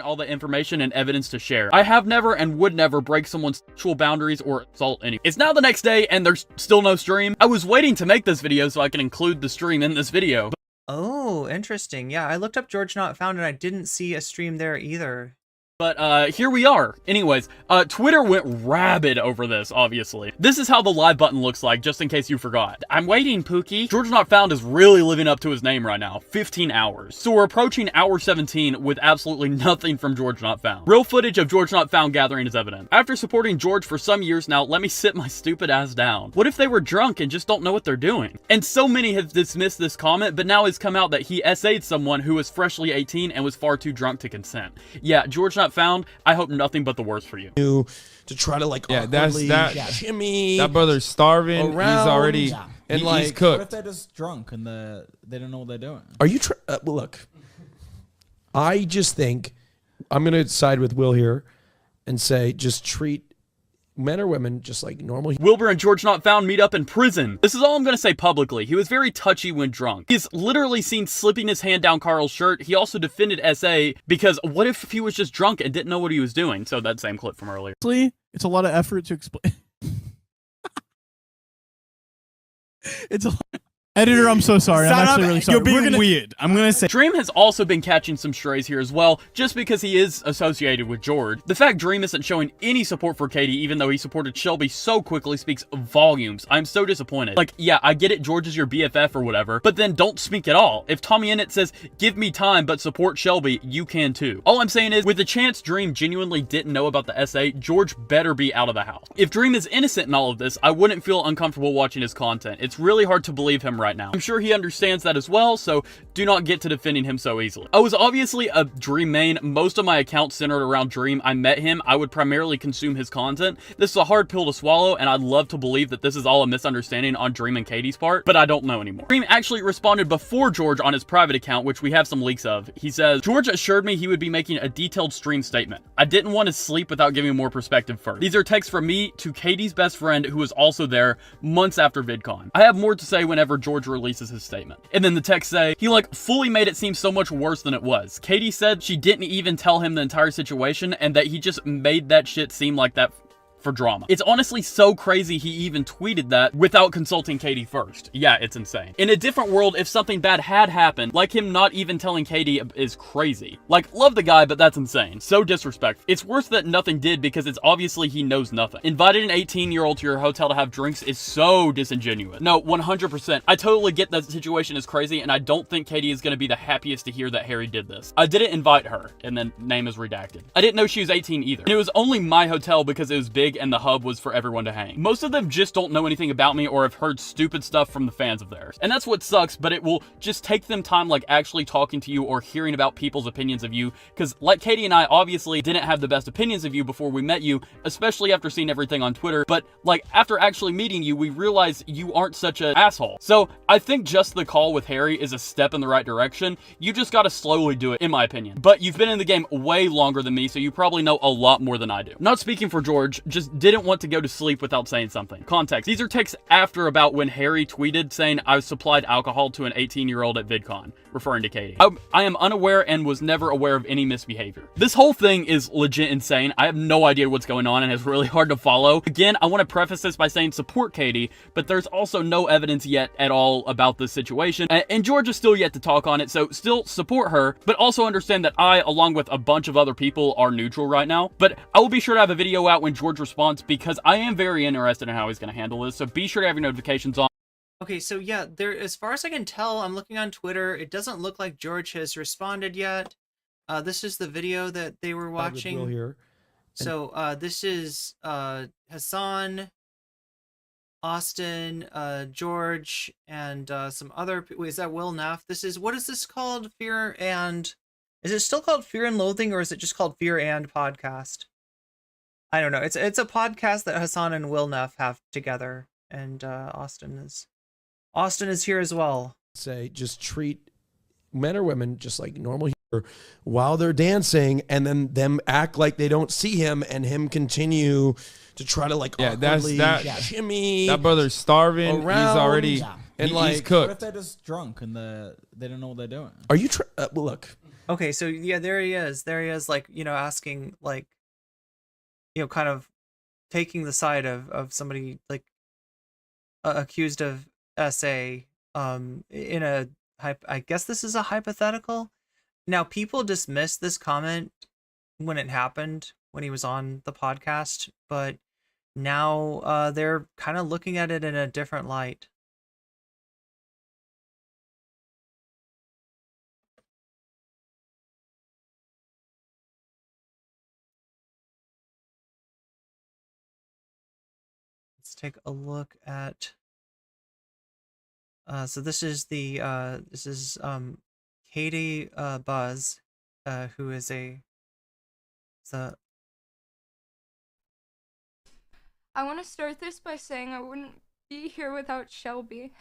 All the information and evidence to share. I have never and would never break someone's sexual boundaries or assault anyone. It's now the next day and there's still no stream. I was waiting to make this video so I can include the stream in this video. Oh, interesting. Yeah, I looked up George Not Found and I didn't see a stream there either. But here we are. Anyways, Twitter went rabid over this, obviously. This is how the live button looks like, just in case you forgot. I'm waiting, Pookie. George Not Found is really living up to his name right now. 15 hours. So we're approaching hour 17 with absolutely nothing from George Not Found. Real footage of George Not Found gathering is evident. After supporting George for some years now, let me sit my stupid ass down. What if they were drunk and just don't know what they're doing? And so many have dismissed this comment, but now it's come out that he SA'd someone who was freshly 18 and was far too drunk to consent. Yeah, George Not Found, I hope nothing but the worst for you. To try to like Jimmy, that brother's starving. Around, he's already and he's cooked. What if they're just drunk and they don't know what they're doing? Are you well, look, I just think I'm gonna side with Will here and say just treat men or women just like normal. Wilbur and George Not Found meet up in prison. This is all I'm going to say publicly. He was very touchy when drunk. He's literally seen slipping his hand down Carl's shirt. He also defended SA because what if he was just drunk and didn't know what he was doing? So that same clip from earlier. It's a lot of effort to explain. It's a lot. Editor, I'm so sorry. I'm actually really sorry. You're being weird. I'm gonna say Dream has also been catching some strays here as well, just because he is associated with George. The fact Dream isn't showing any support for Katie, even though he supported Shelby so quickly, speaks volumes. I'm so disappointed. Like, yeah, I get it, George is your BFF or whatever, but then don't speak at all. If Tommy Innit says, give me time, but support Shelby, you can too. All I'm saying is, with the chance Dream genuinely didn't know about the SA, George better be out of the house. If Dream is innocent in all of this, I wouldn't feel uncomfortable watching his content. It's really hard to believe him right now. I'm sure he understands that as well, so do not get to defending him so easily. I was obviously a Dream main. Most of my accounts centered around Dream. I met him. I would primarily consume his content. This is a hard pill to swallow, and I'd love to believe that this is all a misunderstanding on Dream and Katie's part, but I don't know anymore. Dream actually responded before George on his private account, which we have some leaks of. He says, George assured me he would be making a detailed stream statement. I didn't want to sleep without giving more perspective first. These are texts from me to Katie's best friend, who was also there months after VidCon. I have more to say whenever George releases his statement. And then the texts say, he like fully made it seem so much worse than it was. Katie said she didn't even tell him the entire situation and that he just made that shit seem like that for drama. It's honestly so crazy he even tweeted that without consulting Katie first. Yeah, it's insane. In a different world, if something bad had happened, like him not even telling Katie is crazy. Like, love the guy, but that's insane. So disrespectful. It's worse that nothing did because it's obviously he knows nothing. Inviting an 18-year-old to your hotel to have drinks is so disingenuous. No, 100%. I totally get that the situation is crazy, and I don't think Katie is going to be the happiest to hear that Harry did this. I didn't invite her, and then name is redacted. I didn't know she was 18 either. And it was only my hotel because it was big big and the hub was for everyone to hang. Most of them just don't know anything about me or have heard stupid stuff from the fans of theirs. And that's what sucks, but it will just take them time like actually talking to you or hearing about people's opinions of you, because like Katie and I obviously didn't have the best opinions of you before we met you, especially after seeing everything on Twitter, but like after actually meeting you, we realized you aren't such an asshole. So I think just the call with Harry is a step in the right direction. You just gotta slowly do it, in my opinion. But you've been in the game way longer than me, so you probably know a lot more than I do. Not speaking for George, just didn't want to go to sleep without saying something. Context: these are texts after about when Harry tweeted saying I supplied alcohol to an 18-year-old at VidCon, referring to Katie. I am unaware and was never aware of any misbehavior. This whole thing is legit insane. I have no idea what's going on and it's really hard to follow. Again, I want to preface this by saying support Katie, but there's also no evidence yet at all about this situation, and George is still yet to talk on it, so still support her, but also understand that I, along with a bunch of other people, are neutral right now. But I will be sure to have a video out when George responds, because I am very interested in how he's going to handle this, so be sure to have your notifications on. Okay, so yeah, there, as far as I can tell, I'm looking on Twitter, it doesn't look like George has responded yet. This is the video that they were watching. Will here. So this is Hassan, Austin, George, and some other. Wait, is that Will Neff? This is, what is this called? Fear and, is it still called Fear and Loathing, or is it just called Fear and Podcast? I don't know. It's a podcast that Hassan and Will Neff have together, and Austin is here as well. Say, just treat men or women just like normal here while they're dancing, and then them act like they don't see him, and him continue to try to like awkwardly shimmy. That brother's starving. Around, he's already and he's like, cooked. What if they're just drunk and they don't know what they're doing? Are you well, look. Okay, so yeah, there he is, like, you know, asking, like, you know, kind of taking the side of somebody like accused of SA in a I guess this is a hypothetical. Now, people dismissed this comment when it happened, when he was on the podcast, but now they're kind of looking at it in a different light. Let's take a look at so this is the Katie Buzz, who is I want to start this by saying I wouldn't be here without Shelby.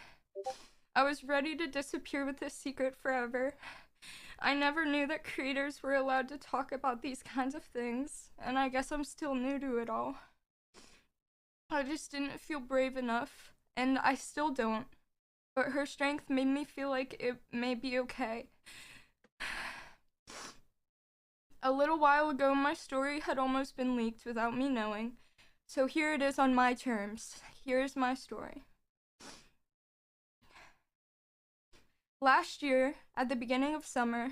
I was ready to disappear with this secret forever. I never knew that creators were allowed to talk about these kinds of things, and I guess I'm still new to it all. I just didn't feel brave enough, and I still don't. But her strength made me feel like it may be okay. A little while ago, my story had almost been leaked without me knowing, so here it is on my terms. Here's my story. Last year, at the beginning of summer,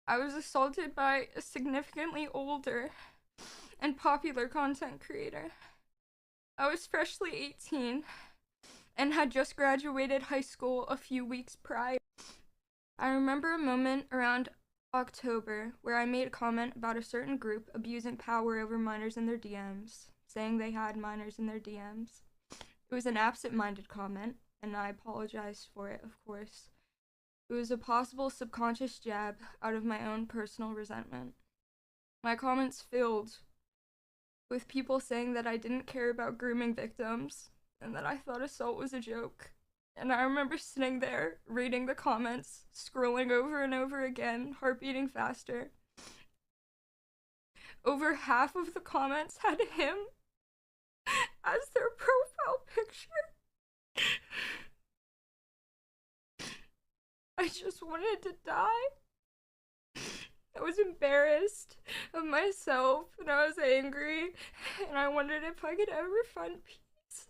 I was assaulted by a significantly older and popular content creator. I was freshly 18 and had just graduated high school a few weeks prior. I remember a moment around October where I made a comment about a certain group abusing power over minors in their DMs, saying they had minors in their DMs. It was an absent-minded comment, and I apologized for it, of course. It was a possible subconscious jab out of my own personal resentment. My comments filled with people saying that I didn't care about grooming victims, and that I thought assault was a joke. And I remember sitting there, reading the comments, scrolling over and over again, heart beating faster. Over half of the comments had him as their profile picture. I just wanted to die. I was embarrassed of myself, and I was angry, and I wondered if I could ever find peace.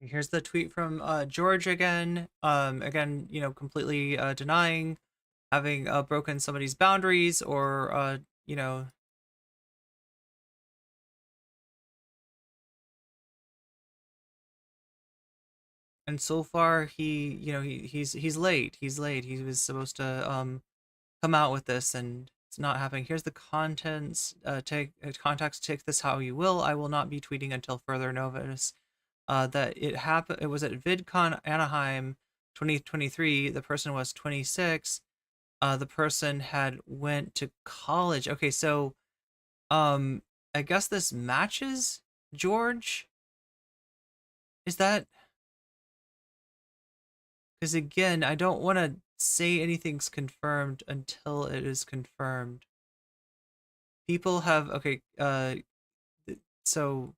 Here's the tweet from George again. Again, you know, completely denying having broken somebody's boundaries or, you know. And so far, he's late. He's late. He was supposed to come out with this, and it's not happening. Here's the contents. Contacts. Take this how you will. I will not be tweeting until further notice. That it happened. It was at VidCon Anaheim, 2023. The person was 26. The person had went to college. Okay, so I guess this matches George. Is that? Because again, I don't want to say anything's confirmed until it is confirmed. People have, okay, so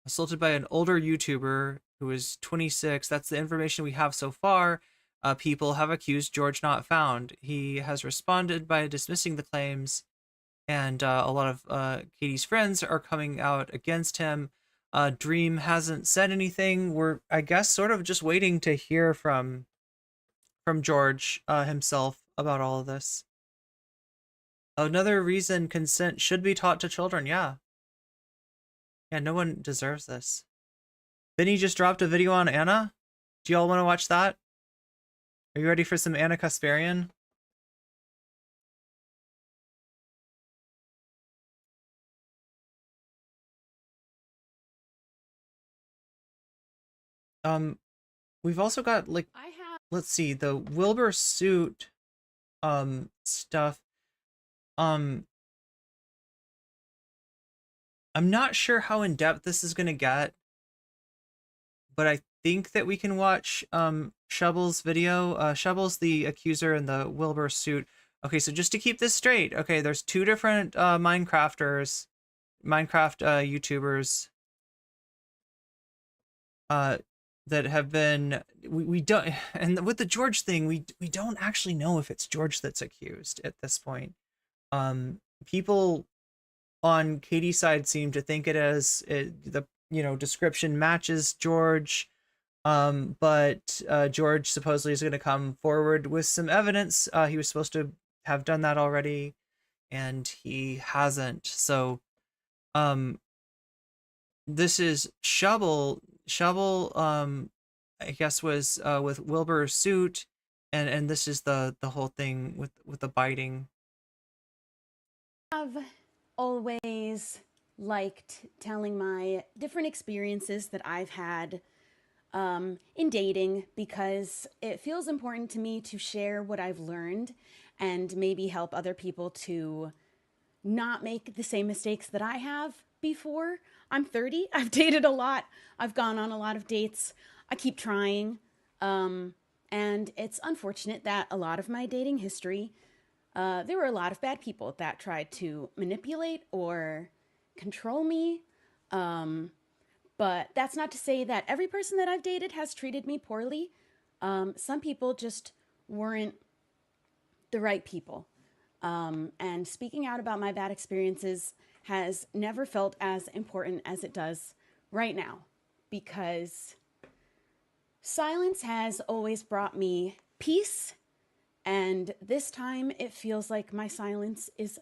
assaulted by an older YouTuber who is 26. That's the information we have so far. People have accused George not found. He has responded by dismissing the claims, and a lot of Katie's friends are coming out against him. Dream hasn't said anything. We're, I guess, sort of just waiting to hear from George himself about all of this. Another reason consent should be taught to children. Yeah, no one deserves this. Vinny just dropped a video on Anna. Do y'all want to watch that? Are you ready for some Anna Kasparian? We've also got, like, let's see, the Wilbur suit stuff. I'm not sure how in depth this is gonna get, but I think that we can watch Shovel's video. Shovel's the accuser in the Wilbur suit. Okay, so just to keep this straight, okay, there's two different Minecraft YouTubers that have been, we don't, and with the George thing, we don't actually know if it's George that's accused at this point. People on Katie's side seem to think it is. The description matches George, but George supposedly is going to come forward with some evidence. He was supposed to have done that already, and he hasn't. So this is Shovel, I guess, was with Wilbur's suit, and this is the whole thing with the biting. I've always liked telling my different experiences that I've had in dating, because it feels important to me to share what I've learned and maybe help other people to not make the same mistakes that I have before. I'm 30. I've dated a lot. I've gone on a lot of dates. I keep trying. And it's unfortunate that a lot of my dating history, there were a lot of bad people that tried to manipulate or control me. But that's not to say that every person that I've dated has treated me poorly. Some people just weren't the right people. And speaking out about my bad experiences has never felt as important as it does right now, because silence has always brought me peace, and this time it feels like my silence is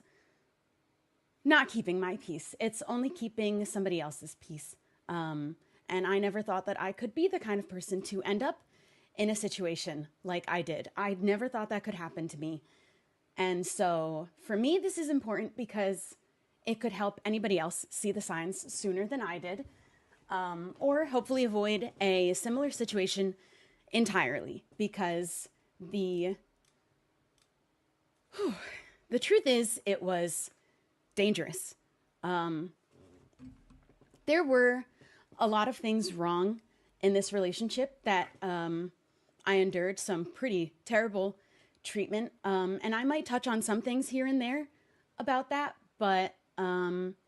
not keeping my peace. It's only keeping somebody else's peace. And I never thought that I could be the kind of person to end up in a situation like I did. I never thought that could happen to me. And so for me, this is important because it could help anybody else see the signs sooner than I did, or hopefully avoid a similar situation entirely, because the truth is, it was dangerous. There were a lot of things wrong in this relationship that I endured some pretty terrible treatment, and I might touch on some things here and there about that, but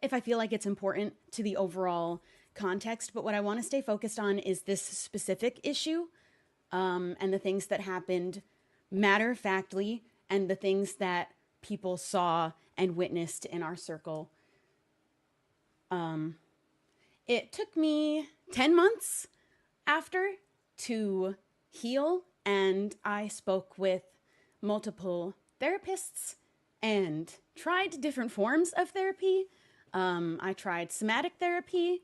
if I feel like it's important to the overall context. But what I want to stay focused on is this specific issue, and the things that happened matter-of-factly, and the things that people saw and witnessed in our circle. It took me 10 months after to heal, and I spoke with multiple therapists and tried different forms of therapy. I tried somatic therapy.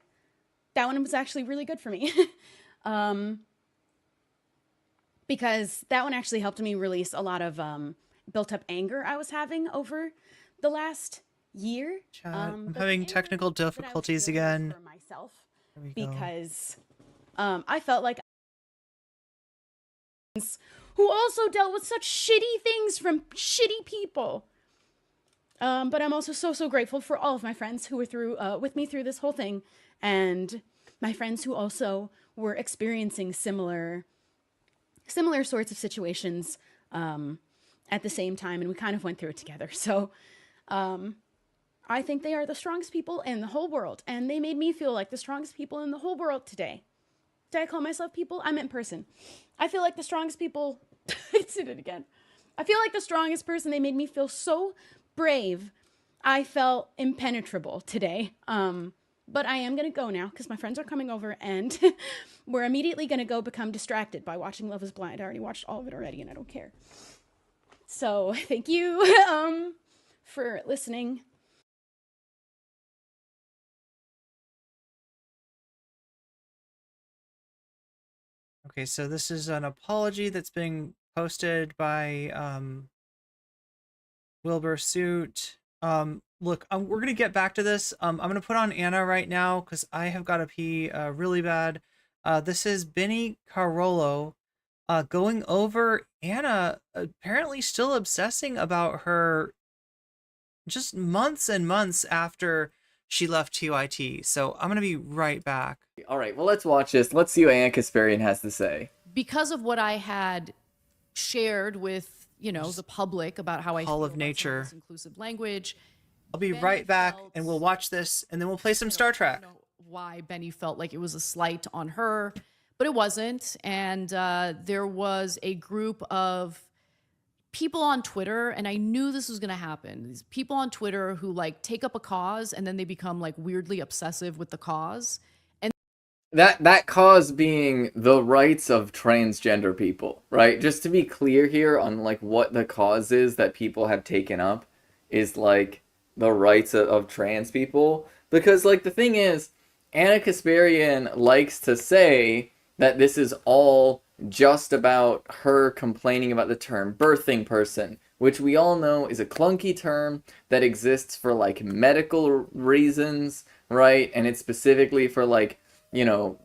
that one was actually really good for me. Because that one actually helped me release a lot of built up anger I was having over the last year. I'm having technical difficulties again. For myself, because I felt like who also dealt with such shitty things from shitty people. But I'm also so grateful for all of my friends who were through with me through this whole thing, and my friends who also were experiencing similar sorts of situations at the same time, and we kind of went through it together. So I think they are the strongest people in the whole world, and they made me feel like the strongest people in the whole world today. Did I call myself people? I meant person. I feel like the strongest people. I did it again. I feel like the strongest person. They made me feel so brave. I felt impenetrable today. But I am going to go now because my friends are coming over, and we're immediately going to go become distracted by watching Love is Blind. I already watched all of it already, and I don't care. So thank you for listening. Okay, so this is an apology that's being posted by Wilbur Suit. Look, we're gonna get back to this. I'm gonna put on Anna right now because I have got to pee really bad. This is Benny Carollo going over Anna apparently still obsessing about her just months and months after she left TYT. So I'm gonna be right back. All right, well, let's watch this. Let's see what Anna Kasparian has to say. Because of what I had shared with, the public about how I feel of nature, this inclusive language. I'll be right back, and we'll watch this, and then we'll play some Star Trek. I don't know why Benny felt like it was a slight on her, but it wasn't. And there was a group of people on Twitter, and I knew this was going to happen. These people on Twitter who take up a cause, and then they become weirdly obsessive with the cause. And that cause being the rights of transgender people, right? Just to be clear here on what the cause is that people have taken up is the rights of trans people. Because the thing is, Anna Kasparian likes to say that this is all just about her complaining about the term birthing person, which we all know is a clunky term that exists for medical reasons, right? And it's specifically for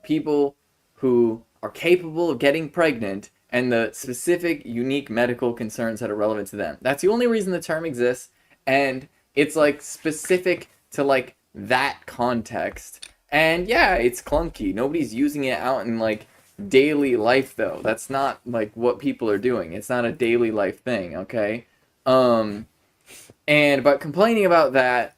people who are capable of getting pregnant and the specific unique medical concerns that are relevant to them. That's the only reason the term exists, and it's specific to that context. And yeah, it's clunky. Nobody's using it out in daily life though. That's not what people are doing. It's not a daily life thing, okay? But complaining about that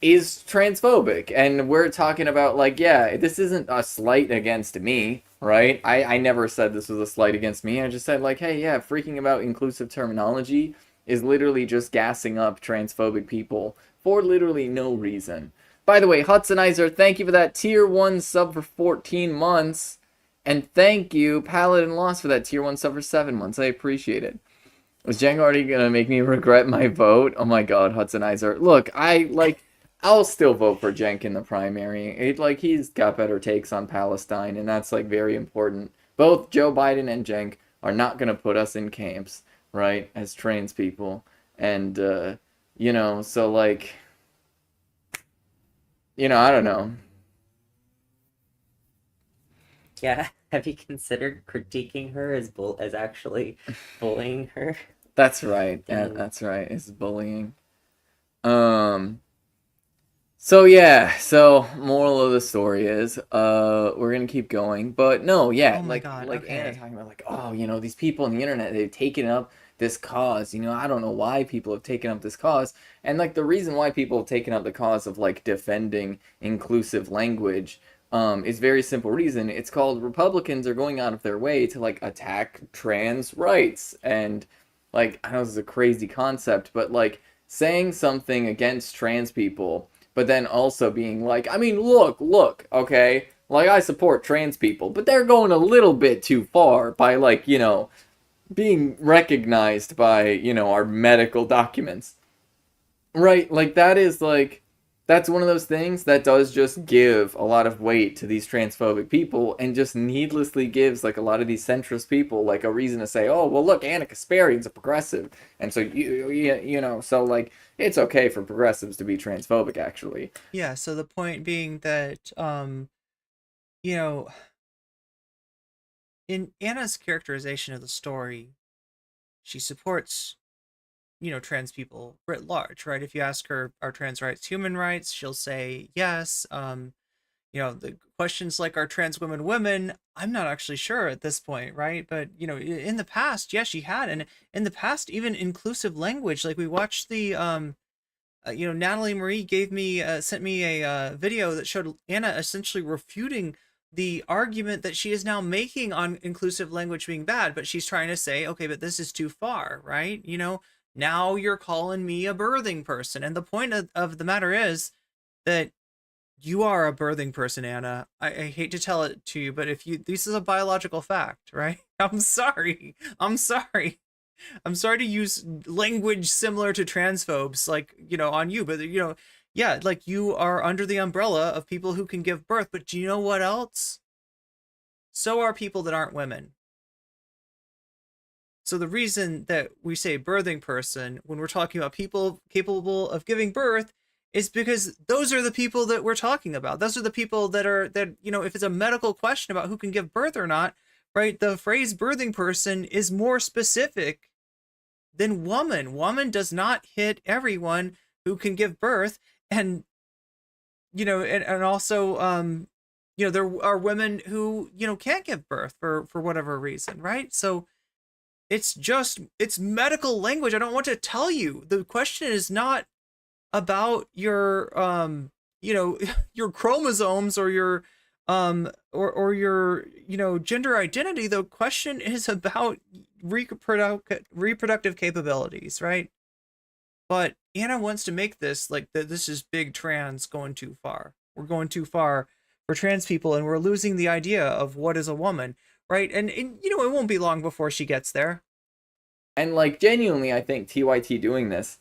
is transphobic, and we're talking about yeah, this isn't a slight against me, right? I never said this was a slight against me. I just said hey, yeah, freaking about inclusive terminology is literally just gassing up transphobic people for literally no reason. By the way, Hudsonizer, thank you for that tier 1 sub for 14 months. And thank you, Paladin Lost, for that tier 1 sub for 7 months. I appreciate it. Was Jenk already gonna make me regret my vote? Oh my god, Hudsonizer. Look, I'll still vote for Jenk in the primary. He's got better takes on Palestine, and that's very important. Both Joe Biden and Jenk are not gonna put us in camps, right, as trans people. And so I don't know. Yeah, have you considered critiquing her as actually bullying her? That's right. Yeah, that's right. It's bullying. So yeah, so moral of the story is we're gonna keep going. But no, yeah, Oh my God, okay. Anna talking about these people on the internet, they've taken up this cause. I don't know why people have taken up this cause. And the reason why people have taken up the cause of defending inclusive language is very simple reason. It's called Republicans are going out of their way to attack trans rights. And I know this is a crazy concept, but saying something against trans people, but then also being look, okay, I support trans people, but they're going a little bit too far by being recognized by our medical documents, right? That is That's one of those things that does just give a lot of weight to these transphobic people and just needlessly gives like a lot of these centrist people like a reason to say, oh, well, look, Anna Kasparian's a progressive. And so, you know, so like it's okay for progressives to be transphobic, actually. Yeah, so the point being that, you know, in Anna's characterization of the story, she supports, you know, trans people writ large, right? If you ask her, are trans rights human rights? She'll say yes. You know, the questions like, are trans women women? I'm not actually sure at this point, right? But, you know, in the past, yes, she had. And in the past, even inclusive language, like we watched the, you know, Natalie Marie sent me a video that showed Anna essentially refuting the argument that she is now making on inclusive language being bad, but she's trying to say, okay, but this is too far, right? You know, now you're calling me a birthing person. And the point of the matter is that you are a birthing person, Anna. I hate to tell it to you, but this is a biological fact, right? I'm sorry. I'm sorry to use language similar to transphobes, like, you know, on you, but, you know, yeah, like you are under the umbrella of people who can give birth, but do you know what else? So are people that aren't women. So the reason that we say birthing person when we're talking about people capable of giving birth is because those are the people that we're talking about. Those are the people that, you know, if it's a medical question about who can give birth or not, right? The phrase birthing person is more specific than woman. Woman does not hit everyone who can give birth. And, you know, and also, you know, there are women who, you know, can't give birth for whatever reason, right? So it's medical language. I don't want to tell you. The question is not about your, you know, your chromosomes or your, or your, you know, gender identity. The question is about reproductive capabilities, right? But Anna wants to make this like that. This is big trans going too far. We're going too far for trans people, and we're losing the idea of what is a woman, right? And you know, it won't be long before she gets there. And like genuinely, I think TYT doing this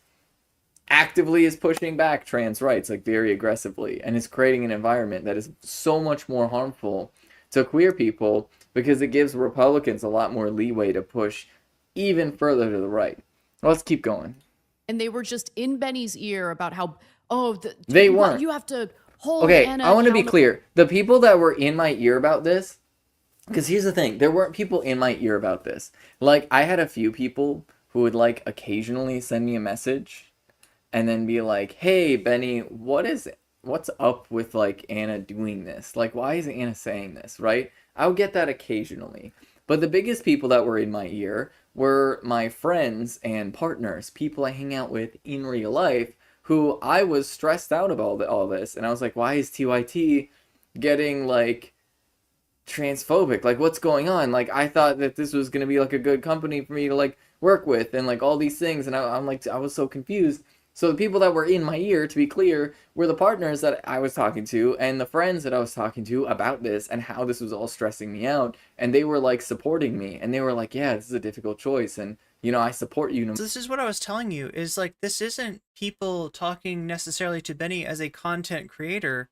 actively is pushing back trans rights like very aggressively, and is creating an environment that is so much more harmful to queer people because it gives Republicans a lot more leeway to push even further to the right. Let's keep going. And they were just in Benny's ear about how, oh, they weren't. You have to hold okay, Anna I want to be clear. The people that were in my ear about this, because here's the thing, there weren't people in my ear about this. Like, I had a few people who would, like, occasionally send me a message and then be like, hey, Benny, what's up with, like, Anna doing this? Like, why is Anna saying this, right? I would get that occasionally. But the biggest people that were in my ear were my friends and partners, people I hang out with in real life, who I was stressed out about all this. And I was like, why is TYT getting, like, transphobic? Like, what's going on? Like, I thought that this was going to be, like, a good company for me to, like, work with and, like, all these things. And I'm like, I was so confused. So the people that were in my ear, to be clear, were the partners that I was talking to and the friends that I was talking to about this and how this was all stressing me out. And they were, like, supporting me. And they were like, yeah, this is a difficult choice. And, you know, I support you. So this is what I was telling you, is, like, this isn't people talking necessarily to Benny as a content creator.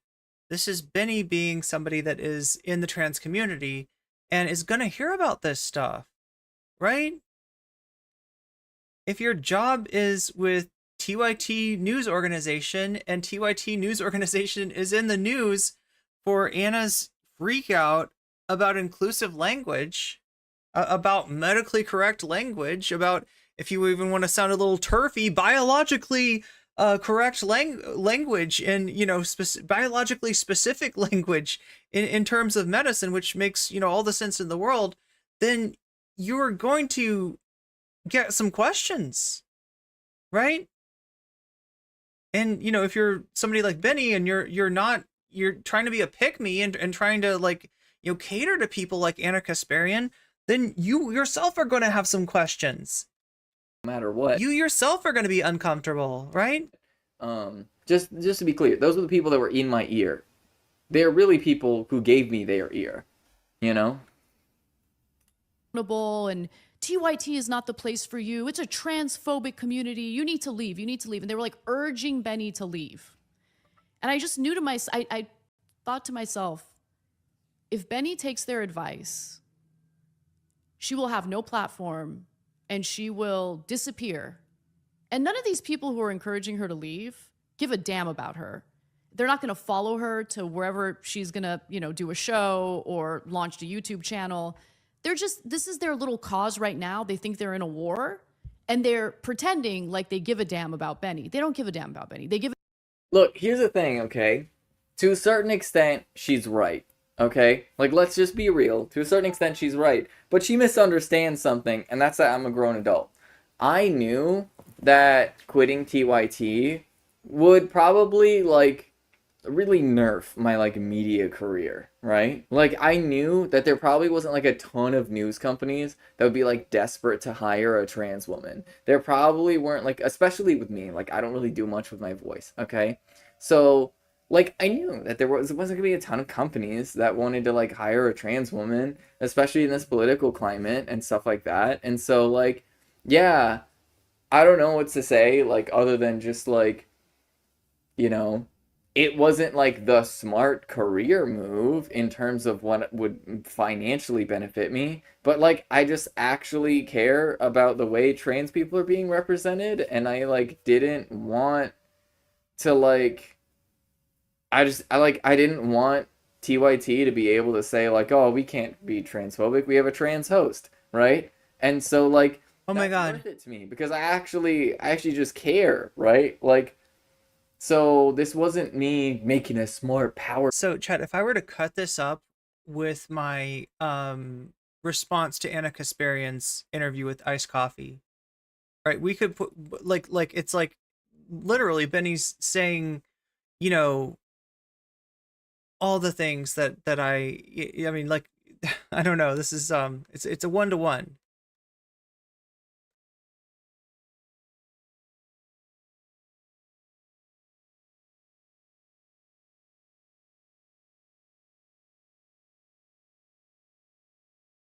This is Benny being somebody that is in the trans community and is going to hear about this stuff, right? If your job is with TYT News Organization and TYT News Organization is in the news for Anna's freak out about inclusive language, about medically correct language, about, if you even want to sound a little turfy, biologically correct language and, you know, biologically specific language in terms of medicine, which makes, you know, all the sense in the world, then you're going to get some questions, right? And, you know, if you're somebody like Benny and you're trying to be a pick-me and trying to, like, you know, cater to people like Anna Kasparian, then you yourself are going to have some questions. No matter what. You yourself are going to be uncomfortable, right? Just to be clear, those were the people that were in my ear. They're really people who gave me their ear, you know? And TYT is not the place for you. It's a transphobic community. You need to leave. You need to leave. And they were like urging Benny to leave. And I just knew to myself, I thought to myself, if Benny takes their advice, she will have no platform and she will disappear. And none of these people who are encouraging her to leave give a damn about her. They're not going to follow her to wherever she's going to, do a show or launch a YouTube channel. This is their little cause right now. They think they're in a war and they're pretending like they give a damn about Benny. They don't give a damn about Benny. Look, here's the thing, okay? To a certain extent, she's right, okay? Like, let's just be real. To a certain extent, she's right. But she misunderstands something, and that's that I'm a grown adult. I knew that quitting TYT would probably, really nerf my, media career, right? I knew that there probably wasn't, a ton of news companies that would be, desperate to hire a trans woman. There probably weren't, especially with me, I don't really do much with my voice, okay? So, I knew that there wasn't going to be a ton of companies that wanted to, hire a trans woman, especially in this political climate and stuff like that. And so, yeah, I don't know what to say, other than just, it wasn't the smart career move in terms of what would financially benefit me, but I just actually care about the way trans people are being represented, and I didn't want to I didn't want TYT to be able to say oh, we can't be transphobic, we have a trans host, right? And so oh my god, worth it to me because I actually just care, right? So this wasn't me making a smart power. So Chad, if I were to cut this up with my response to Anna Kasparian's interview with Iced Coffee, right? We could put it's literally Benny's saying, all the things that I mean, I don't know. This is it's a 1-to-1.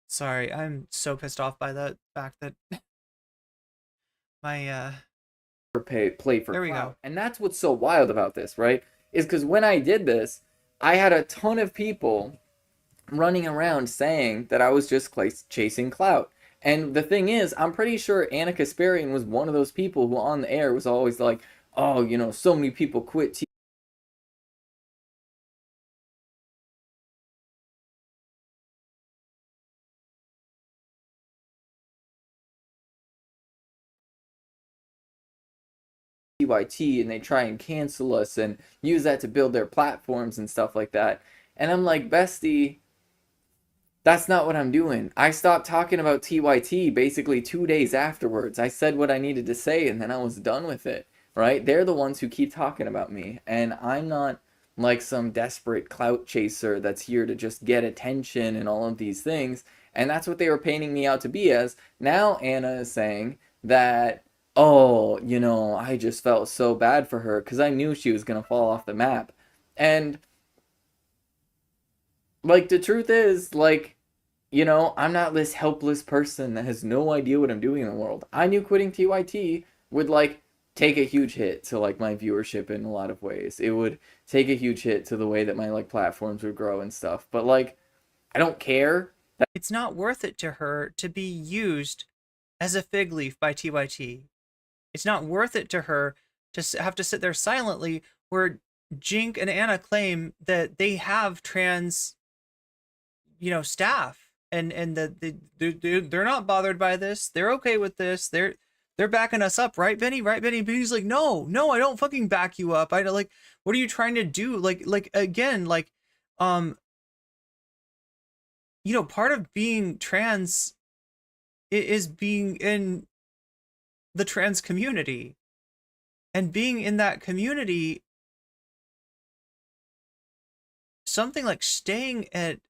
Sorry, I'm so pissed off by the fact that my play for there we clout. go. And that's what's so wild about this, right? Is because when I did this, I had a ton of people running around saying that I was just chasing clout. And the thing is, I'm pretty sure Anna Kasparian was one of those people who on the air was always like, oh, so many people quit TYT and they try and cancel us and use that to build their platforms and stuff like that. And I'm like, bestie, that's not what I'm doing. I stopped talking about TYT basically 2 days afterwards. I said what I needed to say and then I was done with it, right? They're the ones who keep talking about me. And I'm not like some desperate clout chaser that's here to just get attention and all of these things. And that's what they were painting me out to be as. Now Anna is saying that, oh, I just felt so bad for her because I knew she was going to fall off the map. And, the truth is, I'm not this helpless person that has no idea what I'm doing in the world. I knew quitting TYT would, take a huge hit to, my viewership in a lot of ways. It would take a huge hit to the way that my, platforms would grow and stuff. But, I don't care. It's not worth it to her to be used as a fig leaf by TYT. It's not worth it to her to have to sit there silently where Jink and Anna claim that they have trans, staff and that they're not bothered by this. They're okay with this. They're backing us up, right, Benny? Right, Benny? Benny's like, no, I don't fucking back you up. I don't what are you trying to do? Again, part of being trans is being in the trans community, and being in that community, something like staying at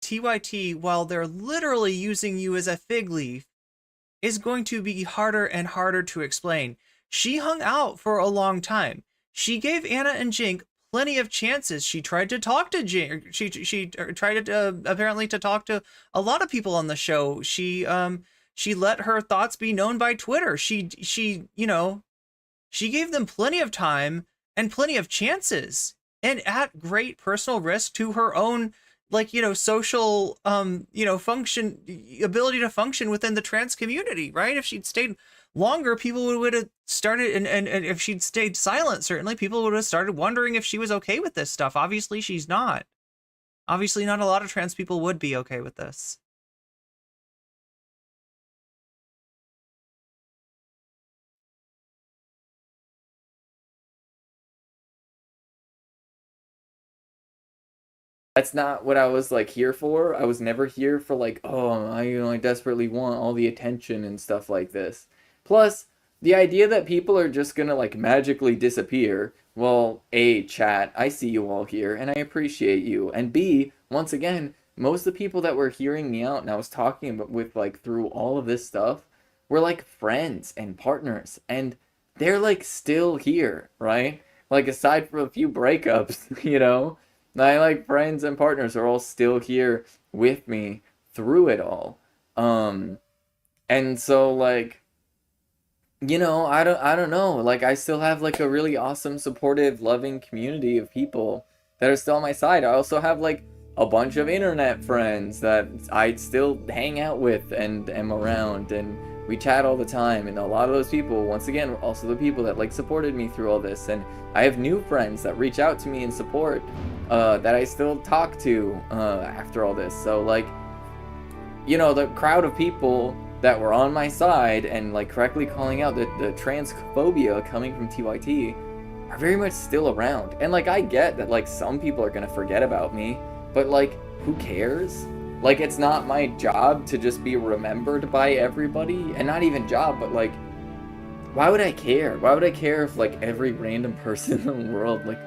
TYT while they're literally using you as a fig leaf is going to be harder and harder to explain. She hung out for a long time. She gave Anna and Jink plenty of chances. She tried to talk to Jink. She tried to apparently to talk to a lot of people on the show. She let her thoughts be known by Twitter. She gave them plenty of time and plenty of chances. and at great personal risk to her own, like, social, ability to function within the trans community, right? If she'd stayed longer, people would have started, and if she'd stayed silent, certainly people would have started wondering if she was okay with this stuff. Obviously, she's not. Obviously, not a lot of trans people would be okay with this. That's not what I was like here for. I was never here for like, oh, I desperately want all the attention and stuff like this. Plus, the idea that people are just gonna like magically disappear. Well, A, chat, I see you all here and I appreciate you. And B, once again, most of the people that were hearing me out and I was talking about with like through all of this stuff were like friends and partners, and they're like still here, right? Like aside from a few breakups, my like friends and partners are all still here with me through it all. And so like, I don't know. Like I still have like a really awesome, supportive, loving community of people that are still on my side. I also have like a bunch of internet friends that I still hang out with and am around, and we chat all the time. And a lot of those people, once again, were also the people that like supported me through all this. And I have new friends that reach out to me and support, that I still talk to after all this. So like, the crowd of people that were on my side and like correctly calling out the transphobia coming from TYT are very much still around. And like I get that like some people are gonna forget about me, but like who cares? Like it's not my job to just be remembered by everybody, and not even job, but like why would I care? Why would I care if like every random person in the world like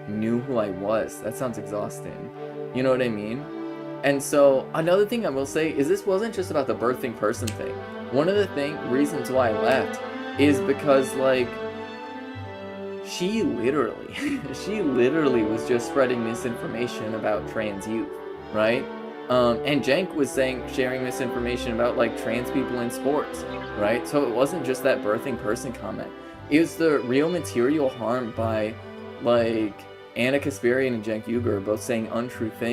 knew who I was? That sounds exhausting. You know what I mean? And so another thing I will say is this wasn't just about the birthing person thing. One of the reasons why I left is because like she literally was just spreading misinformation about trans youth, right? And Jenk was sharing misinformation about like trans people in sports, right? So it wasn't just that birthing person comment. It was the real material harm by like Anna Kasparian and Cenk Uygur both saying untrue things